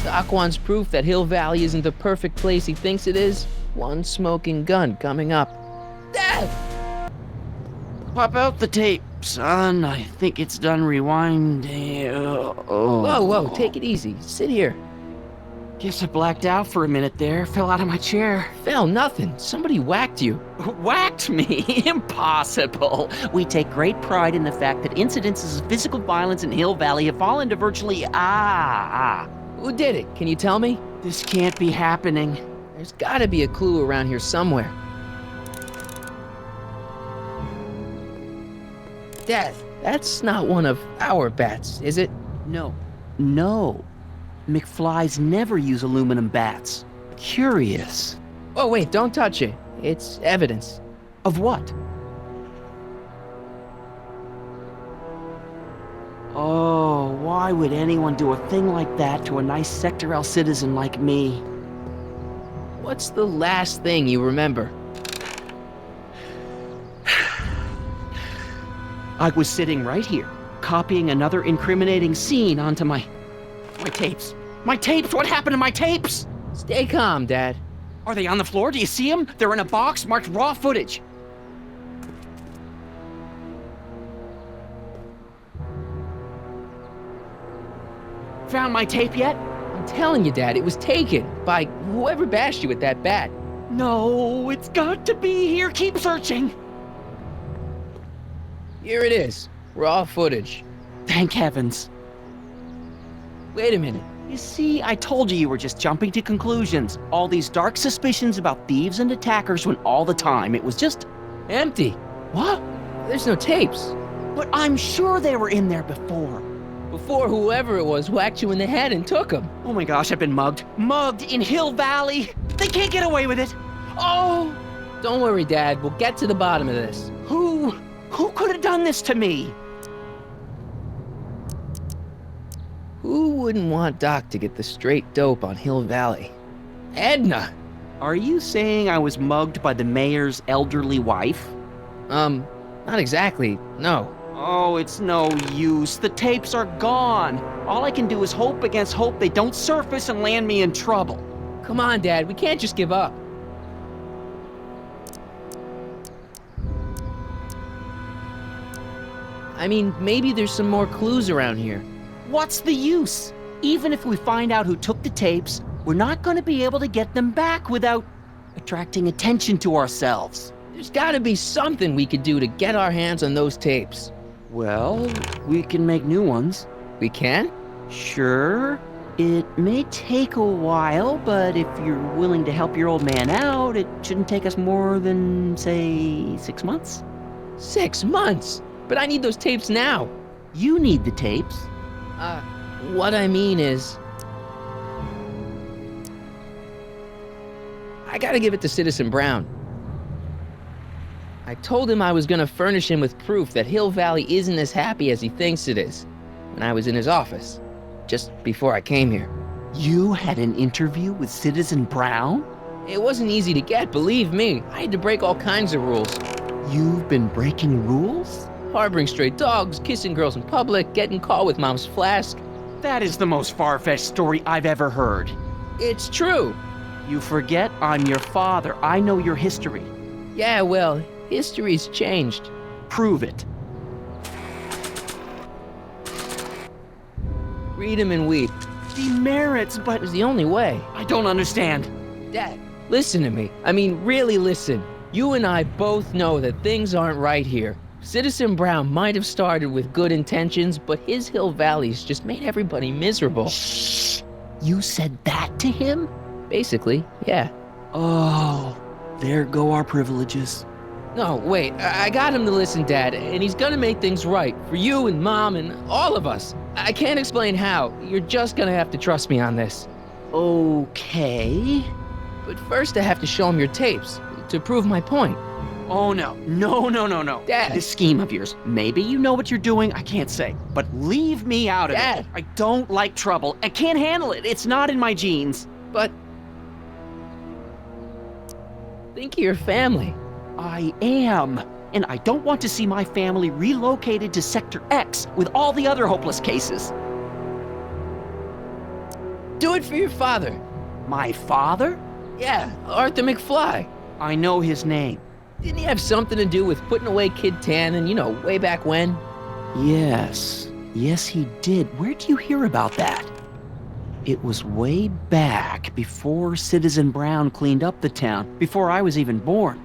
Doc wants proof that Hill Valley isn't the perfect place he thinks it is. One smoking gun coming up. Pop out the tape, son. I think it's done rewinding. Whoa, take it easy. Sit here. Guess I blacked out for a minute there. Fell out of my chair. Fell nothing. Somebody whacked you. Whacked me? Impossible. We take great pride in the fact that incidences of physical violence in Hill Valley have fallen to virtually Who did it? Can you tell me? This can't be happening. There's gotta be a clue around here somewhere. Dad, that's not one of our bats, is it? No. McFlys never use aluminum bats. Curious. Oh, wait, don't touch it. It's evidence. Of what? Oh, why would anyone do a thing like that to a nice Sector L citizen like me? What's the last thing you remember? I was sitting right here, copying another incriminating scene onto my tapes. My tapes! What happened to my tapes? Stay calm, Dad. Are they on the floor? Do you see them? They're in a box marked raw footage. Found my tape yet? I'm telling you, Dad, it was taken by whoever bashed you with that bat. No, it's got to be here. Keep searching. Here it is. Raw footage. Thank heavens. Wait a minute. You see, I told you were just jumping to conclusions. All these dark suspicions about thieves and attackers when all the time it was just empty. What? There's no tapes. But I'm sure they were in there before. Before whoever it was whacked you in the head and took them. Oh my gosh, I've been mugged. Mugged in Hill Valley. They can't get away with it. Oh! Don't worry, Dad. We'll get to the bottom of this. Who could have done this to me? Who wouldn't want Doc to get the straight dope on Hill Valley? Edna! Are you saying I was mugged by the mayor's elderly wife? Not exactly, no. Oh, it's no use. The tapes are gone. All I can do is hope against hope they don't surface and land me in trouble. Come on, Dad. We can't just give up. I mean, maybe there's some more clues around here. What's the use? Even if we find out who took the tapes, we're not going to be able to get them back without attracting attention to ourselves. There's gotta be something we could do to get our hands on those tapes. Well, we can make new ones. We can? Sure. It may take a while, but if you're willing to help your old man out, it shouldn't take us more than, say, 6 months. 6 months? But I need those tapes now. You need the tapes. What I mean is... I gotta give it to Citizen Brown. I told him I was gonna furnish him with proof that Hill Valley isn't as happy as he thinks it is when I was in his office, just before I came here. You had an interview with Citizen Brown? It wasn't easy to get, believe me. I had to break all kinds of rules. You've been breaking rules? Harboring stray dogs, kissing girls in public, getting caught with Mom's flask. That is the most far-fetched story I've ever heard. It's true. You forget I'm your father. I know your history. Yeah, well, history's changed. Prove it. Read 'em and weep. Demerits, but... It was the only way. I don't understand. Dad, listen to me. I mean, really listen. You and I both know that things aren't right here. Citizen Brown might have started with good intentions, but his Hill Valley's just made everybody miserable. Shh! You said that to him? Basically, yeah. Oh, there go our privileges. No, wait, I got him to listen, Dad, and he's gonna make things right for you and Mom and all of us. I can't explain how. You're just gonna have to trust me on this. Okay. But first I have to show him your tapes to prove my point. Oh, no. No. Dad. This scheme of yours, maybe you know what you're doing, I can't say. But leave me out of Dad. it. I don't like trouble. I can't handle it. It's not in my genes. But think of your family. I am. And I don't want to see my family relocated to Sector X with all the other hopeless cases. Do it for your father. My father? Yeah, Arthur McFly. I know his name. Didn't he have something to do with putting away Kid Tannen, way back when? Yes. Yes, he did. Where do you hear about that? It was way back before Citizen Brown cleaned up the town, before I was even born.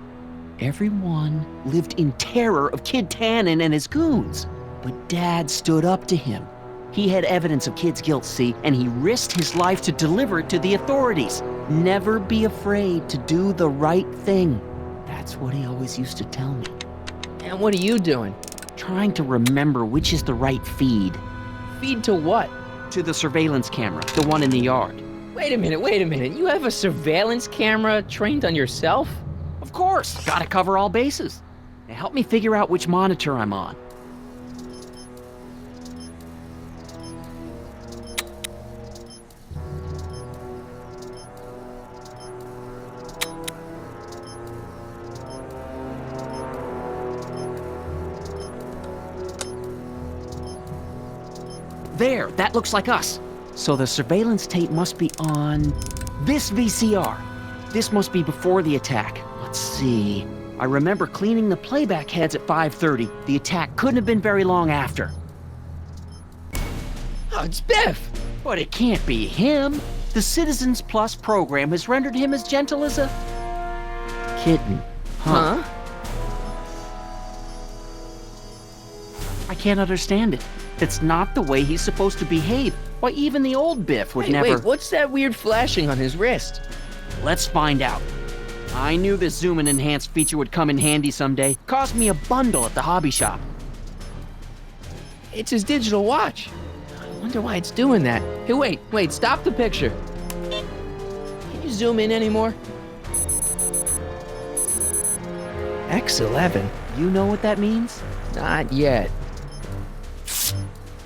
Everyone lived in terror of Kid Tannen and his goons. But Dad stood up to him. He had evidence of Kid's guilt, see, and he risked his life to deliver it to the authorities. Never be afraid to do the right thing. That's what he always used to tell me. And what are you doing? Trying to remember which is the right feed. Feed to what? To the surveillance camera, the one in the yard. Wait a minute. You have a surveillance camera trained on yourself? Of course, gotta cover all bases. Now help me figure out which monitor I'm on. There, that looks like us. So the surveillance tape must be on this VCR. This must be before the attack. Let's see. I remember cleaning the playback heads at 5:30. The attack couldn't have been very long after. Oh, it's Biff! But it can't be him. The Citizens Plus program has rendered him as gentle as a kitten. Huh? I can't understand it. It's not the way he's supposed to behave. Why, even the old Biff would never... Wait, what's that weird flashing on his wrist? Let's find out. I knew this zoom and enhance feature would come in handy someday. Cost me a bundle at the hobby shop. It's his digital watch. I wonder why it's doing that. Hey, wait, stop the picture. Can you zoom in anymore? X11. You know what that means? Not yet.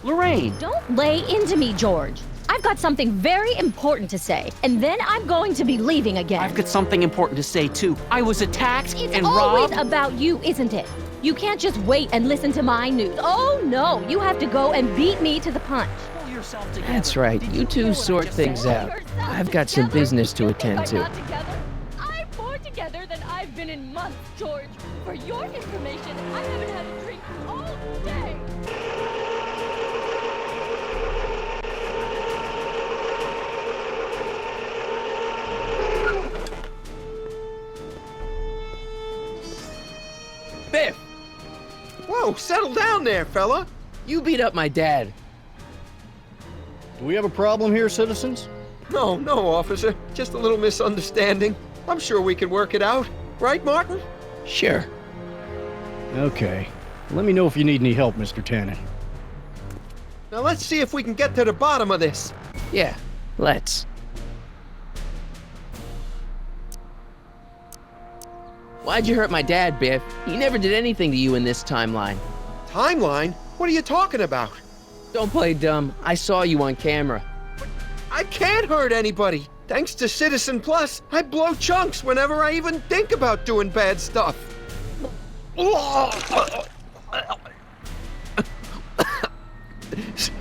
Lorraine! Don't lay into me, George. I've got something very important to say, and then I'm going to be leaving again. I've got something important to say, too. I was attacked It's and always robbed. about you, isn't it? You can't just wait and listen to my news. Oh, no, you have to go and beat me to the punch. Pull yourself together. That's right. You two sort things out. I've got some business to attend to. I'm more together than I've been in months, George. For your information, I haven't had a drink all day. Biff! Whoa, settle down there, fella. You beat up my dad. Do we have a problem here, citizens? No, officer. Just a little misunderstanding. I'm sure we can work it out. Right, Martin? Sure. Okay. Let me know if you need any help, Mr. Tannen. Now let's see if we can get to the bottom of this. Yeah, let's. Why'd you hurt my dad, Biff? He never did anything to you in this timeline. Timeline? What are you talking about? Don't play dumb. I saw you on camera. I can't hurt anybody. Thanks to Citizen Plus, I blow chunks whenever I even think about doing bad stuff.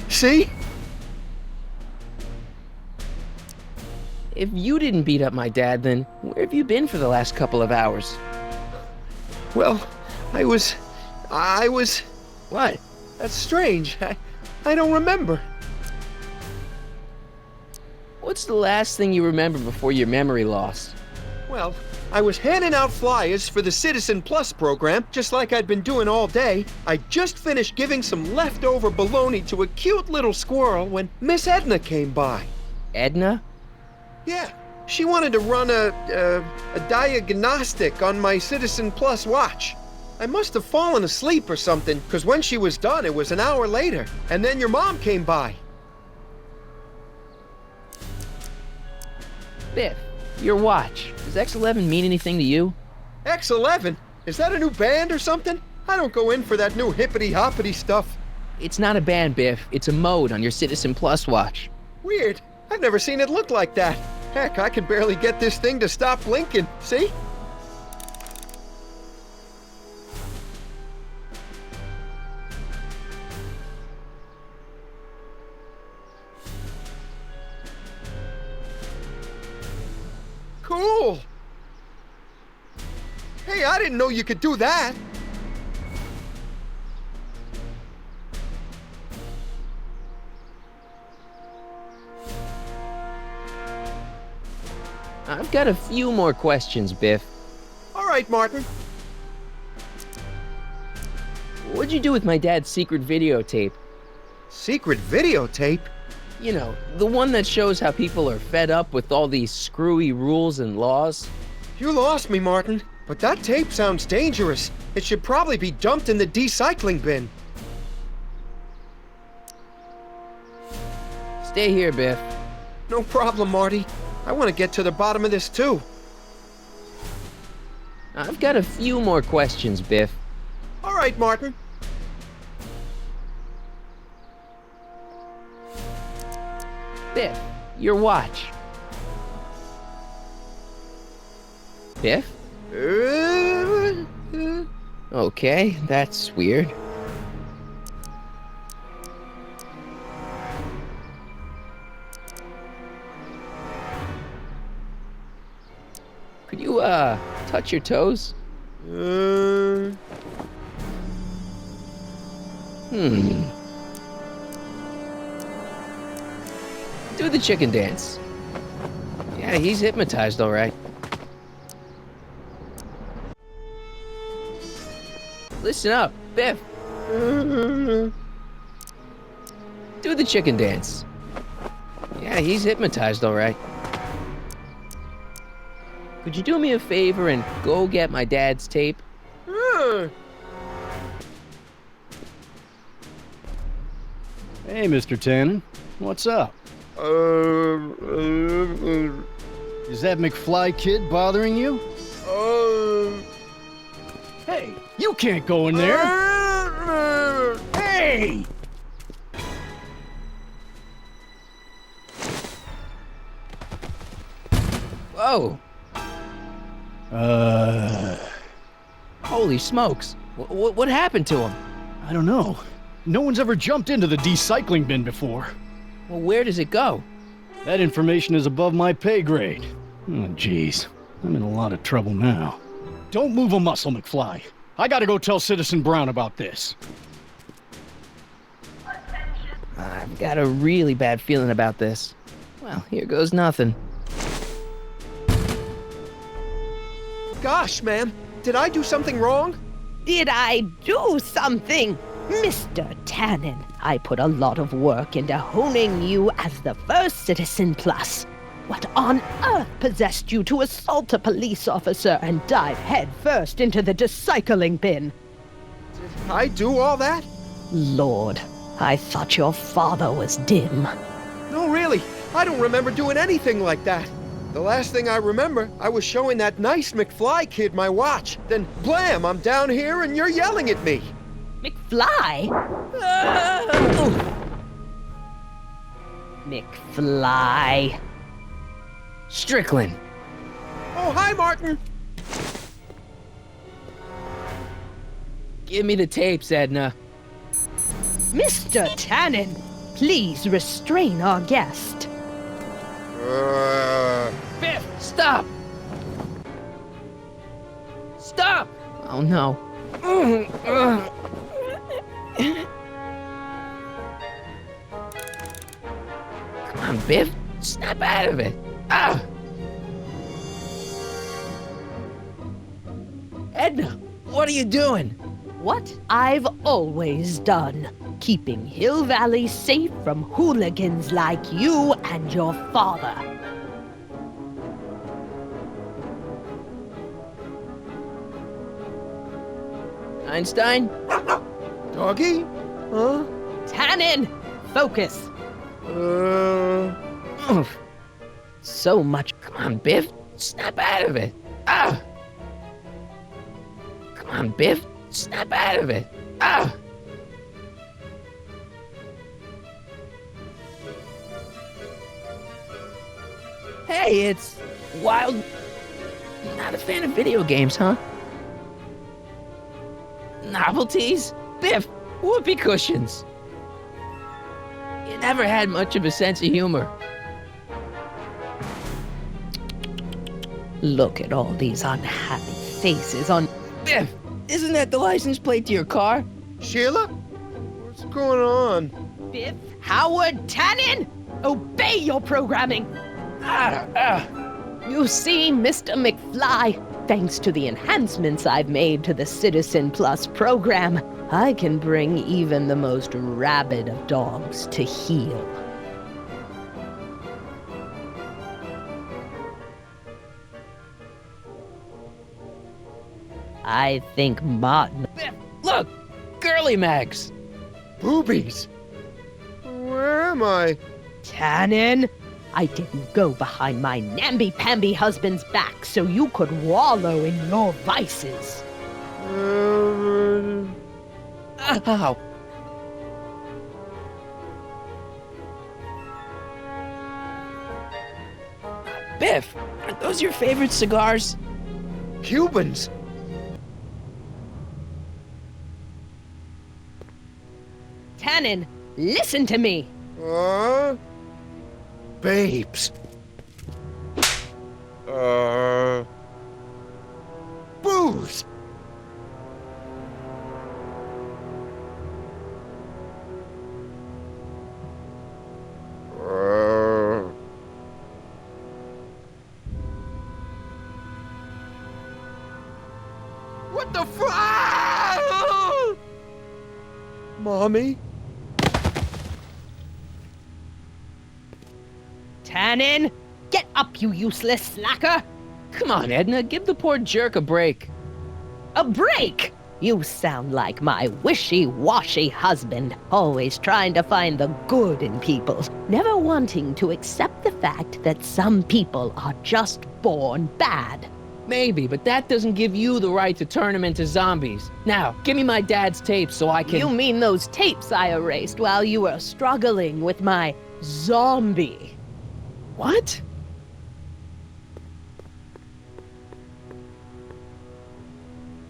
See? If you didn't beat up my dad, then where have you been for the last couple of hours? Well, I was... What? That's strange. I don't remember. What's the last thing you remember before your memory lost? Well, I was handing out flyers for the Citizen Plus program, just like I'd been doing all day. I just finished giving some leftover bologna to a cute little squirrel when Miss Edna came by. Edna? Yeah, she wanted to run a diagnostic on my Citizen Plus watch. I must have fallen asleep or something, because when she was done, it was an hour later. And then your mom came by. Biff, your watch. Does X11 mean anything to you? X11? Is that a new band or something? I don't go in for that new hippity-hoppity stuff. It's not a band, Biff. It's a mode on your Citizen Plus watch. Weird. I've never seen it look like that. Heck, I can barely get this thing to stop blinking. See? Cool! Hey, I didn't know you could do that! I've got a few more questions, Biff. All right, Martin. What'd you do with my dad's secret videotape? Secret videotape? You know, the one that shows how people are fed up with all these screwy rules and laws. You lost me, Martin. But that tape sounds dangerous. It should probably be dumped in the recycling bin. Stay here, Biff. No problem, Marty. I want to get to the bottom of this, too. I've got a few more questions, Biff. All right, Martin. Biff, your watch. Biff? Okay, that's weird. Could you, touch your toes? Do the chicken dance. Yeah, he's hypnotized, all right. Listen up, Biff. Do the chicken dance. Yeah, he's hypnotized, all right. Could you do me a favor and go get my dad's tape? Hey, Mr. Tannen. What's up? Is that McFly kid bothering you? Hey, you can't go in there! Hey! Whoa! Holy smokes! What happened to him? I don't know. No one's ever jumped into the recycling bin before. Well, where does it go? That information is above my pay grade. Oh, jeez. I'm in a lot of trouble now. Don't move a muscle, McFly. I gotta go tell Citizen Brown about this. I've got a really bad feeling about this. Well, here goes nothing. Gosh, ma'am. Did I do something wrong? Did I do something? Mr. Tannen, I put a lot of work into honing you as the first Citizen Plus. What on earth possessed you to assault a police officer and dive headfirst into the recycling bin? Did I do all that? Lord, I thought your father was dim. No, really. I don't remember doing anything like that. The last thing I remember, I was showing that nice McFly kid my watch. Then, blam, I'm down here and you're yelling at me. McFly? McFly. Strickland. Oh, hi, Martin. Give me the tapes, Edna. Mr. Tannen, please restrain our guest. Biff, stop! Stop! Oh, no. Come on, Biff. Snap out of it. Ah! Edna, what are you doing? What I've always done. Keeping Hill Valley safe from hooligans like you and your father. Einstein? Doggy? Huh? Tannen! Focus! so much. Come on, Biff. Snap out of it. Ah! Come on, Biff. Snap out of it. Ah! Hey, it's Wild. Not a fan of video games, huh? Novelties? Biff, whoopee cushions. You never had much of a sense of humor. Look at all these unhappy faces on... Biff, isn't that the license plate to your car? Sheila? What's going on? Biff Howard Tannen! Obey your programming! You see, Mr. McFly, thanks to the enhancements I've made to the Citizen Plus program, I can bring even the most rabid of dogs to heel. I think Martin... Biff, look! Girly mags! Boobies! Where am I? Tannen, I didn't go behind my namby-pamby husband's back so you could wallow in your vices. Ow! Biff, aren't those your favorite cigars? Cubans! Tannen, listen to me! Babes. Booze! What the fuck? Mommy? Tannen, get up, you useless slacker! Come on, Edna, give the poor jerk a break. A break? You sound like my wishy-washy husband, always trying to find the good in people, never wanting to accept the fact that some people are just born bad. Maybe, but that doesn't give you the right to turn them into zombies. Now, give me my dad's tapes so I can... You mean those tapes I erased while you were struggling with my zombie? What?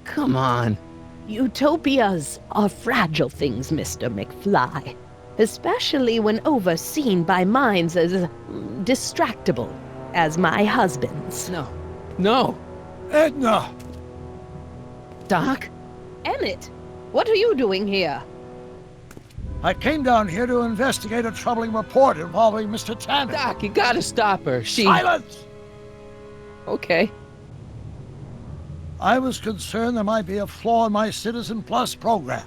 Come on. Utopias are fragile things, Mr. McFly. Especially when overseen by minds as distractible as my husband's. No. Edna! Doc? Emmett, what are you doing here? I came down here to investigate a troubling report involving Mr. Tannen. Doc, you gotta stop her. Silence! Okay. I was concerned there might be a flaw in my Citizen Plus program.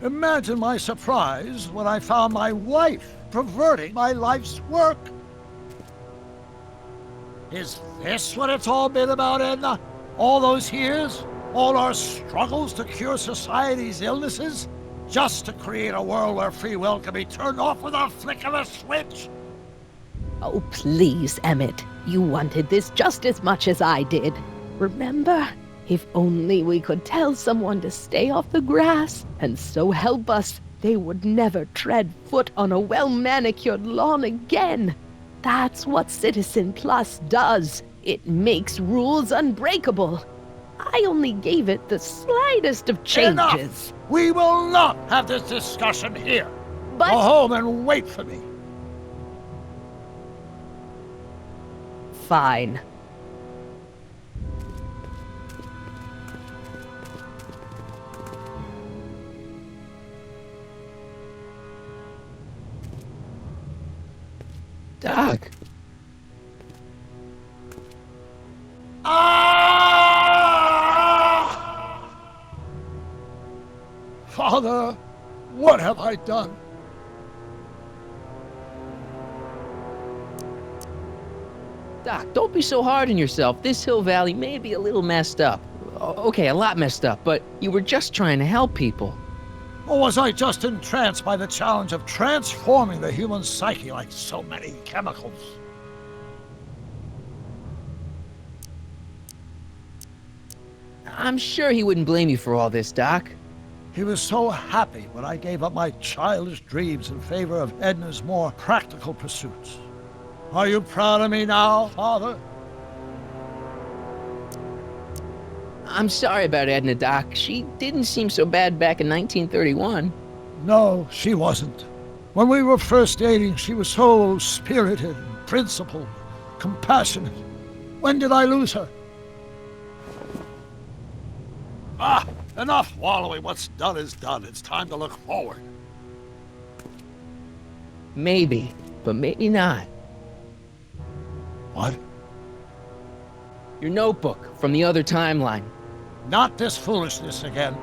Imagine my surprise when I found my wife perverting my life's work. Is this what it's all been about, Edna? All those years? All our struggles to cure society's illnesses? Just to create a world where free will can be turned off with a flick of a switch? Oh, please, Emmett. You wanted this just as much as I did. Remember? If only we could tell someone to stay off the grass, and so help us, they would never tread foot on a well-manicured lawn again. That's what Citizen Plus does. It makes rules unbreakable. I only gave it the slightest of changes. Enough! We will not have this discussion here. But... Go home and wait for me. Fine. Doc. Father, what have I done? Doc, don't be so hard on yourself. This Hill Valley may be a little messed up. Okay, a lot messed up, but you were just trying to help people. Or was I just entranced by the challenge of transforming the human psyche like so many chemicals? I'm sure he wouldn't blame you for all this, Doc. He was so happy when I gave up my childish dreams in favor of Edna's more practical pursuits. Are you proud of me now, Father? I'm sorry about Edna, Doc. She didn't seem so bad back in 1931. No, she wasn't. When we were first dating, she was so spirited, principled, compassionate. When did I lose her? Ah, enough wallowing. What's done is done. It's time to look forward. Maybe, but maybe not. What? Your notebook from the other timeline. Not this foolishness again.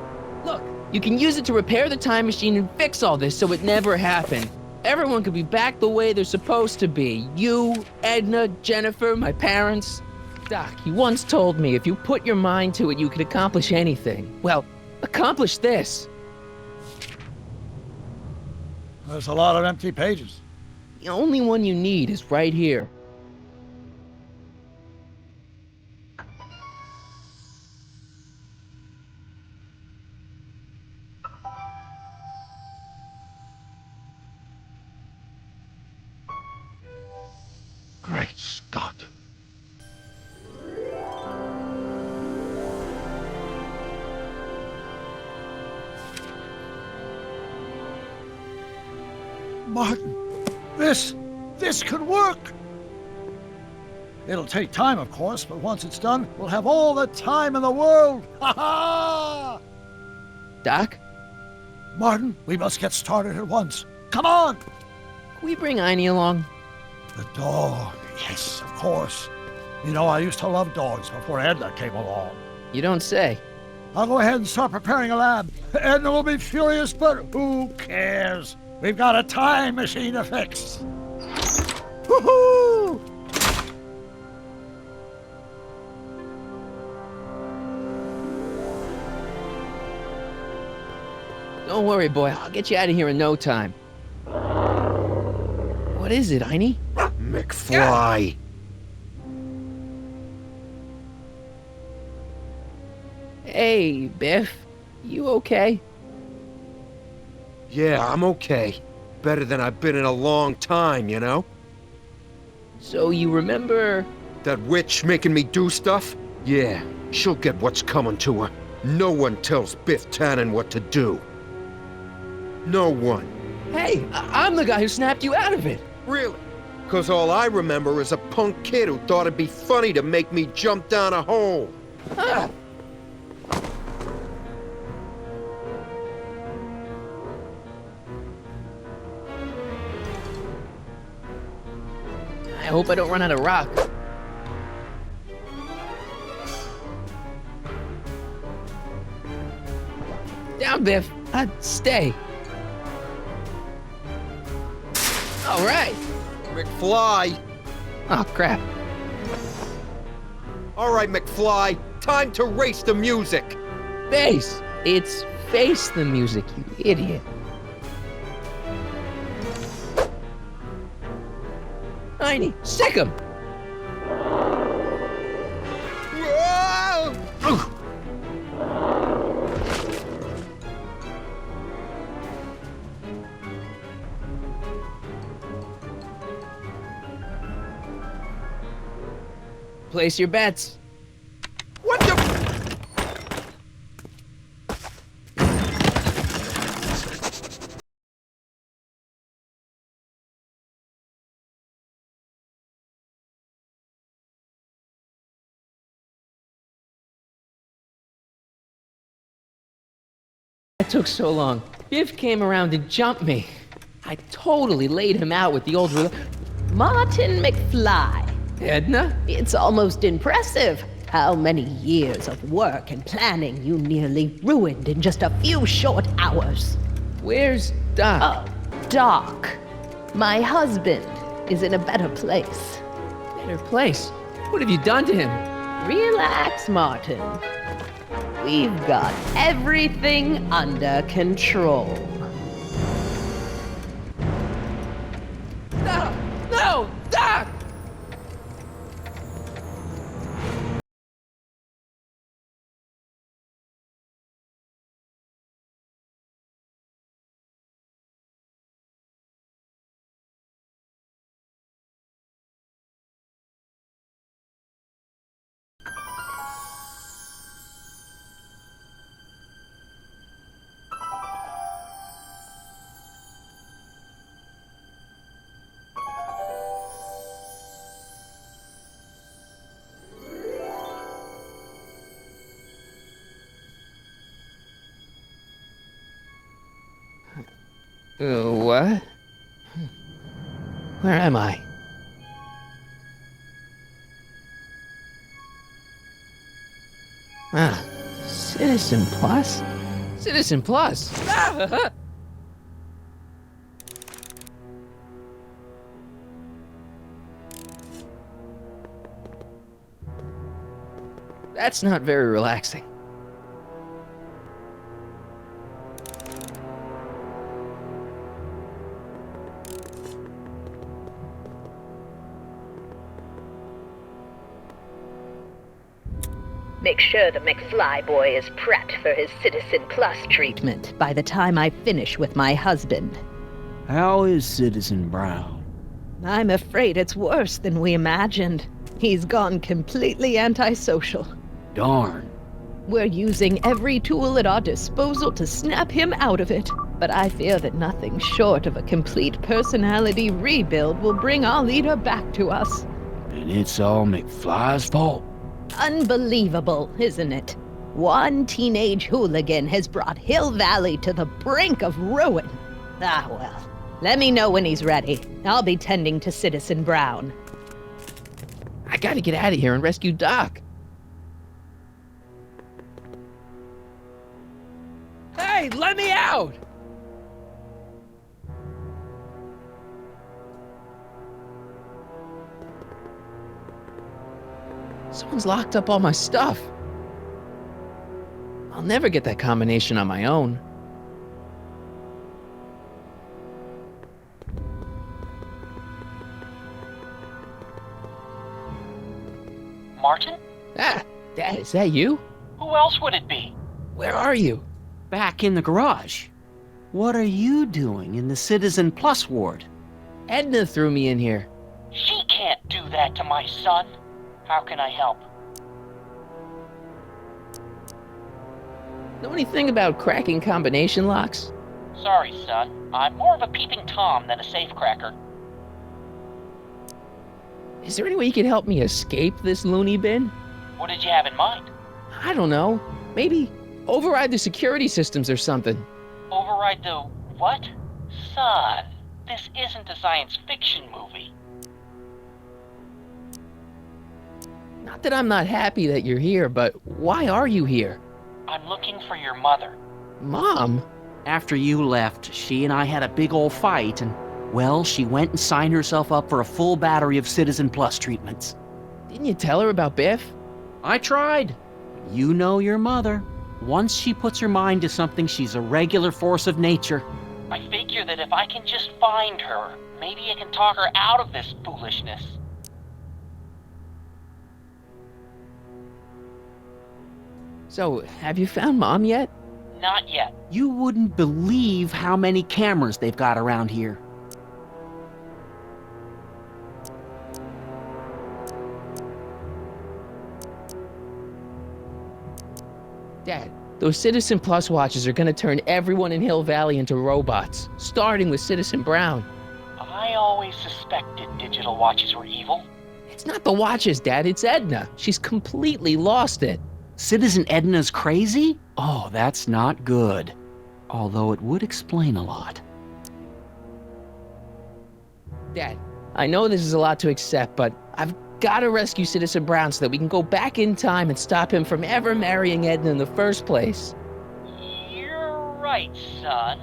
Look, you can use it to repair the time machine and fix all this so it never happened. Everyone could be back the way they're supposed to be. You, Edna, Jennifer, my parents. Doc, you once told me if you put your mind to it, you could accomplish anything. Well, accomplish this. There's a lot of empty pages. The only one you need is right here. Great Scott. Martin, this could work. It'll take time, of course, but once it's done, we'll have all the time in the world. Ha ha! Doc? Martin, we must get started at once. Come on! Can we bring Einie along? The dog, yes, of course. You know, I used to love dogs before Edna came along. You don't say. I'll go ahead and start preparing a lab. Edna will be furious, but who cares? We've got a time machine to fix. Woohoo! Don't worry, boy. I'll get you out of here in no time. What is it, Einie? McFly! Hey, Biff. You okay? Yeah, I'm okay. Better than I've been in a long time, you know? So you remember... That witch making me do stuff? Yeah, she'll get what's coming to her. No one tells Biff Tannen what to do. No one. Hey, I'm the guy who snapped you out of it. Really? Because all I remember is a punk kid who thought it'd be funny to make me jump down a hole. Ah. I hope I don't run out of rock. Down, Biff. Stay. All right. McFly! Oh, crap. All right, McFly. Time to race the music. Face. It's face the music, you idiot. Einie, sick him! Place your bets. What the? That took so long. Biff came around and jumped me. I totally laid him out with the old... Martin McFly. Edna? It's almost impressive how many years of work and planning you nearly ruined in just a few short hours. Where's Doc? Doc. My husband is in a better place. Better place? What have you done to him? Relax, Martin. We've got everything under control. No! No! Doc! What? Where am I? Ah, Citizen Plus? Citizen Plus! Ah! That's not very relaxing. Make sure the McFly boy is prepped for his Citizen Plus treatment by the time I finish with my husband. How is Citizen Brown? I'm afraid it's worse than we imagined. He's gone completely antisocial. Darn. We're using every tool at our disposal to snap him out of it. But I fear that nothing short of a complete personality rebuild will bring our leader back to us. And it's all McFly's fault. Unbelievable, isn't it? One teenage hooligan has brought Hill Valley to the brink of ruin. Ah, well. Let me know when he's ready. I'll be tending to Citizen Brown. I gotta get out of here and rescue Doc. Hey, let me out! Someone's locked up all my stuff. I'll never get that combination on my own. Martin? Ah, Dad, is that you? Who else would it be? Where are you? Back in the garage. What are you doing in the Citizen Plus ward? Edna threw me in here. She can't do that to my son. How can I help? Know anything about cracking combination locks? Sorry, son. I'm more of a peeping Tom than a safecracker. Is there any way you could help me escape this loony bin? What did you have in mind? I don't know. Maybe override the security systems or something. Override the what? Son, this isn't a science fiction movie. Not that I'm not happy that you're here, but why are you here? I'm looking for your mother. Mom? After you left, she and I had a big old fight, and, well, she went and signed herself up for a full battery of Citizen Plus treatments. Didn't you tell her about Biff? I tried. You know your mother. Once she puts her mind to something, she's a regular force of nature. I figure that if I can just find her, maybe I can talk her out of this foolishness. So, have you found Mom yet? Not yet. You wouldn't believe how many cameras they've got around here. Dad, those Citizen Plus watches are gonna turn everyone in Hill Valley into robots, starting with Citizen Brown. I always suspected digital watches were evil. It's not the watches, Dad, it's Edna. She's completely lost it. Citizen Edna's crazy? Oh, that's not good. Although it would explain a lot. Dad, I know this is a lot to accept, but I've gotta rescue Citizen Brown so that we can go back in time and stop him from ever marrying Edna in the first place. You're right, son.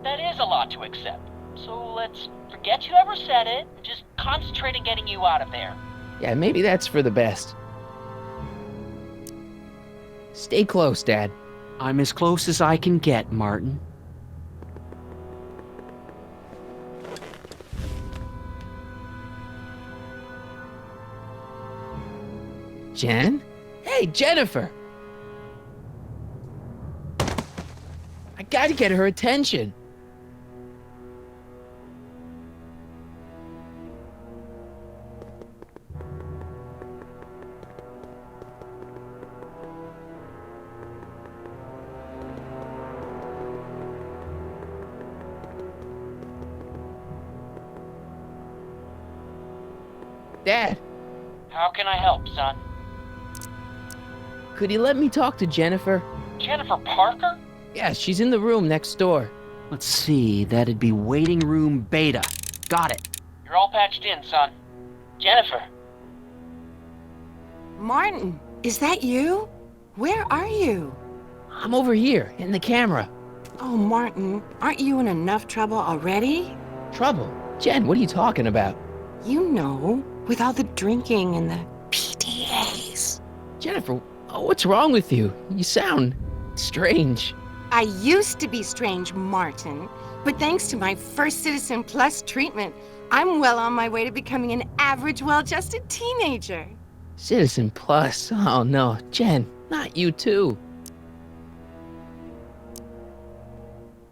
That is a lot to accept. So let's forget you ever said it and just concentrate on getting you out of there. Yeah, maybe that's for the best. Stay close, Dad. I'm as close as I can get, Martin. Jen? Hey, Jennifer! I gotta get her attention. Dad, How can I help, son? could you let me talk to Jennifer? Jennifer Parker? Yeah, she's in the room next door. Let's see, that'd be waiting room beta. Got it. You're all patched in, son. Jennifer. Martin, is that you? Where are you? I'm over here, in the camera. Oh, Martin, aren't you in enough trouble already? Trouble? Jen, what are you talking about? You know, with all the drinking and the PDAs. Jennifer, what's wrong with you? You sound strange. I used to be strange, Martin, but thanks to my first Citizen Plus treatment, I'm well on my way to becoming an average, well-adjusted teenager. Citizen Plus? Oh no, Jen, not you too.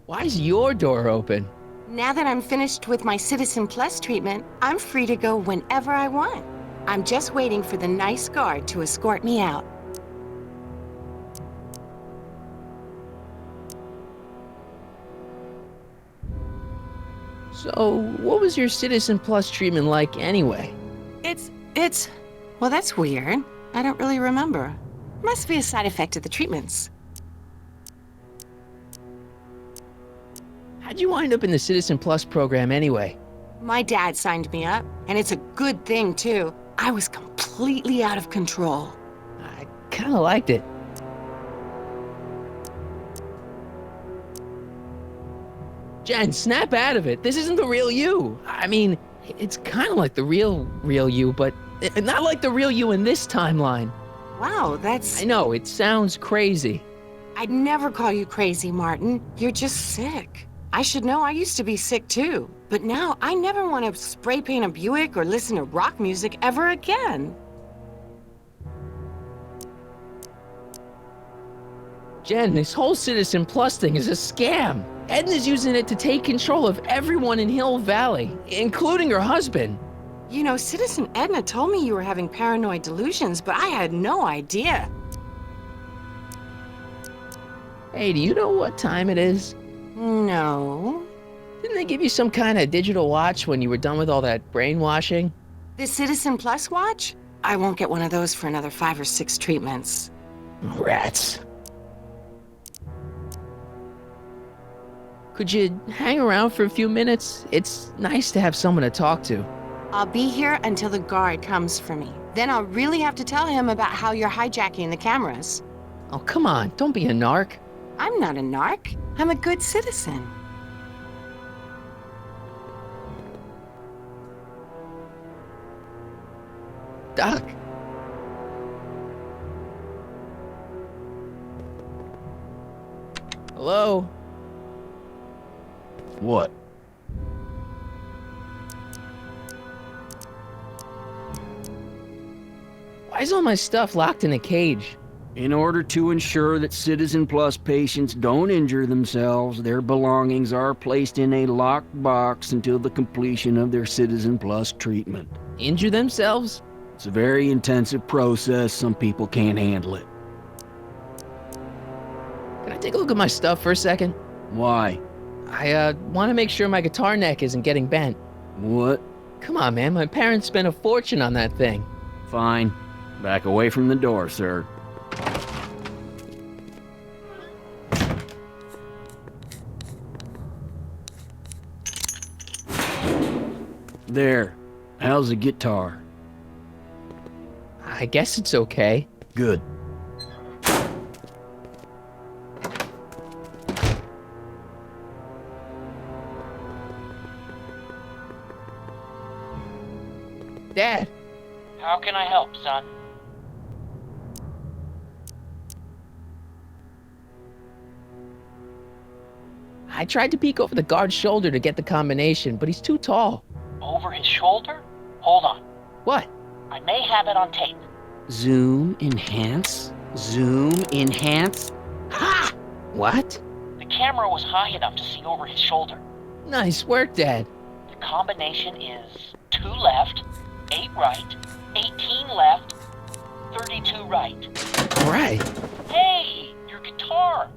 Why is your door open? Now that I'm finished with my Citizen Plus treatment, I'm free to go whenever I want. I'm just waiting for the nice guard to escort me out. So, what was your Citizen Plus treatment like anyway? Well, that's weird. I don't really remember. Must be a side effect of the treatments. How'd you wind up in the Citizen Plus program anyway? My dad signed me up, and it's a good thing, too. I was completely out of control. I kinda liked it. Jen, snap out of it. This isn't the real you. I mean, it's kinda like the real you, but not like the real you in this timeline. Wow, that's... I know, it sounds crazy. I'd never call you crazy, Martin. You're just sick. I should know, I used to be sick too. But now, I never want to spray paint a Buick or listen to rock music ever again. Jen, this whole Citizen Plus thing is a scam. Edna's using it to take control of everyone in Hill Valley, including her husband. You know, Citizen Edna told me you were having paranoid delusions, but I had no idea. Hey, do you know what time it is? No. Didn't they give you some kind of digital watch when you were done with all that brainwashing? The Citizen Plus watch? I won't get one of those for another 5 or 6 treatments. Rats. Could you hang around for a few minutes? It's nice to have someone to talk to. I'll be here until the guard comes for me. Then I'll really have to tell him about how you're hijacking the cameras. Oh, come on, don't be a narc. I'm not a narc. I'm a good citizen. Doc. Hello? What? Why is all my stuff locked in a cage? In order to ensure that Citizen Plus patients don't injure themselves, their belongings are placed in a locked box until the completion of their Citizen Plus treatment. Injure themselves? It's a very intensive process. Some people can't handle it. Can I take a look at my stuff for a second? Why? I want to make sure my guitar neck isn't getting bent. What? Come on, man. My parents spent a fortune on that thing. Fine. Back away from the door, sir. There. How's the guitar? I guess it's okay. Good. Dad. How can I help, son? I tried to peek over the guard's shoulder to get the combination, but he's too tall. Over his shoulder? Hold on. What? I may have it on tape. Zoom, enhance. Zoom, enhance. Ha! What? The camera was high enough to see over his shoulder. Nice work, Dad. The combination is 2 left, 8 right, 18 left, 32 right. Right. Hey, your guitar!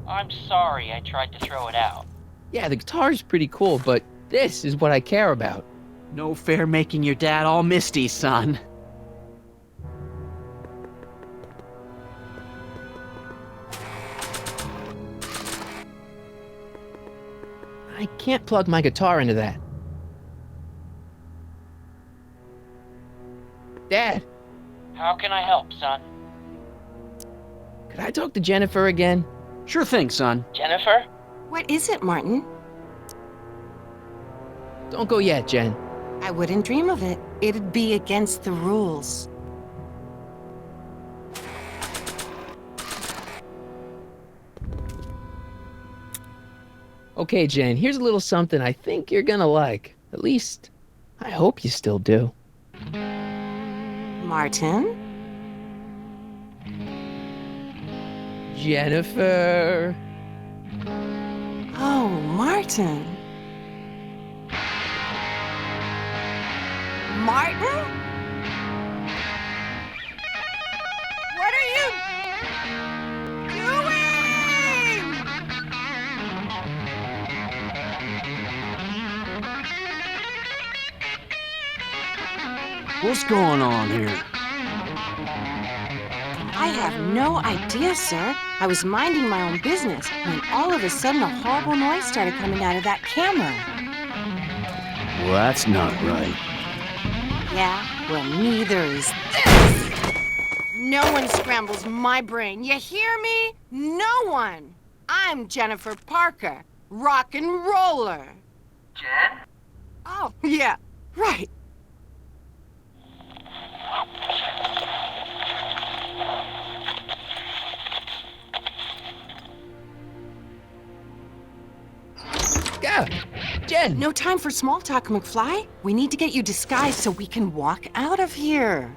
I'm sorry I tried to throw it out. Yeah, the guitar's pretty cool, but this is what I care about. No fair making your dad all misty, son. I can't plug my guitar into that. Dad, How can I help, son? could I talk to Jennifer again? Sure thing, son. Jennifer? What is it, Martin? Don't go yet, Jen. I wouldn't dream of it. It'd be against the rules. Okay, Jen, here's a little something I think you're gonna like. At least, I hope you still do. Martin? Jennifer. Oh, Martin. Martin? What are you doing? What's going on here? I have no idea, sir. I was minding my own business when all of a sudden a horrible noise started coming out of that camera. Well, that's not right. Yeah, well, neither is this. No one scrambles my brain. You hear me? No one. I'm Jennifer Parker, rock and roller. Jen? Oh, yeah, right. Go! Jen! No time for small talk, McFly. We need to get you disguised so we can walk out of here.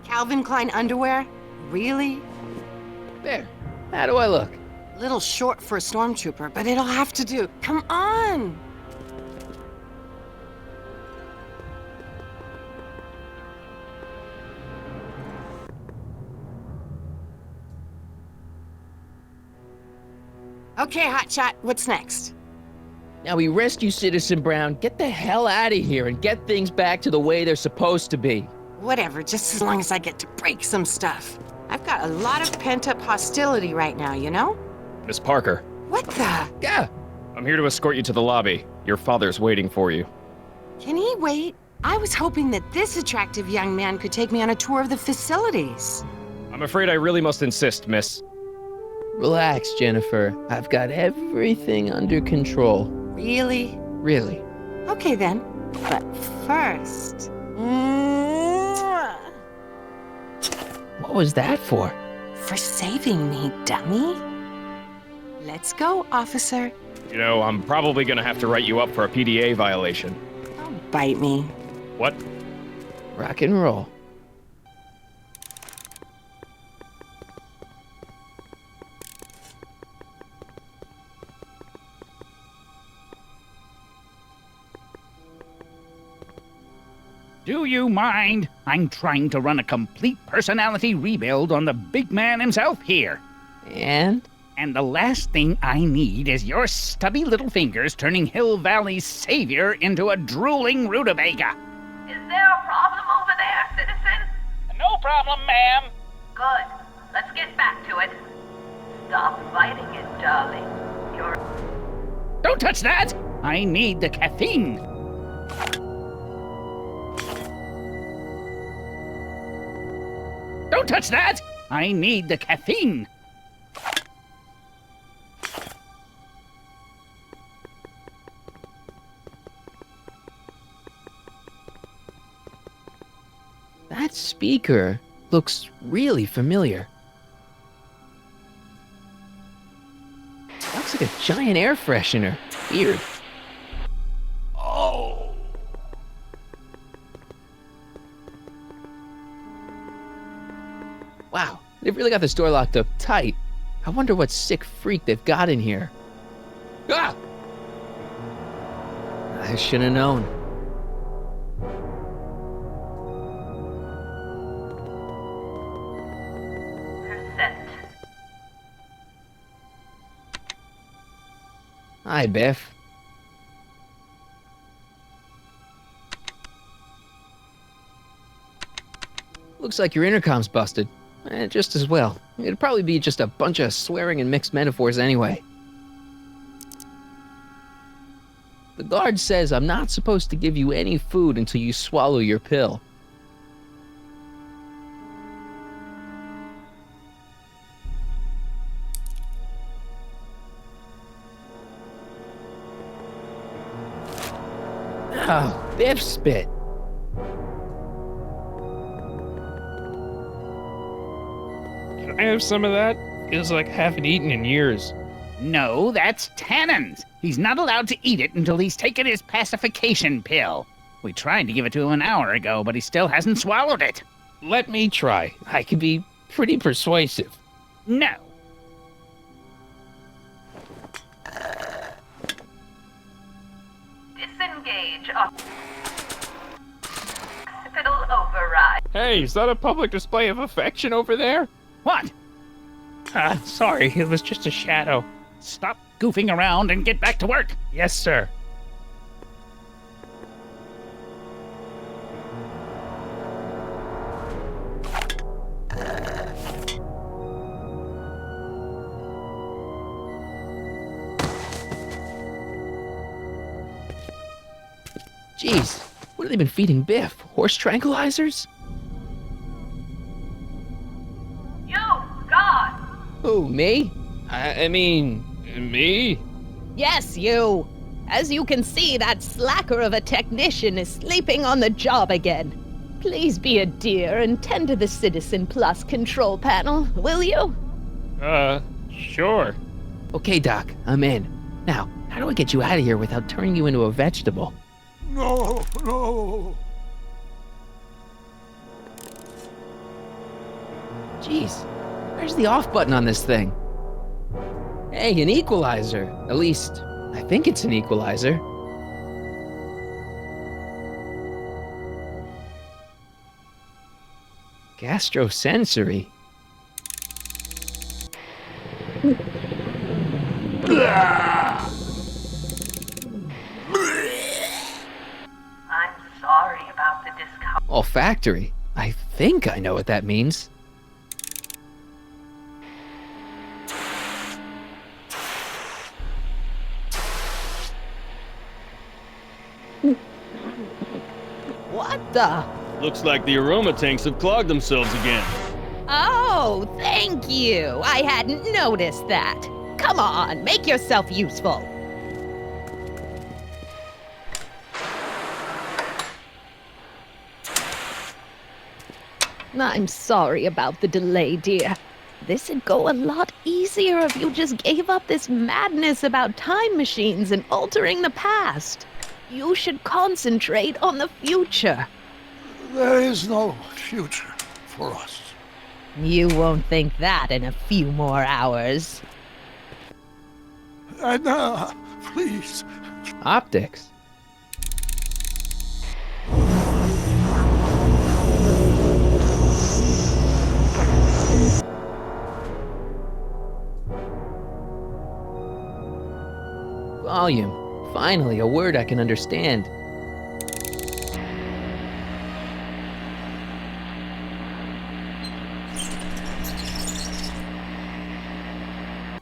Calvin Klein underwear? Really? There. How do I look? Little short for a stormtrooper, but it'll have to do. Come on! Okay, Hotshot, what's next? Now we rescue Citizen Brown, get the hell out of here, and get things back to the way they're supposed to be. Whatever, just as long as I get to break some stuff. I've got a lot of pent-up hostility right now, you know? Miss Parker, What the? Go! I'm here to escort you to the lobby. Your father's waiting for you. Can he wait? I was hoping that this attractive young man could take me on a tour of the facilities. I'm afraid I really must insist, miss. Relax, Jennifer. I've got everything under control. Really? Really. Okay then. But first... Mwah! What was that for? For saving me, dummy. Let's go, officer. You know, I'm probably gonna have to write you up for a PDA violation. Don't bite me. What? Rock and roll. Do you mind? I'm trying to run a complete personality rebuild on the big man himself here. And? And the last thing I need is your stubby little fingers turning Hill Valley's savior into a drooling rutabaga. Is there a problem over there, citizen? No problem, ma'am. Good. Let's get back to it. Stop fighting it, darling. You're... Don't touch that! I need the caffeine. Don't touch that! I need the caffeine. That speaker looks really familiar. Looks like a giant air freshener. Weird. Oh! Wow, they've really got the store locked up tight. I wonder what sick freak they've got in here. Ah! I should have known. Hi, Biff. Looks like your intercom's busted. Just as well. It'd probably be just a bunch of swearing and mixed metaphors anyway. The guard says I'm not supposed to give you any food until you swallow your pill. Oh, Biff spit. Can I have some of that? Feels like I haven't eaten in years. No, that's Tannen's. He's not allowed to eat it until he's taken his pacification pill. We tried to give it to him an hour ago, but he still hasn't swallowed it. Let me try. I can be pretty persuasive. No. Disengage occipital override. Hey, is that a public display of affection over there? What? Sorry, it was just a shadow. Stop goofing around and get back to work. Yes, sir. Jeez, what have they been feeding Biff? Horse tranquilizers? You, God! Who, me? I mean, me? Yes, you. As you can see, that slacker of a technician is sleeping on the job again. Please be a dear and tend to the Citizen Plus control panel, will you? Sure. Okay, Doc, I'm in. Now, how do I get you out of here without turning you into a vegetable? No, no. Jeez, where's the off button on this thing? Hey, an equalizer. At least, I think it's an equalizer. Gastrosensory. I'm sorry about the discomfort. Olfactory. I think I know what that means. What the? Looks like the aroma tanks have clogged themselves again. Oh, thank you. I hadn't noticed that. Come on, make yourself useful. I'm sorry about the delay, dear. This'd go a lot easier if you just gave up this madness about time machines and altering the past. You should concentrate on the future. There is no future for us. You won't think that in a few more hours. Edna, please. Optics. Volume. Finally, a word I can understand.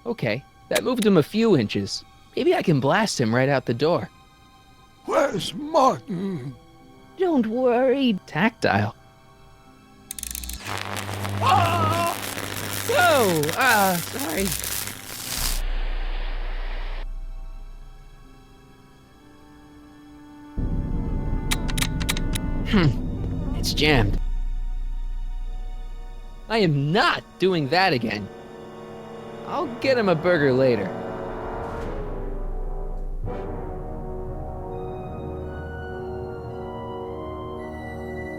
Okay, that moved him a few inches. Maybe I can blast him right out the door. Where's Martin? Don't worry. Tactile. Ah! Whoa! Sorry. It's jammed. I am not doing that again. I'll get him a burger later.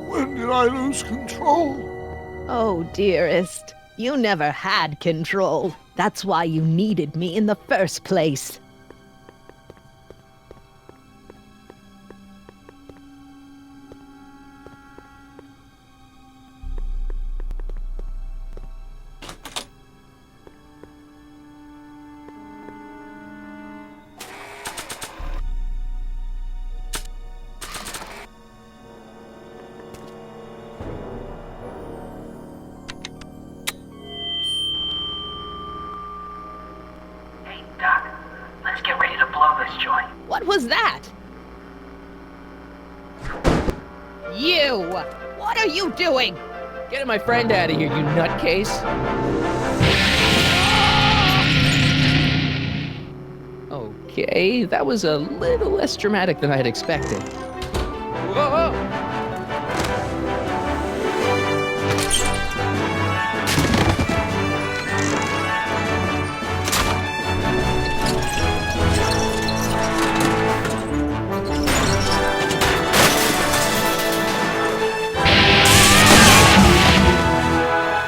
When did I lose control? Oh, dearest, you never had control. That's why you needed me in the first place. was that? You! What are you doing? Getting my friend out of here, you nutcase. Okay, that was a little less dramatic than I had expected. Whoa!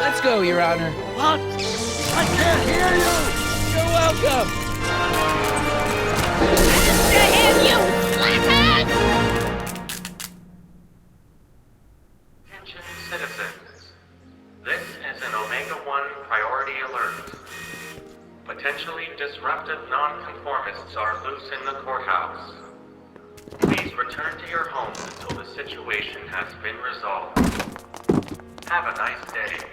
Let's go, Your Honor. What? I can't hear you! You're welcome! Attention citizens. This is an Omega-1 priority alert. Potentially disruptive nonconformists are loose in the courthouse. Please return to your homes until the situation has been resolved. Have a nice day.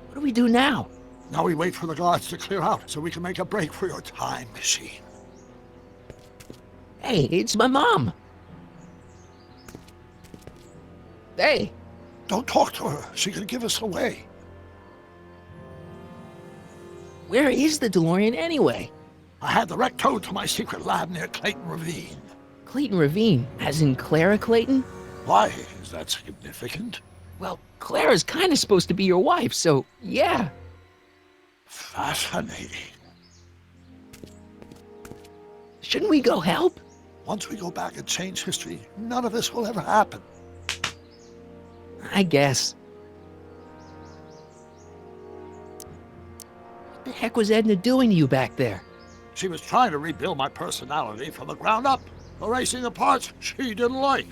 What do we do now? Now we wait for the guards to clear out so we can make a break for your time machine. Hey, it's my mom. Hey. Don't talk to her. She could give us away. Where is the DeLorean anyway? I had the wreck towed to my secret lab near Clayton Ravine. Clayton Ravine, as in Clara Clayton? Why? Is that significant? Well, Clara's kind of supposed to be your wife, so yeah. Fascinating. Shouldn't we go help? Once we go back and change history, none of this will ever happen. I guess. What the heck was Edna doing to you back there? She was trying to rebuild my personality from the ground up, erasing the parts she didn't like.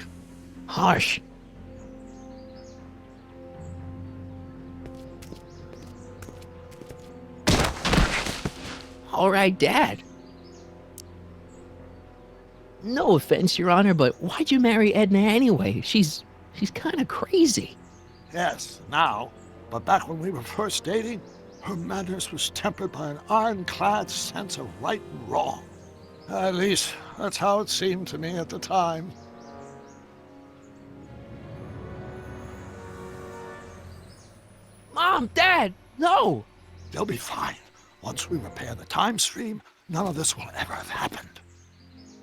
Harsh. All right, Dad. No offense, Your Honor, but why'd you marry Edna anyway? She's kind of crazy. Yes, now. But back when we were first dating, her madness was tempered by an ironclad sense of right and wrong. At least, that's how it seemed to me at the time. Mom, Dad, no! They'll be fine. Once we repair the time stream, none of this will ever have happened.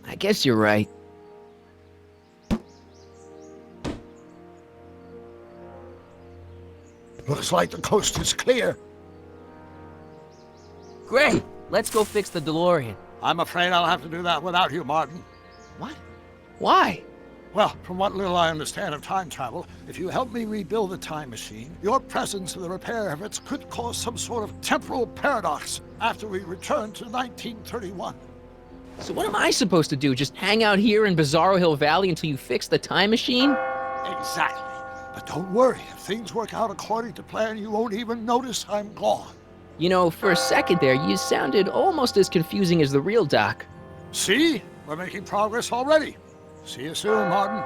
I guess you're right. Looks like the coast is clear. Great! Let's go fix the DeLorean. I'm afraid I'll have to do that without you, Martin. What? Why? Well, from what little I understand of time travel, if you help me rebuild the time machine, your presence in the repair efforts could cause some sort of temporal paradox after we return to 1931. So what am I supposed to do? Just hang out here in Bizarro Hill Valley until you fix the time machine? Exactly. But don't worry, if things work out according to plan, you won't even notice I'm gone. You know, for a second there, you sounded almost as confusing as the real Doc. See? We're making progress already. See you soon, Martin.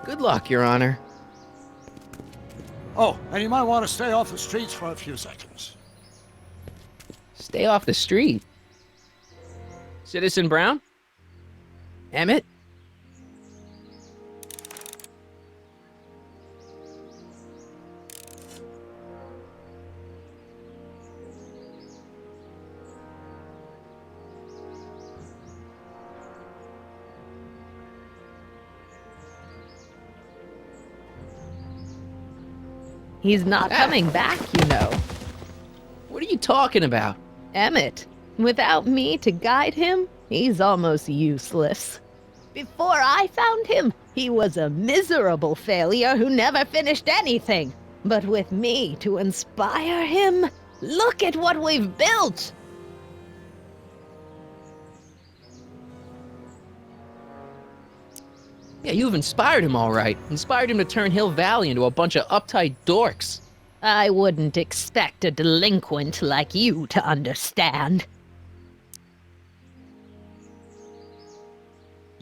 Good luck, Your Honor. Oh, and you might want to stay off the streets for a few seconds. Stay off the street. Citizen Brown? Emmett? He's not coming back, you know. What are you talking about? Emmett. Without me to guide him, he's almost useless. Before I found him, he was a miserable failure who never finished anything. But with me to inspire him, look at what we've built! Yeah, you've inspired him all right. Inspired him to turn Hill Valley into a bunch of uptight dorks. I wouldn't expect a delinquent like you to understand.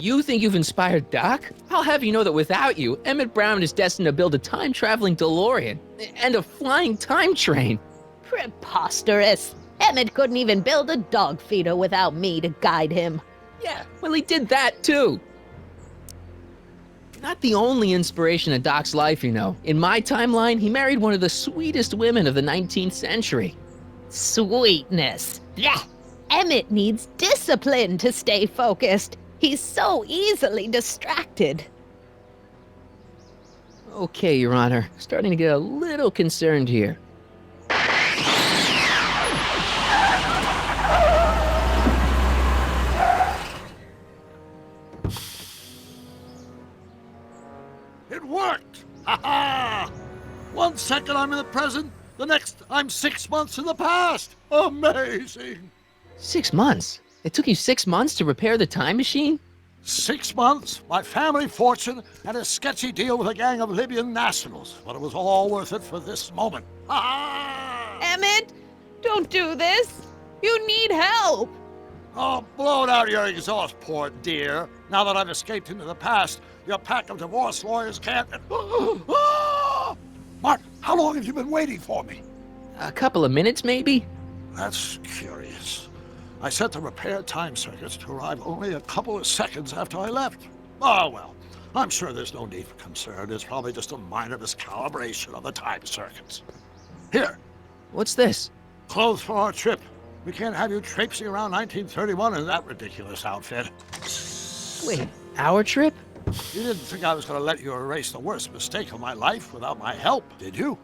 You think you've inspired Doc? I'll have you know that without you, Emmett Brown is destined to build a time-traveling DeLorean and a flying time train. Preposterous. Emmett couldn't even build a dog feeder without me to guide him. Yeah, well, he did that too. Not the only inspiration of Doc's life, you know. In my timeline, he married one of the sweetest women of the 19th century. Sweetness. Yeah. Emmett needs discipline to stay focused. He's so easily distracted. Okay, Your Honor. Starting to get a little concerned here. It worked! Ha ha! 1 second I'm in the present, the next I'm 6 months in the past. Amazing! 6 months? It took you 6 months to repair the time machine? 6 months, my family fortune, and a sketchy deal with a gang of Libyan nationals. But it was all worth it for this moment. Emmett, don't do this. You need help. Oh, blow it out your exhaust, poor dear. Now that I've escaped into the past, your pack of divorce lawyers can't... Mark, how long have you been waiting for me? A couple of minutes, maybe? That's curious. I set the repair time circuits to arrive only a couple of seconds after I left. Oh, well, I'm sure there's no need for concern. It's probably just a minor miscalibration of the time circuits. Here. What's this? Clothes for our trip. We can't have you traipsing around 1931 in that ridiculous outfit. Wait, our trip? You didn't think I was going to let you erase the worst mistake of my life without my help, did you?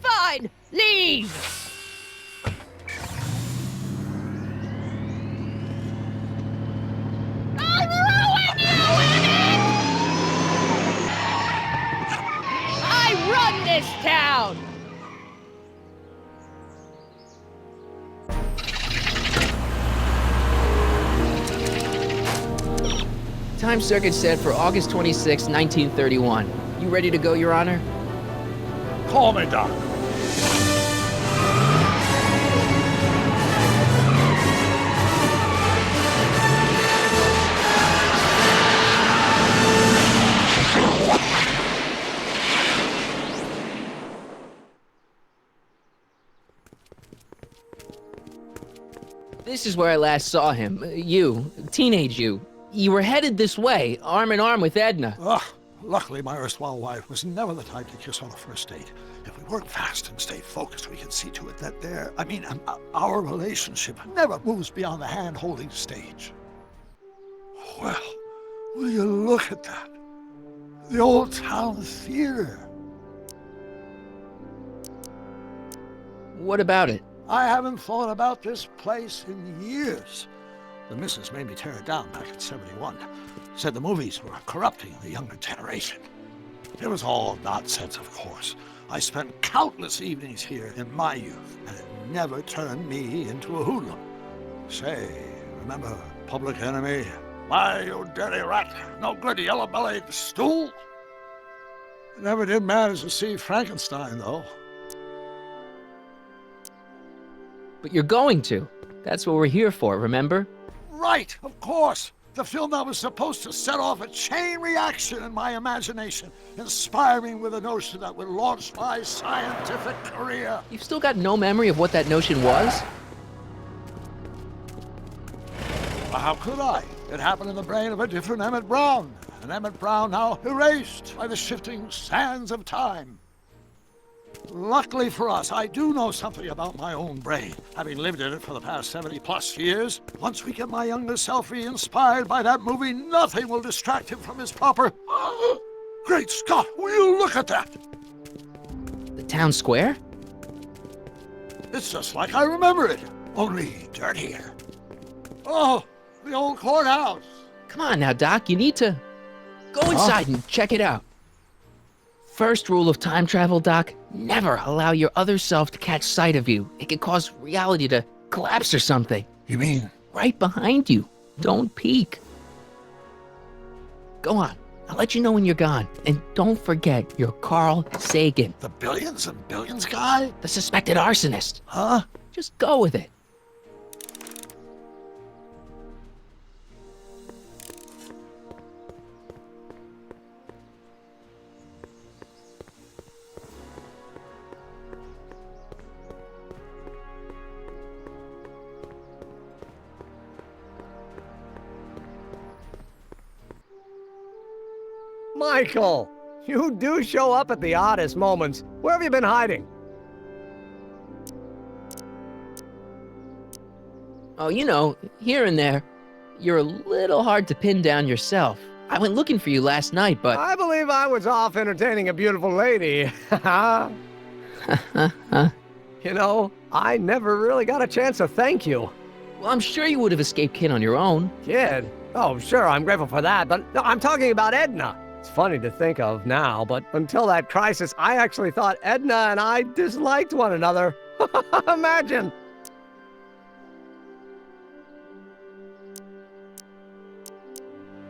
Fine, leave! I'll ruin you, Emmett! I run this town! Time circuit set for August 26, 1931. You ready to go, Your Honor? Call me, Doc. This is where I last saw him. You, teenage you. You were headed this way, arm in arm with Edna. Ugh. Luckily, my erstwhile wife was never the type to kiss on a first date. If we work fast and stay focused, we can see to it that our relationship never moves beyond the hand-holding stage. Well, will you look at that? The old town theater. What about it? I haven't thought about this place in years. The missus made me tear it down back in '71. Said the movies were corrupting the younger generation. It was all nonsense, of course. I spent countless evenings here in my youth, and it never turned me into a hoodlum. Say, remember Public Enemy? Why, you dirty rat, no good yellow-bellied stool? I never did manage to see Frankenstein, though. But you're going to. That's what we're here for, remember? Right, of course. The film that was supposed to set off a chain reaction in my imagination, inspiring with a notion that would launch my scientific career. You've still got no memory of what that notion was? Well, how could I? It happened in the brain of a different Emmett Brown. An Emmett Brown now erased by the shifting sands of time. Luckily for us, I do know something about my own brain, having lived in it for the past 70-plus years. Once we get my younger self re-inspired by that movie, nothing will distract him from his proper... Great Scott, will you look at that? The town square? It's just like I remember it, only dirtier. Oh, the old courthouse. Come on now, Doc, you need to... Go inside and check it out. First rule of time travel, Doc, never allow your other self to catch sight of you. It could cause reality to collapse or something. You mean? Right behind you. Don't peek. Go on. I'll let you know when you're gone. And don't forget you're Carl Sagan. The billions and billions guy? The suspected arsonist. Huh? Just go with it. Michael, you do show up at the oddest moments. Where have you been hiding? Oh, you know, here and there. You're a little hard to pin down yourself. I went looking for you last night, but... I believe I was off entertaining a beautiful lady. You know, I never really got a chance to thank you. Well, I'm sure you would have escaped Kid on your own. Kid? Oh, sure, I'm grateful for that, but no, I'm talking about Edna. It's funny to think of now, but until that crisis, I actually thought Edna and I disliked one another. Imagine!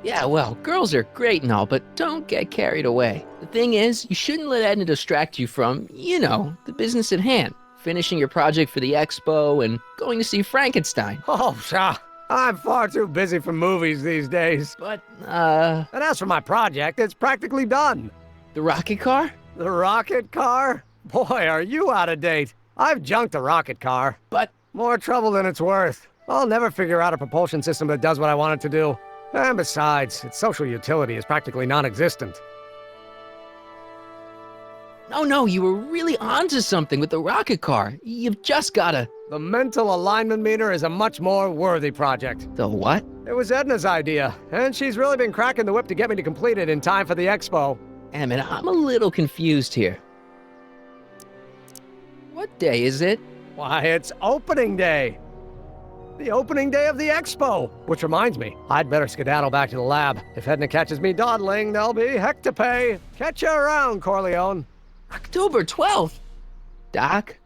Yeah, well, girls are great and all, but don't get carried away. The thing is, you shouldn't let Edna distract you from, you know, the business at hand. Finishing your project for the expo and going to see Frankenstein. Oh, pshaw. I'm far too busy for movies these days. But, And as for my project, it's practically done. The rocket car? The rocket car? Boy, are you out of date. I've junked the rocket car. But... More trouble than it's worth. I'll never figure out a propulsion system that does what I want it to do. And besides, its social utility is practically non-existent. No, you were really onto something with the rocket car. You've just gotta... The mental alignment meter is a much more worthy project. The what? It was Edna's idea, and she's really been cracking the whip to get me to complete it in time for the expo. Emmett, I'm a little confused here. What day is it? Why, it's opening day. The opening day of the expo. Which reminds me, I'd better skedaddle back to the lab. If Edna catches me dawdling, there'll be heck to pay. Catch you around, Corleone. October 12th? Doc?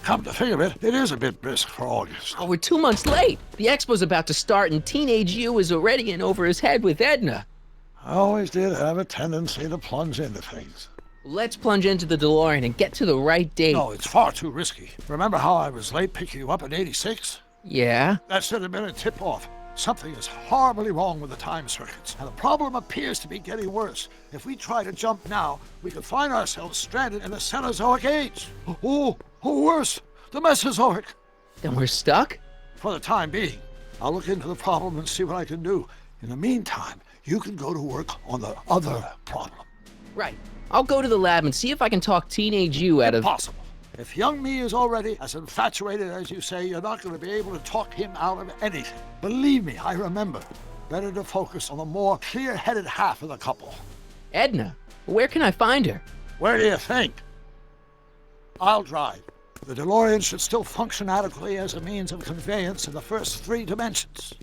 Come to think of it, it is a bit brisk for August. Oh, we're 2 months late. The expo's about to start and teenage you is already in over his head with Edna. I always did have a tendency to plunge into things. Let's plunge into the DeLorean and get to the right date. No, it's far too risky. Remember how I was late picking you up in '86? Yeah? That should have been a tip-off. Something is horribly wrong with the time circuits, and the problem appears to be getting worse. If we try to jump now, we could find ourselves stranded in the Cenozoic age. Or worse, the Mesozoic. Then we're stuck? For the time being. I'll look into the problem and see what I can do. In the meantime, you can go to work on the other problem. Right. I'll go to the lab and see if I can talk teenage you out of... Impossible. If young me is already as infatuated as you say, you're not going to be able to talk him out of anything. Believe me, I remember. Better to focus on the more clear-headed half of the couple. Edna, where can I find her? Where do you think? I'll drive. The DeLorean should still function adequately as a means of conveyance in the first 3 dimensions.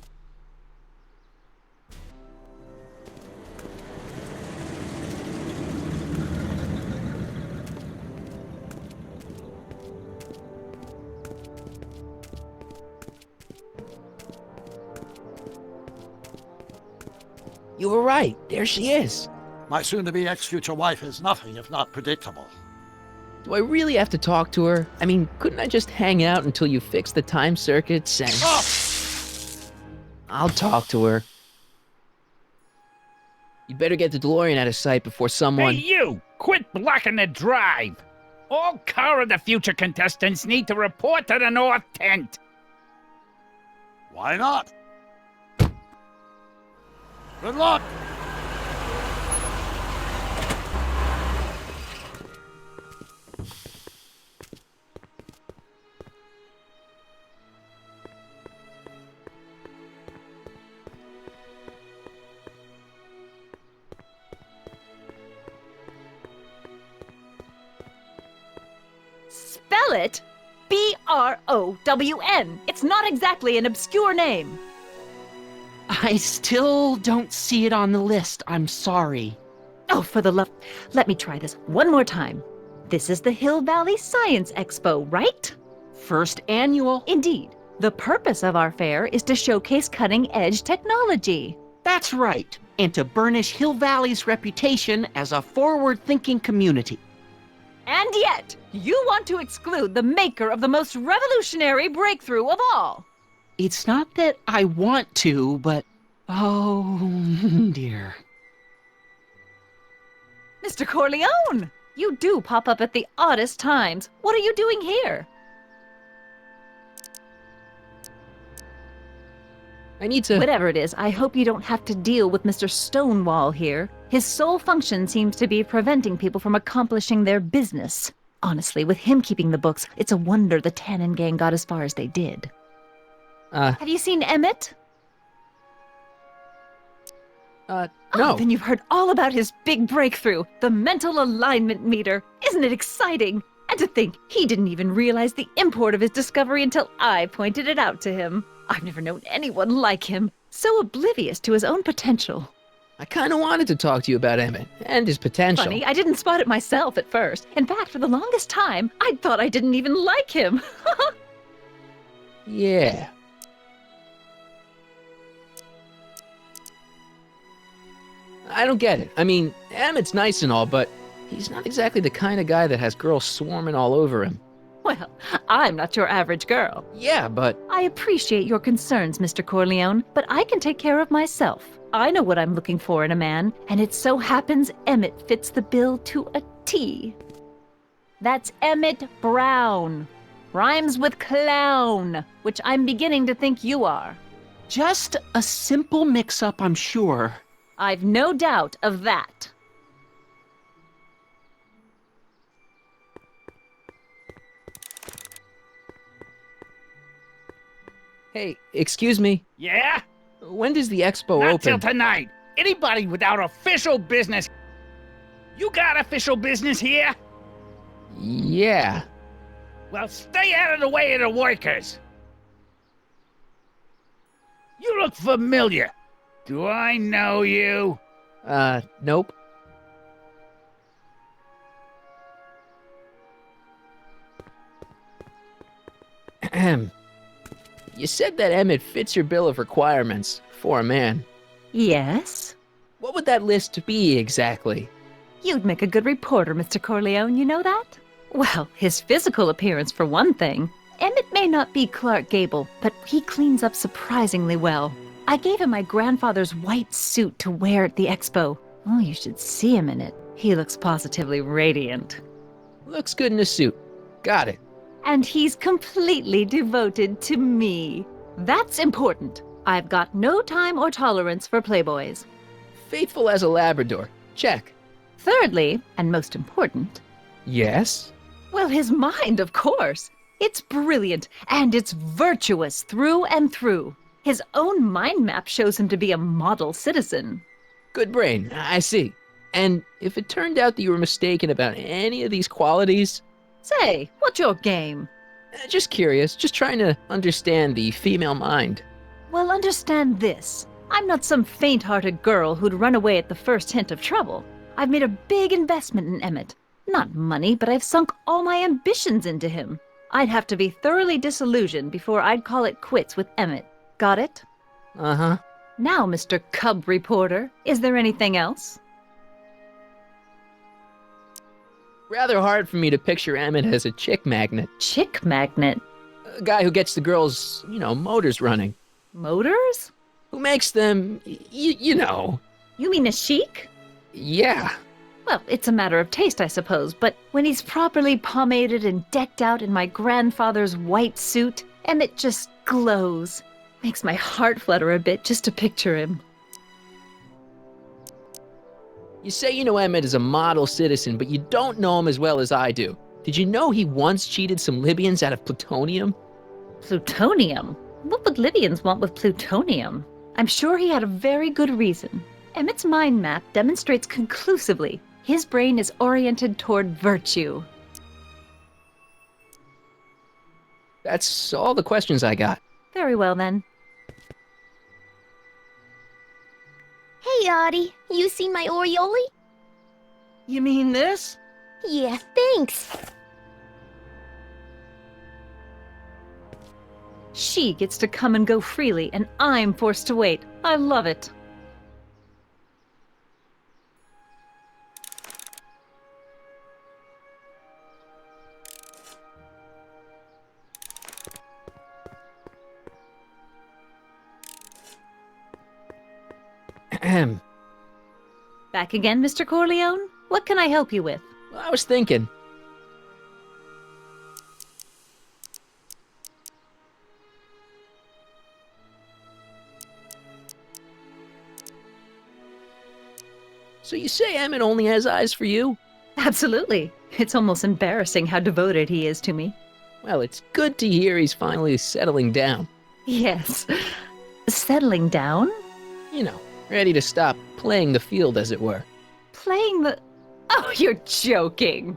You were right. There she is. My soon-to-be ex-future wife is nothing if not predictable. Do I really have to talk to her? I mean, couldn't I just hang out until you fix the time circuits and... Stop! I'll talk to her. You'd better get the DeLorean out of sight before someone... Hey, you! Quit blocking the drive! All Car of the Future contestants need to report to the North Tent! Why not? Good luck! Spell it B-R-O-W-N. It's not exactly an obscure name. I still don't see it on the list. I'm sorry. Oh, for the love... Let me try this one more time. This is the Hill Valley Science Expo, right? First annual. Indeed. The purpose of our fair is to showcase cutting-edge technology. That's right, and to burnish Hill Valley's reputation as a forward-thinking community. And yet, you want to exclude the maker of the most revolutionary breakthrough of all. It's not that I want to, but oh dear. Mr. Corleone! You do pop up at the oddest times. What are you doing here? I need to... Whatever it is, I hope you don't have to deal with Mr. Stonewall here. His sole function seems to be preventing people from accomplishing their business. Honestly, with him keeping the books, it's a wonder the Tannen gang got as far as they did. Have you seen Emmett? No. Oh, then you've heard all about his big breakthrough, the mental alignment meter. Isn't it exciting? And to think, he didn't even realize the import of his discovery until I pointed it out to him. I've never known anyone like him, so oblivious to his own potential. I kind of wanted to talk to you about Emmett and his potential. Funny, I didn't spot it myself at first. In fact, for the longest time, I thought I didn't even like him. Yeah. I don't get it. I mean, Emmett's nice and all, but he's not exactly the kind of guy that has girls swarming all over him. Well, I'm not your average girl. Yeah, but... I appreciate your concerns, Mr. Corleone, but I can take care of myself. I know what I'm looking for in a man, and it so happens Emmett fits the bill to a T. That's Emmett Brown. Rhymes with clown, which I'm beginning to think you are. Just a simple mix-up, I'm sure. I've no doubt of that. Hey, excuse me. Yeah? When does the expo Not open? till tonight. Anybody without official business. You got official business here? Yeah. Well, stay out of the way of the workers. You look familiar. Do I know you? Nope. Ahem. You said that Emmett fits your bill of requirements for a man. Yes? What would that list be exactly? You'd make a good reporter, Mr. Corleone, you know that? Well, his physical appearance for one thing. Emmett may not be Clark Gable, but he cleans up surprisingly well. I gave him my grandfather's white suit to wear at the expo. Oh, you should see him in it. He looks positively radiant. Looks good in a suit. Got it. And he's completely devoted to me. That's important. I've got no time or tolerance for playboys. Faithful as a Labrador. Check. Thirdly, and most important... Yes? Well, his mind, of course. It's brilliant, and it's virtuous through and through. His own mind map shows him to be a model citizen. Good brain, I see. And if it turned out that you were mistaken about any of these qualities... Say, what's your game? Just curious, just trying to understand the female mind. Well, understand this. I'm not some faint-hearted girl who'd run away at the first hint of trouble. I've made a big investment in Emmett. Not money, but I've sunk all my ambitions into him. I'd have to be thoroughly disillusioned before I'd call it quits with Emmett. Got it? Uh-huh. Now, Mr. Cub Reporter, is there anything else? Rather hard for me to picture Emmett as a chick magnet. Chick magnet? A guy who gets the girls, motors running. Motors? Who makes them, you know. You mean a chic? Yeah. Well, it's a matter of taste, I suppose, but when he's properly pomaded and decked out in my grandfather's white suit, Emmett just glows. Makes my heart flutter a bit just to picture him. You say you know Emmett is a model citizen, but you don't know him as well as I do. Did you know he once cheated some Libyans out of plutonium? Plutonium? What would Libyans want with plutonium? I'm sure he had a very good reason. Emmett's mind map demonstrates conclusively his brain is oriented toward virtue. That's all the questions I got. Very well, then. Hey, Audie, you seen my Oriole? You mean this? Yeah, thanks. She gets to come and go freely, and I'm forced to wait. I love it. Ahem. Back again, Mr. Corleone? What can I help you with? Well, I was thinking. So you say Emmett only has eyes for you? Absolutely. It's almost embarrassing how devoted he is to me. Well, it's good to hear he's finally settling down. Yes. Settling down? You know, ready to stop playing the field, as it were. Playing the... Oh, you're joking.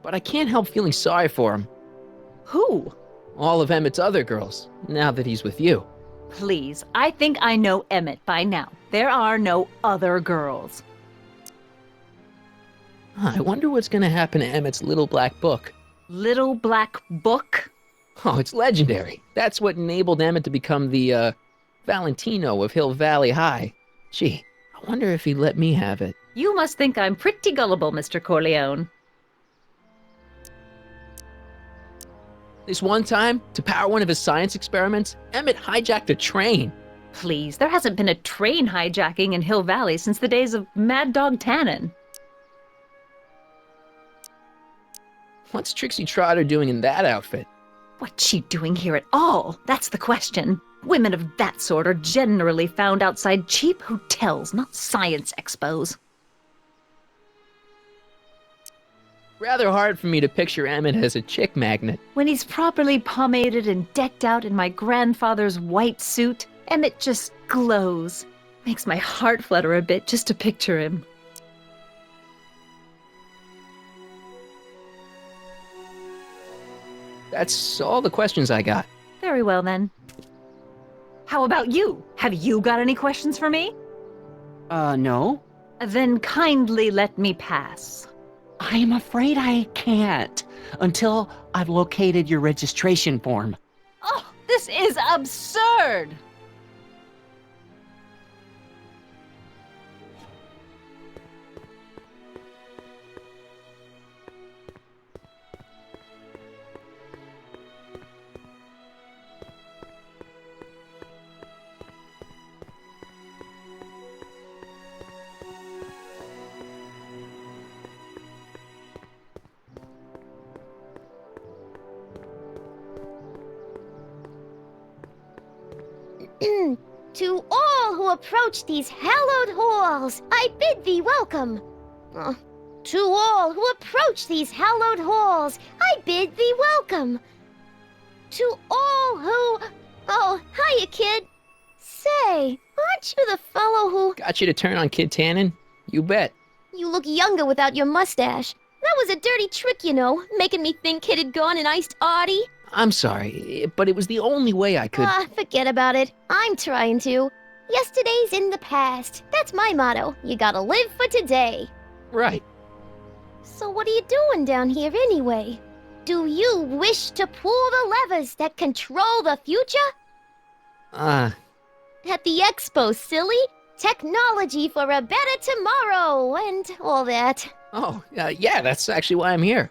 But I can't help feeling sorry for him. Who? All of Emmett's other girls, now that he's with you. Please, I think I know Emmett by now. There are no other girls. I wonder what's gonna happen to Emmett's little black book. Little black book? Oh, it's legendary. That's what enabled Emmett to become the, Valentino of Hill Valley High. Gee, I wonder if he'd let me have it. You must think I'm pretty gullible, Mr. Corleone. This one time, to power one of his science experiments, Emmett hijacked a train. Please, there hasn't been a train hijacking in Hill Valley since the days of Mad Dog Tannen. What's Trixie Trotter doing in that outfit? What's she doing here at all? That's the question. Women of that sort are generally found outside cheap hotels, not science expos. Rather hard for me to picture Emmett as a chick magnet. When he's properly pomaded and decked out in my grandfather's white suit, Emmett just glows. Makes my heart flutter a bit just to picture him. That's all the questions I got. Very well, then. How about you? Have you got any questions for me? No. Then kindly let me pass. I'm afraid I can't until I've located your registration form. Oh, this is absurd! To all who approach these hallowed halls, I bid thee welcome. To all who approach these hallowed halls, I bid thee welcome. To all who... Oh, hiya, kid. Say, aren't you the fellow who... Got you to turn on Kid Tannen? You bet. You look younger without your mustache. That was a dirty trick, you know, making me think Kid had gone and iced Artie. I'm sorry, but it was the only way I could... Forget about it. I'm trying to. Yesterday's in the past. That's my motto. You gotta live for today. Right. So what are you doing down here anyway? Do you wish to pull the levers that control the future? At the expo, silly. Technology for a better tomorrow and all that. Oh, yeah, that's actually why I'm here.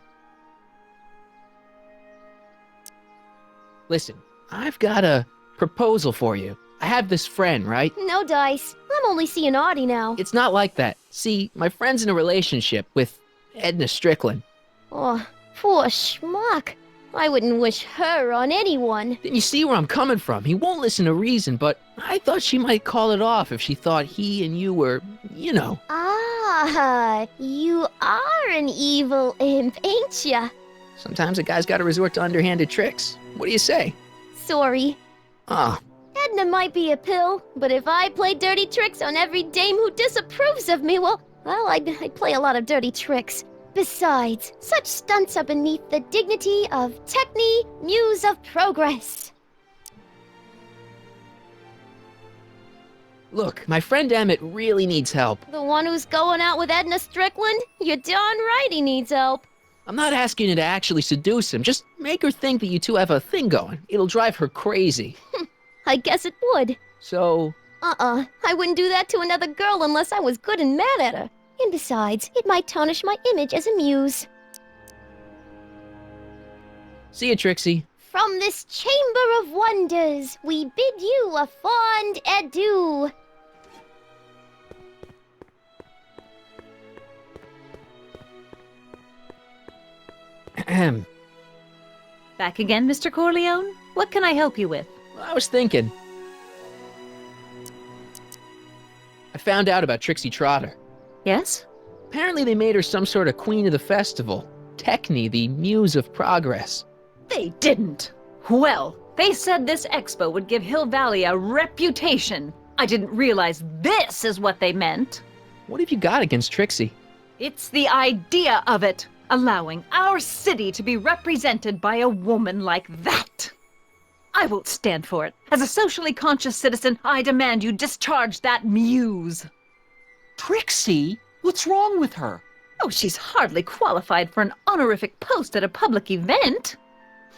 Listen, I've got a proposal for you. I have this friend, right? No dice. I'm only seeing Artie now. It's not like that. See, my friend's in a relationship with Edna Strickland. Oh, poor schmuck. I wouldn't wish her on anyone. Then you see where I'm coming from. He won't listen to reason, but I thought she might call it off if she thought he and you were, you know. Ah, you are an evil imp, ain't ya? Sometimes a guy's got to resort to underhanded tricks. What do you say? Sorry. Ah. Edna might be a pill, but if I play dirty tricks on every dame who disapproves of me, well, I'd play a lot of dirty tricks. Besides, such stunts are beneath the dignity of Techne, Muse of Progress. Look, my friend Emmett really needs help. The one who's going out with Edna Strickland? You're darn right he needs help. I'm not asking you to actually seduce him. Just make her think that you two have a thing going. It'll drive her crazy. I guess it would. So, I wouldn't do that to another girl unless I was good and mad at her. And besides, it might tarnish my image as a muse. see you, Trixie. From this chamber of wonders, we bid you a fond adieu. Ahem. Back again, Mr. Corleone? What can I help you with? I was thinking. I found out about Trixie Trotter. Yes? Apparently they made her some sort of queen of the festival. Techne, the muse of progress. They didn't. Well, they said this expo would give Hill Valley a reputation. I didn't realize this is what they meant. What have you got against Trixie? It's the idea of it. Allowing our city to be represented by a woman like that. I won't stand for it. As a socially conscious citizen, I demand you discharge that muse. Trixie? What's wrong with her? Oh, she's hardly qualified for an honorific post at a public event.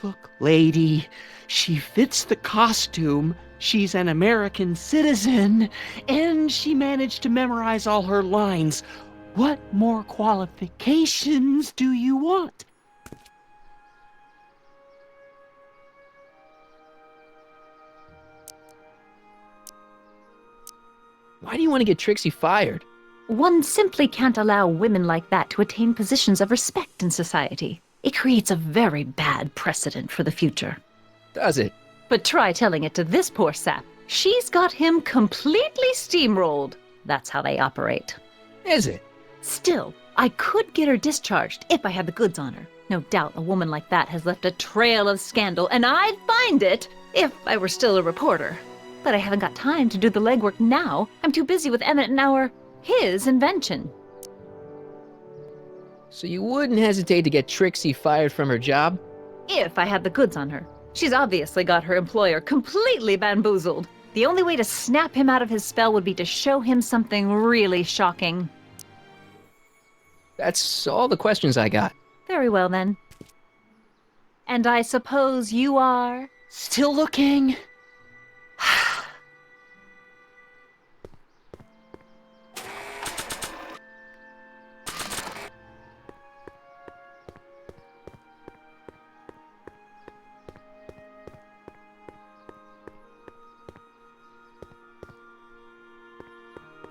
Look, lady, she fits the costume. She's an American citizen, and she managed to memorize all her lines. What more qualifications do you want? Why do you want to get Trixie fired? One simply can't allow women like that to attain positions of respect in society. It creates a very bad precedent for the future. Does it? But try telling it to this poor sap. She's got him completely steamrolled. That's how they operate. Is it? Still, I could get her discharged if I had the goods on her. No doubt a woman like that has left a trail of scandal, and I'd find it if I were still a reporter. But I haven't got time to do the legwork now. I'm too busy with Emmett and his invention. So you wouldn't hesitate to get Trixie fired from her job? If I had the goods on her. She's obviously got her employer completely bamboozled. The only way to snap him out of his spell would be to show him something really shocking. That's all the questions I got. Very well, then. And I suppose you are... Still looking?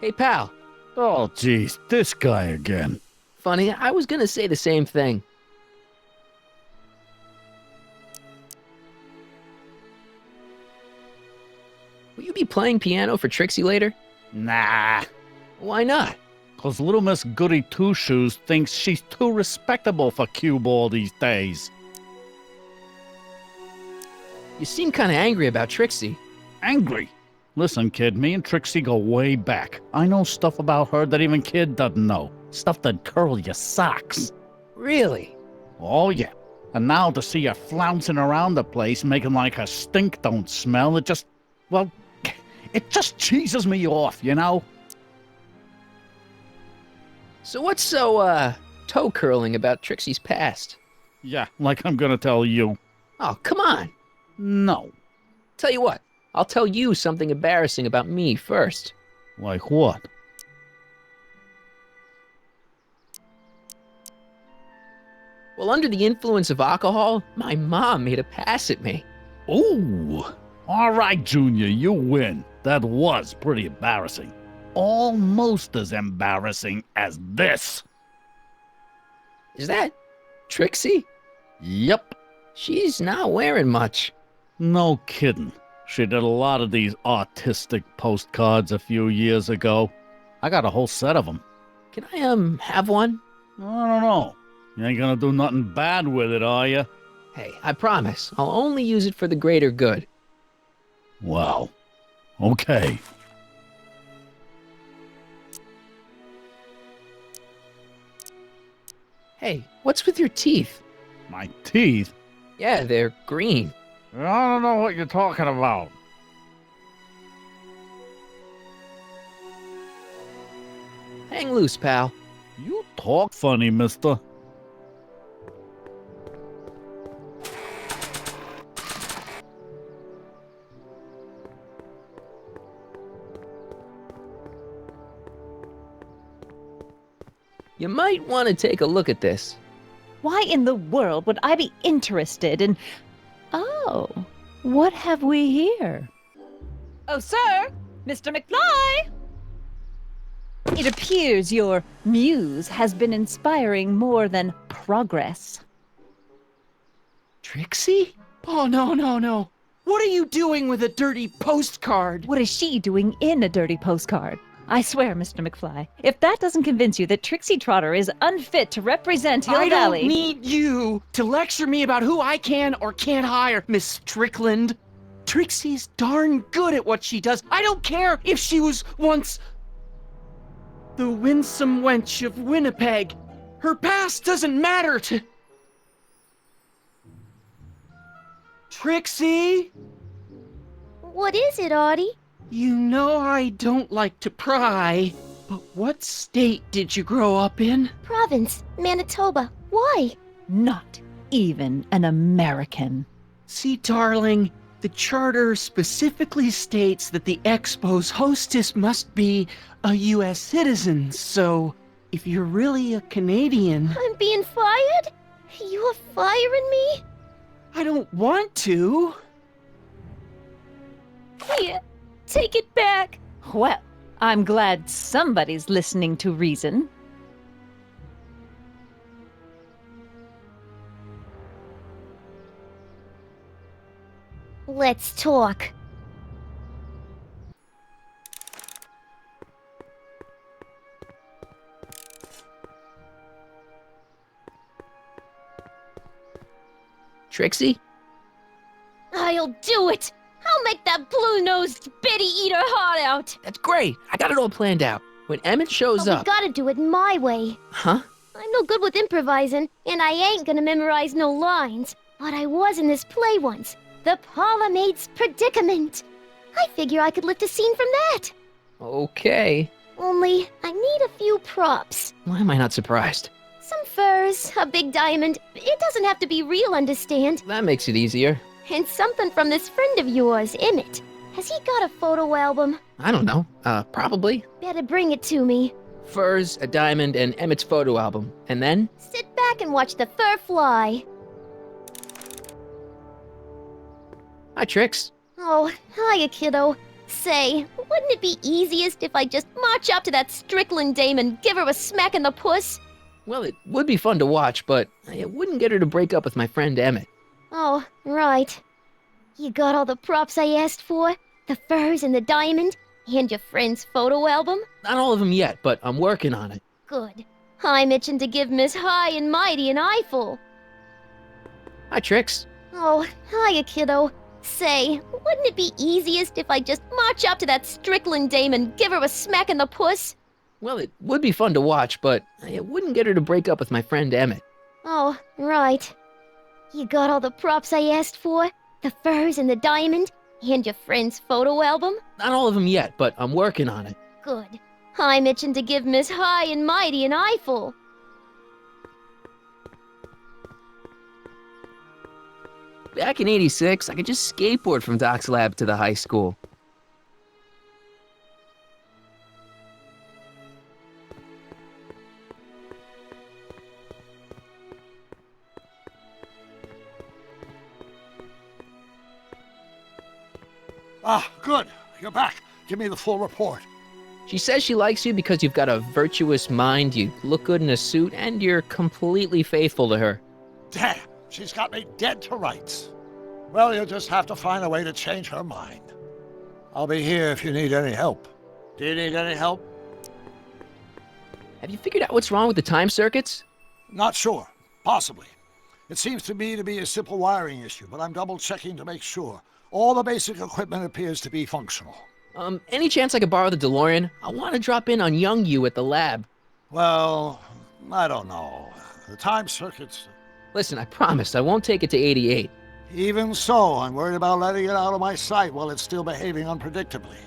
Hey, pal. Oh, geez, this guy again. Funny, I was gonna say the same thing. Will you be playing piano for Trixie later? Nah. Why not? 'Cause little Miss Goody Two-Shoes thinks she's too respectable for cue ball these days. You seem kinda angry about Trixie. Angry? Listen, kid, me and Trixie go way back. I know stuff about her that even Kid doesn't know. Stuff that curl your socks. Really? Oh, yeah. And now to see her flouncing around the place, making like her stink don't smell, it just cheeses me off, you know? So what's so, toe-curling about Trixie's past? Yeah, like I'm gonna tell you. Oh, come on. No. Tell you what, I'll tell you something embarrassing about me first. Like what? Well, under the influence of alcohol, my mom made a pass at me. Ooh. All right, Junior, you win. That was pretty embarrassing. Almost as embarrassing as this. Is that Trixie? Yep. She's not wearing much. No kidding. She did a lot of these artistic postcards a few years ago. I got a whole set of them. Can I, have one? I don't know. You ain't gonna do nothing bad with it, are you? Hey, I promise. I'll only use it for the greater good. Wow. Okay. Hey, what's with your teeth? My teeth? Yeah, they're green. I don't know what you're talking about. Hang loose, pal. You talk funny, mister. You might want to take a look at this. Why in the world would I be interested in... Oh, what have we here? Oh, sir! Mr. McFly! It appears your muse has been inspiring more than progress. Trixie? Oh, no. What are you doing with a dirty postcard? What is she doing in a dirty postcard? I swear, Mr. McFly, if that doesn't convince you that Trixie Trotter is unfit to represent Hill I Valley... don't need you to lecture me about who I can or can't hire, Miss Strickland. Trixie's darn good at what she does. I don't care if she was once the winsome wench of Winnipeg. Her past doesn't matter to... Trixie? What is it, Artie? You know I don't like to pry, but what state did you grow up in? Province, Manitoba. Why? Not even an American. See, darling, the charter specifically states that the Expo's hostess must be a U.S. citizen, so if you're really a Canadian... I'm being fired? You're firing me? I don't want to. Here, take it back. Well, I'm glad somebody's listening to reason. Let's talk. Trixie? I'll do it! I'll make that blue-nosed bitty eat her heart out! That's great. I got it all planned out. When Emmett shows But up... we gotta do it my way. Huh? I'm no good with improvising, and I ain't gonna memorize no lines. But I was in this play once. The Parlourmaid's Predicament. I figure I could lift a scene from that. Okay. Only, I need a few props. Why am I not surprised? Some furs, a big diamond. It doesn't have to be real, understand? That makes it easier. And something from this friend of yours, Emmett. Has he got a photo album? I don't know. Probably. Better bring it to me. Furs, a diamond, and Emmett's photo album. And then? Sit back and watch the fur fly. Hi, Trix. Oh, hiya, kiddo. Say, wouldn't it be easiest if I just march up to that Strickland dame and give her a smack in the puss? Well, it would be fun to watch, but it wouldn't get her to break up with my friend Emmett. Oh, right. You got all the props I asked for? The furs and the diamond? And your friend's photo album? Not all of them yet, but I'm working on it. Good. I'm itching to give Miss High and Mighty an eyeful. Hi, Trix. Oh, hiya, kiddo. Say, wouldn't it be easiest if I just march up to that Strickland dame and give her a smack in the puss? Well, it would be fun to watch, but it wouldn't get her to break up with my friend Emmett. Oh, right. You got all the props I asked for? The furs and the diamond? And your friend's photo album? Not all of them yet, but I'm working on it. Good. I'm itching to give Miss High and Mighty an eyeful. Back in '86, I could just skateboard from Doc's lab to the high school. Ah, good. You're back. Give me the full report. She says she likes you because you've got a virtuous mind, you look good in a suit, and you're completely faithful to her. Damn, she's got me dead to rights. Well, you'll just have to find a way to change her mind. I'll be here if you need any help. Do you need any help? Have you figured out what's wrong with the time circuits? Not sure. Possibly. It seems to me to be a simple wiring issue, but I'm double-checking to make sure. All the basic equipment appears to be functional. Any chance I could borrow the DeLorean? I want to drop in on young you at the lab. Well, I don't know. The time circuits... Listen, I promise I won't take it to 88. Even so, I'm worried about letting it out of my sight while it's still behaving unpredictably.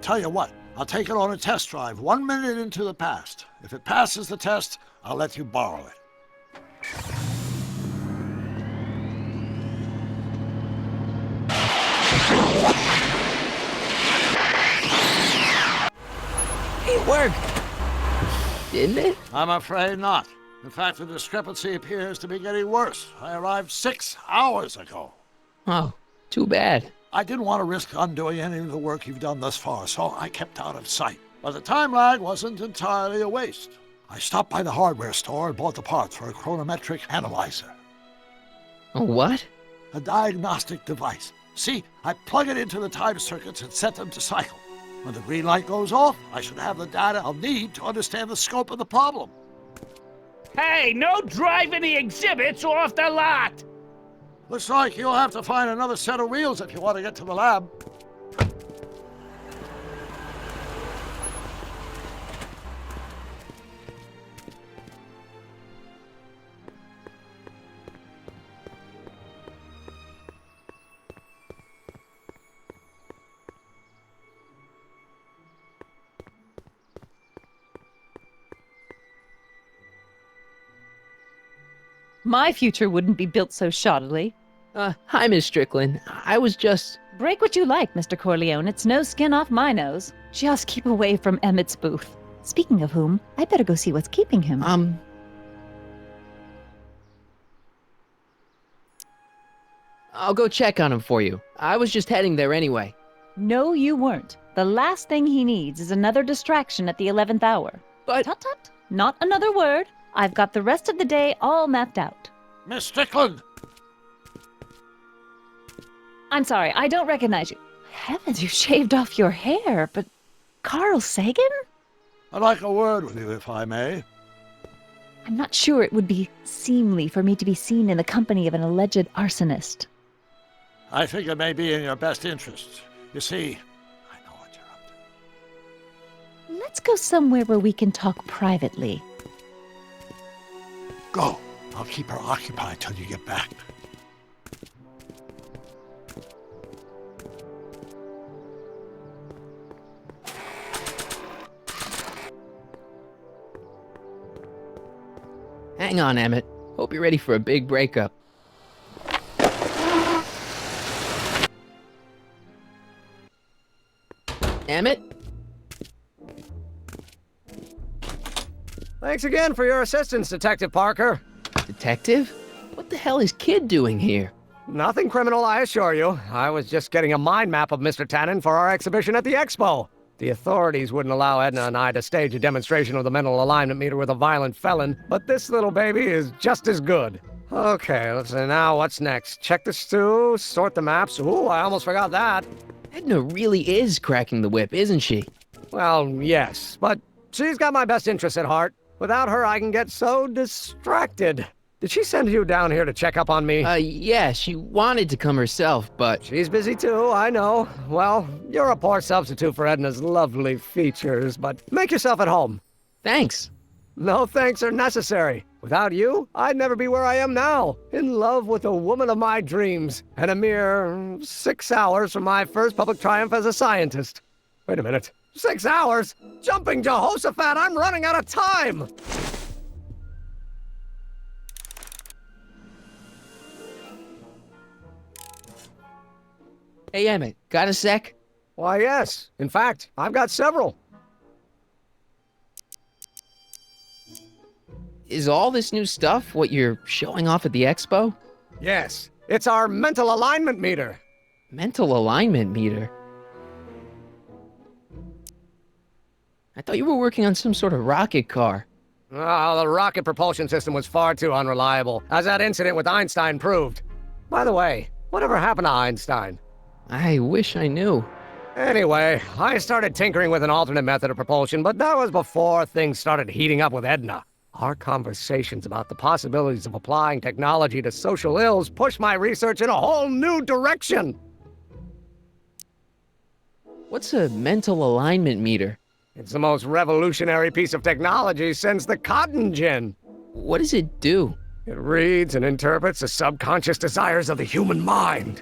Tell you what, I'll take it on a test drive 1 minute into the past. If it passes the test, I'll let you borrow it. It worked! didn't it? I'm afraid not. In fact, the discrepancy appears to be getting worse. I arrived 6 hours ago. Oh, too bad. I didn't want to risk undoing any of the work you've done thus far, so I kept out of sight. But the time lag wasn't entirely a waste. I stopped by the hardware store and bought the parts for a chronometric analyzer. A what? A diagnostic device. See, I plug it into the time circuits and set them to cycle. When the green light goes off, I should have the data I'll need to understand the scope of the problem. Hey, no driving the exhibits off the lot! Looks like you'll have to find another set of wheels if you want to get to the lab. My future wouldn't be built so shoddily. Hi, Miss Strickland. I was just... Break what you like, Mr. Corleone. It's no skin off my nose. Just keep away from Emmett's booth. Speaking of whom, I better go see what's keeping him. I'll go check on him for you. I was just heading there anyway. No, you weren't. The last thing he needs is another distraction at the 11th hour. But... Tut-tut. Not another word. I've got the rest of the day all mapped out. Miss Strickland! I'm sorry, I don't recognize you. Heavens, you shaved off your hair, but... Carl Sagan? I'd like a word with you, if I may. I'm not sure it would be seemly for me to be seen in the company of an alleged arsonist. I think it may be in your best interest. You see, Let's go somewhere where we can talk privately. Go. I'll keep her occupied till you get back. Hang on, Emmett. Hope you're ready for a big breakup. Emmett? Thanks again for your assistance, Detective Parker. Detective? What the hell is Kid doing here? Nothing criminal, I assure you. I was just getting a mind map of Mr. Tannen for our exhibition at the Expo. The authorities wouldn't allow Edna and I to stage a demonstration of the mental alignment meter with a violent felon, but this little baby is just as good. Okay, let's see now what's next. Check the stew, sort the maps. Ooh, I almost forgot that. Edna really is cracking the whip, isn't she? Well, yes, but she's got my best interests at heart. Without her, I can get so distracted. Did she send you down here to check up on me? Yeah, she wanted to come herself, but... She's busy too, I know. Well, you're a poor substitute for Edna's lovely features, but make yourself at home. Thanks. No thanks are necessary. Without you, I'd never be where I am now, in love with the woman of my dreams, and a mere 6 hours from my first public triumph as a scientist. Wait a minute. 6 hours? Jumping Jehoshaphat, I'm running out of time! Hey, Emmett, got a sec? Why, yes. In fact, I've got several. Is all this new stuff what you're showing off at the expo? Yes. It's our mental alignment meter. Mental alignment meter? I thought you were working on some sort of rocket car. Oh, the rocket propulsion system was far too unreliable, as that incident with Einstein proved. By the way, whatever happened to Einstein? I wish I knew. Anyway, I started tinkering with an alternate method of propulsion, but that was before things started heating up with Edna. Our conversations about the possibilities of applying technology to social ills pushed my research in a whole new direction. What's a mental alignment meter? It's the most revolutionary piece of technology since the cotton gin. What does it do? It reads and interprets the subconscious desires of the human mind.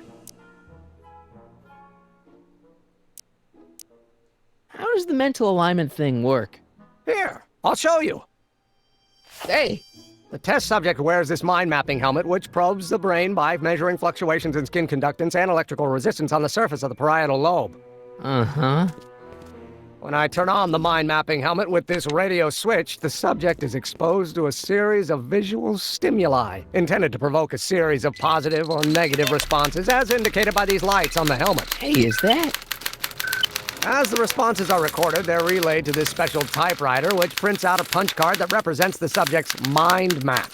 How does the mental alignment thing work? Here, I'll show you. Hey! The test subject wears this mind-mapping helmet, which probes the brain by measuring fluctuations in skin conductance and electrical resistance on the surface of the parietal lobe. Uh-huh. When I turn on the mind-mapping helmet with this radio switch, the subject is exposed to a series of visual stimuli, intended to provoke a series of positive or negative responses, as indicated by these lights on the helmet. Hey, is that? As the responses are recorded, they're relayed to this special typewriter, which prints out a punch card that represents the subject's mind map.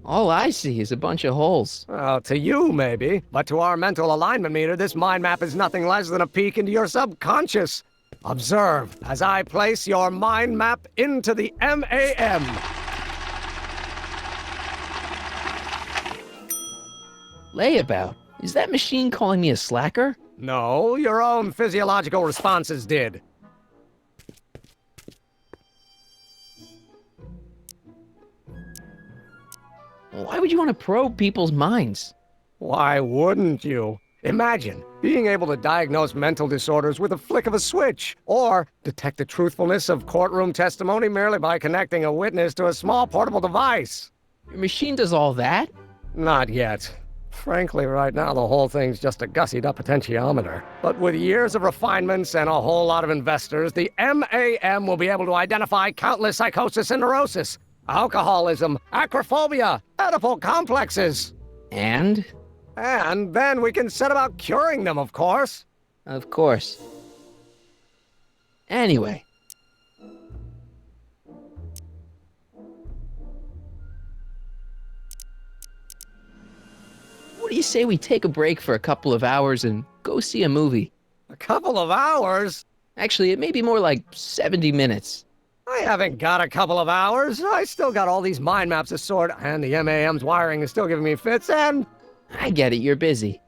All I see is a bunch of holes. Well, to you, maybe. But to our mental alignment meter, this mind map is nothing less than a peek into your subconscious. Observe as I place your mind map into the MAM. Layabout? Is that machine calling me a slacker? No, your own physiological responses did. Why would you want to probe people's minds? Why wouldn't you? Imagine being able to diagnose mental disorders with a flick of a switch, or detect the truthfulness of courtroom testimony merely by connecting a witness to a small portable device. Your machine does all that? Not yet. Frankly, right now, the whole thing's just a gussied-up potentiometer. But with years of refinements and a whole lot of investors, the MAM will be able to identify countless psychosis and neurosis, alcoholism, acrophobia, Oedipal complexes. And? And then we can set about curing them, of course. Of course. Anyway. What do you say we take a break for a couple of hours and go see a movie? A couple of hours? Actually, it may be more like 70 minutes. I haven't got a couple of hours. I still got all these mind maps to sort, and the MAM's wiring is still giving me fits, and... I get it, you're busy.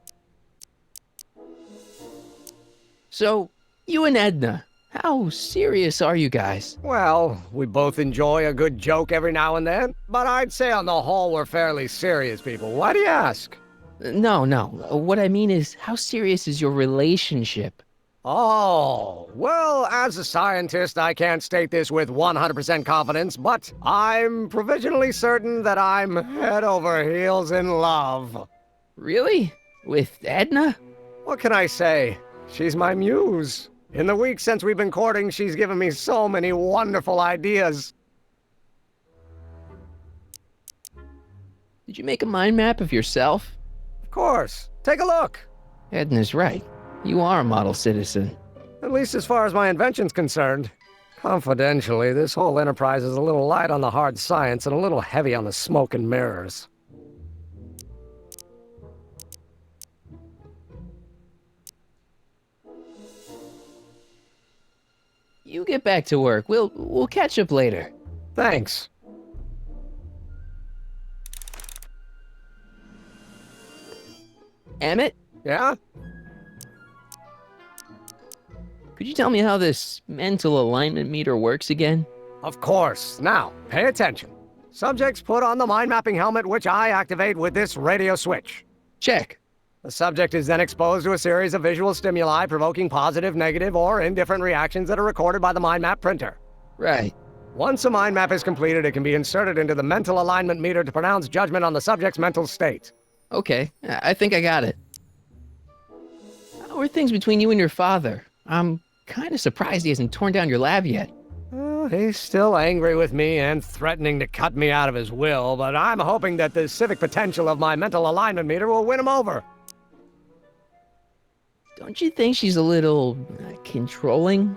So, you and Edna, how serious are you guys? Well, we both enjoy a good joke every now and then, but I'd say on the whole we're fairly serious people. Why do you ask? No. What I mean is, how serious is your relationship? Oh, well, as a scientist, I can't state this with 100% confidence, but I'm provisionally certain that I'm head over heels in love. Really? With Edna? What can I say? She's my muse. In the weeks since we've been courting, she's given me so many wonderful ideas. Did you make a mind map of yourself? Of course. Take a look. Edna's right. You are a model citizen. At least as far as my invention's concerned. Confidentially, this whole enterprise is a little light on the hard science and a little heavy on the smoke and mirrors. You get back to work. We'll catch up later. Thanks. Emmett? Yeah? Could you tell me how this mental alignment meter works again? Of course. Now, pay attention. Subjects put on the mind-mapping helmet, which I activate with this radio switch. Check. The subject is then exposed to a series of visual stimuli provoking positive, negative, or indifferent reactions that are recorded by the mind map printer. Right. Once a mind map is completed, it can be inserted into the mental alignment meter to pronounce judgment on the subject's mental state. Okay, I think I got it. How are things between you and your father? I'm kind of surprised he hasn't torn down your lab yet. He's still angry with me and threatening to cut me out of his will, but I'm hoping that the civic potential of my mental alignment meter will win him over. Don't you think she's a little controlling?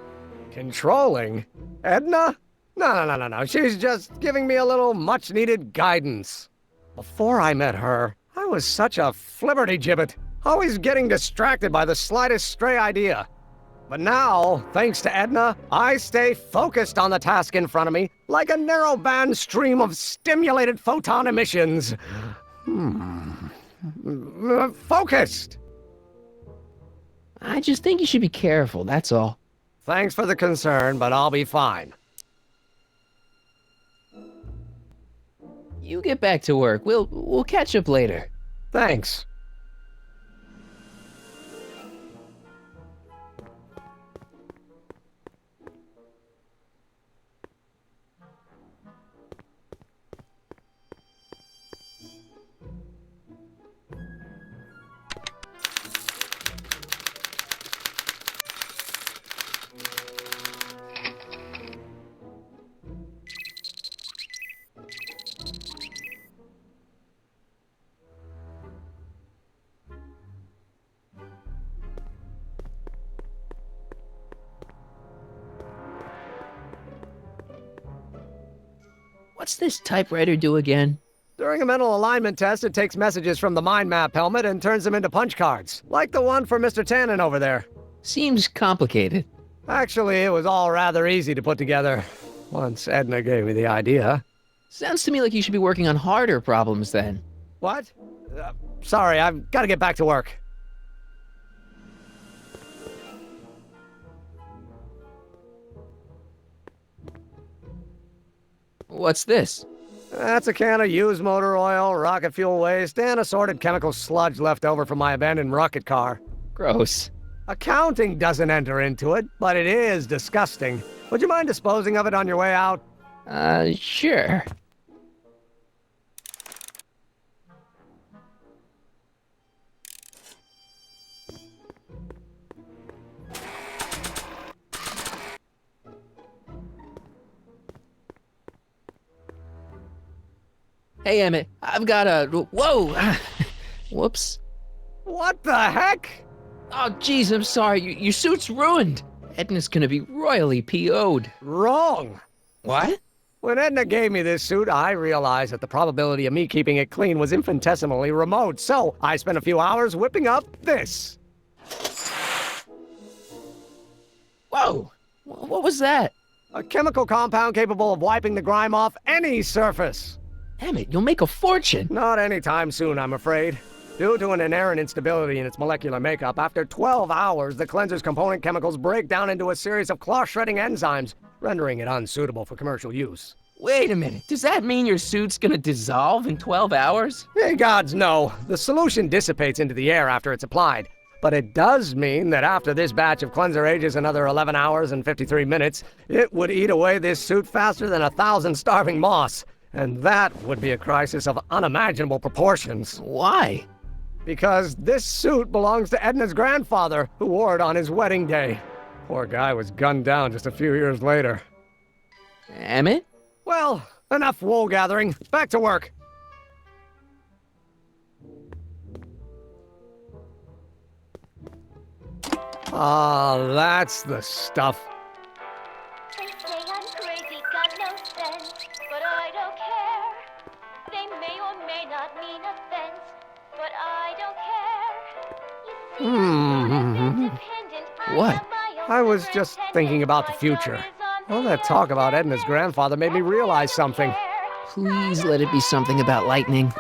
Controlling? Edna? No. She's just giving me a little much-needed guidance. Before I met her, I was such a flibberty-gibbet, always getting distracted by the slightest stray idea. But now, thanks to Edna, I stay focused on the task in front of me, like a narrow-band stream of stimulated photon emissions. Focused! I just think you should be careful, that's all. Thanks for the concern, but I'll be fine. You get back to work. We'll catch up later. Thanks. What's this typewriter do again? During a mental alignment test, it takes messages from the mind map helmet and turns them into punch cards, like the one for Mr. Tannen over there. Seems complicated. Actually, it was all rather easy to put together, once Edna gave me the idea. Sounds to me like you should be working on harder problems then. What? Sorry, I've got to get back to work. What's this? That's a can of used motor oil, rocket fuel waste, and assorted chemical sludge left over from my abandoned rocket car. Gross. Accounting doesn't enter into it, but it is disgusting. Would you mind disposing of it on your way out? Sure. Hey, Emmett, I've got a... Whoa! Whoops. What the heck? Oh, jeez, I'm sorry. Your suit's ruined. Edna's gonna be royally PO'd. Wrong. What? When Edna gave me this suit, I realized that the probability of me keeping it clean was infinitesimally remote, so I spent a few hours whipping up this. Whoa! What was that? A chemical compound capable of wiping the grime off any surface. Emmett, you'll make a fortune. Not anytime soon, I'm afraid. Due to an inherent instability in its molecular makeup, after 12 hours, the cleanser's component chemicals break down into a series of cloth-shredding enzymes, rendering it unsuitable for commercial use. Wait a minute, does that mean your suit's gonna dissolve in 12 hours? Hey, gods, no. The solution dissipates into the air after it's applied. But it does mean that after this batch of cleanser ages another 11 hours and 53 minutes, it would eat away this suit faster than 1,000 starving moths. And that would be a crisis of unimaginable proportions. Why? Because this suit belongs to Edna's grandfather, who wore it on his wedding day. Poor guy was gunned down just a few years later. Emmett? Well, enough wool gathering. Back to work. Ah, that's the stuff. They say I'm crazy, got no sense, but I don't care. They may or may not mean offense, but I don't care. What? I was just thinking about the future. All that talk about Edna's grandfather made me realize something. Please let it be something about lightning.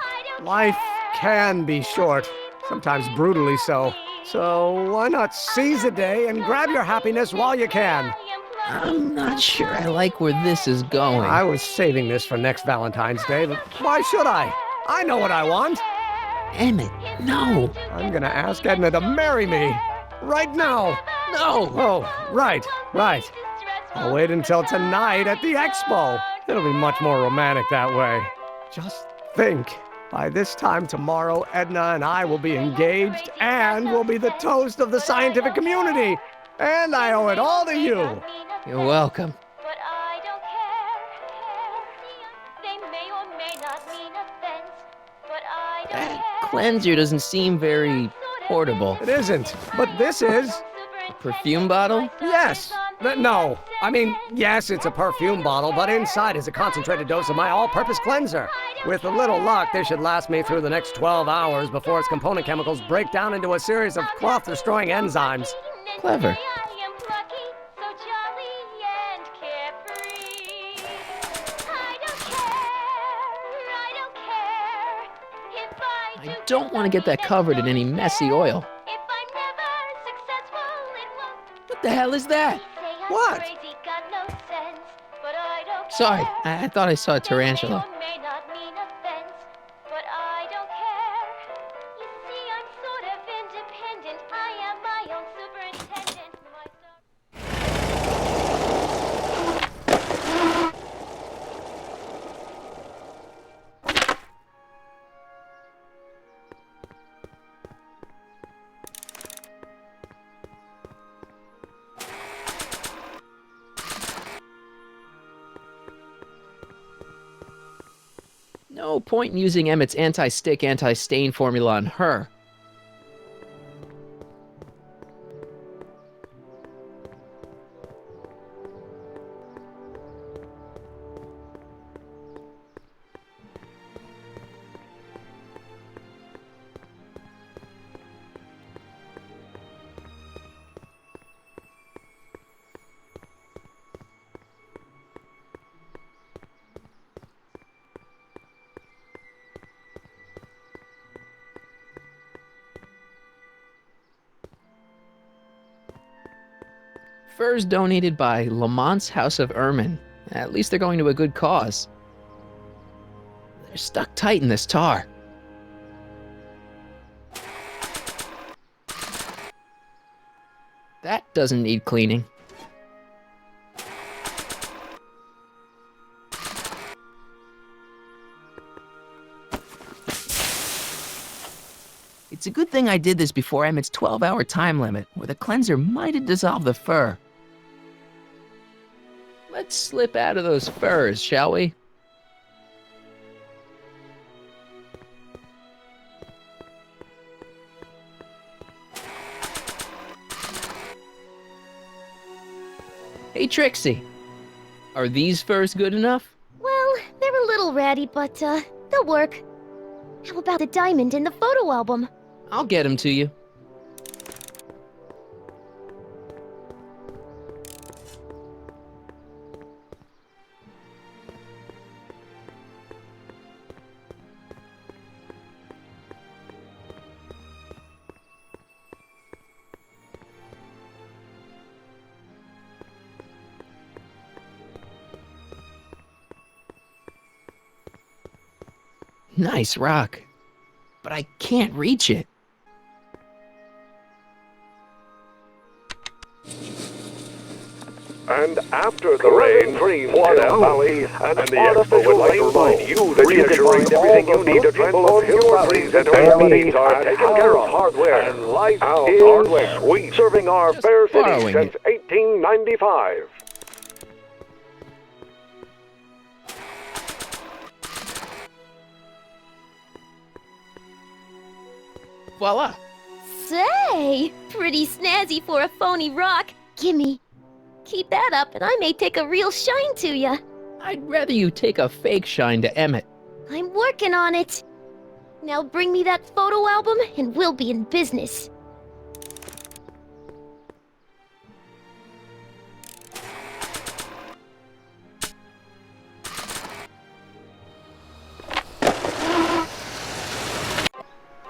Life can be short, sometimes brutally so. So why not seize the day and grab your happiness while you can? I'm not sure I like where this is going. I was saving this for next Valentine's Day, but why should I? I know what I want. Emmett, no. I'm gonna ask Edna to marry me. Right now. No. Oh, right. I'll wait until tonight at the expo. It'll be much more romantic that way. Just think. By this time tomorrow, Edna and I will be engaged and will be the toast of the scientific community. And I owe it all to you. You're welcome. But I don't care. They may or may not mean offense, but I don't That care. cleanser doesn't seem very portable. It isn't, but this is. A perfume bottle? Yes. No. I mean, yes, it's a perfume bottle, but inside is a concentrated dose of my all-purpose cleanser. With a little luck, this should last me through the next 12 hours before its component chemicals break down into a series of cloth-destroying enzymes. Clever. I don't want to get that covered in any messy oil. What the hell is that? What? Sorry, I thought I saw a tarantula. No point in using Emmett's anti-stick, anti-stain formula on her. Furs donated by Lamont's House of Ermine. At least they're going to a good cause. They're stuck tight in this tar. That doesn't need cleaning. It's a good thing I did this before Emmett's 12-hour time limit, where the cleanser might have dissolved the fur. Let's slip out of those furs, shall we? Hey, Trixie. Are these furs good enough? Well, they're a little ratty, but, they'll work. How about the diamond in the photo album? I'll get them to you. Nice rock, but I can't reach it. And after the rain, what a valley, and the Expo would like to remind you that reassuring everything you need to transform your valleys into amenities are taken care of. Hardware and life is hardware. Sweet, serving our fair city since 1895. Voila! Say, pretty snazzy for a phony rock. Gimme. Keep that up and I may take a real shine to ya. I'd rather you take a fake shine to Emmett. I'm working on it. Now bring me that photo album and we'll be in business.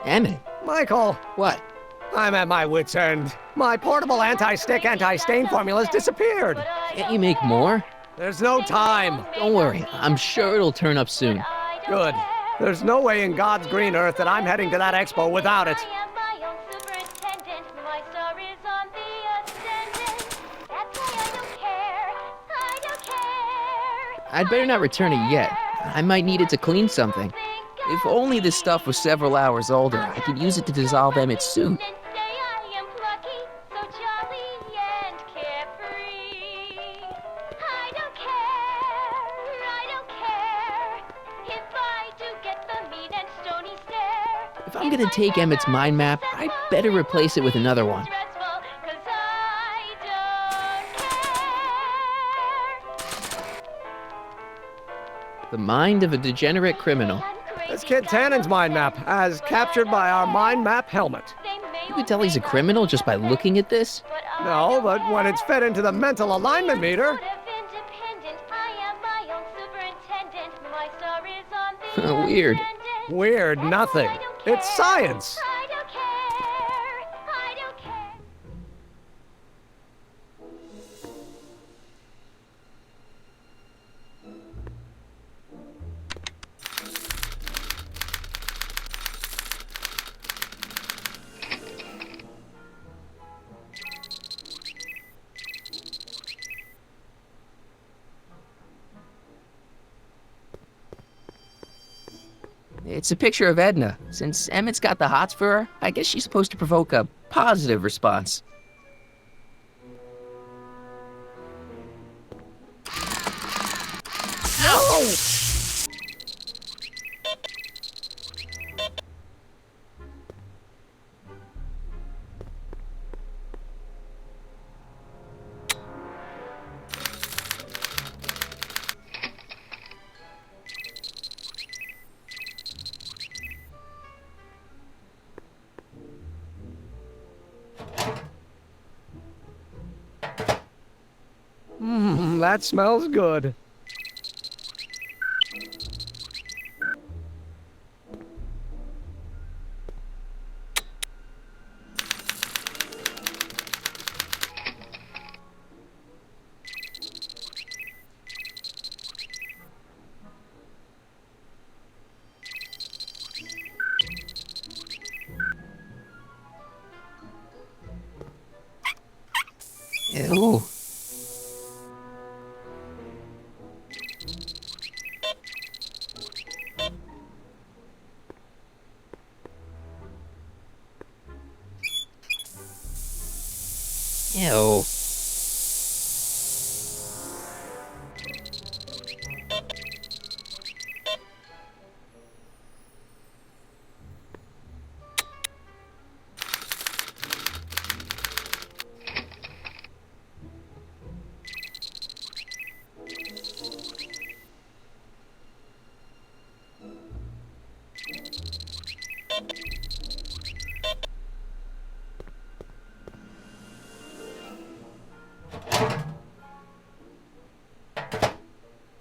Emmett? Michael! What? I'm at my wit's end. My portable anti-stick, anti-stain formulas disappeared. Can't you make more? There's no time. Don't worry, I'm sure it'll turn up soon. Good. There's no way in God's green earth that I'm heading to that expo without it. I'd better not return it yet. I might need it to clean something. If only this stuff was several hours older, I could use it to dissolve Emmett's suit. If I'm gonna take Emmett's mind map, I'd better replace it with another one. The mind of a degenerate criminal. That's Kid Tannen's mind map, as captured by our mind map helmet. You could tell he's a criminal just by looking at this? No, but when it's fed into the mental alignment meter... Weird. Weird nothing. It's science. It's a picture of Edna. Since Emmett's got the hots for her, I guess she's supposed to provoke a positive response. No! That smells good. Ew. Ew.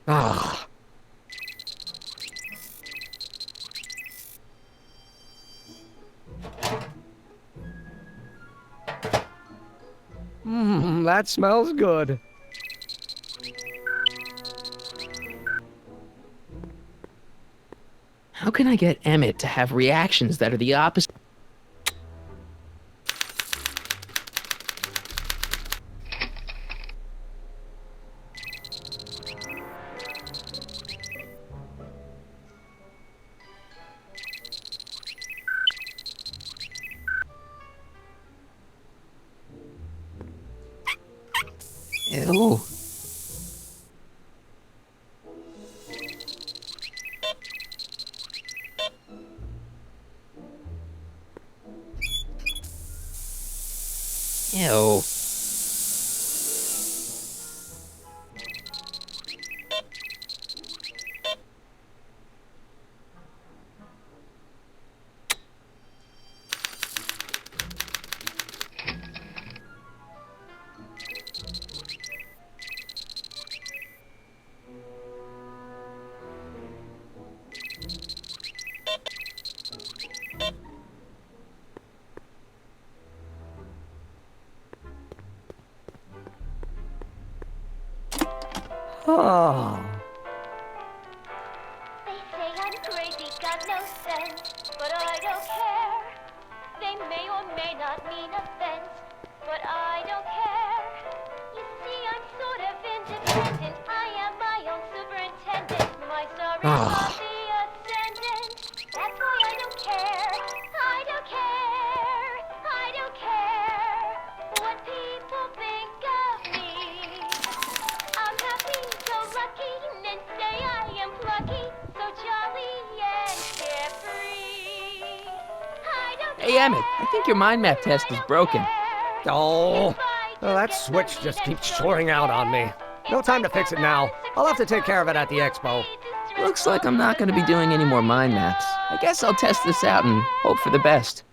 Ah. That smells good. How can I get Emmett to have reactions that are the opposite? Ew. Ew. Oh. They say I'm crazy, got no sense, but I don't care. They may or may not mean offense, but I don't care. You see, I'm sort of independent. I am my own superintendent. My sorry on the ascendant. That's why I don't care. I don't care. I don't care what people think of me. I'm happy, so lucky, and say I am plucky, so jolly and carefree. I don't Hey, Emmett, I think your mind map test is broken. Oh. Oh, that switch just keeps shorting out on me. No time to fix it now. I'll have to take care of it at the expo. Looks like I'm not going to be doing any more mind maps. I guess I'll test this out and hope for the best.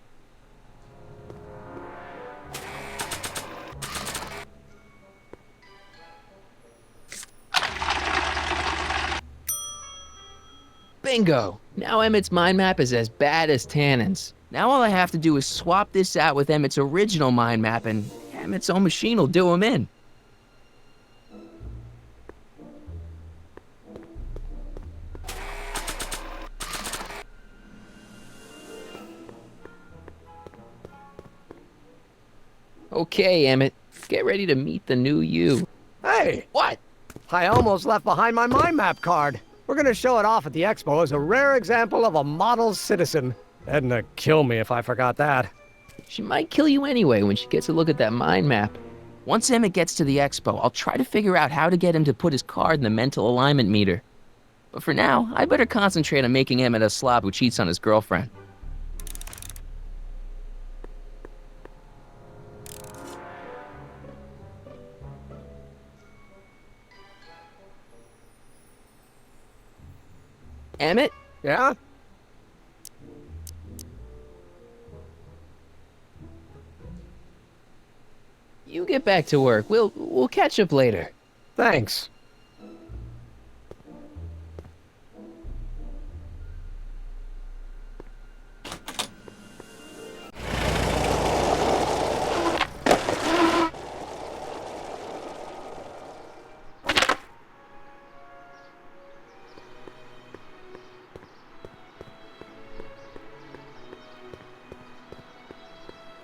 Bingo! Now Emmett's mind map is as bad as Tannen's. Now all I have to do is swap this out with Emmett's original mind map and Emmett's own machine will do him in. Okay, Emmett, get ready to meet the new you. Hey! What? I almost left behind my mind map card. We're gonna show it off at the expo as a rare example of a model citizen. Edna kill me if I forgot that. She might kill you anyway when she gets a look at that mind map. Once Emmett gets to the expo, I'll try to figure out how to get him to put his card in the mental alignment meter. But for now, I better concentrate on making Emmett a slob who cheats on his girlfriend. Emmett? Yeah? You get back to work. We'll catch up later. Thanks.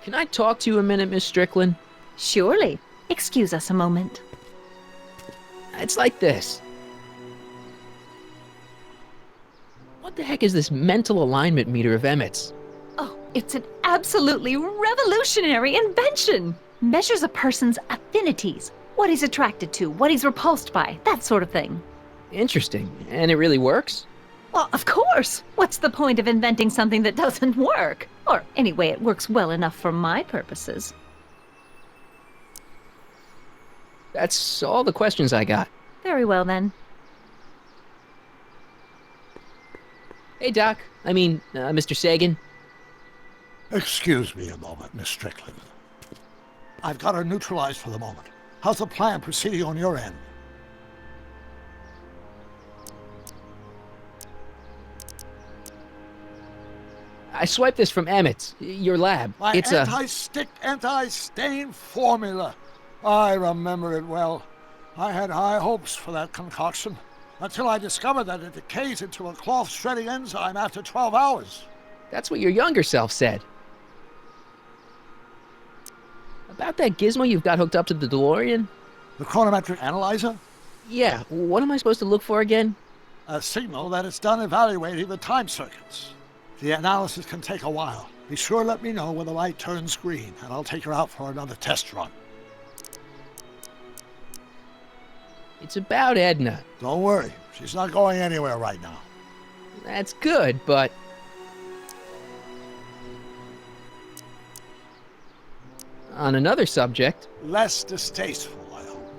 Can I talk to you a minute, Miss Strickland? Surely. Excuse us a moment. It's like this. What the heck is this mental alignment meter of Emmett's? Oh, it's an absolutely revolutionary invention! Measures a person's affinities, what he's attracted to, what he's repulsed by, that sort of thing. Interesting. And it really works? Well, of course! What's the point of inventing something that doesn't work? Or anyway, it works well enough for my purposes. That's all the questions I got. Very well, then. Hey, Doc. Mr. Sagan. Excuse me a moment, Miss Strickland. I've got her neutralized for the moment. How's the plan proceeding on your end? I swiped this from Emmett's, your lab. My It's anti-stick, anti-stain formula. I remember it well. I had high hopes for that concoction, until I discovered that it decays into a cloth-shredding enzyme after 12 hours. That's what your younger self said. About that gizmo you've got hooked up to the DeLorean? The chronometric analyzer? Yeah, what am I supposed to look for again? A signal that it's done evaluating the time circuits. The analysis can take a while. Be sure to let me know when the light turns green, and I'll take her out for another test run. It's about Edna. Don't worry, she's not going anywhere right now. That's good, but... On another subject... Less distasteful, I hope.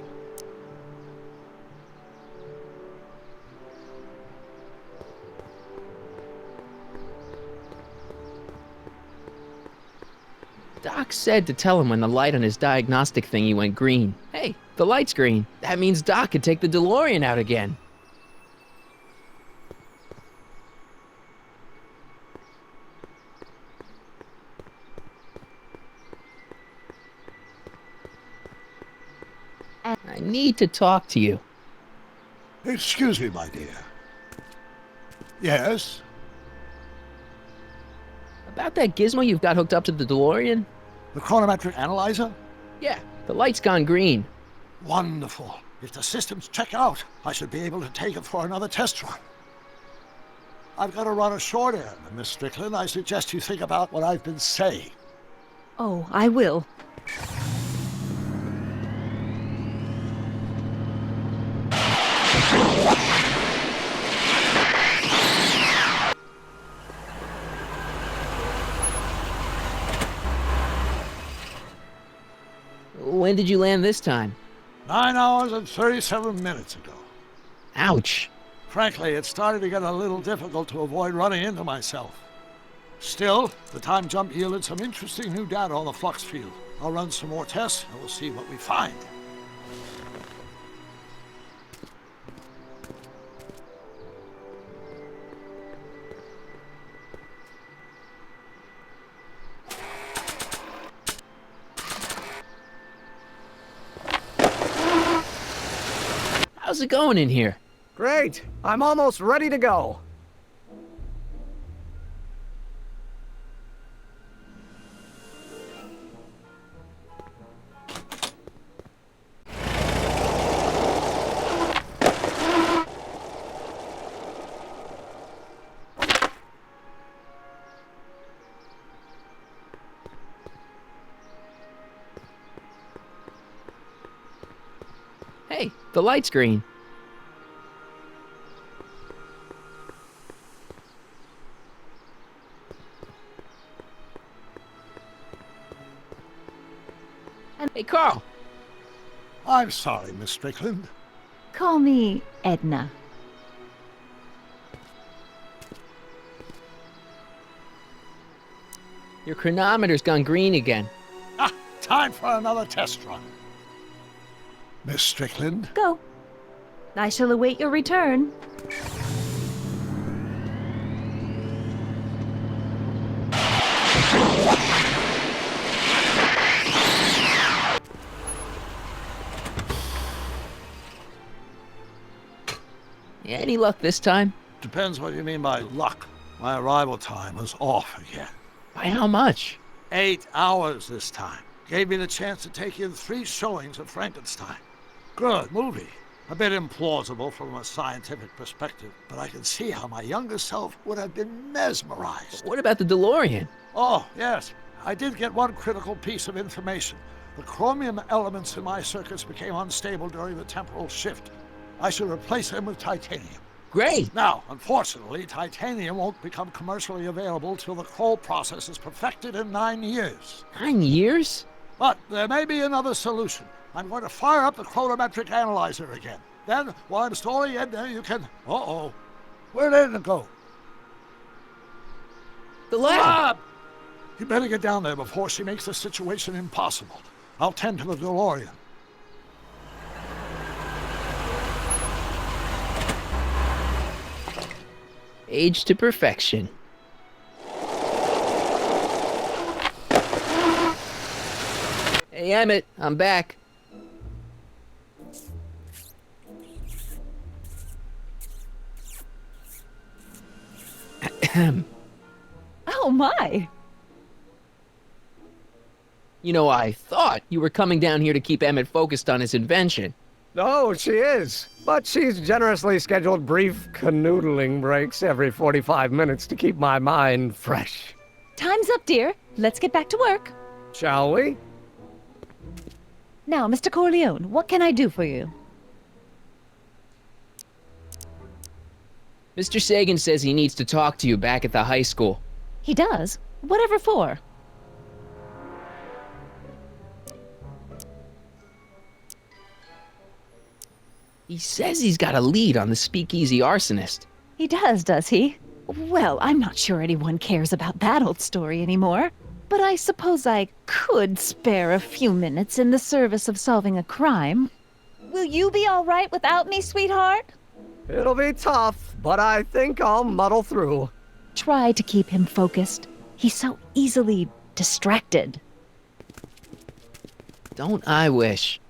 Doc said to tell him when the light on his diagnostic thingy went green. Hey, the light's green. That means Doc could take the DeLorean out again. I need to talk to you. Excuse me, my dear. Yes? About that gizmo you've got hooked up to the DeLorean? The chronometric analyzer? Yeah, the light's gone green. Wonderful. If the systems check out, I should be able to take it for another test run. I've got to run a short errand, Miss Strickland. I suggest you think about what I've been saying. Oh, I will. When did you land this time? 9 hours and 37 minutes ago. Ouch. Frankly, it started to get a little difficult to avoid running into myself. Still, the time jump yielded some interesting new data on the flux field. I'll run some more tests and we'll see what we find. How's it going in here? Great. I'm almost ready to go. Hey, the light's green. Hey, Carl. I'm sorry, Miss Strickland. Call me Edna. Your chronometer's gone green again. Ah, time for another test run. Miss Strickland? Go. I shall await your return. Any luck this time? Depends what you mean by luck. My arrival time was off again. By how much? 8 hours this time. Gave me the chance to take in 3 showings of Frankenstein. Good movie. A bit implausible from a scientific perspective, but I can see how my younger self would have been mesmerized. What about the DeLorean? Oh, yes. I did get one critical piece of information. The chromium elements in my circuits became unstable during the temporal shift. I should replace them with titanium. Great! Now, unfortunately, titanium won't become commercially available till the Kroll process is perfected in 9 years. 9 years? But there may be another solution. I'm going to fire up the chronometric analyzer again. Then, while I'm stalling in there, you can... Uh-oh. Where did it go? The lab! You better get down there before she makes the situation impossible. I'll tend to the DeLorean. Age to perfection. Hey, Emmett, I'm back. Oh my! You know, I thought you were coming down here to keep Emmett focused on his invention. No, she is. But she's generously scheduled brief canoodling breaks every 45 minutes to keep my mind fresh. Time's up, dear. Let's get back to work. Shall we? Now, Mr. Corleone, what can I do for you? Mr. Sagan says he needs to talk to you back at the high school. He does? Whatever for? He says he's got a lead on the speakeasy arsonist. He does he? Well, I'm not sure anyone cares about that old story anymore. But I suppose I could spare a few minutes in the service of solving a crime. Will you be all right without me, sweetheart? It'll be tough, but I think I'll muddle through. Try to keep him focused. He's so easily distracted. Don't I wish?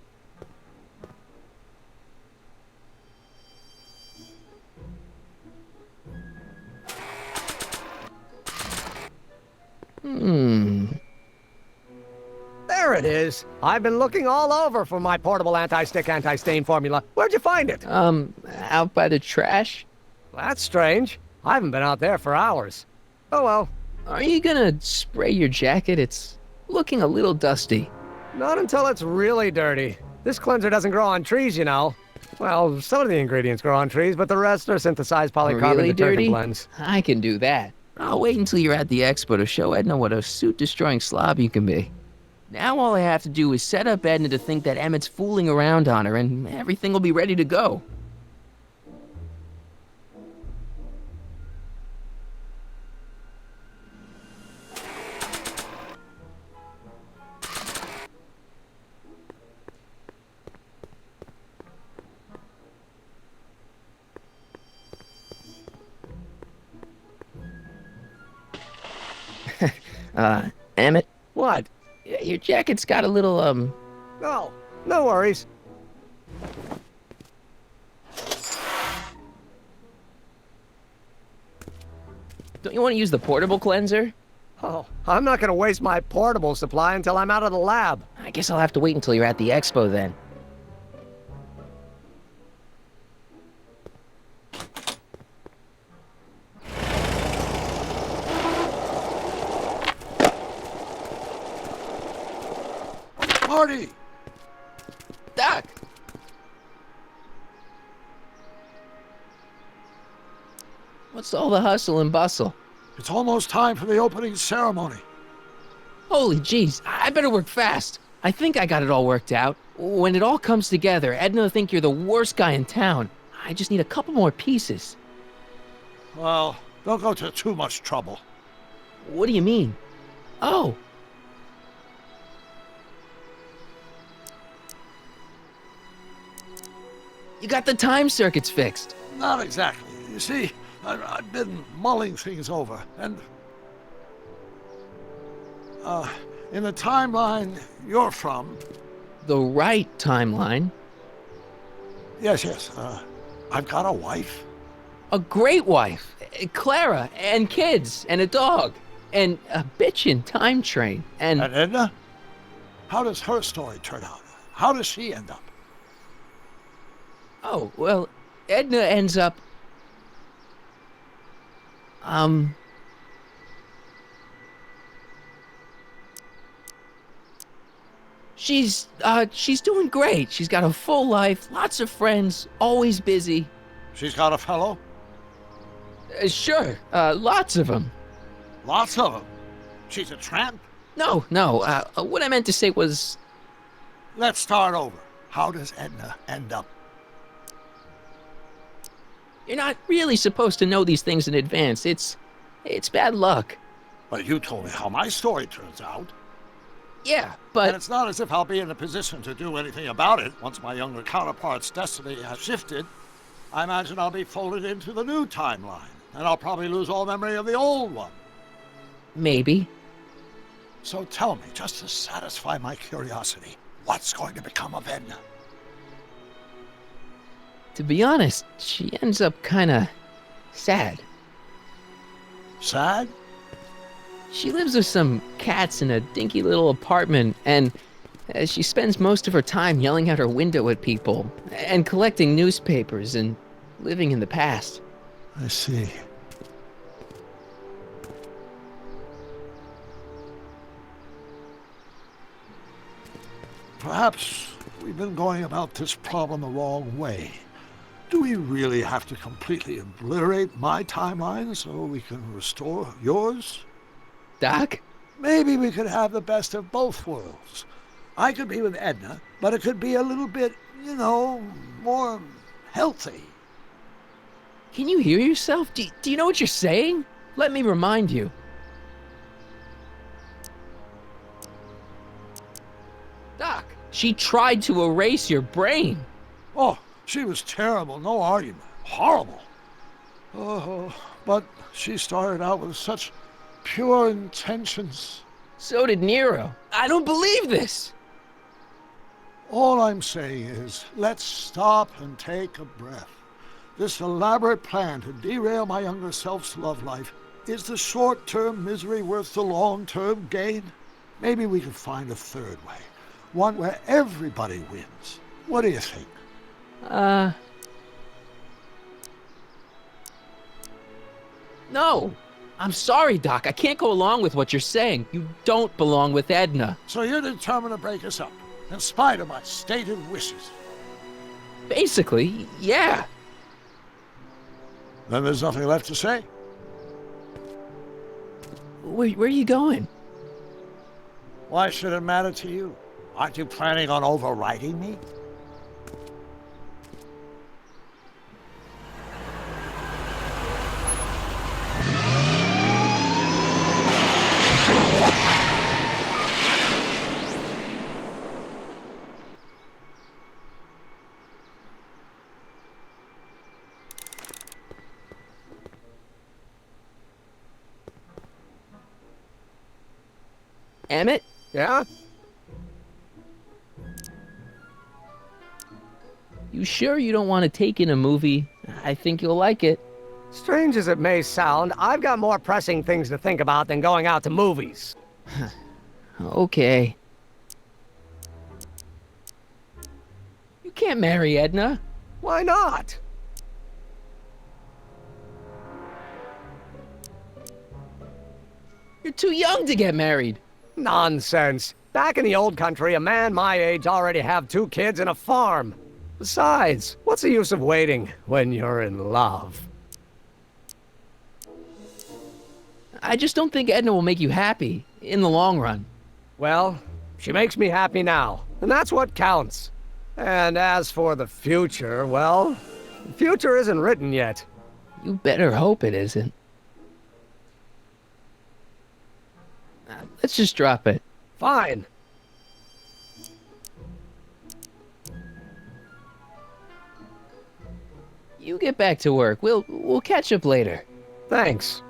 There it is. I've been looking all over for my portable anti-stick, anti-stain formula. Where'd you find it? Out by the trash. That's strange. I haven't been out there for hours. Oh well. Are you gonna spray your jacket? It's looking a little dusty. Not until it's really dirty. This cleanser doesn't grow on trees, you know. Well, some of the ingredients grow on trees, but the rest are synthesized polycarbonate Really detergent dirty? blends. I can do that. I'll wait until you're at the expo to show Edna what a suit-destroying slob you can be. Now all I have to do is set up Edna to think that Emmett's fooling around on her, and everything will be ready to go. Emmett? What? Your jacket's got a little, No, no worries. Don't you want to use the portable cleanser? Oh, I'm not going to waste my portable supply until I'm out of the lab. I guess I'll have to wait until you're at the expo then. Marty! Doc! What's all the hustle and bustle? It's almost time for the opening ceremony. Holy jeez, I better work fast. I think I got it all worked out. When it all comes together, Edna will think you're the worst guy in town. I just need a couple more pieces. Well, don't go to too much trouble. What do you mean? Oh! You got the time circuits fixed. Not exactly. You see, I've been mulling things over, and... in the timeline you're from... The right timeline? Yes, I've got a wife. A great wife. Clara, and kids, and a dog, and a bitchin' time train, and... And Edna? How does her story turn out? How does she end up? Oh, well, Edna ends up... She's doing great. She's got a full life, lots of friends, always busy. She's got a fellow? Sure, lots of them. Lots of them? She's a tramp? No, what I meant to say was... Let's start over. How does Edna end up? You're not really supposed to know these things in advance. It's bad luck. But you told me how my story turns out. Yeah, but... And it's not as if I'll be in a position to do anything about it once my younger counterpart's destiny has shifted. I imagine I'll be folded into the new timeline, and I'll probably lose all memory of the old one. Maybe. So tell me, just to satisfy my curiosity, what's going to become of Edna? To be honest, she ends up kinda... sad. Sad? She lives with some cats in a dinky little apartment, and she spends most of her time yelling out her window at people, and collecting newspapers, and living in the past. I see. Perhaps we've been going about this problem the wrong way. Do we really have to completely obliterate my timeline so we can restore yours? Doc? Maybe we could have the best of both worlds. I could be with Edna, but it could be a little bit, more healthy. Can you hear yourself? Do you know what you're saying? Let me remind you. Doc, she tried to erase your brain. Oh, she was terrible, no argument. Horrible. Oh, but she started out with such pure intentions. So did Nero. I don't believe this. All I'm saying is, let's stop and take a breath. This elaborate plan to derail my younger self's love life, is the short-term misery worth the long-term gain? Maybe we could find a third way. One where everybody wins. What do you think? No. I'm sorry, Doc. I can't go along with what you're saying. You don't belong with Edna. So you're determined to break us up, in spite of my stated wishes? Basically, yeah. Then there's nothing left to say? Where are you going? Why should it matter to you? Aren't you planning on overriding me? Emmett? Yeah? You sure you don't want to take in a movie? I think you'll like it. Strange as it may sound, I've got more pressing things to think about than going out to movies. Okay. You can't marry Edna. Why not? You're too young to get married. Nonsense. Back in the old country, a man my age already have 2 kids and a farm. Besides, what's the use of waiting when you're in love? I just don't think Edna will make you happy in the long run. Well, she makes me happy now, and that's what counts. And as for the future, well, the future isn't written yet. You better hope it isn't. Let's just drop it. Fine. You get back to work. We'll catch up later. Thanks.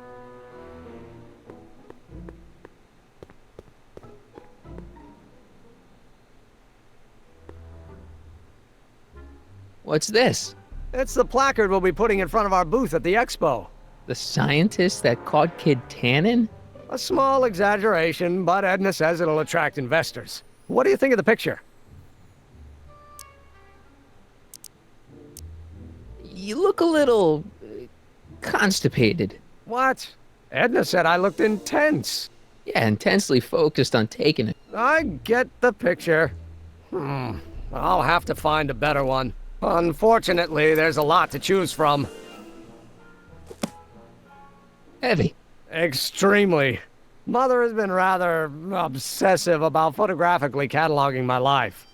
What's this? It's the placard we'll be putting in front of our booth at the expo. The scientist that caught Kid Tannen? A small exaggeration, but Edna says it'll attract investors. What do you think of the picture? You look a little constipated. What? Edna said I looked intense. Yeah, intensely focused on taking it. I get the picture. I'll have to find a better one. Unfortunately, there's a lot to choose from. Heavy. Extremely. Mother has been rather obsessive about photographically cataloging my life.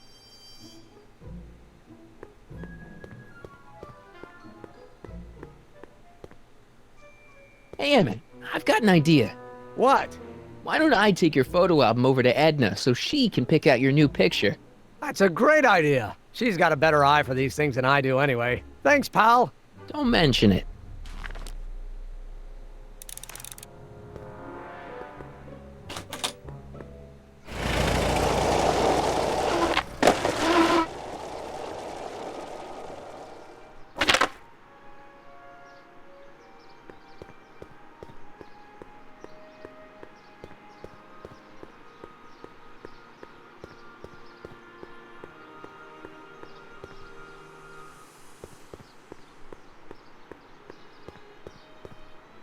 Hey, Emmett, I've got an idea. What? Why don't I take your photo album over to Edna so she can pick out your new picture? That's a great idea. She's got a better eye for these things than I do anyway. Thanks, pal. Don't mention it.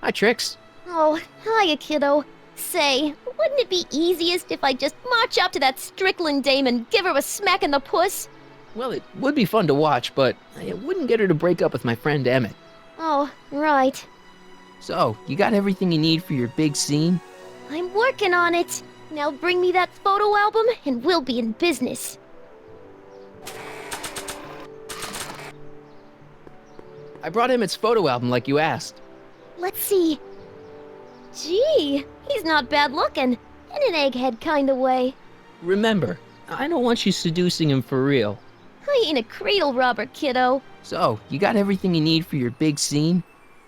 Hi, Trix. Oh, hiya, kiddo. Say, wouldn't it be easiest if I just march up to that Strickland dame and give her a smack in the puss? Well, it would be fun to watch, but it wouldn't get her to break up with my friend Emmett. Oh, right. So, you got everything you need for your big scene? I'm working on it. Now bring me that photo album and we'll be in business. I brought Emmett's photo album like you asked. Let's see. Gee, he's not bad looking. In an egghead kind of way. Remember, I don't want you seducing him for real. I ain't a cradle robber, kiddo. So, you got everything you need for your big scene?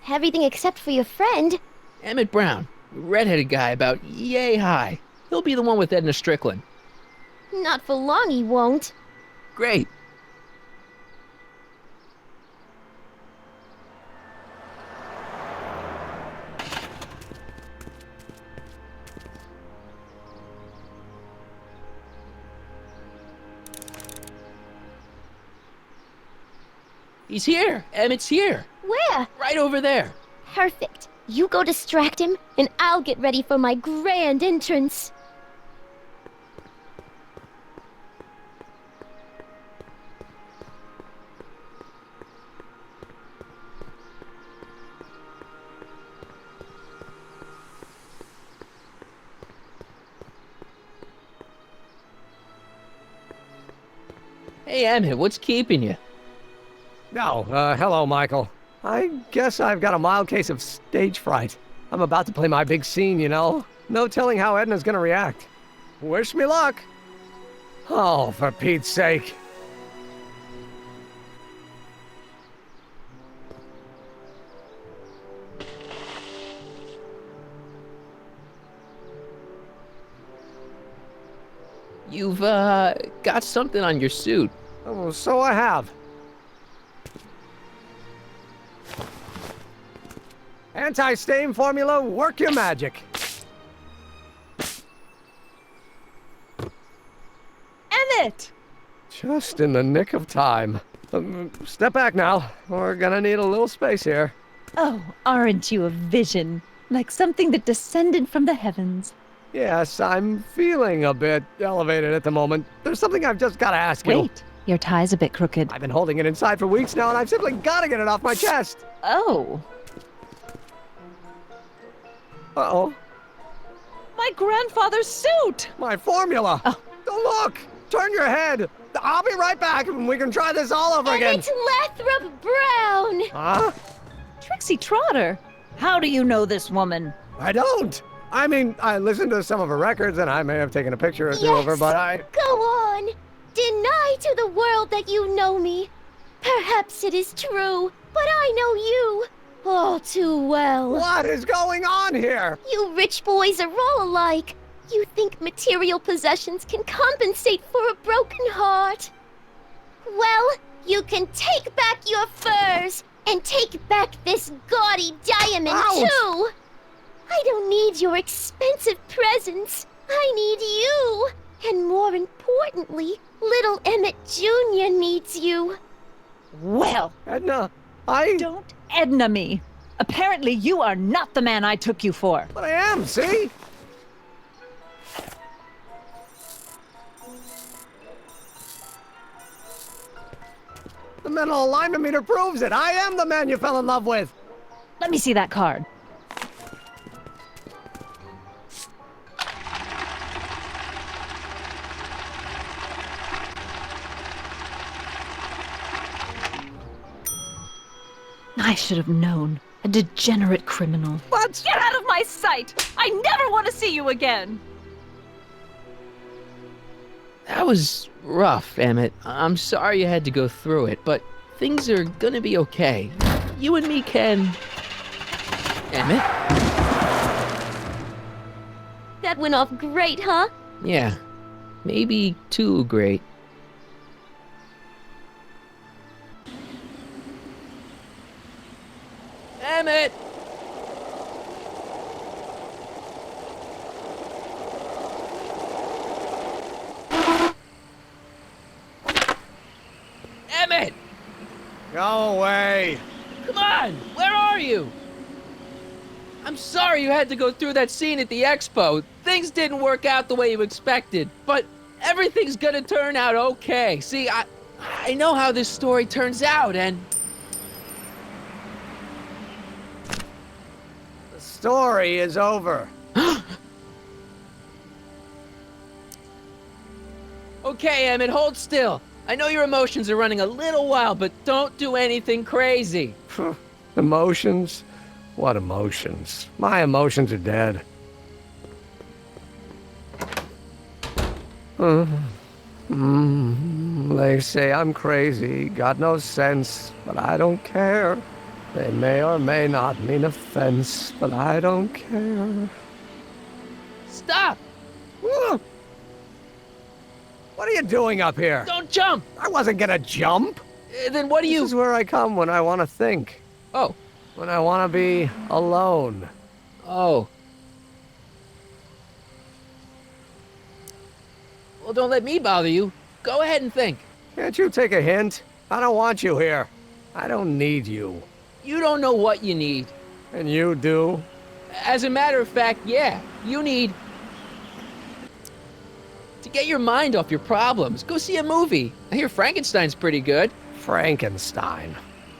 Everything except for your friend. Emmett Brown, redheaded guy about yay high. He'll be the one with Edna Strickland. Not for long he won't. Great. He's here! Emmett's here! Where? Right over there! Perfect. You go distract him, and I'll get ready for my grand entrance. Hey, Emmett, what's keeping you? Oh, hello, Michael. I guess I've got a mild case of stage fright. I'm about to play my big scene, you know. No telling how Edna's gonna react. Wish me luck. Oh, for Pete's sake. You've, got something on your suit. Oh, so I have. Anti-stain formula, work your magic. Emmett! Just in the nick of time. Step back now. We're gonna need a little space here. Oh, aren't you a vision? Like something that descended from the heavens. Yes, I'm feeling a bit elevated at the moment. There's something I've just gotta ask you. Wait, your tie's a bit crooked. I've been holding it inside for weeks now, and I've simply gotta get it off my chest. Oh. Uh-oh. My grandfather's suit! My formula! Oh. Look! Turn your head! I'll be right back, and we can try this all over again. Emmett Lathrop Brown! Huh? Trixie Trotter! How do you know this woman? I don't! I mean, I listened to some of her records, and I may have taken a picture or two of her, but I... Go on! Deny to the world that you know me. Perhaps it is true, but I know you all too well. What is going on here? You rich boys are all alike. You think material possessions can compensate for a broken heart. Well, you can take back your furs, and take back this gaudy diamond, too! I don't need your expensive presents. I need you! And more importantly, little Emmett Jr. needs you. Well, Edna, Don't Edna me. Apparently you are not the man I took you for. But I am, see? The mental alignment meter proves it. I am the man you fell in love with. Let me see that card. I should have known. A degenerate criminal. What? Get out of my sight! I never want to see you again! That was rough, Emmett. I'm sorry you had to go through it, but things are gonna be okay. You and me can... Emmett? That went off great, huh? Yeah, maybe too great. Emmett! Emmett! Go away. Come on! Where are you? I'm sorry you had to go through that scene at the expo. Things didn't work out the way you expected, but everything's gonna turn out okay. See, I know how this story turns out, and... The story is over. Okay, Emmett, hold still. I know your emotions are running a little wild, but don't do anything crazy. Emotions? What emotions? My emotions are dead. They say I'm crazy, got no sense, but I don't care. They may or may not mean offense, but I don't care. Stop! What are you doing up here? Don't jump! I wasn't gonna jump. Then what do you... This is where I come when I want to think. Oh. When I want to be alone. Oh. Well, don't let me bother you. Go ahead and think. Can't you take a hint? I don't want you here. I don't need you. You don't know what you need. And you do? As a matter of fact, yeah. You need... to get your mind off your problems. Go see a movie. I hear Frankenstein's pretty good. Frankenstein.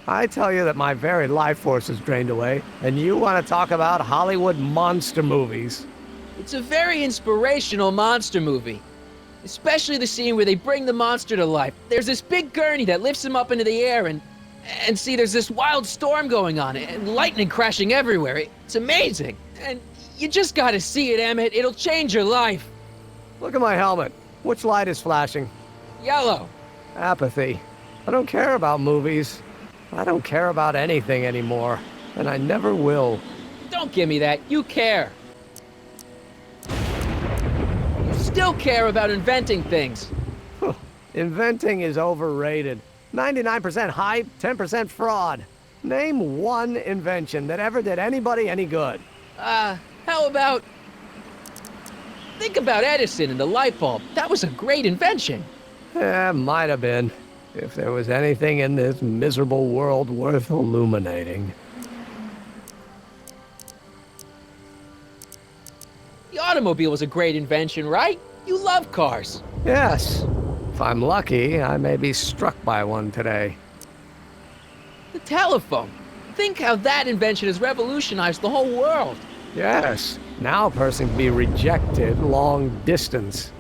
I tell you that my very life force is drained away, and you want to talk about Hollywood monster movies. It's a very inspirational monster movie. Especially the scene where they bring the monster to life. There's this big gurney that lifts him up into the air, and see, there's this wild storm going on, and lightning crashing everywhere. It's amazing. And you just gotta see it, Emmett. It'll change your life. Look at my helmet. Which light is flashing? Yellow. Apathy. I don't care about movies. I don't care about anything anymore, and I never will. Don't give me that. You care. You still care about inventing things. Inventing is overrated. 99% hype, 10% fraud. Name one invention that ever did anybody any good. How about... think about Edison and the light bulb. That was a great invention. Might have been. If there was anything in this miserable world worth illuminating. The automobile was a great invention, right? You love cars. Yes. If I'm lucky, I may be struck by one today. The telephone. Think how that invention has revolutionized the whole world. Yes. Now a person can be rejected long distance.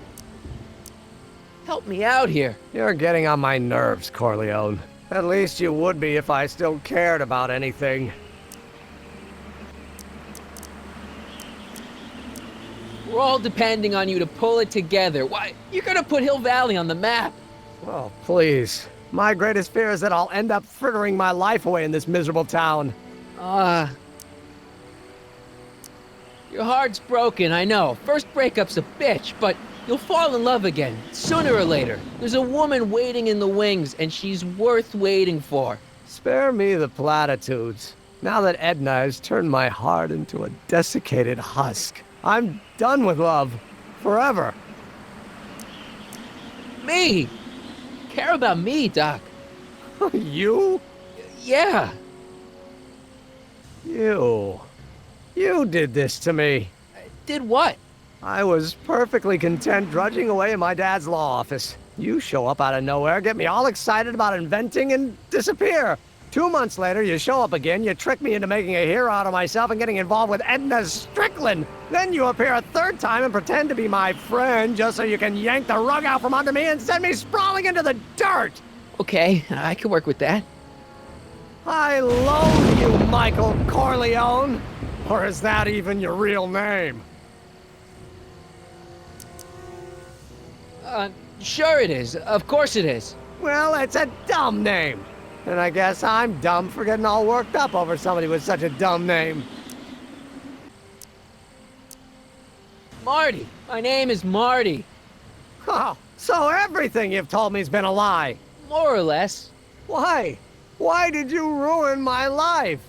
Help me out here. You're getting on my nerves, Corleone. At least you would be if I still cared about anything. We're all depending on you to pull it together. Why, you're gonna put Hill Valley on the map. Oh, please. My greatest fear is that I'll end up frittering my life away in this miserable town. Your heart's broken, I know. First breakup's a bitch, but you'll fall in love again, sooner or later. There's a woman waiting in the wings, and she's worth waiting for. Spare me the platitudes. Now that Edna has turned my heart into a desiccated husk, I'm done with love. Forever. Me! Care about me, Doc. You? Yeah. You did this to me. Did what? I was perfectly content drudging away in my dad's law office. You show up out of nowhere, get me all excited about inventing, and disappear. 2 months later, you show up again, you trick me into making a hero out of myself and getting involved with Edna Strickland. Then you appear a third time and pretend to be my friend just so you can yank the rug out from under me and send me sprawling into the dirt. Okay, I can work with that. I loathe you, Michael Corleone. Or is that even your real name? Sure it is. Of course it is. Well, it's a dumb name. And I guess I'm dumb for getting all worked up over somebody with such a dumb name. Marty. My name is Marty. Oh, so everything you've told me's been a lie. More or less. Why? Why did you ruin my life?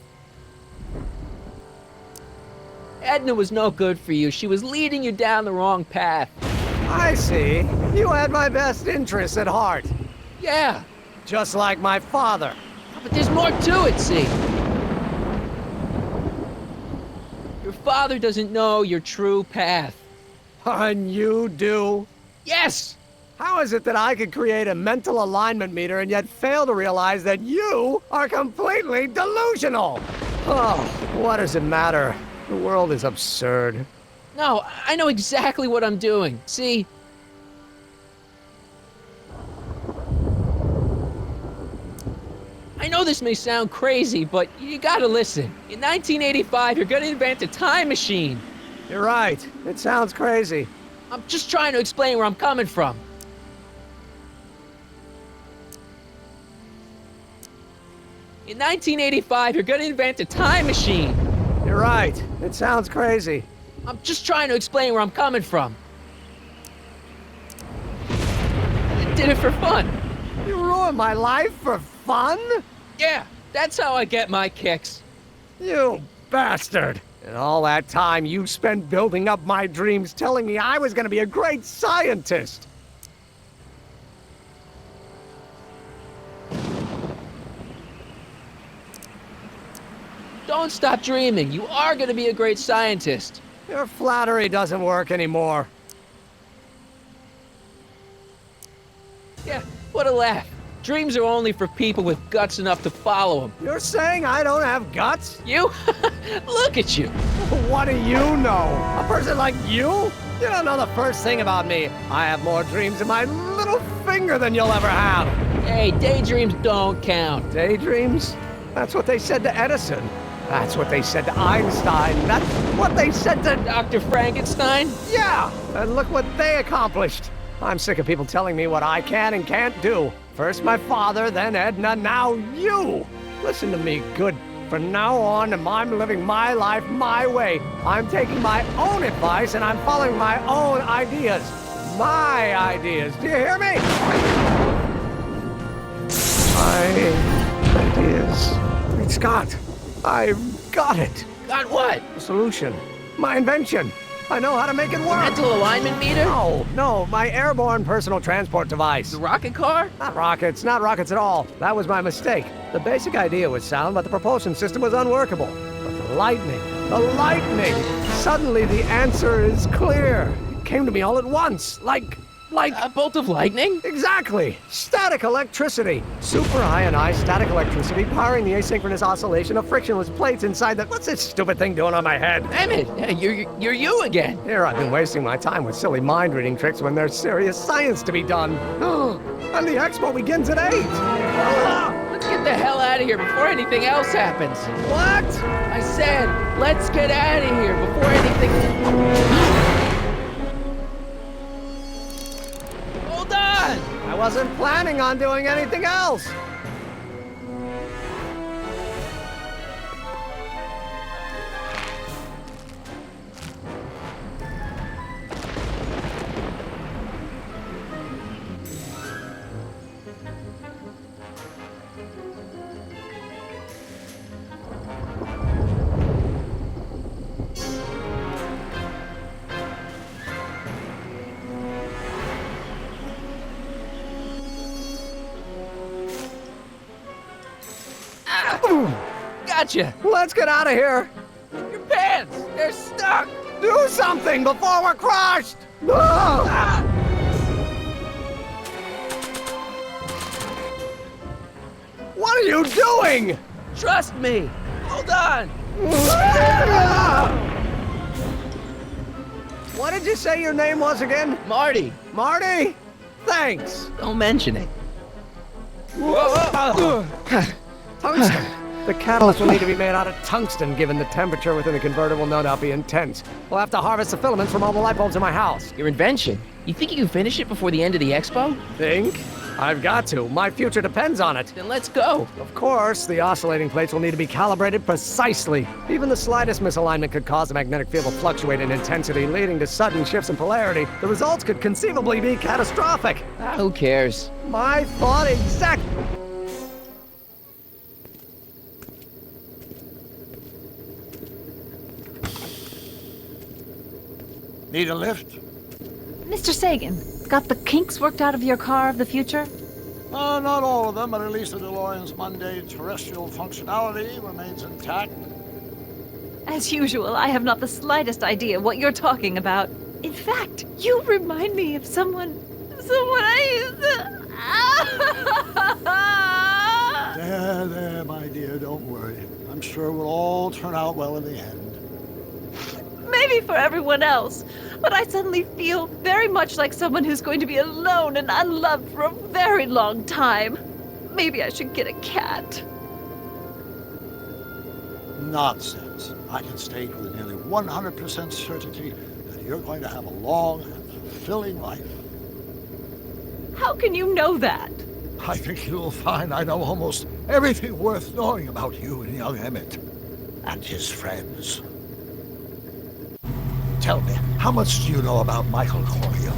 Edna was no good for you. She was leading you down the wrong path. I see. You had my best interests at heart. Yeah. Just like my father. But there's more to it, see? Your father doesn't know your true path. And you do? Yes! How is it that I could create a mental alignment meter and yet fail to realize that you are completely delusional? Oh, what does it matter? The world is absurd. No, I know exactly what I'm doing. See? I know this may sound crazy, but you gotta listen. In 1985, you're gonna invent a time machine. You're right. It sounds crazy. I'm just trying to explain where I'm coming from. In 1985, you're gonna invent a time machine. You're right. It sounds crazy. I'm just trying to explain where I'm coming from. I did it for fun. You ruined my life for fun? Yeah, that's how I get my kicks. You bastard. And all that time you spent building up my dreams, telling me I was going to be a great scientist. Don't stop dreaming. You are going to be a great scientist. Your flattery doesn't work anymore. Yeah, what a laugh. Dreams are only for people with guts enough to follow them. You're saying I don't have guts? You? Look at you. What do you know? A person like you? You don't know the first thing about me. I have more dreams in my little finger than you'll ever have. Hey, daydreams don't count. Daydreams? That's what they said to Edison. That's what they said to Einstein. That's what they said to Dr. Frankenstein? Yeah, and look what they accomplished. I'm sick of people telling me what I can and can't do. First my father, then Edna, now you. Listen to me, good. From now on, I'm living my life my way. I'm taking my own advice and I'm following my own ideas. My ideas. Do you hear me? My ideas. Great Scott. I've got it. Got what? A solution. My invention. I know how to make it work. Mental alignment meter? No, my airborne personal transport device. The rocket car? Not rockets at all. That was my mistake. The basic idea was sound, but the propulsion system was unworkable. But the lightning. Suddenly the answer is clear. It came to me all at once, like a bolt of lightning? Exactly. Static electricity. Super ionized static electricity powering the asynchronous oscillation of frictionless plates inside the... What's this stupid thing doing on my head? Emmett, you're you again. Here I've been wasting my time with silly mind-reading tricks when there's serious science to be done. And the expo begins at 8. Let's get the hell out of here before anything else happens. What? I said, let's get out of here before anything... I wasn't planning on doing anything else. gotcha! Let's get out of here! Your pants! They're stuck! Do something before we're crushed! Ah! What are you doing? Trust me! Hold on! What did you say your name was again? Marty! Marty? Thanks! Don't mention it. Tungsten! The catalyst will need to be made out of tungsten, given the temperature within the converter will no doubt be intense. We'll have to harvest the filaments from all the light bulbs in my house. Your invention? You think you can finish it before the end of the expo? Think? I've got to. My future depends on it. Then let's go. Of course, the oscillating plates will need to be calibrated precisely. Even the slightest misalignment could cause the magnetic field to fluctuate in intensity, leading to sudden shifts in polarity. The results could conceivably be catastrophic. Who cares? My thought exactly. Need a lift? Mr. Sagan, got the kinks worked out of your car of the future? Not all of them, but at least the DeLorean's mundane terrestrial functionality remains intact. As usual, I have not the slightest idea what you're talking about. In fact, you remind me of someone I used to... There, my dear, don't worry. I'm sure we'll all turn out well in the end. Maybe for everyone else, but I suddenly feel very much like someone who's going to be alone and unloved for a very long time. Maybe I should get a cat. Nonsense. I can state with nearly 100% certainty that you're going to have a long and fulfilling life. How can you know that? I think you'll find I know almost everything worth knowing about you and young Emmett and his friends. Tell me, how much do you know about Michael Corleone?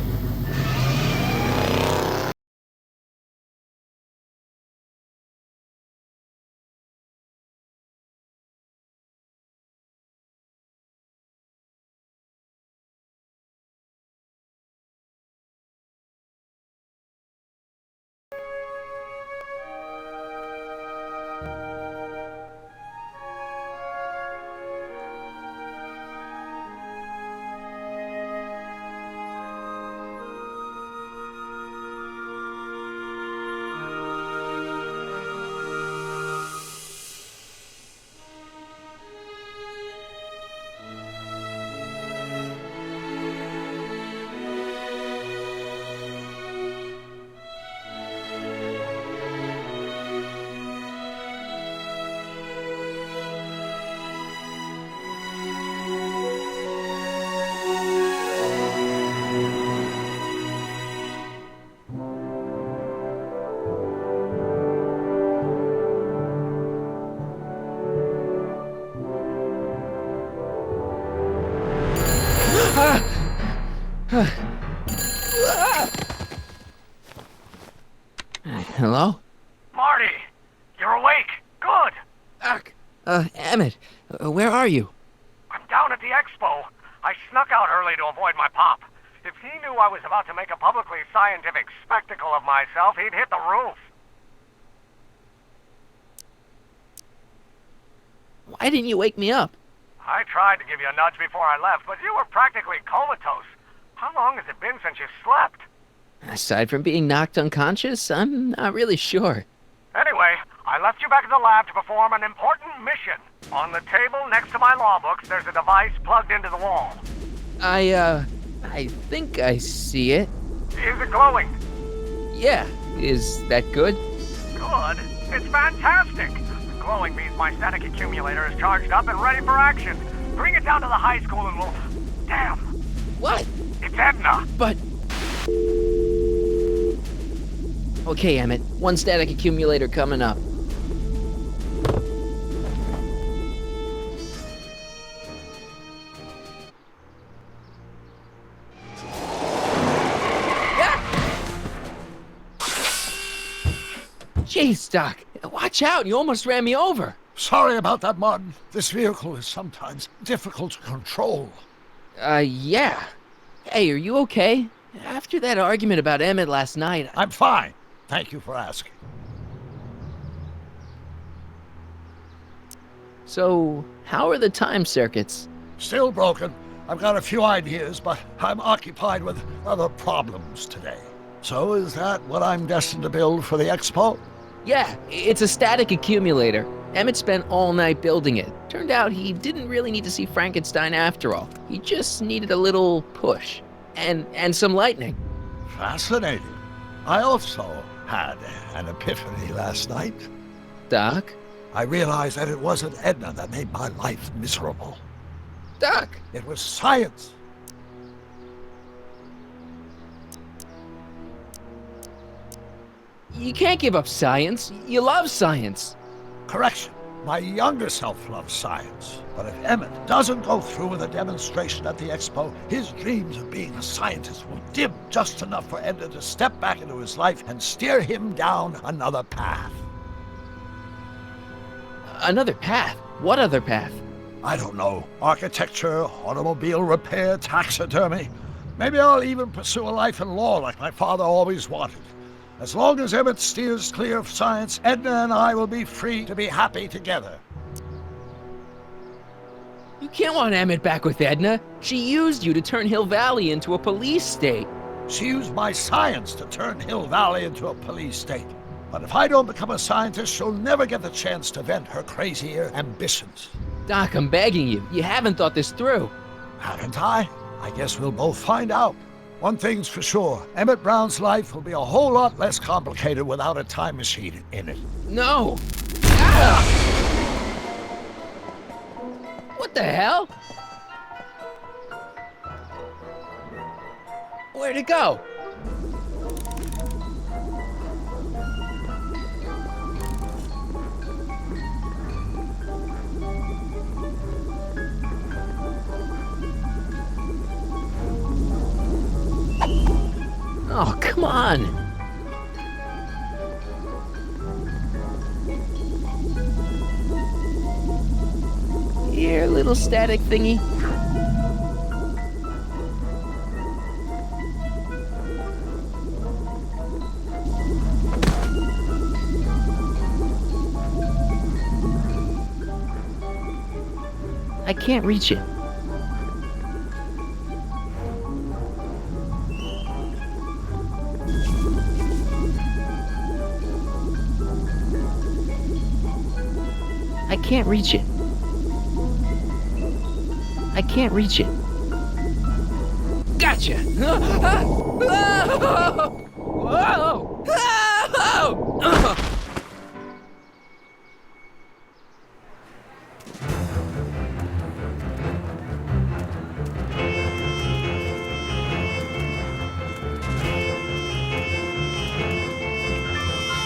Hello? Marty! You're awake! Good! Doc! Emmett, where are you? I'm down at the expo. I snuck out early to avoid my pop. If he knew I was about to make a publicly scientific spectacle of myself, he'd hit the roof. Why didn't you wake me up? I tried to give you a nudge before I left, but you were practically comatose. How long has it been since you slept? Aside from being knocked unconscious, I'm not really sure. Anyway, I left you back at the lab to perform an important mission. On the table next to my law books, there's a device plugged into the wall. I think I see it. Is it glowing? Yeah. Is that good? Good. It's fantastic. Glowing means my static accumulator is charged up and ready for action. Bring it down to the high school and we'll... Damn! What? It's Edna! But... Okay, Emmett. One static accumulator coming up. Jeez, Doc. Watch out. You almost ran me over. Sorry about that, Martin. This vehicle is sometimes difficult to control. Yeah. Hey, are you okay? After that argument about Emmett last night... I'm fine. Thank you for asking. So, how are the time circuits? Still broken. I've got a few ideas, but I'm occupied with other problems today. So is that what I'm destined to build for the expo? Yeah, it's a static accumulator. Emmett spent all night building it. Turned out he didn't really need to see Frankenstein after all. He just needed a little push. And some lightning. Fascinating. I also had an epiphany last night. Doc? I realized that it wasn't Edna that made my life miserable. Doc! It was science. You can't give up science. You love science. Correction. My younger self loves science. But if Emmett doesn't go through with a demonstration at the expo, his dreams of being a scientist will dim just enough for Edna to step back into his life and steer him down another path. Another path? What other path? I don't know. Architecture, automobile repair, taxidermy. Maybe I'll even pursue a life in law like my father always wanted. As long as Emmett steers clear of science, Edna and I will be free to be happy together. You can't want Emmett back with Edna. She used you to turn Hill Valley into a police state. She used my science to turn Hill Valley into a police state. But if I don't become a scientist, she'll never get the chance to vent her crazier ambitions. Doc, I'm begging you. You haven't thought this through. Haven't I? I guess we'll both find out. One thing's for sure, Emmett Brown's life will be a whole lot less complicated without a time machine in it. No! Ah! What the hell? Where'd it go? Oh, come on! Here, little static thingy. I can't reach it. I can't reach it. I can't reach it. Gotcha!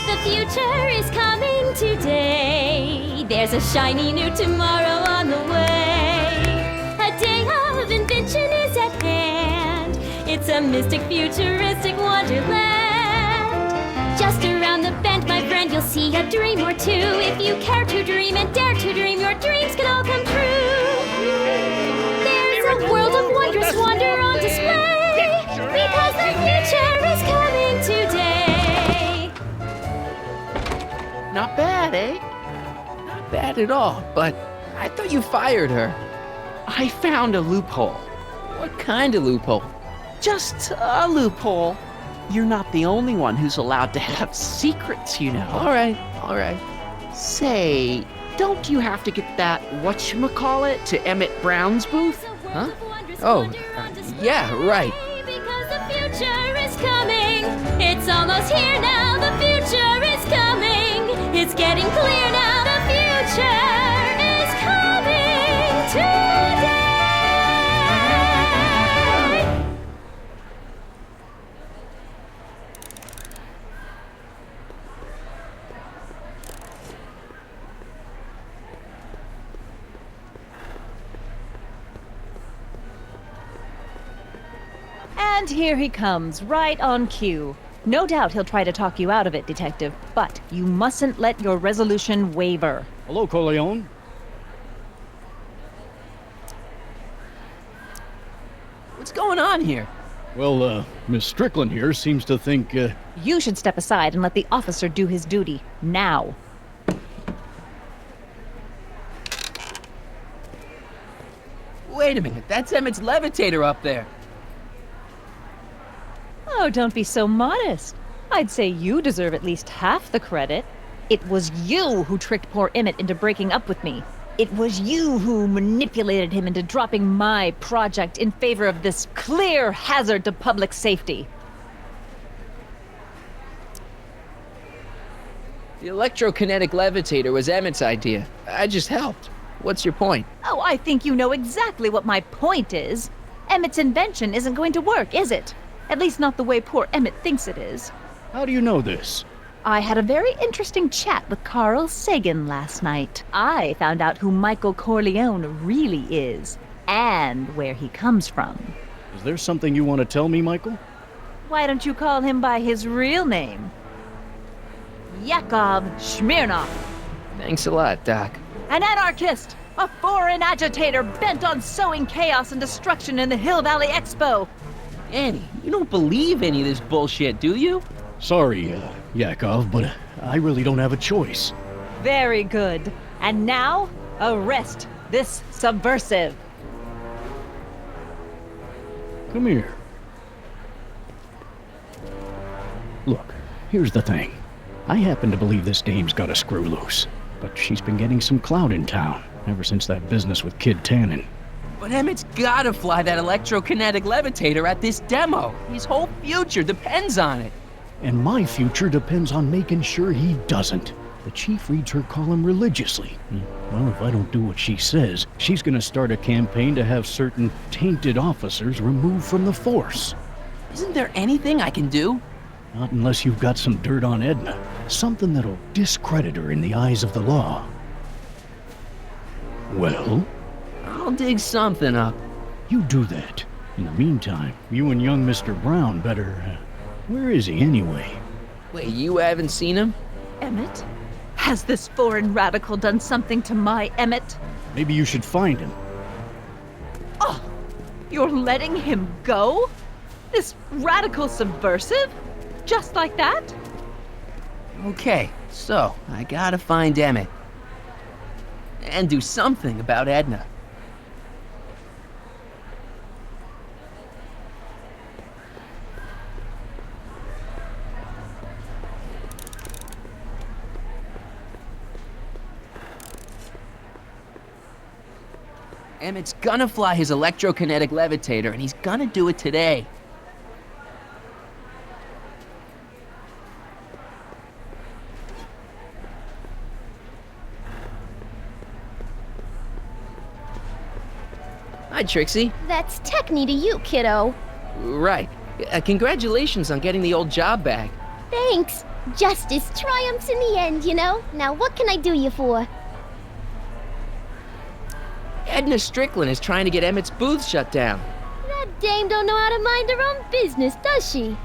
The future is coming today. There's a shiny new tomorrow on the way. A day of invention is at hand. It's a mystic, futuristic wonderland. Just around the bend, my friend, you'll see a dream or two. If you care to dream and dare to dream, your dreams can all come true. There's a world of wondrous wonder on display. Because the future is coming today. Not bad, eh? Not bad at all, but I thought you fired her. I found a loophole. What kind of loophole? Just a loophole. You're not the only one who's allowed to have secrets, you know. All right. Say, don't you have to get that whatchamacallit to Emmett Brown's booth? Huh? Oh, yeah, right. Because the future is coming. It's almost here now. The future is coming. It's getting clear now. The future is coming today. And here he comes, right on cue. No doubt he'll try to talk you out of it, Detective, but you mustn't let your resolution waver. Hello, Corleone. What's going on here? Well, Miss Strickland here seems to think, You should step aside and let the officer do his duty, now. Wait a minute, that's Emmett's levitator up there. Oh, don't be so modest. I'd say you deserve at least half the credit. It was you who tricked poor Emmett into breaking up with me. It was you who manipulated him into dropping my project in favor of this clear hazard to public safety. The electrokinetic levitator was Emmett's idea. I just helped. What's your point? Oh, I think you know exactly what my point is. Emmett's invention isn't going to work, is it? At least not the way poor Emmett thinks it is. How do you know this? I had a very interesting chat with Carl Sagan last night. I found out who Michael Corleone really is, and where he comes from. Is there something you want to tell me, Michael? Why don't you call him by his real name? Yakov Smirnov. Thanks a lot, Doc. An anarchist! A foreign agitator bent on sowing chaos and destruction in the Hill Valley Expo! Annie, you don't believe any of this bullshit, do you? Sorry, Yakov, but I really don't have a choice. Very good. And now, arrest this subversive. Come here. Look, here's the thing. I happen to believe this dame's got a screw loose, but she's been getting some clout in town ever since that business with Kid Tannen. But Emmett's gotta fly that electrokinetic levitator at this demo. His whole future depends on it. And my future depends on making sure he doesn't. The chief reads her column religiously. Well, if I don't do what she says, she's gonna start a campaign to have certain tainted officers removed from the force. Isn't there anything I can do? Not unless you've got some dirt on Edna. Something that'll discredit her in the eyes of the law. Well? I'll dig something up. You do that. In the meantime, you and young Mr. Brown better... where is he anyway? Wait, you haven't seen him? Emmett? Has this foreign radical done something to my Emmett? Maybe you should find him. Oh, you're letting him go? This radical subversive? Just like that? Okay, so I gotta find Emmett. And do something about Edna. Emmett's gonna fly his electrokinetic levitator, and he's gonna do it today. Hi, Trixie. That's Techni to you, kiddo. Right. Congratulations on getting the old job back. Thanks. Justice triumphs in the end, you know? Now what can I do you for? Edna Strickland is trying to get Emmett's booth shut down. That dame don't know how to mind her own business, does she?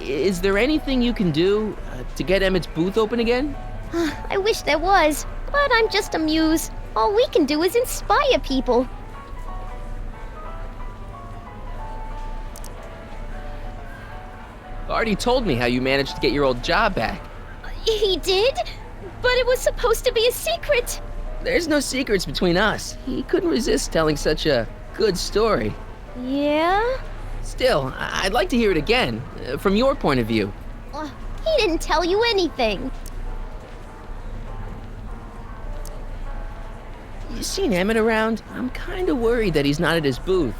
Is there anything you can do to get Emmett's booth open again? I wish there was, but I'm just a muse. All we can do is inspire people. Artie told me how you managed to get your old job back. He did? But it was supposed to be a secret. There's no secrets between us. He couldn't resist telling such a good story. Yeah? Still, I'd like to hear it again, from your point of view. He didn't tell you anything. You seen Emmett around? I'm kinda worried that he's not at his booth.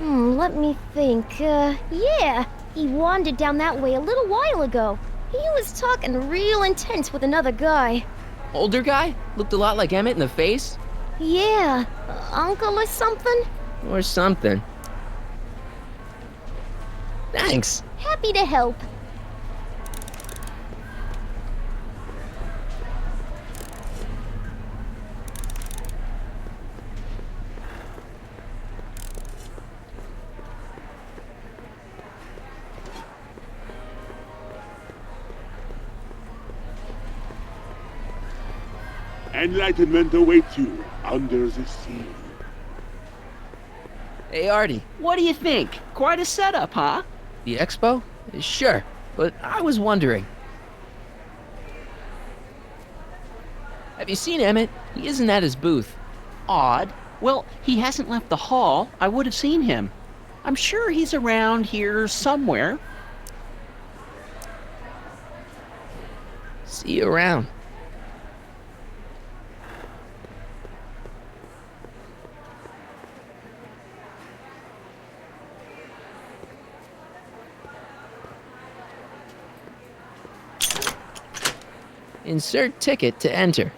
Let me think. Yeah. He wandered down that way a little while ago. He was talking real intense with another guy. Older guy? Looked a lot like Emmett in the face? Yeah. Uncle or something? Or something. Thanks. Happy to help. Enlightenment awaits you under the sea. Hey, Artie, what do you think? Quite a setup, huh? The expo? Sure, but I was wondering. Have you seen Emmett? He isn't at his booth. Odd. Well, he hasn't left the hall. I would have seen him. I'm sure he's around here somewhere. See you around. Insert ticket to enter.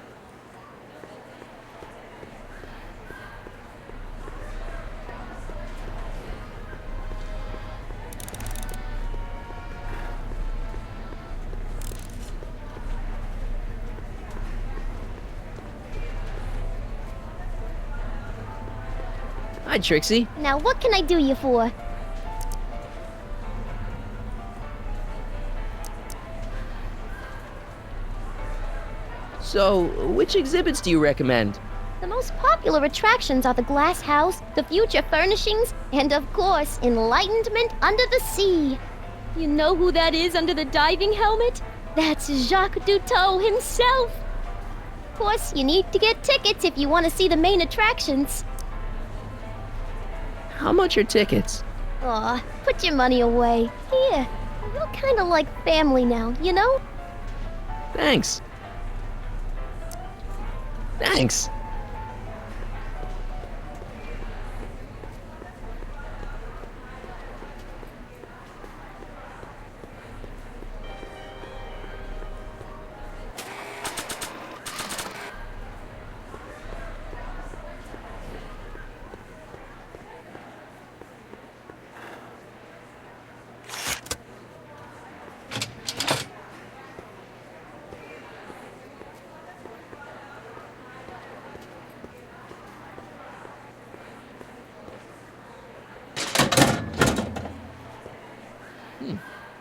Hi, Trixie. Now, what can I do you for? So, which exhibits do you recommend? The most popular attractions are the Glass House, the Future Furnishings, and of course, Enlightenment Under the Sea. You know who that is under the diving helmet? That's Jacques Cousteau himself. Of course, you need to get tickets if you want to see the main attractions. How much are tickets? Aw, put your money away. Here, you're kind of like family now, you know? Thanks. Thanks.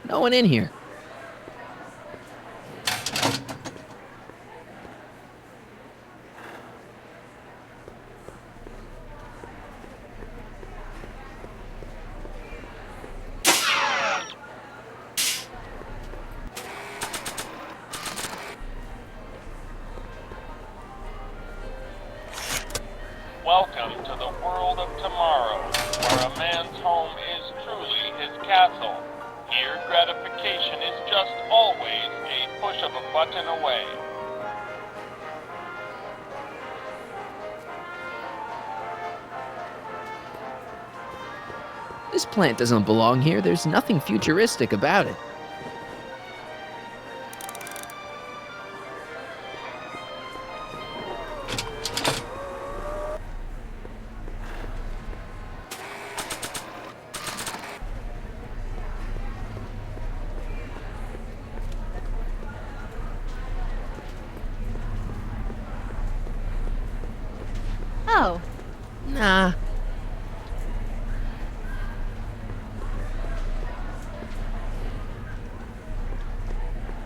No one in here. Welcome to the world of tomorrow, where a man's home is truly his castle. Here, gratification is just always a push of a button away. This plant doesn't belong here. There's nothing futuristic about it. Oh. Nah.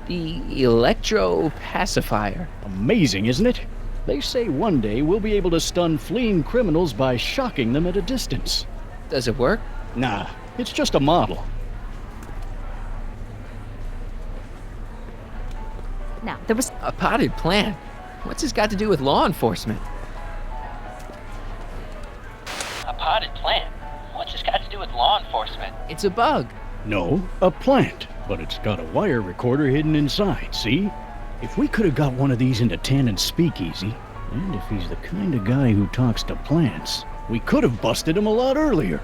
The electro pacifier. Amazing, isn't it? They say one day we'll be able to stun fleeing criminals by shocking them at a distance. Does it work? Nah, it's just a model. Now, there was a potted plant. What's this got to do with law enforcement? A potted plant? What's this got to do with law enforcement? It's a bug. No, a plant. But it's got a wire recorder hidden inside, see? If we could have got one of these into Tannen's speakeasy, and if he's the kind of guy who talks to plants, we could have busted him a lot earlier.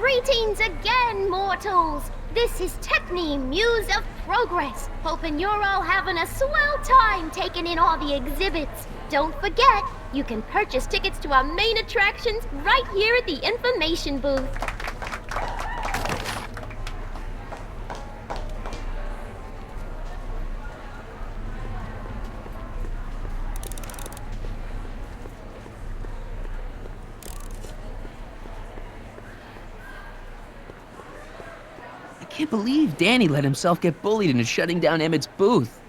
Greetings again, mortals! This is Techne, Muse of Progress. Hoping you're all having a swell time taking in all the exhibits. Don't forget, you can purchase tickets to our main attractions right here at the information booth. I Can't believe Danny let himself get bullied into shutting down Emmett's booth.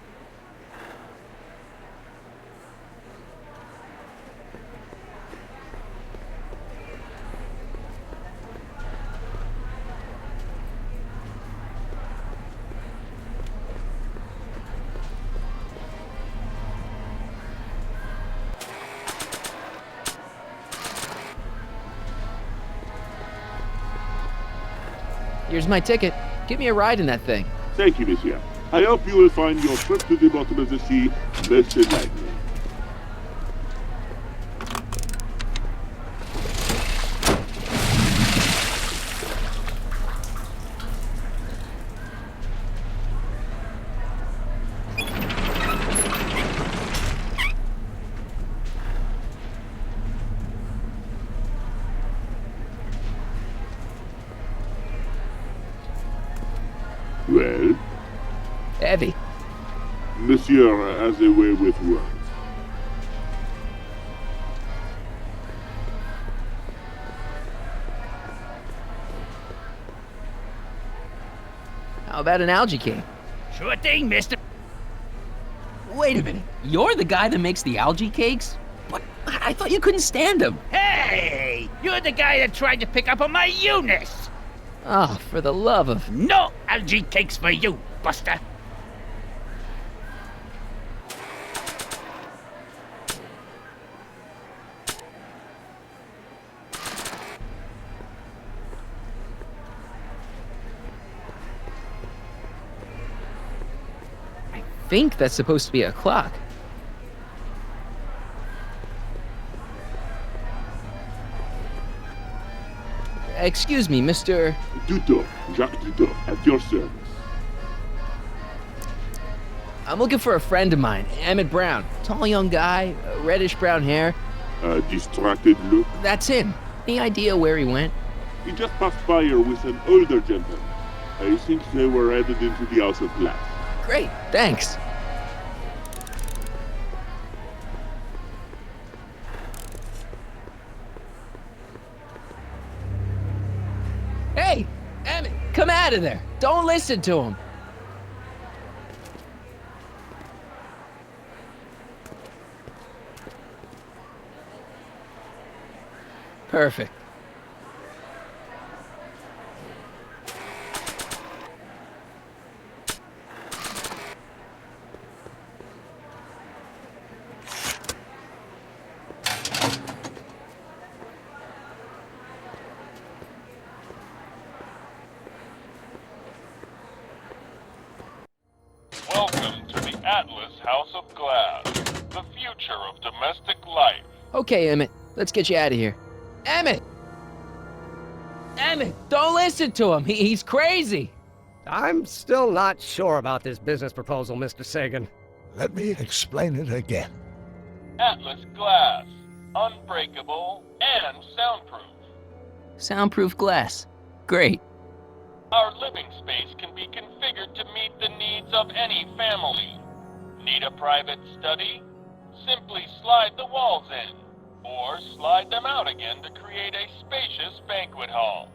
Here's my ticket. Give me a ride in that thing. Thank you, monsieur. I hope you will find your trip to the bottom of the sea most delightful. Well? Heavy. Monsieur has a way with words. How about an algae king? Sure thing, mister. Wait a minute. You're the guy that makes the algae cakes? What? I thought you couldn't stand them. Hey! You're the guy that tried to pick up on my Eunice! Oh, for the love of... No algae cakes for you, Buster! I think that's supposed to be a clock. Excuse me, Mr. Duto, Jacques Duto, at your service. I'm looking for a friend of mine, Emmett Brown. Tall young guy, reddish brown hair. Distracted look. That's him. Any idea where he went? He just passed by here with an older gentleman. I think they were headed into the House of Glass. Great, thanks. Hey, Emmett, come out of there. Don't listen to him. Perfect. Welcome to the Atlas House of Glass, the future of domestic life. Okay, Emmett, let's get you out of here. Emmett! Emmett, don't listen to him. He's crazy. I'm still not sure about this business proposal, Mr. Sagan. Let me explain it again. Atlas Glass, unbreakable and soundproof. Soundproof glass. Great. Our living space can be configured to meet the needs of any family. Need a private study? Simply slide the walls in, or slide them out again to create a spacious banquet hall.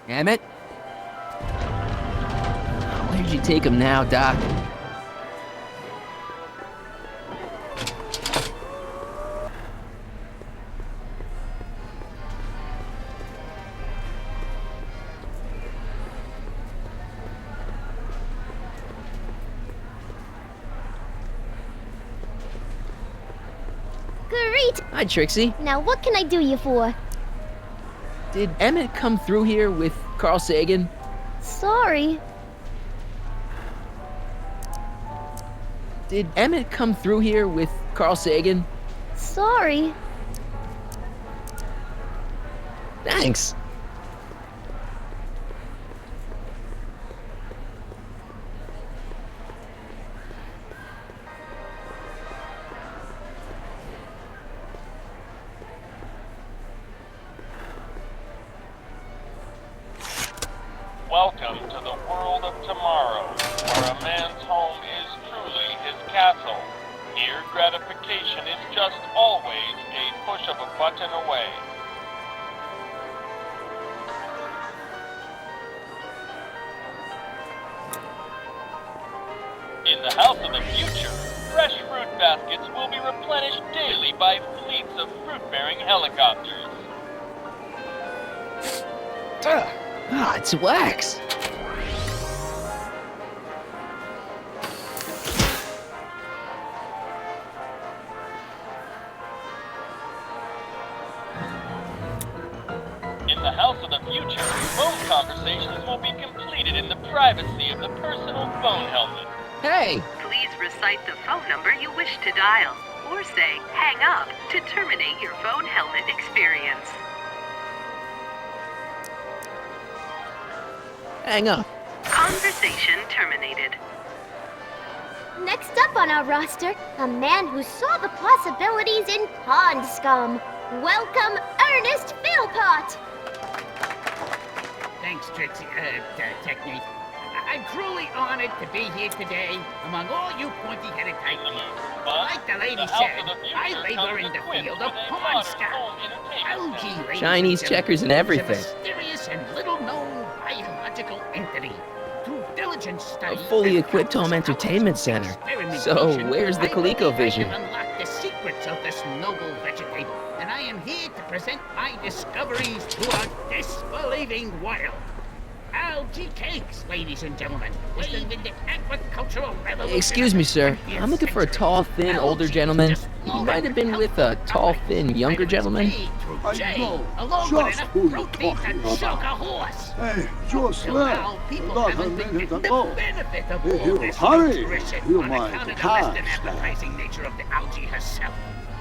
Emmett? Where'd you take him now, Doc? Great! Hi, Trixie. Now what can I do you for? Did Emmett come through here with Carl Sagan? Sorry. Did Emmett come through here with Carl Sagan? Sorry. Thanks. Welcome to the world of tomorrow, where a man's home is truly his castle. Here, gratification is just always a push of a button away. In the house of the future, fresh fruit baskets will be replenished daily by fleets of fruit-bearing helicopters. Ah, it's wax. In the house of the future, phone conversations will be completed in the privacy of the personal phone helmet. Hey! Please recite the phone number you wish to dial, or say hang up to terminate your phone helmet experience. Hang up. Conversation terminated. Next up on our roster, a man who saw the possibilities in pond scum. Welcome, Ernest Philpott! Thanks, Trixie, Technique. I'm truly honored to be here today among all you pointy-headed titans. Like the lady said, I labor in the field of pond scum. Algae, ladies Chinese and checkers and gentlemen, everything. is a mysterious and little-known biological entity. Through diligent study, A fully equipped home entertainment center. So, where's the ColecoVision? I have unlocked the secrets of this noble vegetable, and I am here to present my discoveries to our disbelieving world. Algae cakes, ladies and gentlemen, was the agricultural revolution. Excuse me, sir. I'm looking for a tall, thin, older gentleman. You might have been with a tall, thin, younger gentleman. I know Along just with enough who you're protein talking to choke a about. horse. Hey, just Till left now, people about a haven't been minute getting ago. the benefit of If all you this hurry, nutrition you on might account of the less than catch that. appetizing nature of the algae herself,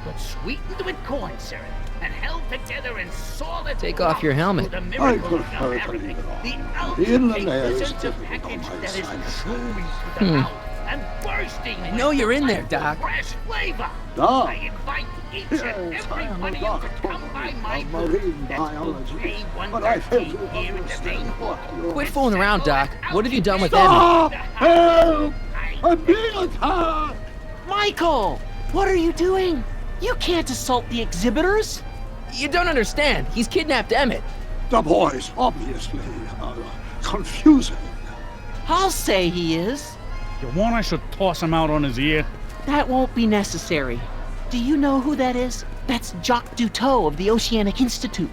but sweetened with corn syrup and held together in solid Take off your helmet. through the I miracle of prefer to everything. leave it on. The The algae inland cake air is presents a difficult on package my that is sinus. chewy to the mouth and bursting I know you're in there, Doc. fresh flavor. Doc. I invite each Yes, and every I am one a of you to doctor come by my of booth. marine That's biology, booth but I fail A113 to here in the main understand hall. what you're... Quit fooling around, Doc. What have you done with Emmett? Stop! Help! I'm being attacked! Michael! What are you doing? You can't assault the exhibitors! You don't understand. He's kidnapped Emmett. The boy's obviously confusing. I'll say he is. You want I should toss him out on his ear? That won't be necessary. Do you know who that is? That's Jacques Duteau of the Oceanic Institute.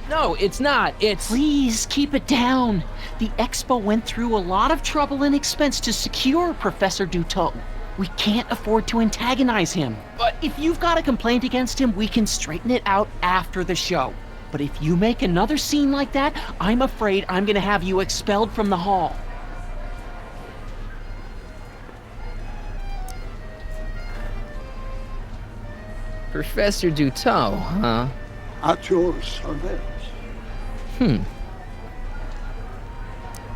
No, it's not. It's... Please keep it down. The Expo went through a lot of trouble and expense to secure Professor Duteau. We can't afford to antagonize him. But if you've got a complaint against him, we can straighten it out after the show. But if you make another scene like that, I'm afraid I'm gonna have you expelled from the hall. Professor Duteau, huh? At your service.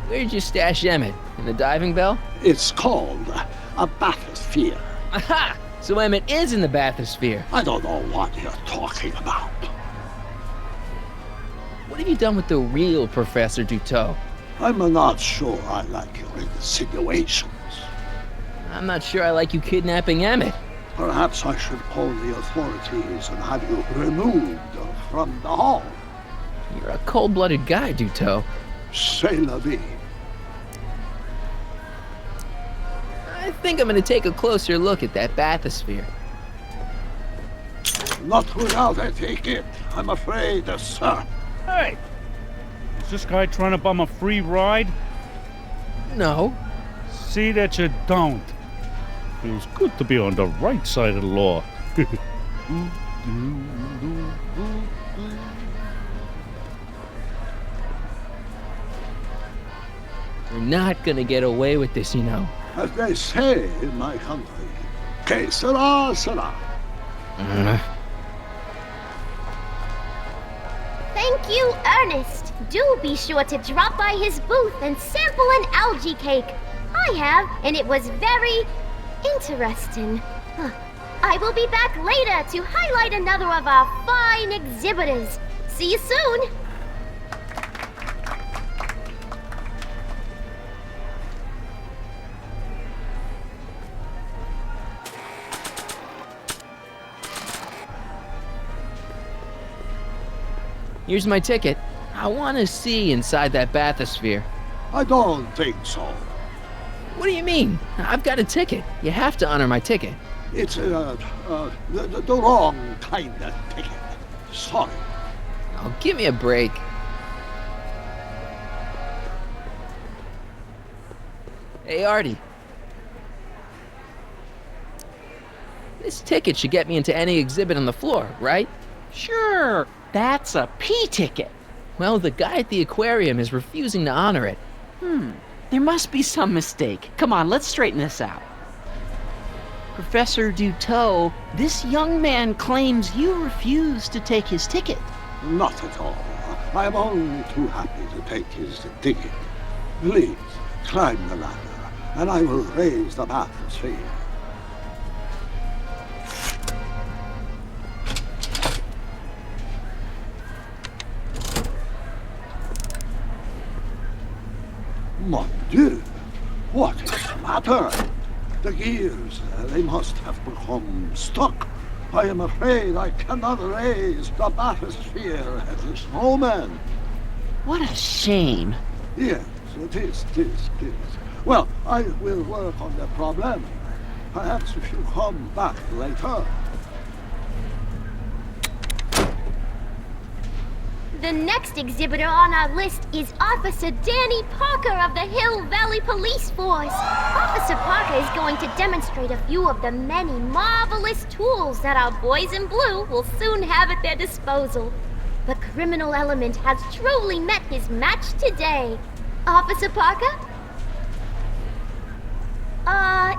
Where'd you stash Emmett? In the diving bell? It's called a bathysphere. Aha! So Emmett is in the bathysphere. I don't know what you're talking about. What have you done with the real Professor Duteau? I'm not sure I like your insinuations. I'm not sure I like you kidnapping Emmett. Perhaps I should call the authorities and have you removed from the hall. You're a cold-blooded guy, Duteau. C'est la vie. I think I'm gonna take a closer look at that bathysphere. Not without a ticket, I'm afraid, sir. Hey! Is this guy trying to bum a free ride? No. See that you don't. Feels good to be on the right side of the law. We're not gonna get away with this, you know. As they say in my country, que sera, sera. Thank you, Ernest. Do be sure to drop by his booth and sample an algae cake. I have, and it was very interesting. I will be back later to highlight another of our fine exhibitors. See you soon. Here's my ticket. I want to see inside that bathysphere. I don't think so. What do you mean? I've got a ticket. You have to honor my ticket. It's the wrong kind of ticket. Sorry. Oh, give me a break. Hey, Artie. This ticket should get me into any exhibit on the floor, right? Sure, that's a P ticket. Well, the guy at the aquarium is refusing to honor it. There must be some mistake. Come on, let's straighten this out. Professor Duteau, this young man claims you refused to take his ticket. Not at all. I am only too happy to take his ticket. Please, climb the ladder, and I will raise the bathysphere. Mon Dieu! What is the matter? The gears, they must have become stuck. I am afraid I cannot raise the bathysphere at this moment. What a shame. Yes, it is. Well, I will work on the problem. Perhaps if you come back later. The next exhibitor on our list is Officer Danny Parker of the Hill Valley Police Force. Officer Parker is going to demonstrate a few of the many marvelous tools that our boys in blue will soon have at their disposal. The criminal element has truly met his match today. Officer Parker?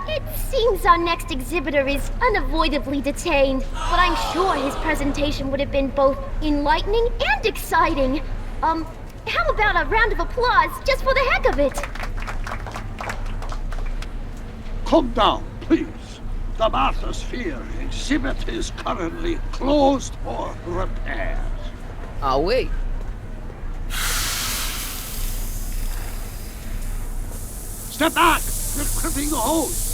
It seems our next exhibitor is unavoidably detained, but I'm sure his presentation would have been both enlightening and exciting. How about a round of applause just for the heck of it? Come down, please. The bathysphere exhibit is currently closed for repairs. I'll wait. Step back! You're crimping the hose!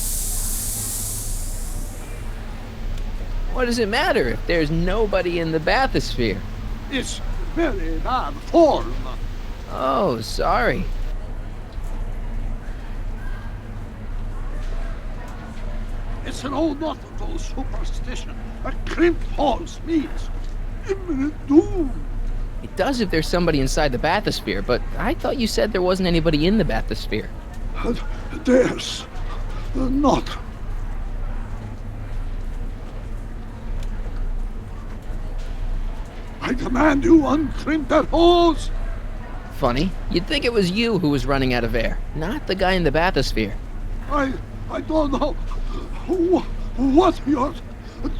What does it matter if there's nobody in the bathysphere? It's very bad form. Oh, sorry. It's an old nautical superstition. A crimped hose means imminent doom. It does if there's somebody inside the bathysphere, but I thought you said there wasn't anybody in the bathysphere. There's not. I command you uncrimp that hose. Funny. You'd think it was you who was running out of air, not the guy in the bathysphere. I don't know what you're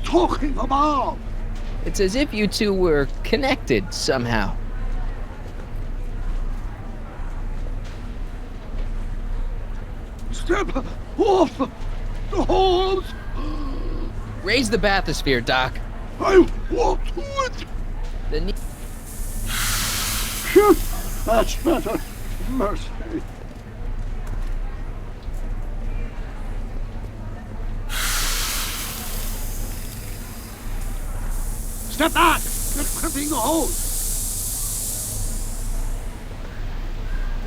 talking about. It's as if you two were connected somehow. Step off the hose. Raise the bathysphere, Doc. I won't do it. Shit, that's better. Mercy. Step back! You're crimping the hose!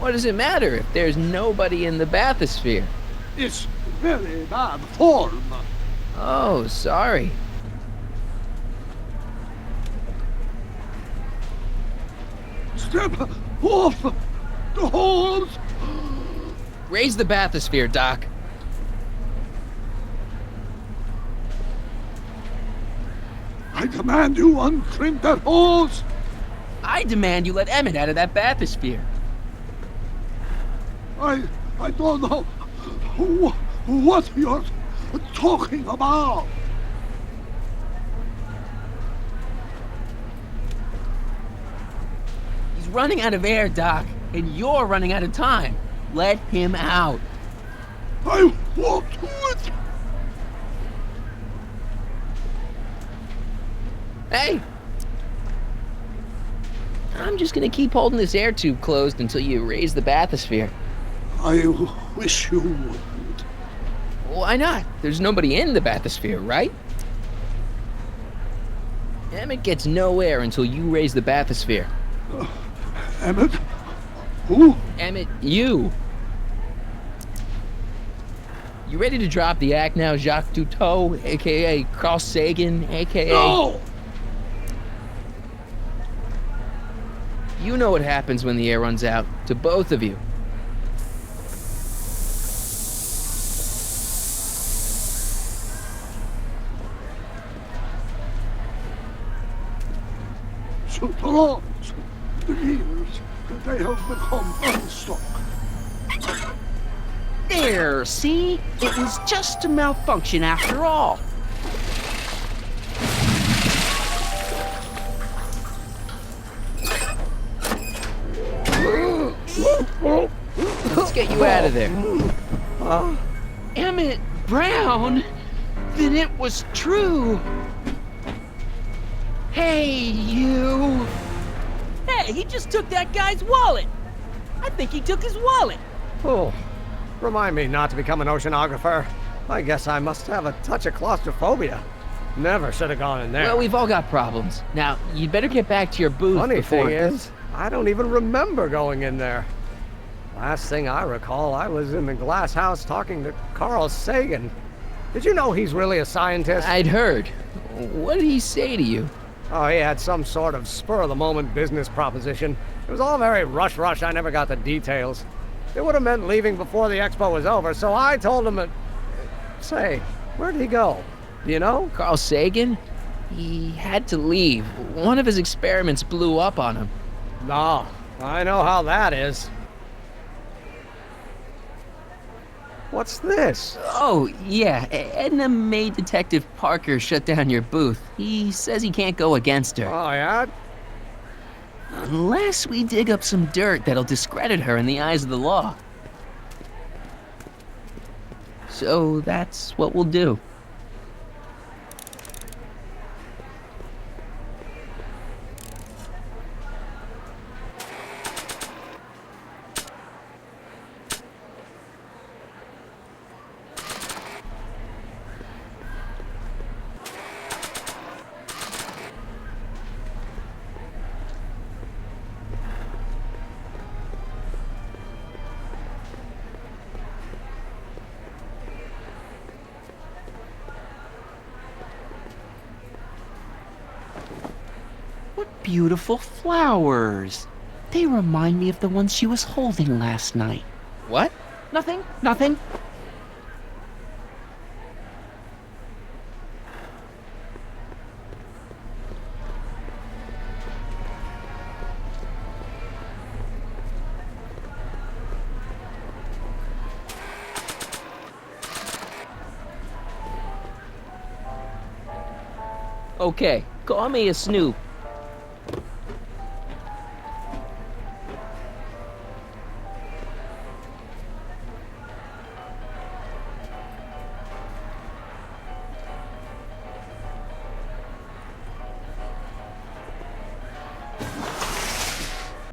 What does it matter if there's nobody in the bathysphere? It's very bad form. Oh, sorry. Step off the holes! Raise the bathysphere, Doc. I demand you uncrimp that hose! I demand you let Emmett out of that bathysphere. I don't know what you're talking about. He's running out of air, Doc, and you're running out of time. Let him out. I won't do it! Hey! I'm just gonna keep holding this air tube closed until you raise the bathysphere. I wish you wouldn't. Why not? There's nobody in the bathysphere, right? Emmett gets no air until you raise the bathysphere. Emmett? Who? Emmett, you. You ready to drop the act now, Jacques Cousteau, a.k.a. Carl Sagan, a.k.a. No! You know what happens when the air runs out, to both of you. So the years, they have become unstuck. There, see? It was just a malfunction after all. Let's get you out of there. Emmett Brown? Then it was true. Hey, you. Hey, he just took that guy's wallet. I think he took his wallet. Oh, remind me not to become an oceanographer. I guess I must have a touch of claustrophobia. Never should have gone in there. Well, we've all got problems. Now, you'd better get back to your booth Funny before... thing is, I don't even remember going in there. Last thing I recall, I was in the glass house talking to Carl Sagan. Did you know he's really a scientist? I'd heard. What did he say to you? Oh, he had some sort of spur-of-the-moment business proposition. It was all very rush. I never got the details. It would have meant leaving before the expo was over, so I told him that... Say, where'd he go? Do you know? Carl Sagan? He had to leave. One of his experiments blew up on him. No, I know how that is. What's this? Oh, yeah. Edna made Detective Parker shut down your booth. He says he can't go against her. Oh, yeah? Unless we dig up some dirt that'll discredit her in the eyes of the law. So that's what we'll do. What beautiful flowers. They remind me of the ones she was holding last night. What? Nothing. Okay, call me a snoop.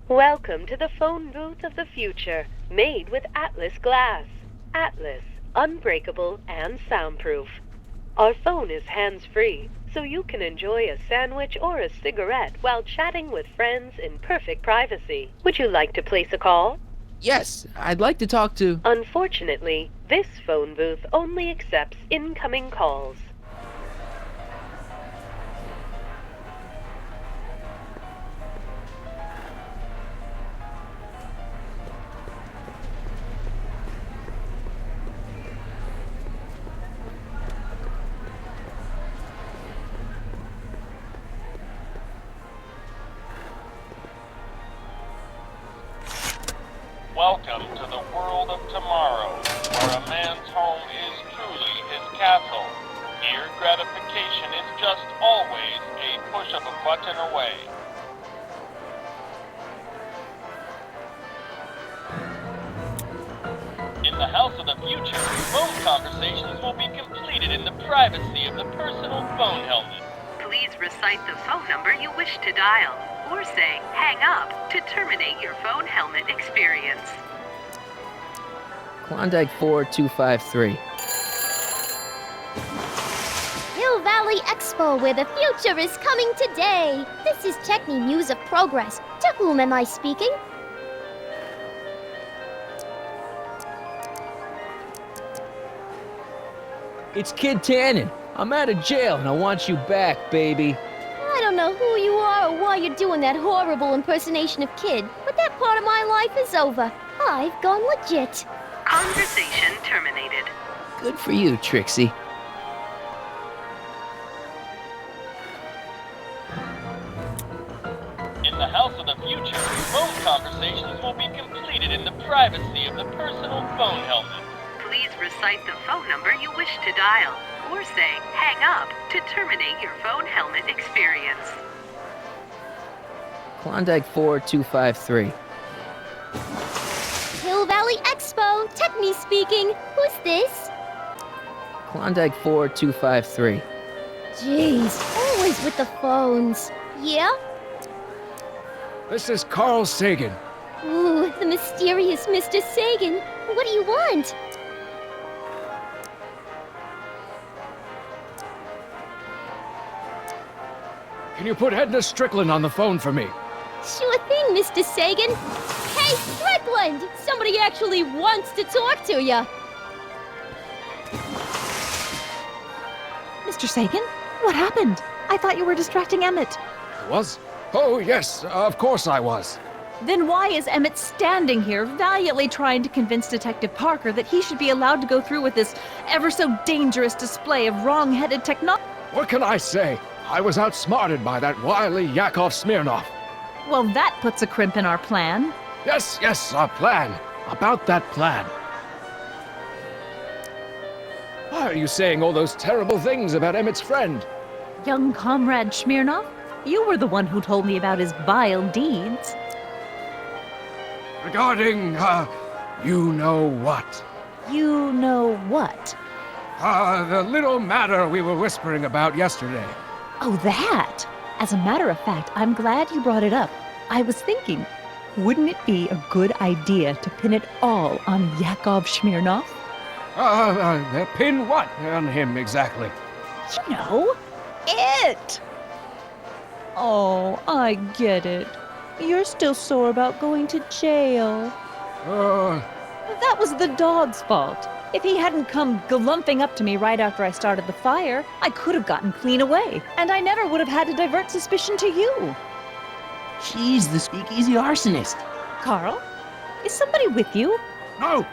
Welcome to the phone booth of the future, made with Atlas glass. Atlas, unbreakable and soundproof. Our phone is hands-free, so you can enjoy a sandwich or a cigarette while chatting with friends in perfect privacy. Would you like to place a call? Yes, I'd like to talk to... Unfortunately, this phone booth only accepts incoming calls. Welcome to the world of tomorrow, where a man's home is truly his castle. Here, gratification is just always a push of a button away. In the house of the future, phone conversations will be completed in the privacy of the personal phone helmet. Please recite the phone number you wish to dial, or say hang up to terminate your phone helmet experience. Klondike 4253. Hill Valley Expo, where the future is coming today. This is Techni News of Progress. To whom am I speaking? It's Kid Tannen. I'm out of jail and I want you back, baby. I don't know who you are or why you're doing that horrible impersonation of Kid, but that part of my life is over. I've gone legit. Conversation terminated. Good for you, Trixie. In the house of the future, phone conversations will be completed in the privacy of the personal phone helmet. Please recite the phone number you wish to dial, or say hang up to terminate your phone helmet experience. Klondike 4253. Hill Valley Expo, Techni speaking. Who's this? Klondike 4253. Jeez, always with the phones. Yeah? This is Carl Sagan. Ooh, the mysterious Mr. Sagan. What do you want? Can you put Edna Strickland on the phone for me? Sure thing, Mr. Sagan. Hey, Strickland! Somebody actually wants to talk to ya. Mr. Sagan, what happened? I thought you were distracting Emmett. Was? Oh, yes, of course I was. Then why is Emmett standing here valiantly trying to convince Detective Parker that he should be allowed to go through with this ever so dangerous display of wrong-headed technology? What can I say? I was outsmarted by that wily Yakov Smirnov. Well, that puts a crimp in our plan. Yes, our plan. About that plan. Why are you saying all those terrible things about Emmett's friend? Young comrade Smirnov, you were the one who told me about his vile deeds. Regarding, you know what? You know what? The little matter we were whispering about yesterday. Oh, that! As a matter of fact, I'm glad you brought it up. I was thinking, wouldn't it be a good idea to pin it all on Yakov Smirnov? Pin what on him exactly? You know, it! Oh, I get it. You're still sore about going to jail. That was the dog's fault. If he hadn't come galumping up to me right after I started the fire, I could have gotten clean away, and I never would have had to divert suspicion to you. She's the speakeasy arsonist. Carl, is somebody with you? No,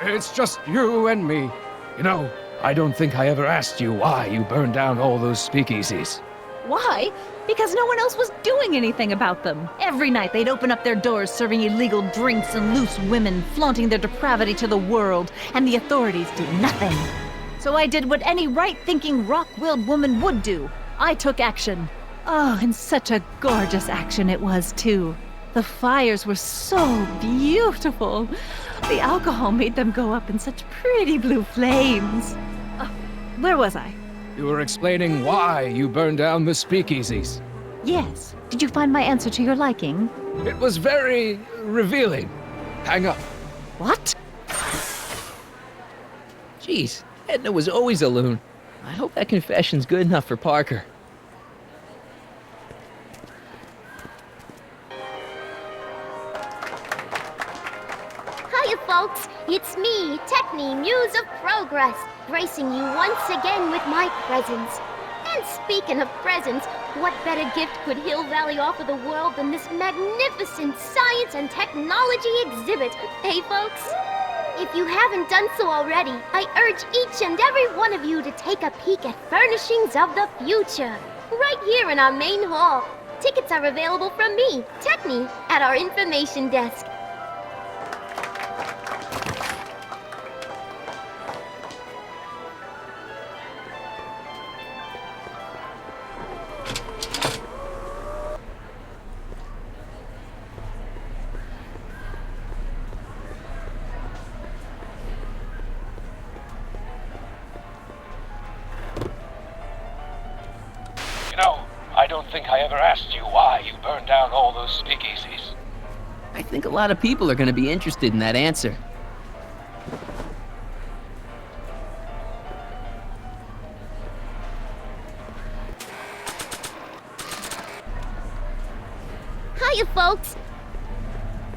it's just you and me. You know, I don't think I ever asked you why you burned down all those speakeasies. Why? Because no one else was doing anything about them. Every night they'd open up their doors serving illegal drinks and loose women, flaunting their depravity to the world, and the authorities did nothing. So I did what any right-thinking, rock-willed woman would do. I took action. Oh, and such a gorgeous action it was, too. The fires were so beautiful. The alcohol made them go up in such pretty blue flames. Where was I? You were explaining why you burned down the speakeasies. Yes. Did you find my answer to your liking? It was very revealing. Hang up. What? Jeez, Edna was always a loon. I hope that confession's good enough for Parker. Hiya, folks. It's me, Techni, Muse of Progress, gracing you once again with my presence. And speaking of presents, what better gift could Hill Valley offer the world than this magnificent science and technology exhibit? Hey, folks? If you haven't done so already, I urge each and every one of you to take a peek at Furnishings of the Future, right here in our main hall. Tickets are available from me, Techni, at our information desk. I don't think I ever asked you why you burned down all those speakeasies. I think a lot of people are going to be interested in that answer. Hiya, folks.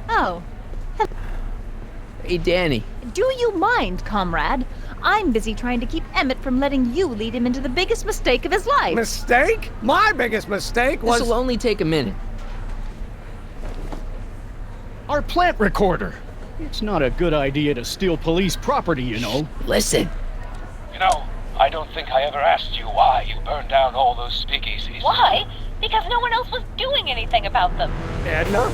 Oh. Hey, Danny. Do you mind, comrade? I'm busy trying to keep Emmett from letting you lead him into the biggest mistake of his life. Mistake? My biggest mistake was... This'll only take a minute. Our plant recorder. It's not a good idea to steal police property, you know. Listen. I don't think I ever asked you why you burned down all those speakeasies. Why? Because no one else was doing anything about them. Edna,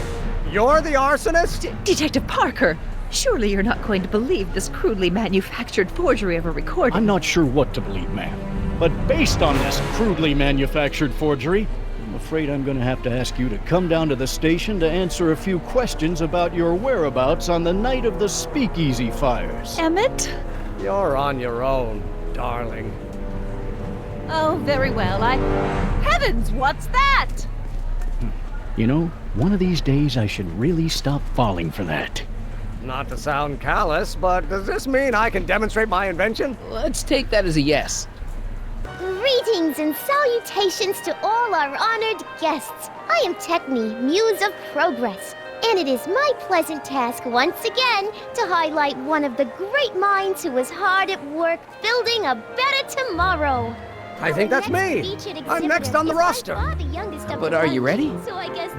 you're the arsonist? Detective Parker, surely you're not going to believe this crudely manufactured forgery of a recording. I'm not sure what to believe, ma'am. But based on this crudely manufactured forgery, I'm afraid I'm going to have to ask you to come down to the station to answer a few questions about your whereabouts on the night of the speakeasy fires. Emmett? You're on your own, darling. Oh, very well. Heavens, what's that? One of these days I should really stop falling for that. Not to sound callous, but does this mean I can demonstrate my invention? Let's take that as a yes. Greetings and salutations to all our honored guests. I am Techni, Muse of Progress, and it is my pleasant task once again to highlight one of the great minds who is hard at work building a better tomorrow. I think that's me. I'm next on the roster. But are you ready?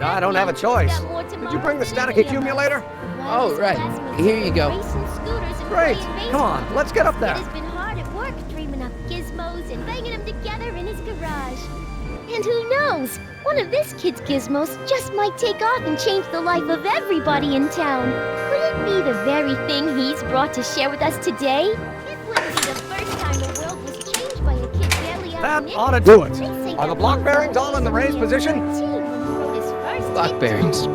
I don't have a choice. Did you bring the static accumulator? Oh, right. Here you go. Great. Come on, let's get up there. He has been hard at work dreaming up gizmos and banging them together in his garage. And who knows? One of this kid's gizmos just might take off and change the life of everybody in town. Could it be the very thing he's brought to share with us today? It wouldn't be the first time the world was changed by a kid barely out That of ought to do it. Are the block bearings all in the raised position? Block bearings.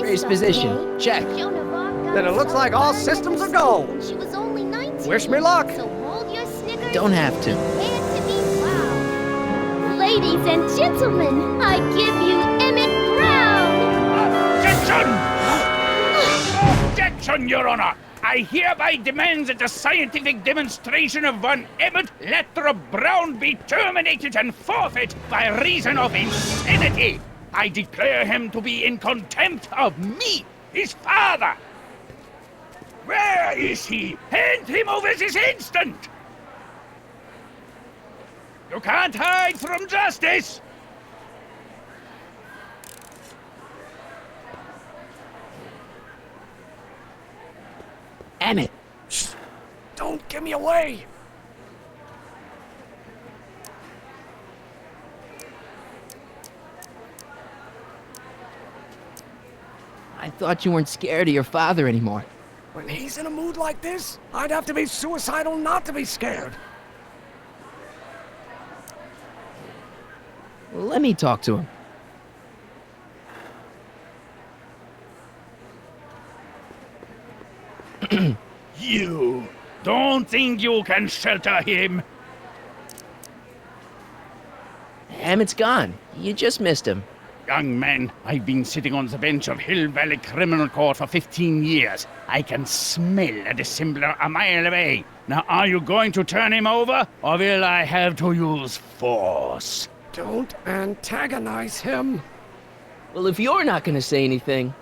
Raised position. Check. Then it looks like all systems are go. She was only 19. Wish me luck. So hold your snickers. Don't have to. Prepare to be wowed. Ladies and gentlemen, I give you Emmett Brown. Objection! Objection, Your Honor! I hereby demand that the scientific demonstration of one Emmett Lathrop Brown be terminated and forfeit by reason of insanity. I declare him to be in contempt of me, his father. Where is he? Hand him over this instant! You can't hide from justice! Emmett! Shh! Don't give me away! I thought you weren't scared of your father anymore. When he's in a mood like this, I'd have to be suicidal not to be scared. Let me talk to him. You don't think you can shelter him? Emmett's gone. You just missed him. Young man, I've been sitting on the bench of Hill Valley Criminal Court for 15 years. I can smell a dissembler a mile away. Now, are you going to turn him over, or will I have to use force? Don't antagonize him. Well, if you're not going to say anything...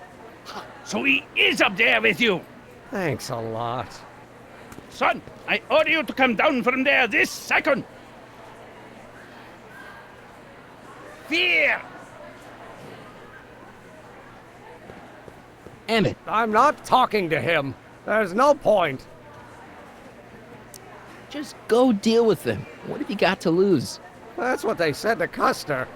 So he is up there with you. Thanks a lot. Son, I order you to come down from there this second. Fear! Emmett. I'm not talking to him. There's no point. Just go deal with them. What have you got to lose? That's what they said to Custer.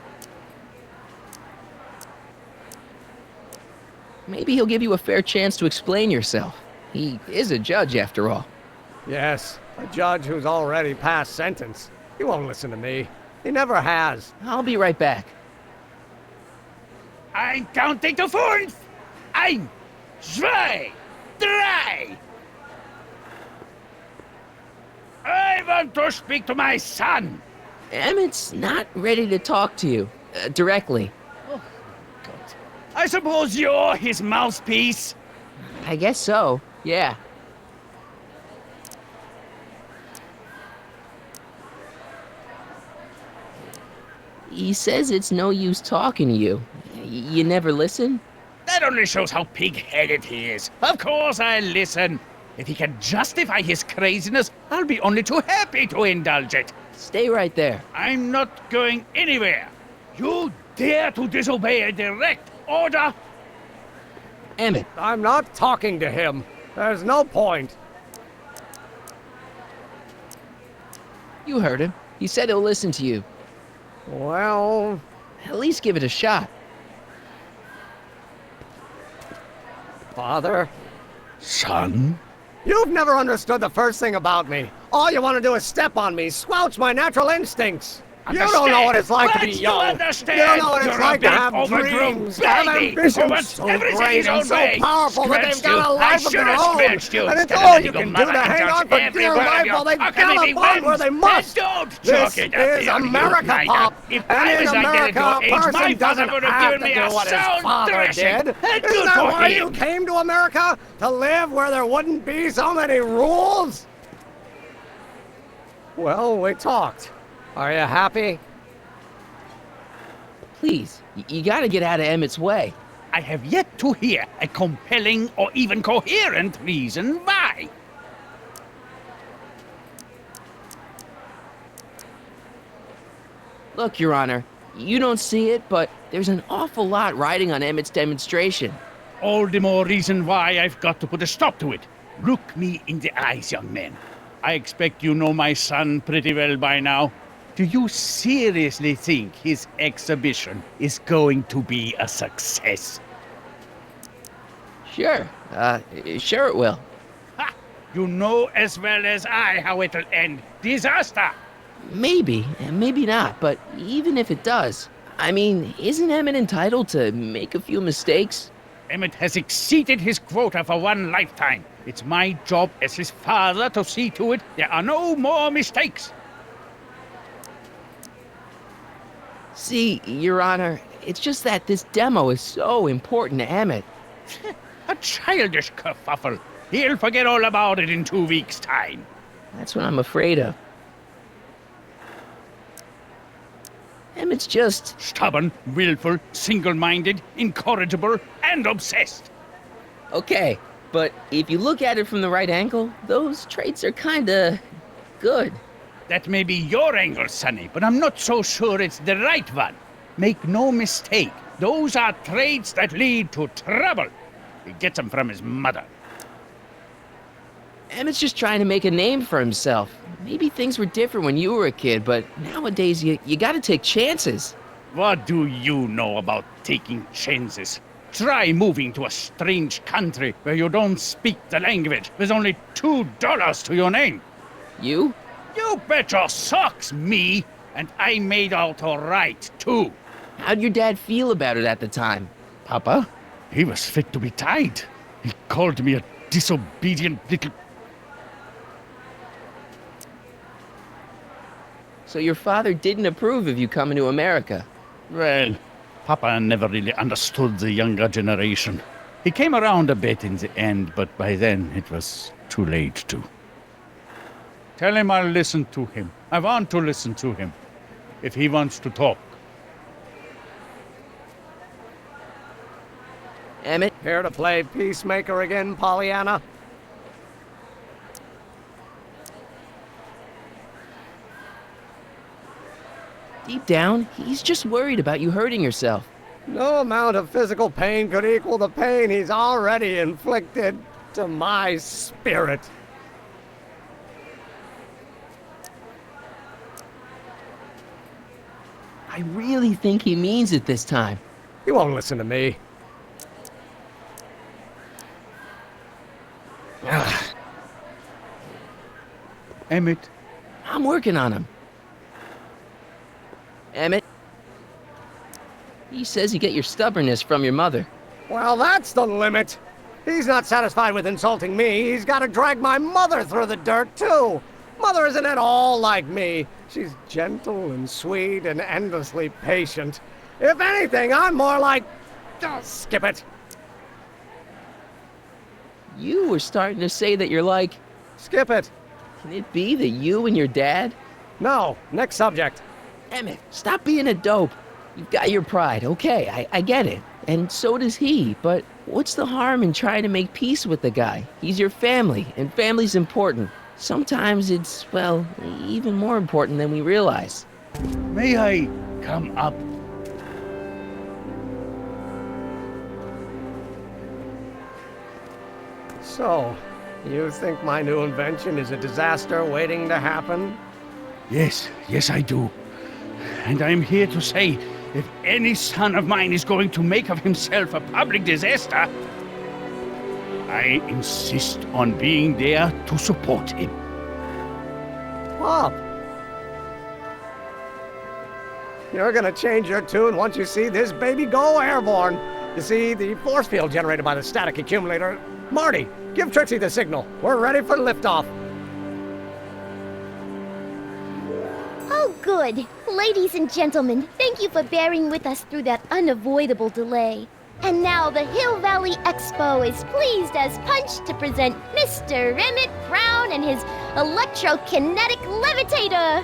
Maybe he'll give you a fair chance to explain yourself. He is a judge, after all. Yes, a judge who's already passed sentence. He won't listen to me. He never has. I'll be right back. I'm counting to 4. 1, 2, 3. I want to speak to my son. Emmett's not ready to talk to you directly. Oh, God. I suppose you're his mouthpiece. I guess so, yeah. He says it's no use talking to you. You never listen? That only shows how pig-headed he is. Of course I'll listen. If he can justify his craziness, I'll be only too happy to indulge it. Stay right there. I'm not going anywhere. You dare to disobey a direct order? Emmett. I'm not talking to him. There's no point. You heard him. He said he'll listen to you. Well... At least give it a shot. Father? Son? You've never understood the first thing about me. All you want to do is step on me, squelch my natural instincts. You don't know what it's like to be young. You don't know what it's like to have dreams, to have ambitions so great and so powerful that they've got a life of their own. And it's all you can do to hang on for dear life while they gallop on where they must. This is America, Pop. And in America, a person doesn't have to do what his father did. Isn't that why you came to America? To live where there wouldn't be so many rules? Well, we talked. Are you happy? Please, you gotta get out of Emmett's way. I have yet to hear a compelling or even coherent reason why. Look, Your Honor, you don't see it, but there's an awful lot riding on Emmett's demonstration. All the more reason why I've got to put a stop to it. Look me in the eyes, young man. I expect you know my son pretty well by now. Do you seriously think his exhibition is going to be a success? Sure. Sure it will. Ha! You know as well as I how it'll end. Disaster! Maybe, and maybe not, but even if it does, I mean, isn't Emmett entitled to make a few mistakes? Emmett has exceeded his quota for one lifetime. It's my job as his father to see to it there are no more mistakes. See, Your Honor, it's just that this demo is so important to Emmett. A childish kerfuffle. He'll forget all about it in 2 weeks' time. That's what I'm afraid of. Emmett's just... stubborn, willful, single-minded, incorrigible, and obsessed. Okay, but if you look at it from the right angle, those traits are kinda... good. That may be your angle, Sonny, but I'm not so sure it's the right one. Make no mistake, those are traits that lead to trouble. He gets them from his mother. Emmett's just trying to make a name for himself. Maybe things were different when you were a kid, but nowadays you gotta take chances. What do you know about taking chances? Try moving to a strange country where you don't speak the language with only $2 to your name. You? You bet your socks, me! And I made out all right, too. How'd your dad feel about it at the time? Papa? He was fit to be tied. He called me a disobedient little... So your father didn't approve of you coming to America? Well, Papa never really understood the younger generation. He came around a bit in the end, but by then it was too late to. Tell him I'll listen to him. I want to listen to him. If he wants to talk. Emmett? Here to play peacemaker again, Pollyanna? Deep down, he's just worried about you hurting yourself. No amount of physical pain could equal the pain he's already inflicted to my spirit. I really think he means it this time. He won't listen to me. Emmett. I'm working on him. Emmett? He says you get your stubbornness from your mother. Well, that's the limit. He's not satisfied with insulting me. He's got to drag my mother through the dirt, too. Mother isn't at all like me. She's gentle and sweet and endlessly patient. If anything, I'm more like... Oh, skip it. You were starting to say that you're like... Skip it. Can it be that you and your dad? No. Next subject. Emmett, stop being a dope. You've got your pride, okay, I get it. And so does he, but what's the harm in trying to make peace with the guy? He's your family, and family's important. Sometimes it's, well, even more important than we realize. May I come up? So, you think my new invention is a disaster waiting to happen? Yes, I do. And I'm here to say, if any son of mine is going to make of himself a public disaster, I insist on being there to support him. Pop! You're gonna change your tune once you see this baby go airborne. You see, the force field generated by the static accumulator... Marty, give Trixie the signal. We're ready for liftoff. Oh, good. Ladies and gentlemen, thank you for bearing with us through that unavoidable delay. And now the Hill Valley Expo is pleased as punch to present Mr. Emmett Brown and his electrokinetic levitator.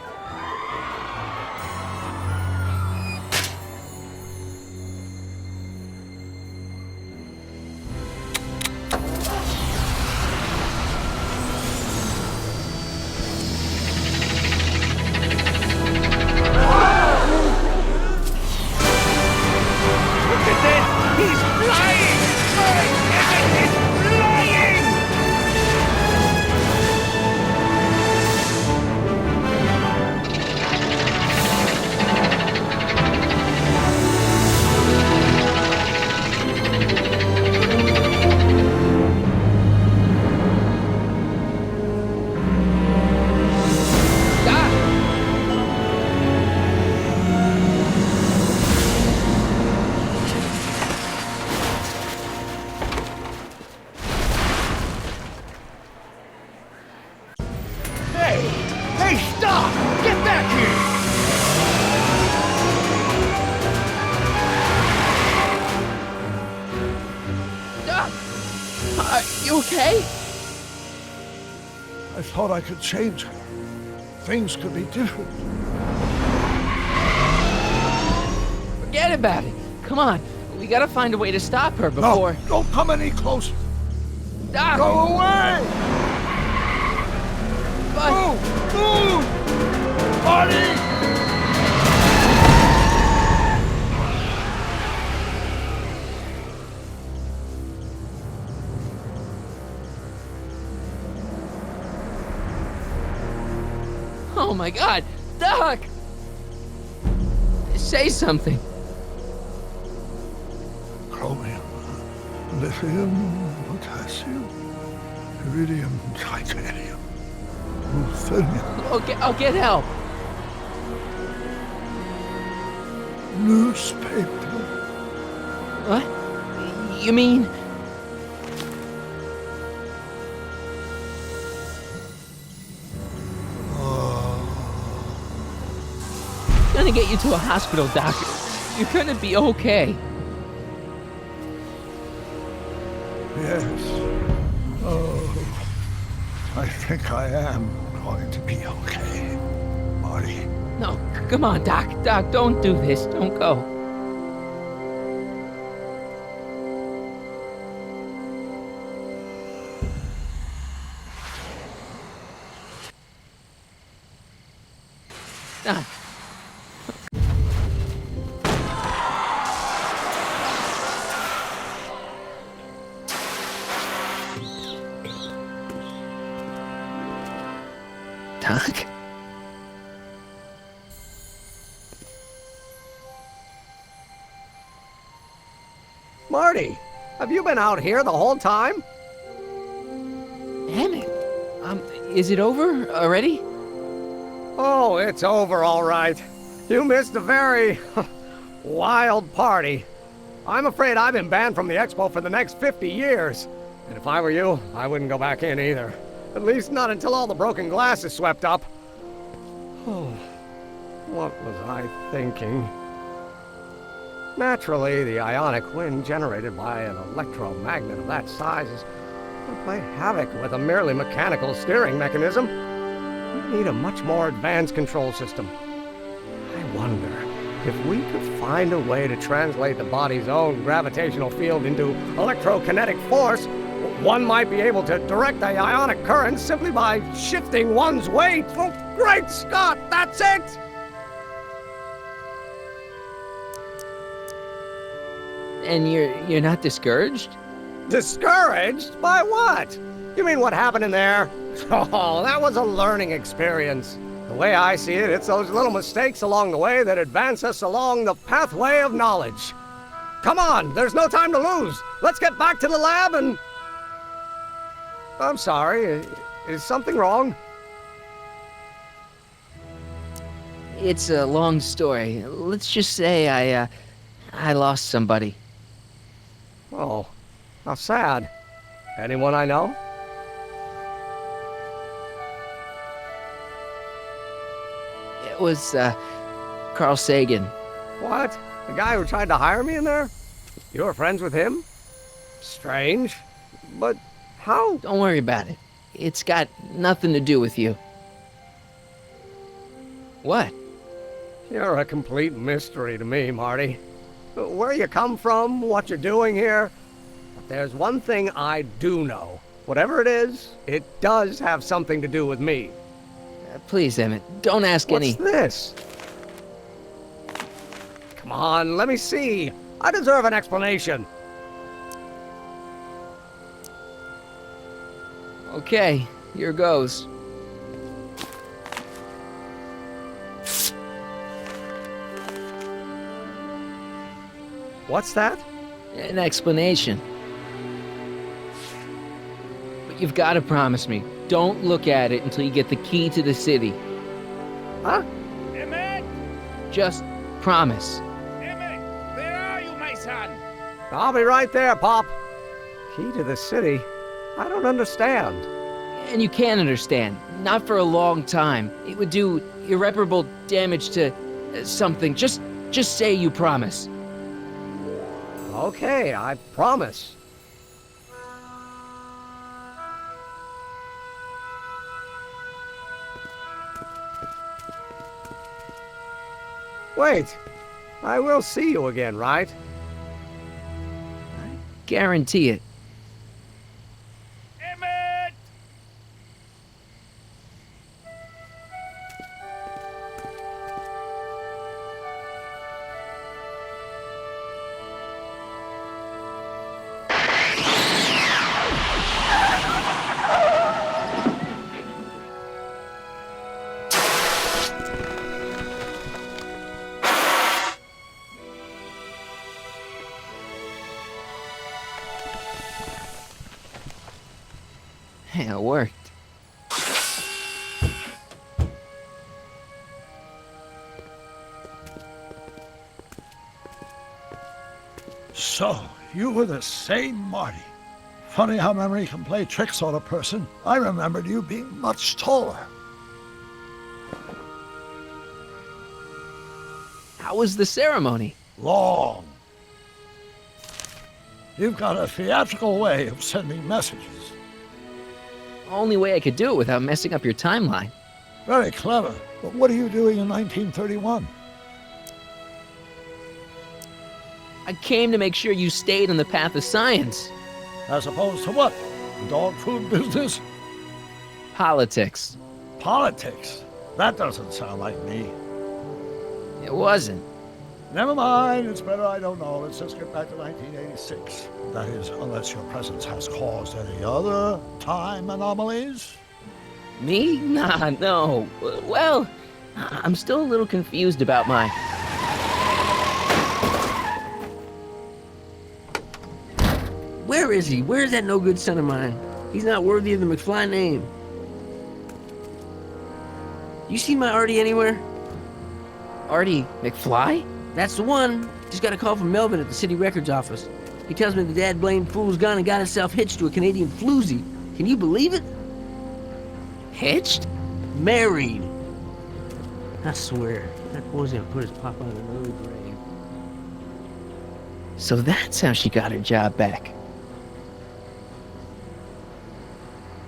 Hey, stop! Get back here! Doc! Are you okay? I thought I could change her. Things could be different. Forget about it. Come on. We gotta find a way to stop her before... No, don't come any closer. Doc! Go away! But... Move! Marty! Oh my God! Doc! Say something. Chromium, lithium, potassium, iridium, titanium, ruthenium. I'll get help. Newspaper. What? You mean... Gonna get you to a hospital, Doc. You're gonna be okay. Yes. Oh, I think I am going to be okay, Marty. No, come on, Doc. Doc, don't do this. Don't go. Ah. Doc? Marty, have you been out here the whole time? Emmett, is it over already? Oh, it's over all right. You missed a very wild party. I'm afraid I've been banned from the expo for the next 50 years. And if I were you, I wouldn't go back in either. At least not until all the broken glass is swept up. Oh, what was I thinking? Naturally, the ionic wind generated by an electromagnet of that size is going to play havoc with a merely mechanical steering mechanism. We need a much more advanced control system. I wonder if we could find a way to translate the body's own gravitational field into electrokinetic force. One might be able to direct the ionic current simply by shifting one's weight. Oh, great Scott, that's it! And you're not discouraged? Discouraged? By what? You mean what happened in there? Oh, that was a learning experience. The way I see it, it's those little mistakes along the way that advance us along the pathway of knowledge. Come on, there's no time to lose. Let's get back to the lab and... I'm sorry, is something wrong? It's a long story. Let's just say I lost somebody. Oh, how sad. Anyone I know? It was, Carl Sagan. What? The guy who tried to hire me in there? You were friends with him? Strange. But how? Don't worry about it. It's got nothing to do with you. What? You're a complete mystery to me, Marty. Where you come from, what you're doing here. But there's one thing I do know. Whatever it is, it does have something to do with me. Please, Emmett, don't ask any... What's this? Come on, let me see. I deserve an explanation. Okay, here goes. What's that? An explanation. But you've got to promise me, don't look at it until you get the key to the city. Huh? Emmett! Just promise. Emmett, where are you, my son? I'll be right there, Pop. Key to the city? I don't understand. And you can't understand. Not for a long time. It would do irreparable damage to something. Just say you promise. Okay, I promise. Wait, I will see you again, right? Guarantee it. Emmett! Yeah, it worked. So, you were the same Marty. Funny how memory can play tricks on a person. I remembered you being much taller. How was the ceremony? Long. You've got a theatrical way of sending messages. Only way I could do it without messing up your timeline. Very clever. But what are you doing in 1931? I came to make sure you stayed on the path of science. As opposed to what? The dog food business? Politics. Politics? That doesn't sound like me. It wasn't. Never mind, it's better I don't know. Let's just get back to 1986. That is, unless your presence has caused any other time anomalies. Me? Nah, no. Well, I'm still a little confused about my... Where is he? Where's that no good son of mine? He's not worthy of the McFly name. You seen my Artie anywhere? Artie McFly? That's the one. Just got a call from Melvin at the city records office. He tells me the dad-blamed fool's gone and got himself hitched to a Canadian floozy. Can you believe it? Hitched? Married. I swear, that boy's gonna put his papa in an early grave. So that's how she got her job back.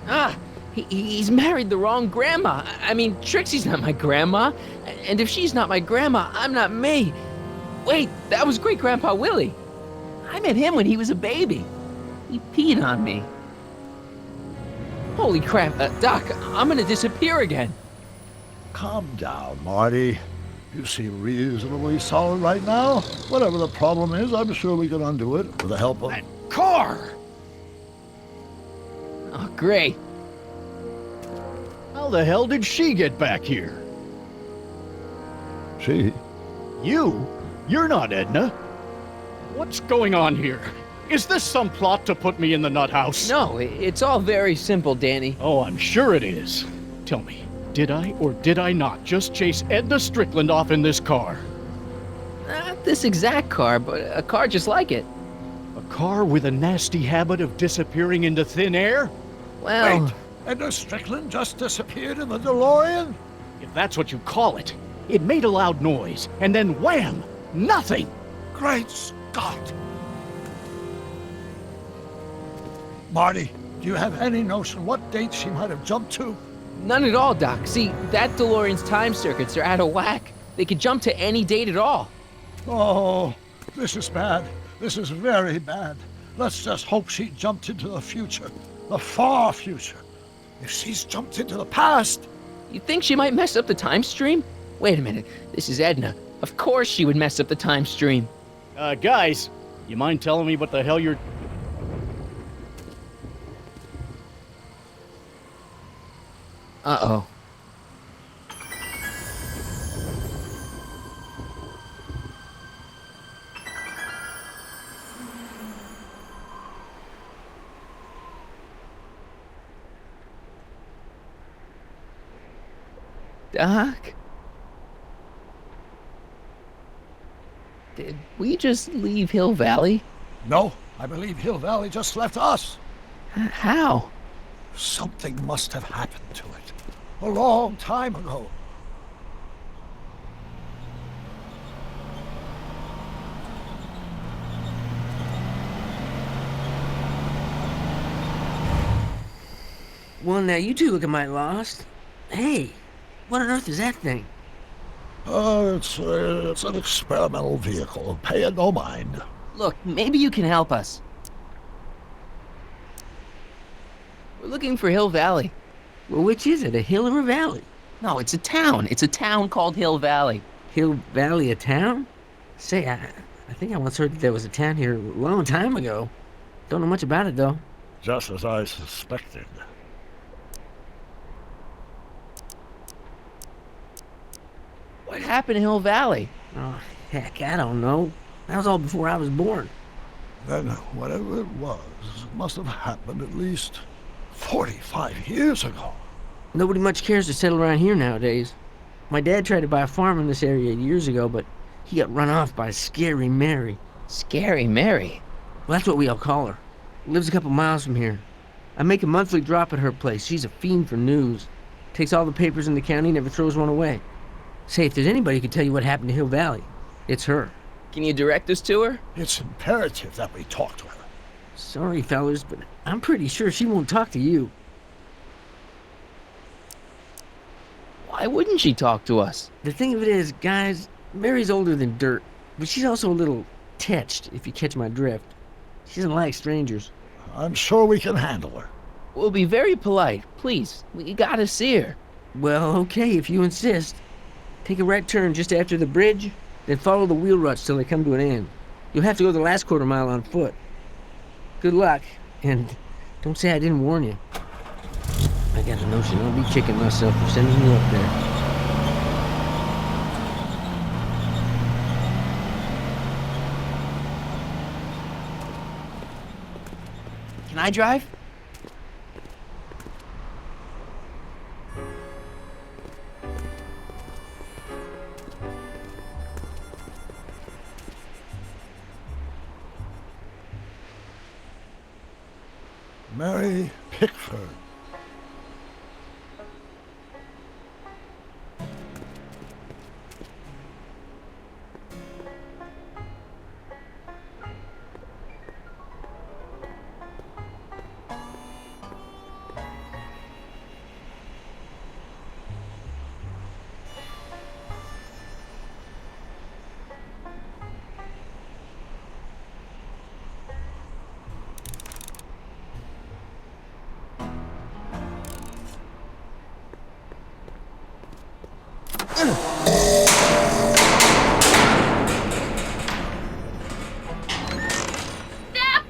Ah, he's married the wrong grandma. I mean, Trixie's not my grandma. And if she's not my grandma, I'm not me. Wait, that was Great-Grandpa Willie. I met him when he was a baby. He peed on me. Holy crap, Doc, I'm gonna disappear again. Calm down, Marty. You seem reasonably solid right now. Whatever the problem is, I'm sure we can undo it with the help of... That car! Oh, great. How the hell did she get back here? She? You? You're not Edna. What's going on here? Is this some plot to put me in the nut house? No, it's all very simple, Danny. Oh, I'm sure it is. Tell me, did I or did I not just chase Edna Strickland off in this car? Not this exact car, but a car just like it. A car with a nasty habit of disappearing into thin air? Well... Wait, Edna Strickland just disappeared in the DeLorean? If that's what you call it. It made a loud noise, and then wham! Nothing! Great Scott! Marty, do you have any notion what date she might have jumped to? None at all, Doc. See, that DeLorean's time circuits are out of whack. They could jump to any date at all. Oh, this is bad. This is very bad. Let's just hope she jumped into the future. The far future. If she's jumped into the past... You think she might mess up the time stream? Wait a minute. This is Edna. Of course she would mess up the time stream. Guys, you mind telling me what the hell you're... Uh-oh. Doc? Did we just leave Hill Valley? No, I believe Hill Valley just left us. How? Something must have happened to it. A long time ago. Well, now you two look a mite lost. Hey, what on earth is that thing? It's an experimental vehicle. Pay it no mind. Look, maybe you can help us. We're looking for Hill Valley. Well, which is it, a hill or a valley? No, it's a town. It's a town called Hill Valley. Hill Valley, a town? Say, I think I once heard that there was a town here a long time ago. Don't know much about it, though. Just as I suspected. What happened to Hill Valley? Oh, heck, I don't know. That was all before I was born. Then whatever it was must have happened at least 45 years ago. Nobody much cares to settle around here nowadays. My dad tried to buy a farm in this area years ago, but he got run off by Scary Mary. Scary Mary? Well, that's what we all call her. Lives a couple miles from here. I make a monthly drop at her place. She's a fiend for news. Takes all the papers in the county, never throws one away. Say, if there's anybody who can tell you what happened to Hill Valley, it's her. Can you direct us to her? It's imperative that we talk to her. Sorry, fellas, but I'm pretty sure she won't talk to you. Why wouldn't she talk to us? The thing of it is, guys, Mary's older than dirt, but she's also a little tetched, if you catch my drift. She doesn't like strangers. I'm sure we can handle her. We'll be very polite. Please, we gotta see her. Well, okay, if you insist. Take a right turn just after the bridge, then follow the wheel ruts till they come to an end. You'll have to go the last quarter mile on foot. Good luck, and don't say I didn't warn you. I got a notion I'll be kicking myself for sending you up there. Can I drive? Mary Pickford. Step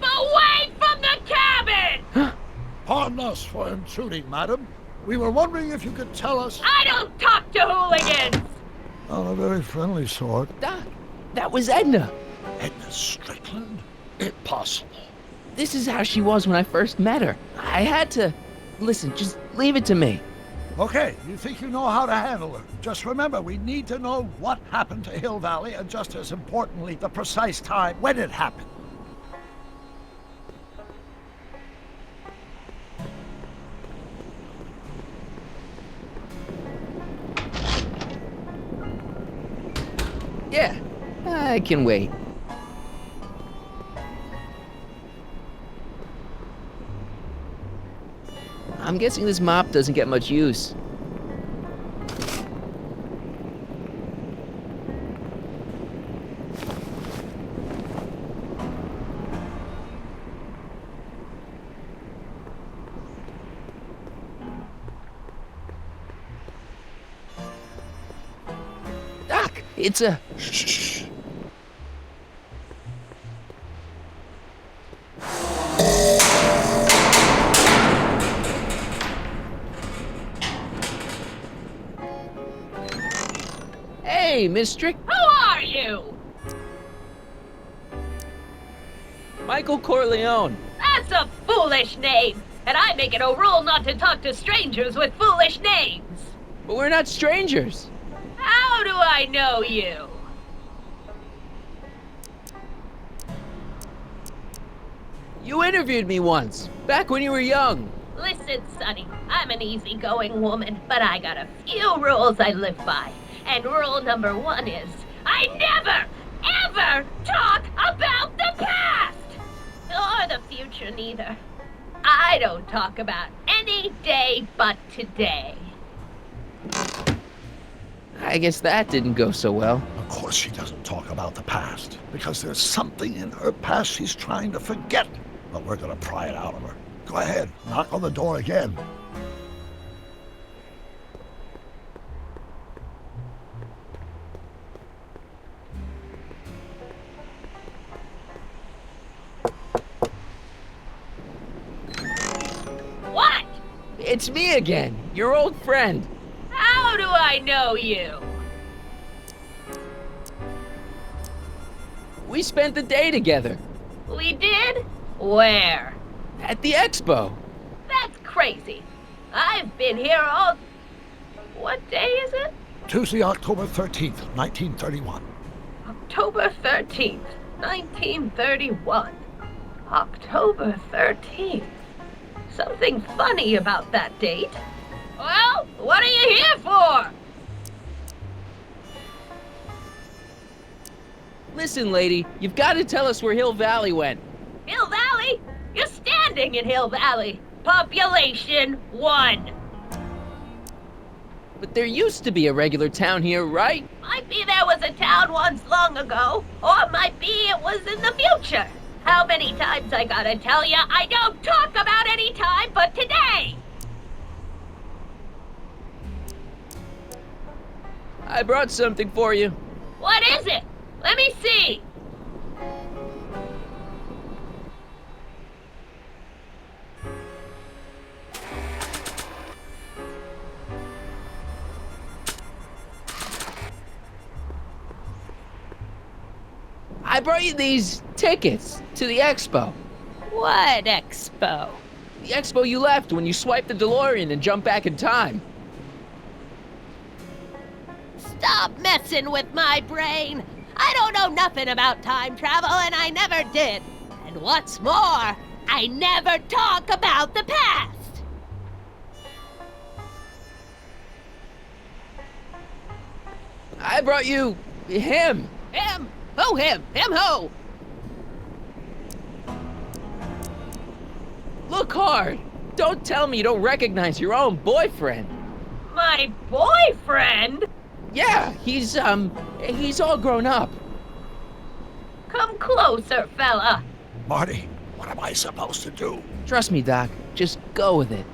away from the cabin! Pardon us for intruding, madam. We were wondering if you could tell us... I don't talk to hooligans! Not a very friendly sort. Doc, that was Edna. Edna Strickland? Impossible. This is how she was when I first met her. I had to... Listen, just leave it to me. Okay, you think you know how to handle her. Just remember, we need to know what happened to Hill Valley, and just as importantly, the precise time when it happened. Yeah, I can wait. I'm guessing this mop doesn't get much use. Doc, it's a... Shh. Hey, Miss Strick. Who are you? Michael Corleone. That's a foolish name, and I make it a rule not to talk to strangers with foolish names. But we're not strangers. How do I know you? You interviewed me once, back when you were young. Listen, Sonny, I'm an easygoing woman, but I got a few rules I live by. And rule number 1 is, I never, ever talk about the past! Or the future, neither. I don't talk about any day but today. I guess that didn't go so well. Of course she doesn't talk about the past, because there's something in her past she's trying to forget. But we're gonna pry it out of her. Go ahead, knock on the door again. What? It's me again, your old friend. How do I know you? We spent the day together. We did? Where? At the expo. That's crazy. I've been here all... What day is it? Tuesday, October 13th, 1931. October 13th, 1931. October 13th. Something funny about that date. Well, what are you here for? Listen, lady, you've got to tell us where Hill Valley went. Hill Valley? You're standing in Hill Valley. Population 1. But there used to be a regular town here, right? Might be there was a town once long ago, or might be it was in the future. How many times I gotta tell ya, I don't talk about any time but today! I brought something for you. What is it? Let me see. I brought you these tickets to the expo. What expo? The expo you left when you swiped the DeLorean and jumped back in time. Stop messing with my brain. I don't know nothing about time travel, and I never did. And what's more, I never talk about the past. I brought you him. Him? Who him? Him who? Look hard. Don't tell me you don't recognize your own boyfriend. My boyfriend? Yeah, he's all grown up. Come closer, fella. Marty, what am I supposed to do? Trust me, Doc. Just go with it.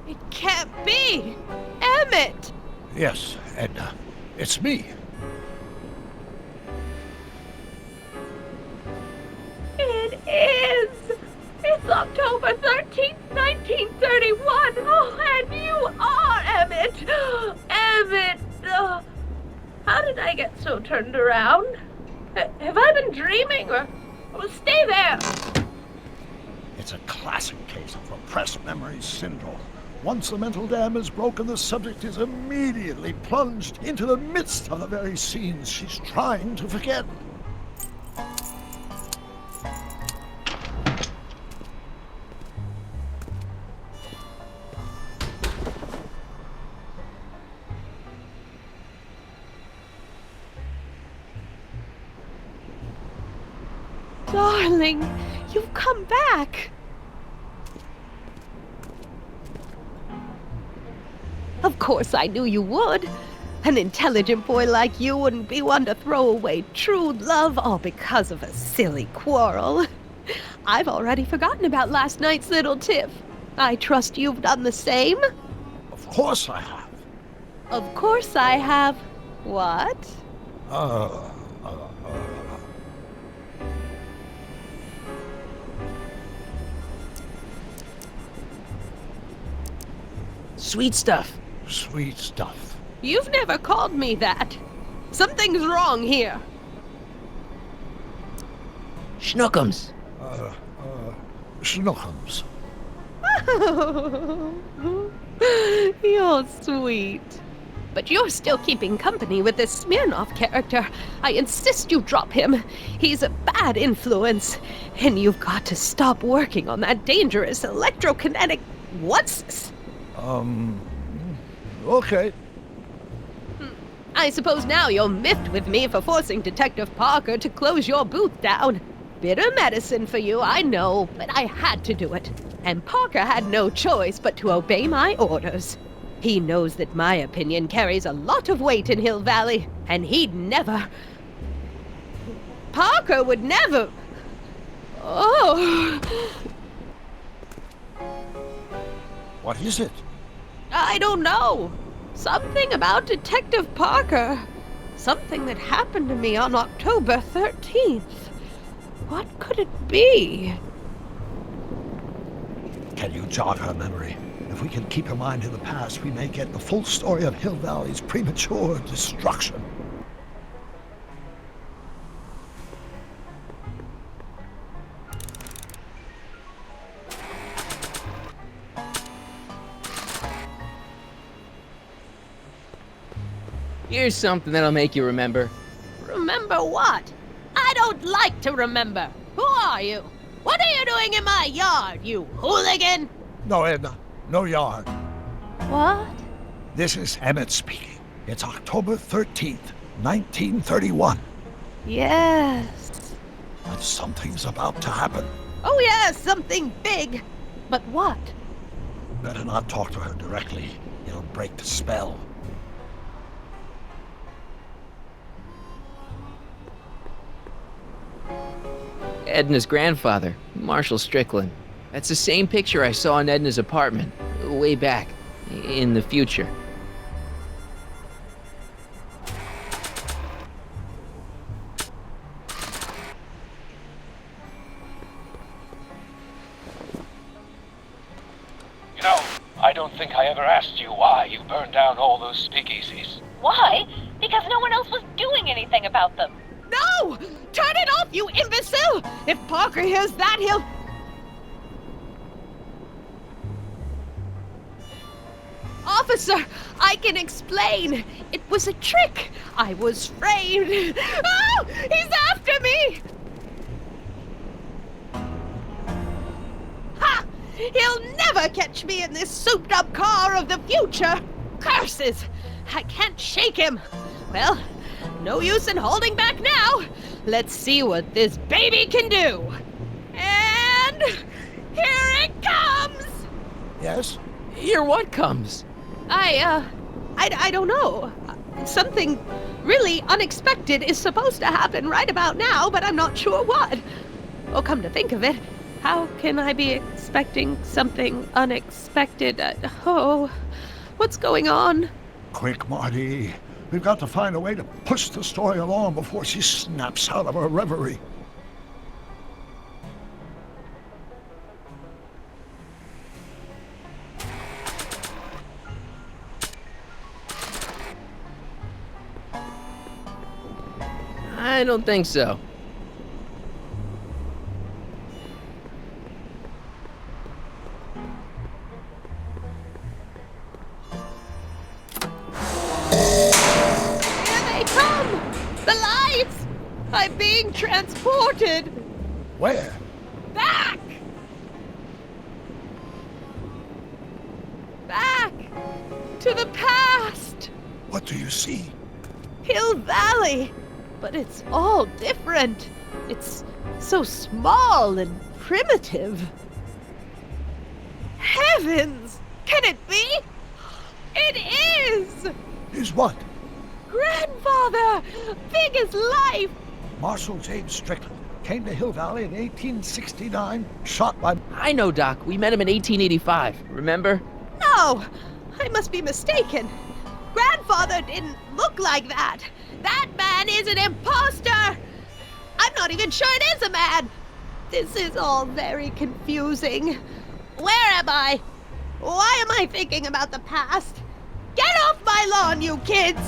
It can't be! Emmett! Yes, Edna. It's me. It is! It's October 13th, 1931! Oh, and you are Emmett! Emmett! How did I get so turned around? Have I been dreaming, or stay there? It's a classic case of repressed memory syndrome. Once the mental dam is broken, the subject is immediately plunged into the midst of the very scenes she's trying to forget. Darling, you've come back. Of course I knew you would. An intelligent boy like you wouldn't be one to throw away true love all because of a silly quarrel. I've already forgotten about last night's little tiff. I trust you've done the same? Of course I have. Of course I have. What? Sweet stuff. Sweet stuff. You've never called me that. Something's wrong here. Schnookums. Schnookums. You're sweet. But you're still keeping company with this Smirnoff character. I insist you drop him. He's a bad influence. And you've got to stop working on that dangerous electrokinetic... What's this? Okay. I suppose now you're miffed with me for forcing Detective Parker to close your booth down. Bitter medicine for you, I know, but I had to do it. And Parker had no choice but to obey my orders. He knows that my opinion carries a lot of weight in Hill Valley, and he'd never... Parker would never... Oh... What is it? I don't know. Something about Detective Parker. Something that happened to me on October 13th. What could it be? Can you jog her memory? If we can keep her mind in the past, we may get the full story of Hill Valley's premature destruction. Here's something that'll make you remember. Remember what? I don't like to remember. Who are you? What are you doing in my yard, you hooligan? No, Edna. No yard. What? This is Emmett speaking. It's October 13th, 1931. Yes. But something's about to happen. Oh yes, something big. But what? Better not talk to her directly. It'll break the spell. Edna's grandfather, Marshall Strickland. That's the same picture I saw in Edna's apartment, way back. in the future. You know, I don't think I ever asked you why you burned down all those speakeasies. Why? Because no one else was doing anything about them. No! Turn it off, you imbecile! If Parker hears that, he'll... Officer, I can explain. It was a trick. I was framed. Oh! He's after me! Ha! He'll never catch me in this souped-up car of the future. Curses! I can't shake him. Well, no use in holding back now. Let's see what this baby can do. And here it comes! Yes? Here what comes? I don't know. Something really unexpected is supposed to happen right about now, but I'm not sure what. Oh, come to think of it, how can I be expecting something unexpected? What's going on? Quick, Marty. We've got to find a way to push the story along before she snaps out of her reverie. I don't think so. Here they come! The lights! I'm being transported! Where? Back! Back! To the past! What do you see? Hill Valley! But it's all different. It's so small and primitive. Heavens! Can it be? It is! Is what? Grandfather! Big as life! Marshal James Strickland came to Hill Valley in 1869, shot by... I know, Doc. We met him in 1885. Remember? No! I must be mistaken. Grandfather didn't look like that. That man is an imposter! I'm not even sure it is a man! This is all very confusing. Where am I? Why am I thinking about the past? Get off my lawn, you kids!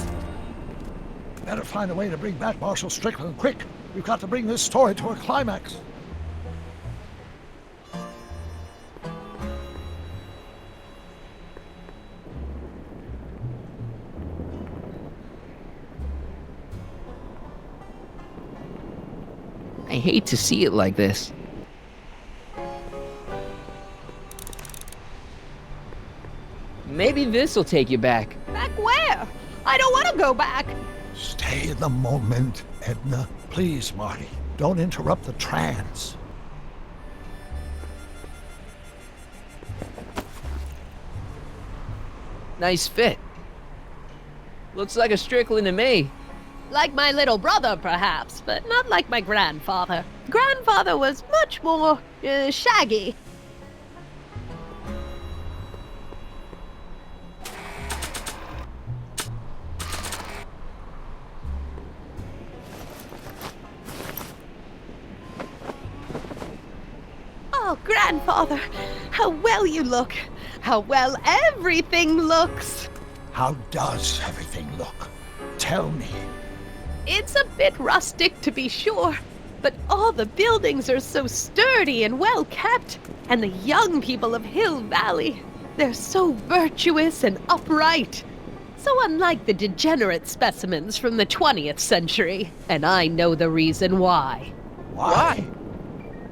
Better find a way to bring back Marshal Strickland quick. We've got to bring this story to a climax. I hate to see it like this. Maybe this'll take you back. Back where? I don't want to go back. Stay in the moment, Edna. Please, Marty. Don't interrupt the trance. Nice fit. Looks like a Strickland to me. Like my little brother, perhaps, but not like my grandfather. Grandfather was much more shaggy. Oh, Grandfather, how well you look. How well everything looks. How does everything look? Tell me. It's a bit rustic, to be sure, but all the buildings are so sturdy and well kept. And the young people of Hill Valley, they're so virtuous and upright. So unlike the degenerate specimens from the 20th century. And I know the reason why. Why?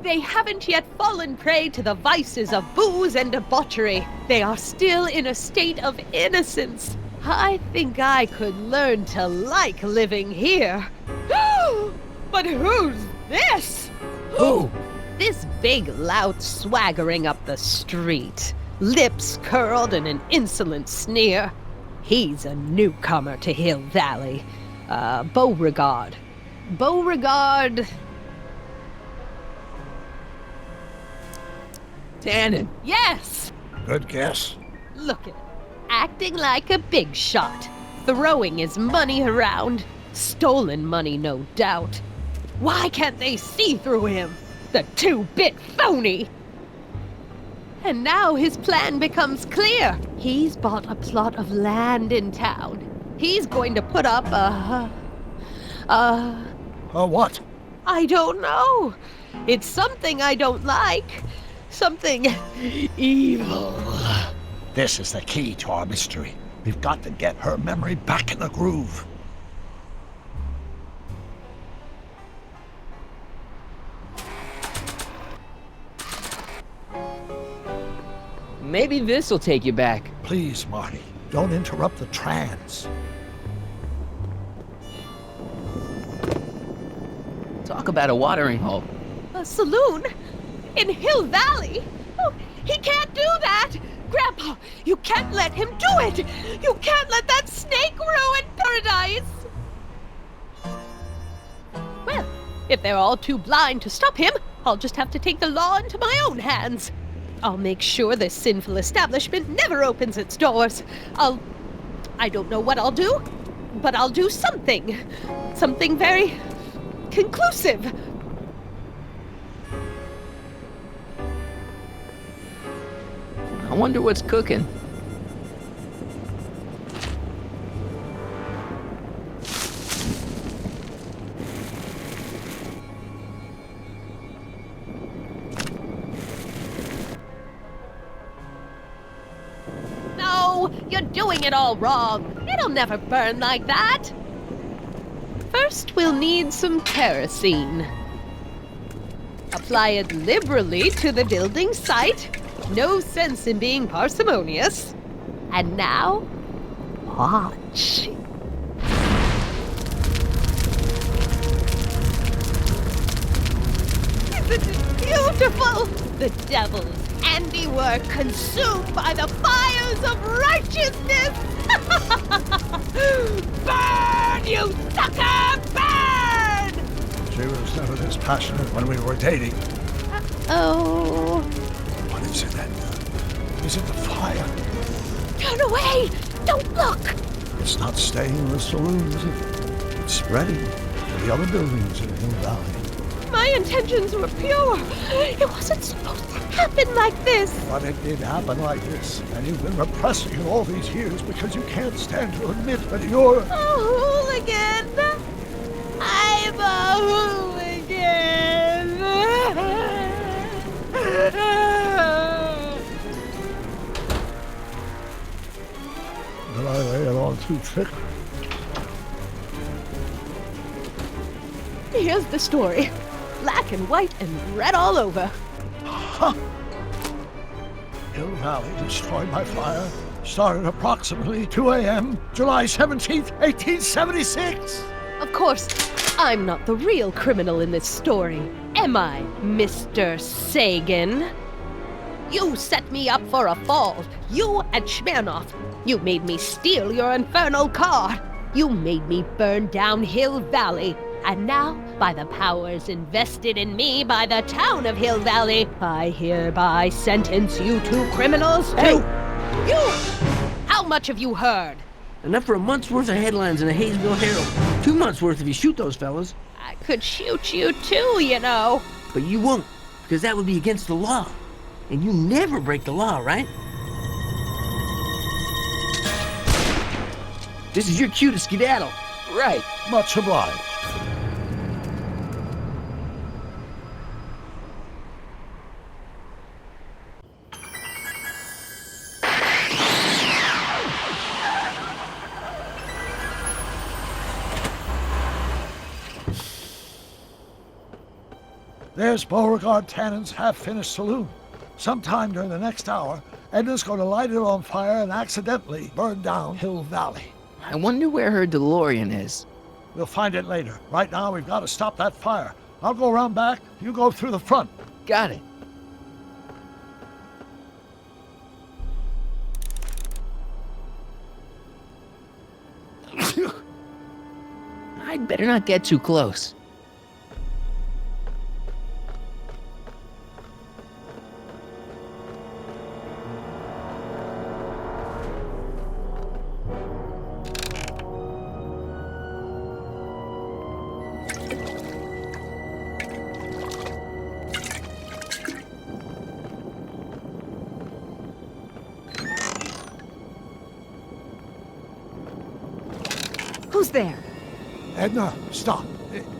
They haven't yet fallen prey to the vices of booze and debauchery. They are still in a state of innocence. I think I could learn to like living here. But who's this? Who? This big lout swaggering up the street, lips curled in an insolent sneer. He's a newcomer to Hill Valley. Beauregard. Beauregard... Tannen. Yes! Good guess. Look at him. acting like a big shot, throwing his money around. Stolen money, no doubt. Why can't they see through him? The two-bit phony! And now his plan becomes clear. He's bought a plot of land in town. He's going to put up a what? I don't know. It's something I don't like. Something evil. This is the key to our mystery. We've got to get her memory back in the groove. Maybe this'll take you back. Please, Marty, don't interrupt the trance. Talk about a watering hole. A saloon? In Hill Valley? Oh, he can't do that! Grandpa, you can't let him do it! You can't let that snake ruin paradise! Well, if they're all too blind to stop him, I'll just have to take the law into my own hands. I'll make sure this sinful establishment never opens its doors. I don't know what I'll do, but I'll do something. Something very conclusive. I wonder what's cooking. No, you're doing it all wrong. It'll never burn like that. First, we'll need some kerosene. Apply it liberally to the building site. No sense in being parsimonious. And now, watch. Isn't it beautiful? The devil's handiwork consumed by the fires of righteousness! Burn, you sucker! Burn! She was never this passionate when we were dating. Oh. What is it then? Is it the fire? Turn away! Don't look! It's not staying in the saloon, is it? It's spreading to the other buildings in Hill Valley. My intentions were pure. It wasn't supposed to happen like this. But it did happen like this, and you've been repressing it all these years because you can't stand to admit that you're... A hooligan! I'm a hooligan! Did I lay it on too thick? Here's the story. Black and white and red all over. Huh. Hill Valley destroyed by fire. Started approximately 2 a.m., July 17th, 1876. Of course, I'm not the real criminal in this story, am I, Mr. Sagan? You set me up for a fall. You and Smirnoff. You made me steal your infernal car. You made me burn down Hill Valley. And now, by the powers invested in me by the town of Hill Valley, I hereby sentence you two criminals to... Hey! You! How much have you heard? Enough for a month's worth of headlines in the Hayesville Herald. 2 months worth if you shoot those fellas. I could shoot you too, you know. But you won't, because that would be against the law. And you never break the law, right? This is your cue to skedaddle. Right. Much obliged. There's Beauregard Tannen's half-finished saloon. Sometime during the next hour, Edna's going to light it on fire and accidentally burn down Hill Valley. I wonder where her DeLorean is. We'll find it later. Right now, we've got to stop that fire. I'll go around back, you go through the front. Got it. I'd better not get too close. Who's there? Edna, stop.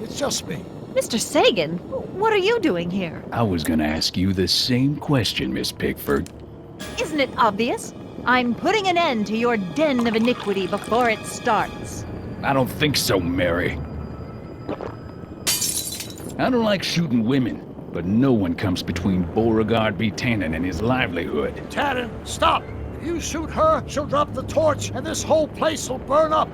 It's just me. Mr. Sagan, what are you doing here? I was gonna ask you the same question, Miss Pickford. Isn't it obvious? I'm putting an end to your den of iniquity before it starts. I don't think so, Mary. I don't like shooting women, but no one comes between Beauregard B. Tannen and his livelihood. Tannen, stop! If you shoot her, she'll drop the torch, and this whole place will burn up.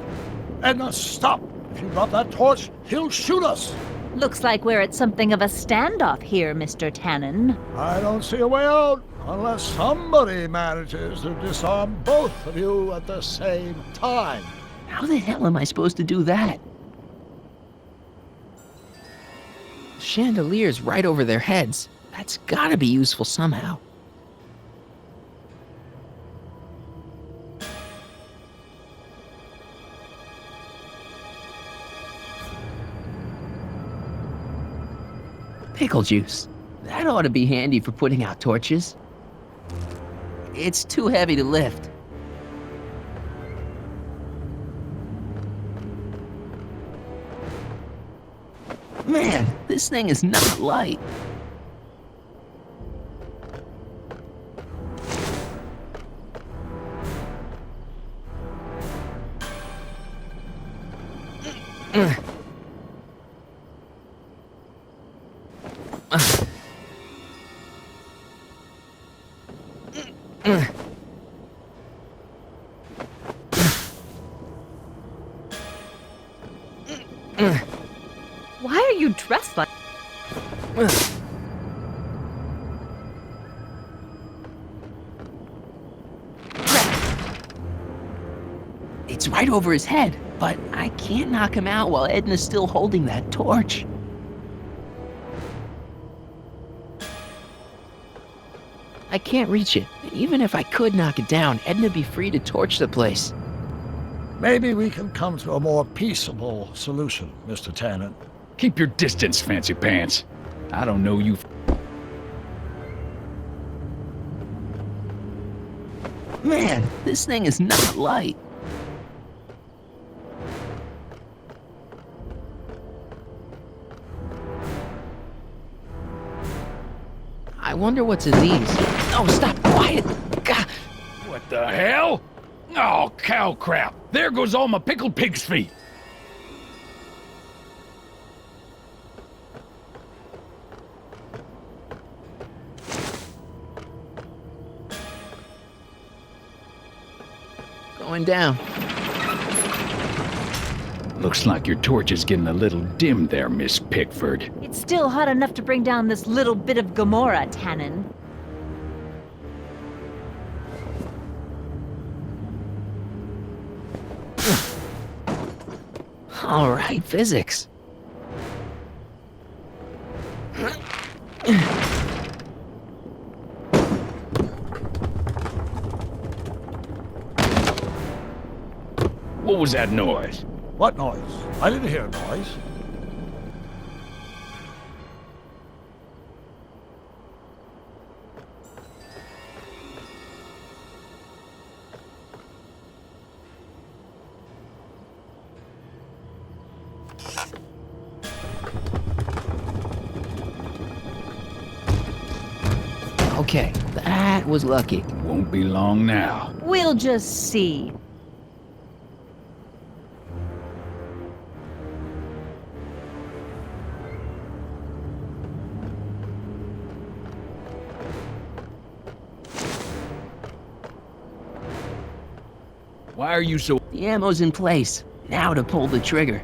Edna, stop! If you drop that torch, he'll shoot us. Looks like we're at something of a standoff here, Mr. Tannen. I don't see a way out unless somebody manages to disarm both of you at the same time. How the hell am I supposed to do that? Chandelier's right over their heads. That's gotta be useful somehow. Pickle juice. That ought to be handy for putting out torches. It's too heavy to lift. Man, this thing is not light. Why are you dressed like... It's right over his head, but I can't knock him out while Edna's still holding that torch. I can't reach it. Even if I could knock it down, Edna'd be free to torch the place. Maybe we can come to a more peaceable solution, Mr. Tannen. Keep your distance, fancy pants. I don't know you. Man, this thing is not light. I wonder what's in these. Oh, stop, quiet. God. What the hell? Oh, cow crap. There goes all my pickled pig's feet. Going down. Looks like your torch is getting a little dim there, Miss Pickford. It's still hot enough to bring down this little bit of Gomorrah, Tannen. All right, physics. What was that noise? What noise? I didn't hear a noise. Okay, that was lucky. Won't be long now. We'll just see. Why are you so... The ammo's in place. Now to pull the trigger.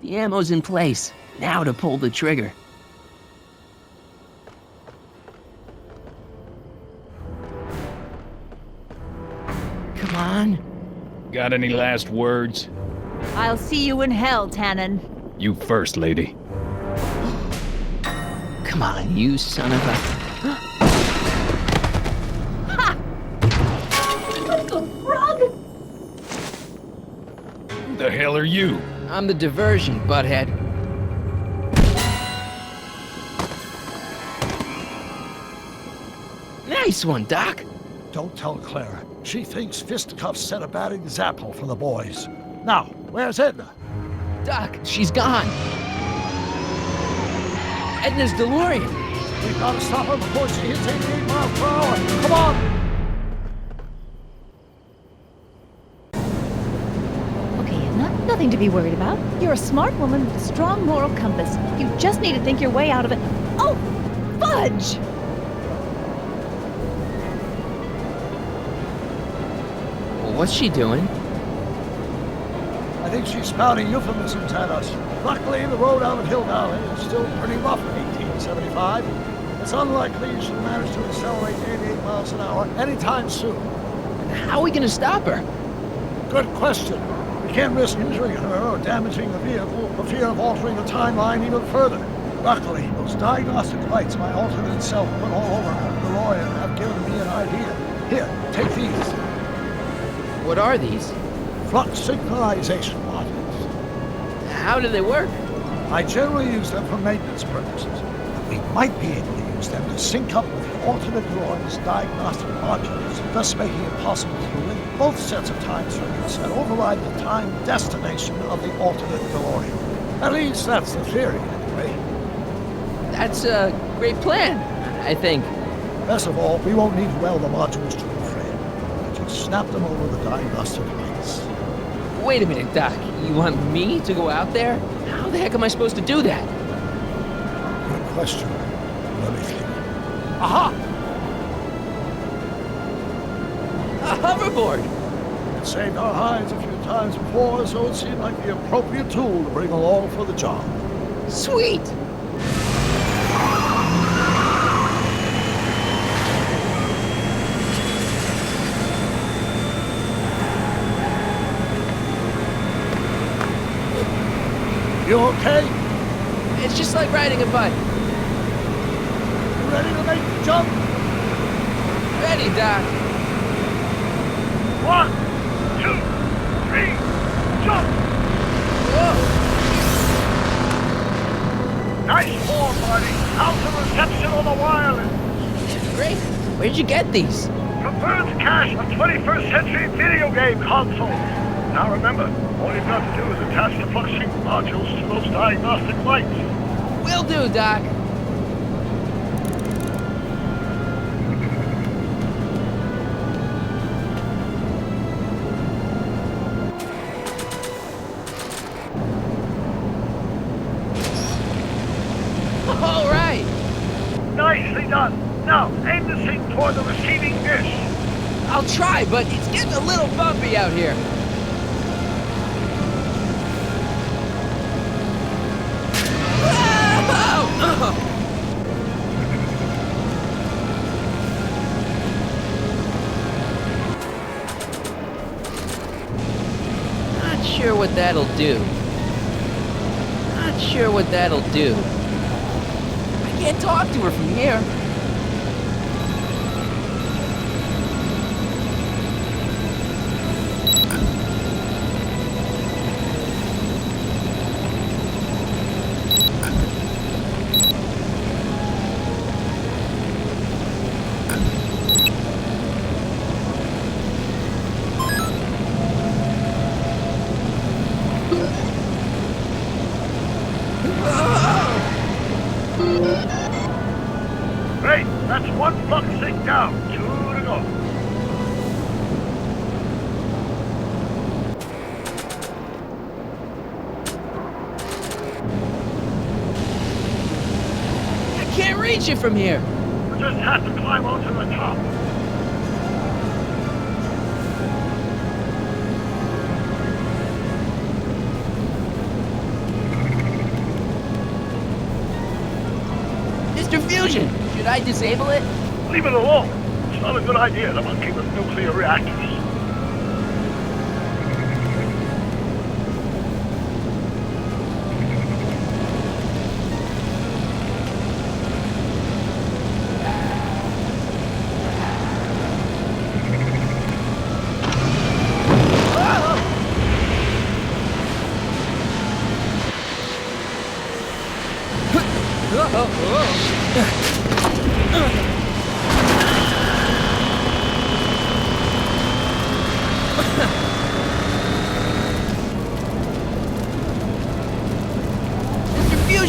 The ammo's in place. Now to pull the trigger. Come on. Got any last words? I'll see you in hell, Tannen. You first, lady. Come on, you son of a... Ha! Frog! Who the hell are you? I'm the diversion, butthead. Nice one, Doc. Don't tell Clara. She thinks fisticuffs set a bad example for the boys. Now, where's Edna? Doc, she's gone. Edna's DeLorean. We gotta stop her before she hits 88 miles per hour. Come on! Nothing to be worried about. You're a smart woman with a strong moral compass. You just need to think your way out of it. Oh, fudge! Well, what's she doing? I think she's spouting euphemisms at us. Luckily, the road out of Hill Valley is still pretty rough in 1875. It's unlikely she'll manage to accelerate 88 miles an hour anytime soon. How are we gonna stop her? Good question. We can't risk injuring her or damaging the vehicle for fear of altering the timeline even further. Luckily, those diagnostic lights my alternate self put all over her DeLorean have given me an idea. Here, take these. What are these? Flux synchronization modules. How do they work? I generally use them for maintenance purposes, but we might be able to use them to sync up with the alternate DeLorean's diagnostic modules, thus making it possible to link both sets of time circuits and override the time destination of the alternate DeLorean. At least that's the theory, anyway. That's a great plan, I think. Best of all, we won't need to weld the modules to the frame. We'll just snap them over the diagnostic lights. Wait a minute, Doc. You want me to go out there? How the heck am I supposed to do that? Good question. Let me think. Aha! A hoverboard! It saved our hides a few times before, so it seemed like the appropriate tool to bring along for the job. Sweet! You okay? It's just like riding a bike. You ready to make the jump? Ready, Doc. 1, 2, 3, jump! Whoa! Nice form, Marty. How's the reception on the wireless? Great. Where'd you get these? From Bird's cache of 21st century video game consoles. Now remember, all you've got to do is attach the flux sync modules to those diagnostic lights. Will do, Doc. All right. Nicely done. Now, aim the sync toward the receiving dish. I'll try, but it's getting a little bumpy out here. Not sure what that'll do. Not sure what that'll do. I can't talk to her from here. Great, that's one flux sync down, 2 to go. I can't reach it from here. We just have to climb onto the top. Mr. Fusion, should I disable it? Leave it alone. It's not a good idea to monkey with nuclear reactors.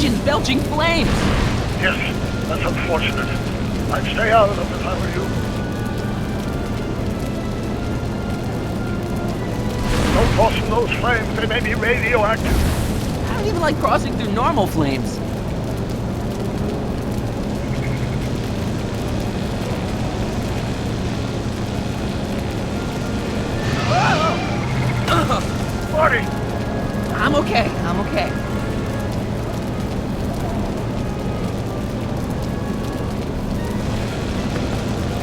engine's belching flames! Yes, that's unfortunate. I'd stay out of them if I were you. Don't cross through those flames, they may be radioactive. I don't even like crossing through normal flames. Marty! I'm okay, I'm okay.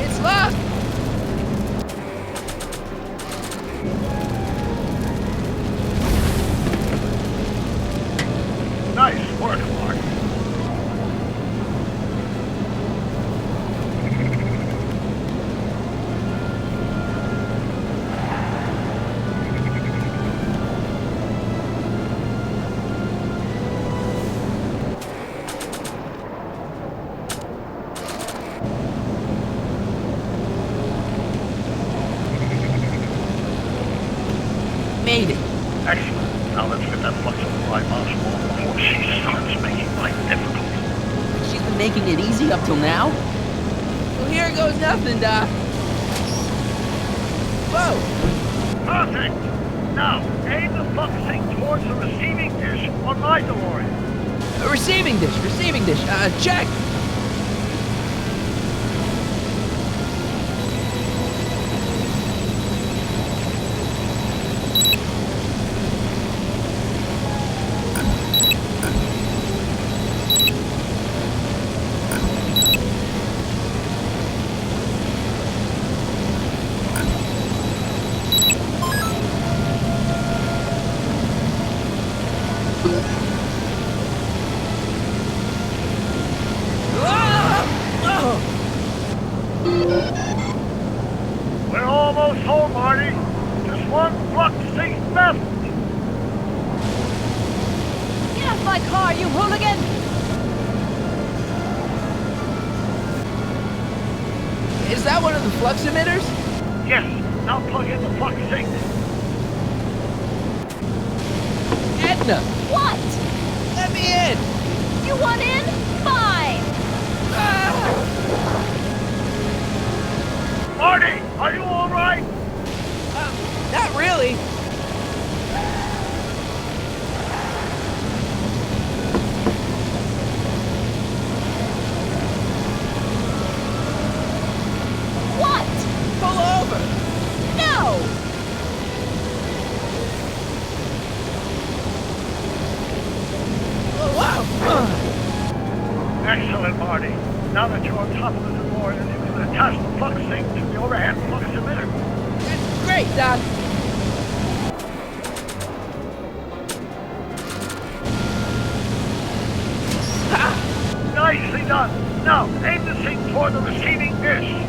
It's locked! Nice work, Marty. Made it. Excellent. Now let's get that flux on the right mouse wall before she starts making life difficult. She's been making it easy up till now? Well, here goes nothing, Doc. Whoa! Perfect! Now, aim the flux sync towards the receiving dish on my DeLorean. Receiving dish, check! We're almost home, Marty. Just one flux sync left. Get off my car, you hooligan! Is that one of the flux emitters? Yes. Now plug in the flux sync. Edna! What? Let me in! You want in? Fine! Marty, are you all right? Not really. What? Pull over! No! Excellent, Marty. Now that you're on top of the DeLorean, you can attach the flux sync to the overhead flux emitter. That's great, Doc. Nicely done. Now, aim the sync toward the receiving dish.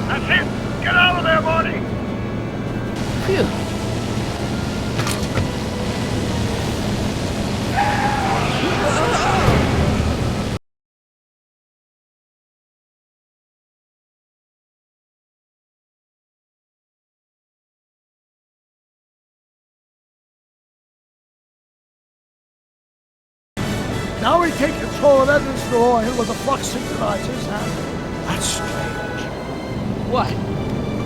That's it! Get out of there, Marty! Phew. Now we take control of Edna's DeLorean with the flux synchronizers, and that's strange. What?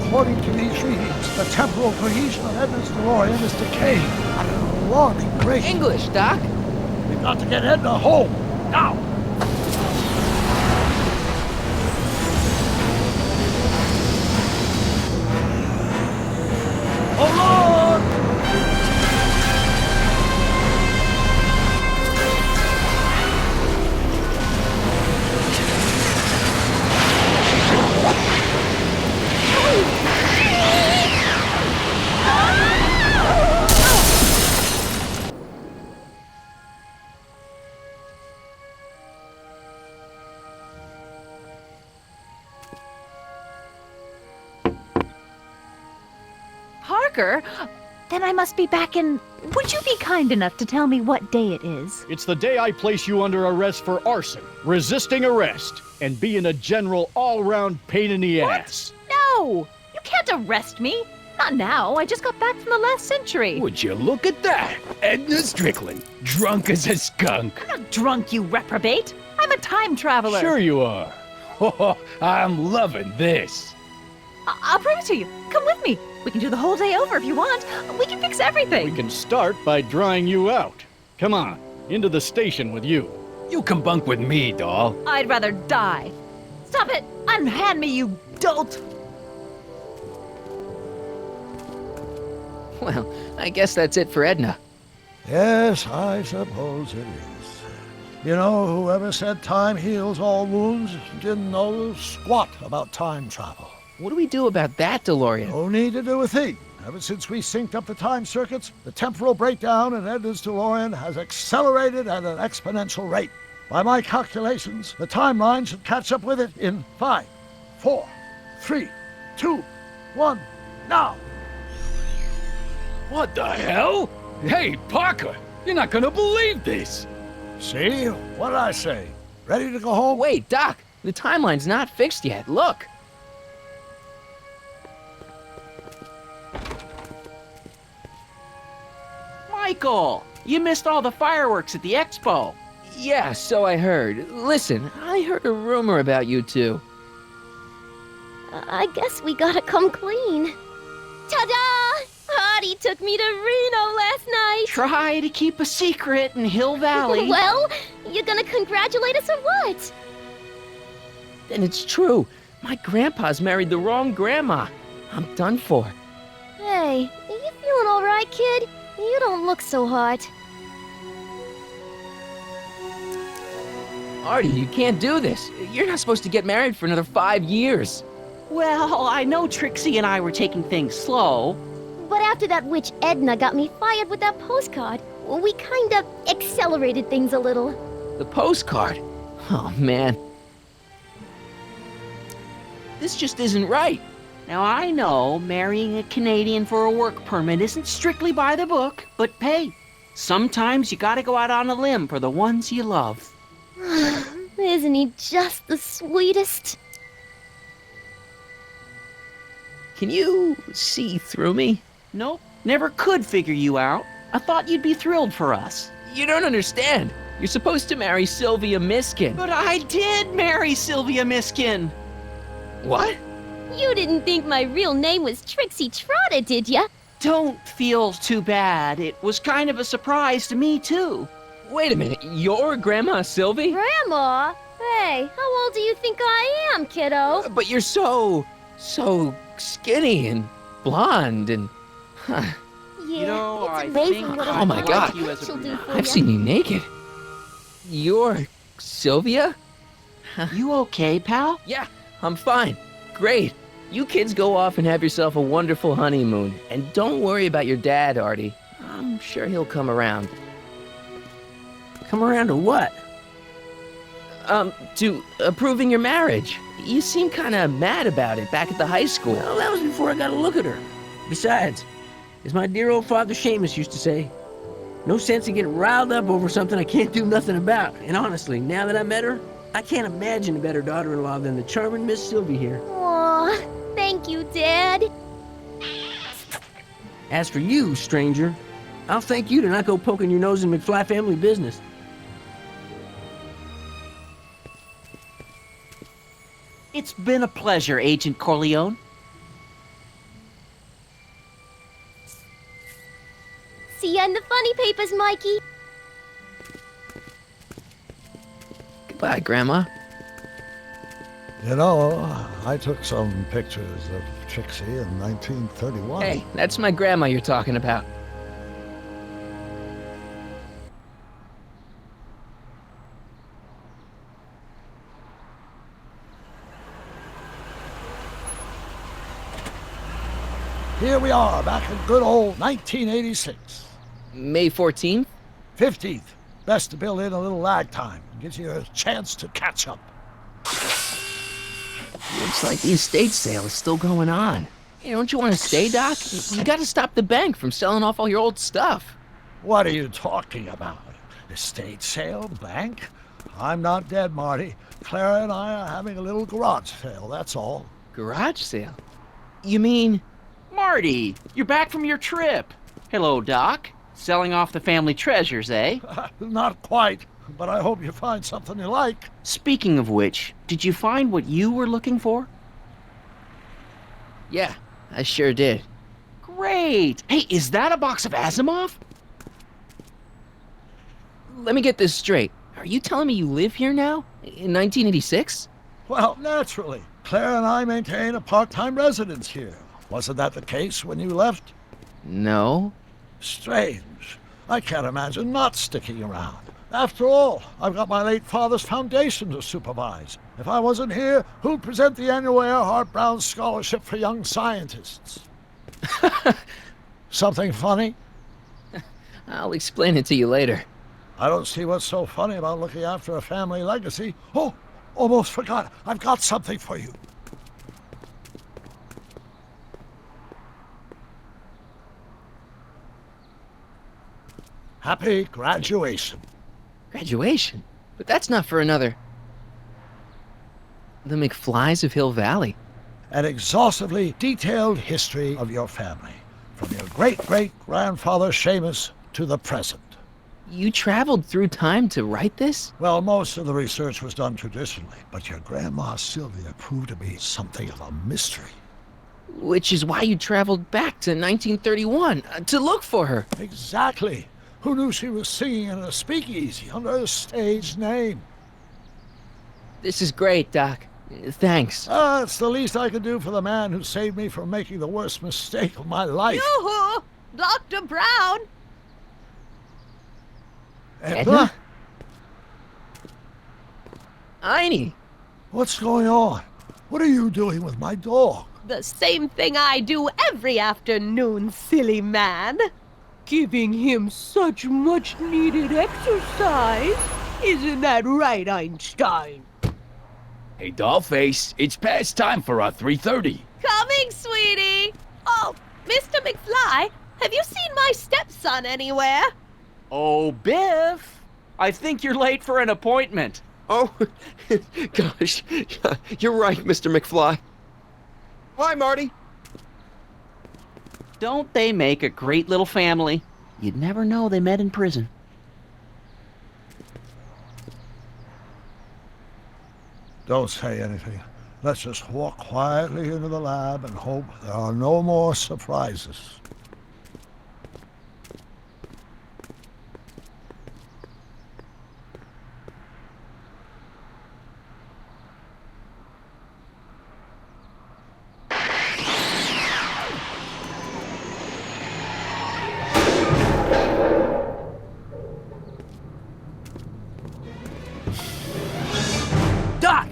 According to these readings, the temporal cohesion of Edna's DeLorean is decaying at an alarming rate. English, Doc. We've got to get Edna home, now! Hold on! quicker, then I must be back in... Would you be kind enough to tell me what day it is? It's the day I place you under arrest for arson, resisting arrest, and being a general all-round pain in the ass. No! You can't arrest me. Not now. I just got back from the last century. Would you look at that? Edna Strickland, drunk as a skunk. I'm not drunk, you reprobate. I'm a time traveler. Sure you are. Oh, I'm loving this. I'll prove it to you. Come with me. We can do the whole day over if you want. We can fix everything. We can start by drying you out. Come on, into the station with you. You can bunk with me, doll. I'd rather die. Stop it! Unhand me, you dolt! Well, I guess that's it for Edna. Yes, I suppose it is. You know, whoever said time heals all wounds didn't know squat about time travel. What do we do about that, DeLorean? No need to do a thing. Ever since we synced up the time circuits, the temporal breakdown in Edna's DeLorean has accelerated at an exponential rate. By my calculations, the timeline should catch up with it in 5, 4, 3, 2, 1, now! What the hell? Hey, Parker, you're not gonna believe this. See? What did I say? Ready to go home? Wait, Doc, the timeline's not fixed yet. Look. Michael, you missed all the fireworks at the expo. Yeah, so I heard. Listen, I heard a rumor about you two. I guess we gotta come clean. Ta-da! Artie took me to Reno last night. Try to keep a secret in Hill Valley. Well, you gonna congratulate us or what? Then it's true. My grandpa's married the wrong grandma. I'm done for. Hey, are you feeling all right, kid? You don't look so hot. Artie, you can't do this. You're not supposed to get married for another 5 years. Well, I know Trixie and I were taking things slow. But after that witch Edna got me fired with that postcard, we kind of accelerated things a little. The postcard? Oh, man. This just isn't right. Now, I know marrying a Canadian for a work permit isn't strictly by the book, but hey, sometimes you gotta go out on a limb for the ones you love. Isn't he just the sweetest? Can you see through me? Nope, never could figure you out. I thought you'd be thrilled for us. You don't understand. You're supposed to marry Sylvia Miskin. But I did marry Sylvia Miskin. What? You didn't think my real name was Trixie Trotter, did ya? Don't feel too bad. It was kind of a surprise to me, too. Wait a minute, you're Grandma Sylvie? Grandma? Hey, how old do you think I am, kiddo? But you're so skinny and blonde and... Yeah, you know, it's amazing what Oh my God, she'll do for I've ya. seen you naked. You're Sylvia? You okay, pal? Yeah, I'm fine. Great. You kids go off and have yourself a wonderful honeymoon. And don't worry about your dad, Artie. I'm sure he'll come around. Come around to what? To approving your marriage. You seem kind of mad about it back at the high school. Well, that was before I got a look at her. Besides, as my dear old father Seamus used to say, no sense in getting riled up over something I can't do nothing about. And honestly, now that I met her, I can't imagine a better daughter-in-law than the charming Miss Sylvie here. Aw, thank you, Dad. As for you, stranger, I'll thank you to not go poking your nose in McFly family business. It's been a pleasure, Agent Corleone. See ya in the funny papers, Mikey. Goodbye, Grandma. You know, I took some pictures of Trixie in 1931. Hey, that's my grandma you're talking about. Here we are, back in good old 1986. May 14th? 15th. Best to build in a little lag time. Gives you a chance to catch up. Looks like the estate sale is still going on. Hey, don't you want to stay, Doc? You gotta stop the bank from selling off all your old stuff. What are you talking about? Estate sale? Bank? I'm not dead, Marty. Clara and I are having a little garage sale, that's all. Garage sale? You mean... Marty, you're back from your trip. Hello, Doc. Selling off the family treasures, eh? Not quite, but I hope you find something you like. Speaking of which, did you find what you were looking for? Yeah, I sure did. Great! Hey, is that a box of Asimov? Let me get this straight. Are you telling me you live here now? In 1986? Well, naturally. Claire and I maintain a part-time residence here. Wasn't that the case when you left? No. Strange. I can't imagine not sticking around. After all, I've got my late father's foundation to supervise. If I wasn't here, who'd present the annual Earhart Brown Scholarship for Young Scientists? Something funny? I'll explain it to you later. I don't see what's so funny about looking after a family legacy. Oh, almost forgot. I've got something for you. Happy graduation. Graduation? But that's not for another... The McFlys of Hill Valley. An exhaustively detailed history of your family, from your great-great-grandfather Seamus to the present. You traveled through time to write this? Well, most of the research was done traditionally, but your grandma Sylvia proved to be something of a mystery. Which is why you traveled back to 1931, to look for her. Exactly. Who knew she was singing in a speakeasy under a stage name? This is great, Doc. Thanks. It's the least I could do for the man who saved me from making the worst mistake of my life. Yoo-hoo! Dr. Brown! Edna? Einie! What's going on? What are you doing with my dog? The same thing I do every afternoon, silly man. Giving him such much-needed exercise. Isn't that right, Einstein? Hey, Dollface, it's past time for our 3:30. Coming, sweetie! Oh, Mr. McFly, have you seen my stepson anywhere? Oh, Biff! I think you're late for an appointment. Oh, gosh. You're right, Mr. McFly. Hi, Marty. Don't they make a great little family? You'd never know they met in prison. Don't say anything. Let's just walk quietly into the lab and hope there are no more surprises. Doc!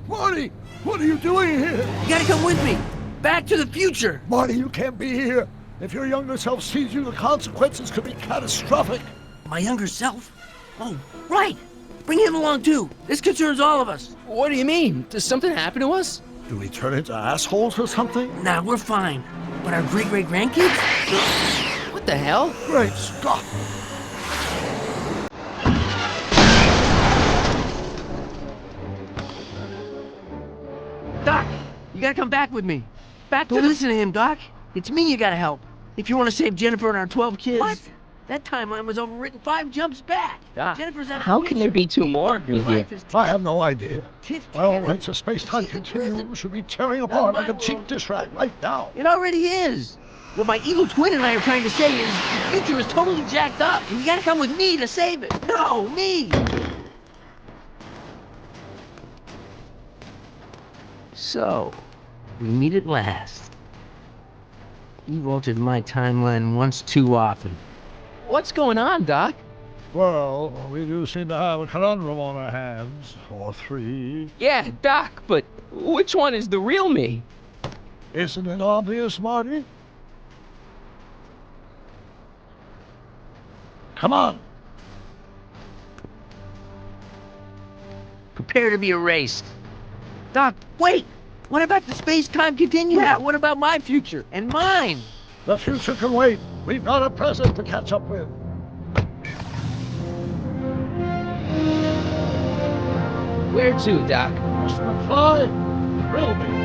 Marty! What are you doing here? You gotta come with me! Back to the future! Marty, you can't be here. If your younger self sees you, the consequences could be catastrophic. My younger self? Oh, right! Bring him along too! This concerns all of us! What do you mean? Does something happen to us? Do we turn into assholes or something? Nah, we're fine. But our great-great-grandkids? What the hell? Great Scott! Doc, you gotta come back with me. Don't listen to him, Doc. It's me you gotta help. If you want to save Jennifer and our 12 kids. What? That timeline was overwritten 5 jumps back. Doc, Jennifer's out of how can there be 2 more of me here? I have no idea. My own rights of space-time continuum should be tearing apart like a cheap dish rag right now. It already is. What my evil twin and I are trying to say is the future is totally jacked up, and you gotta come with me to save it. No, me! So, we meet at last. You've altered my timeline once too often. What's going on, Doc? Well, we do seem to have a conundrum on our hands. Or 3. Yeah, Doc, but which one is the real me? Isn't it obvious, Marty? Come on. Prepare to be erased. Doc, wait! What about the space-time continuum? Yeah, what about my future and mine? The future can wait. We've got a present to catch up with. Where to, Doc? Mr. McFly, grill me.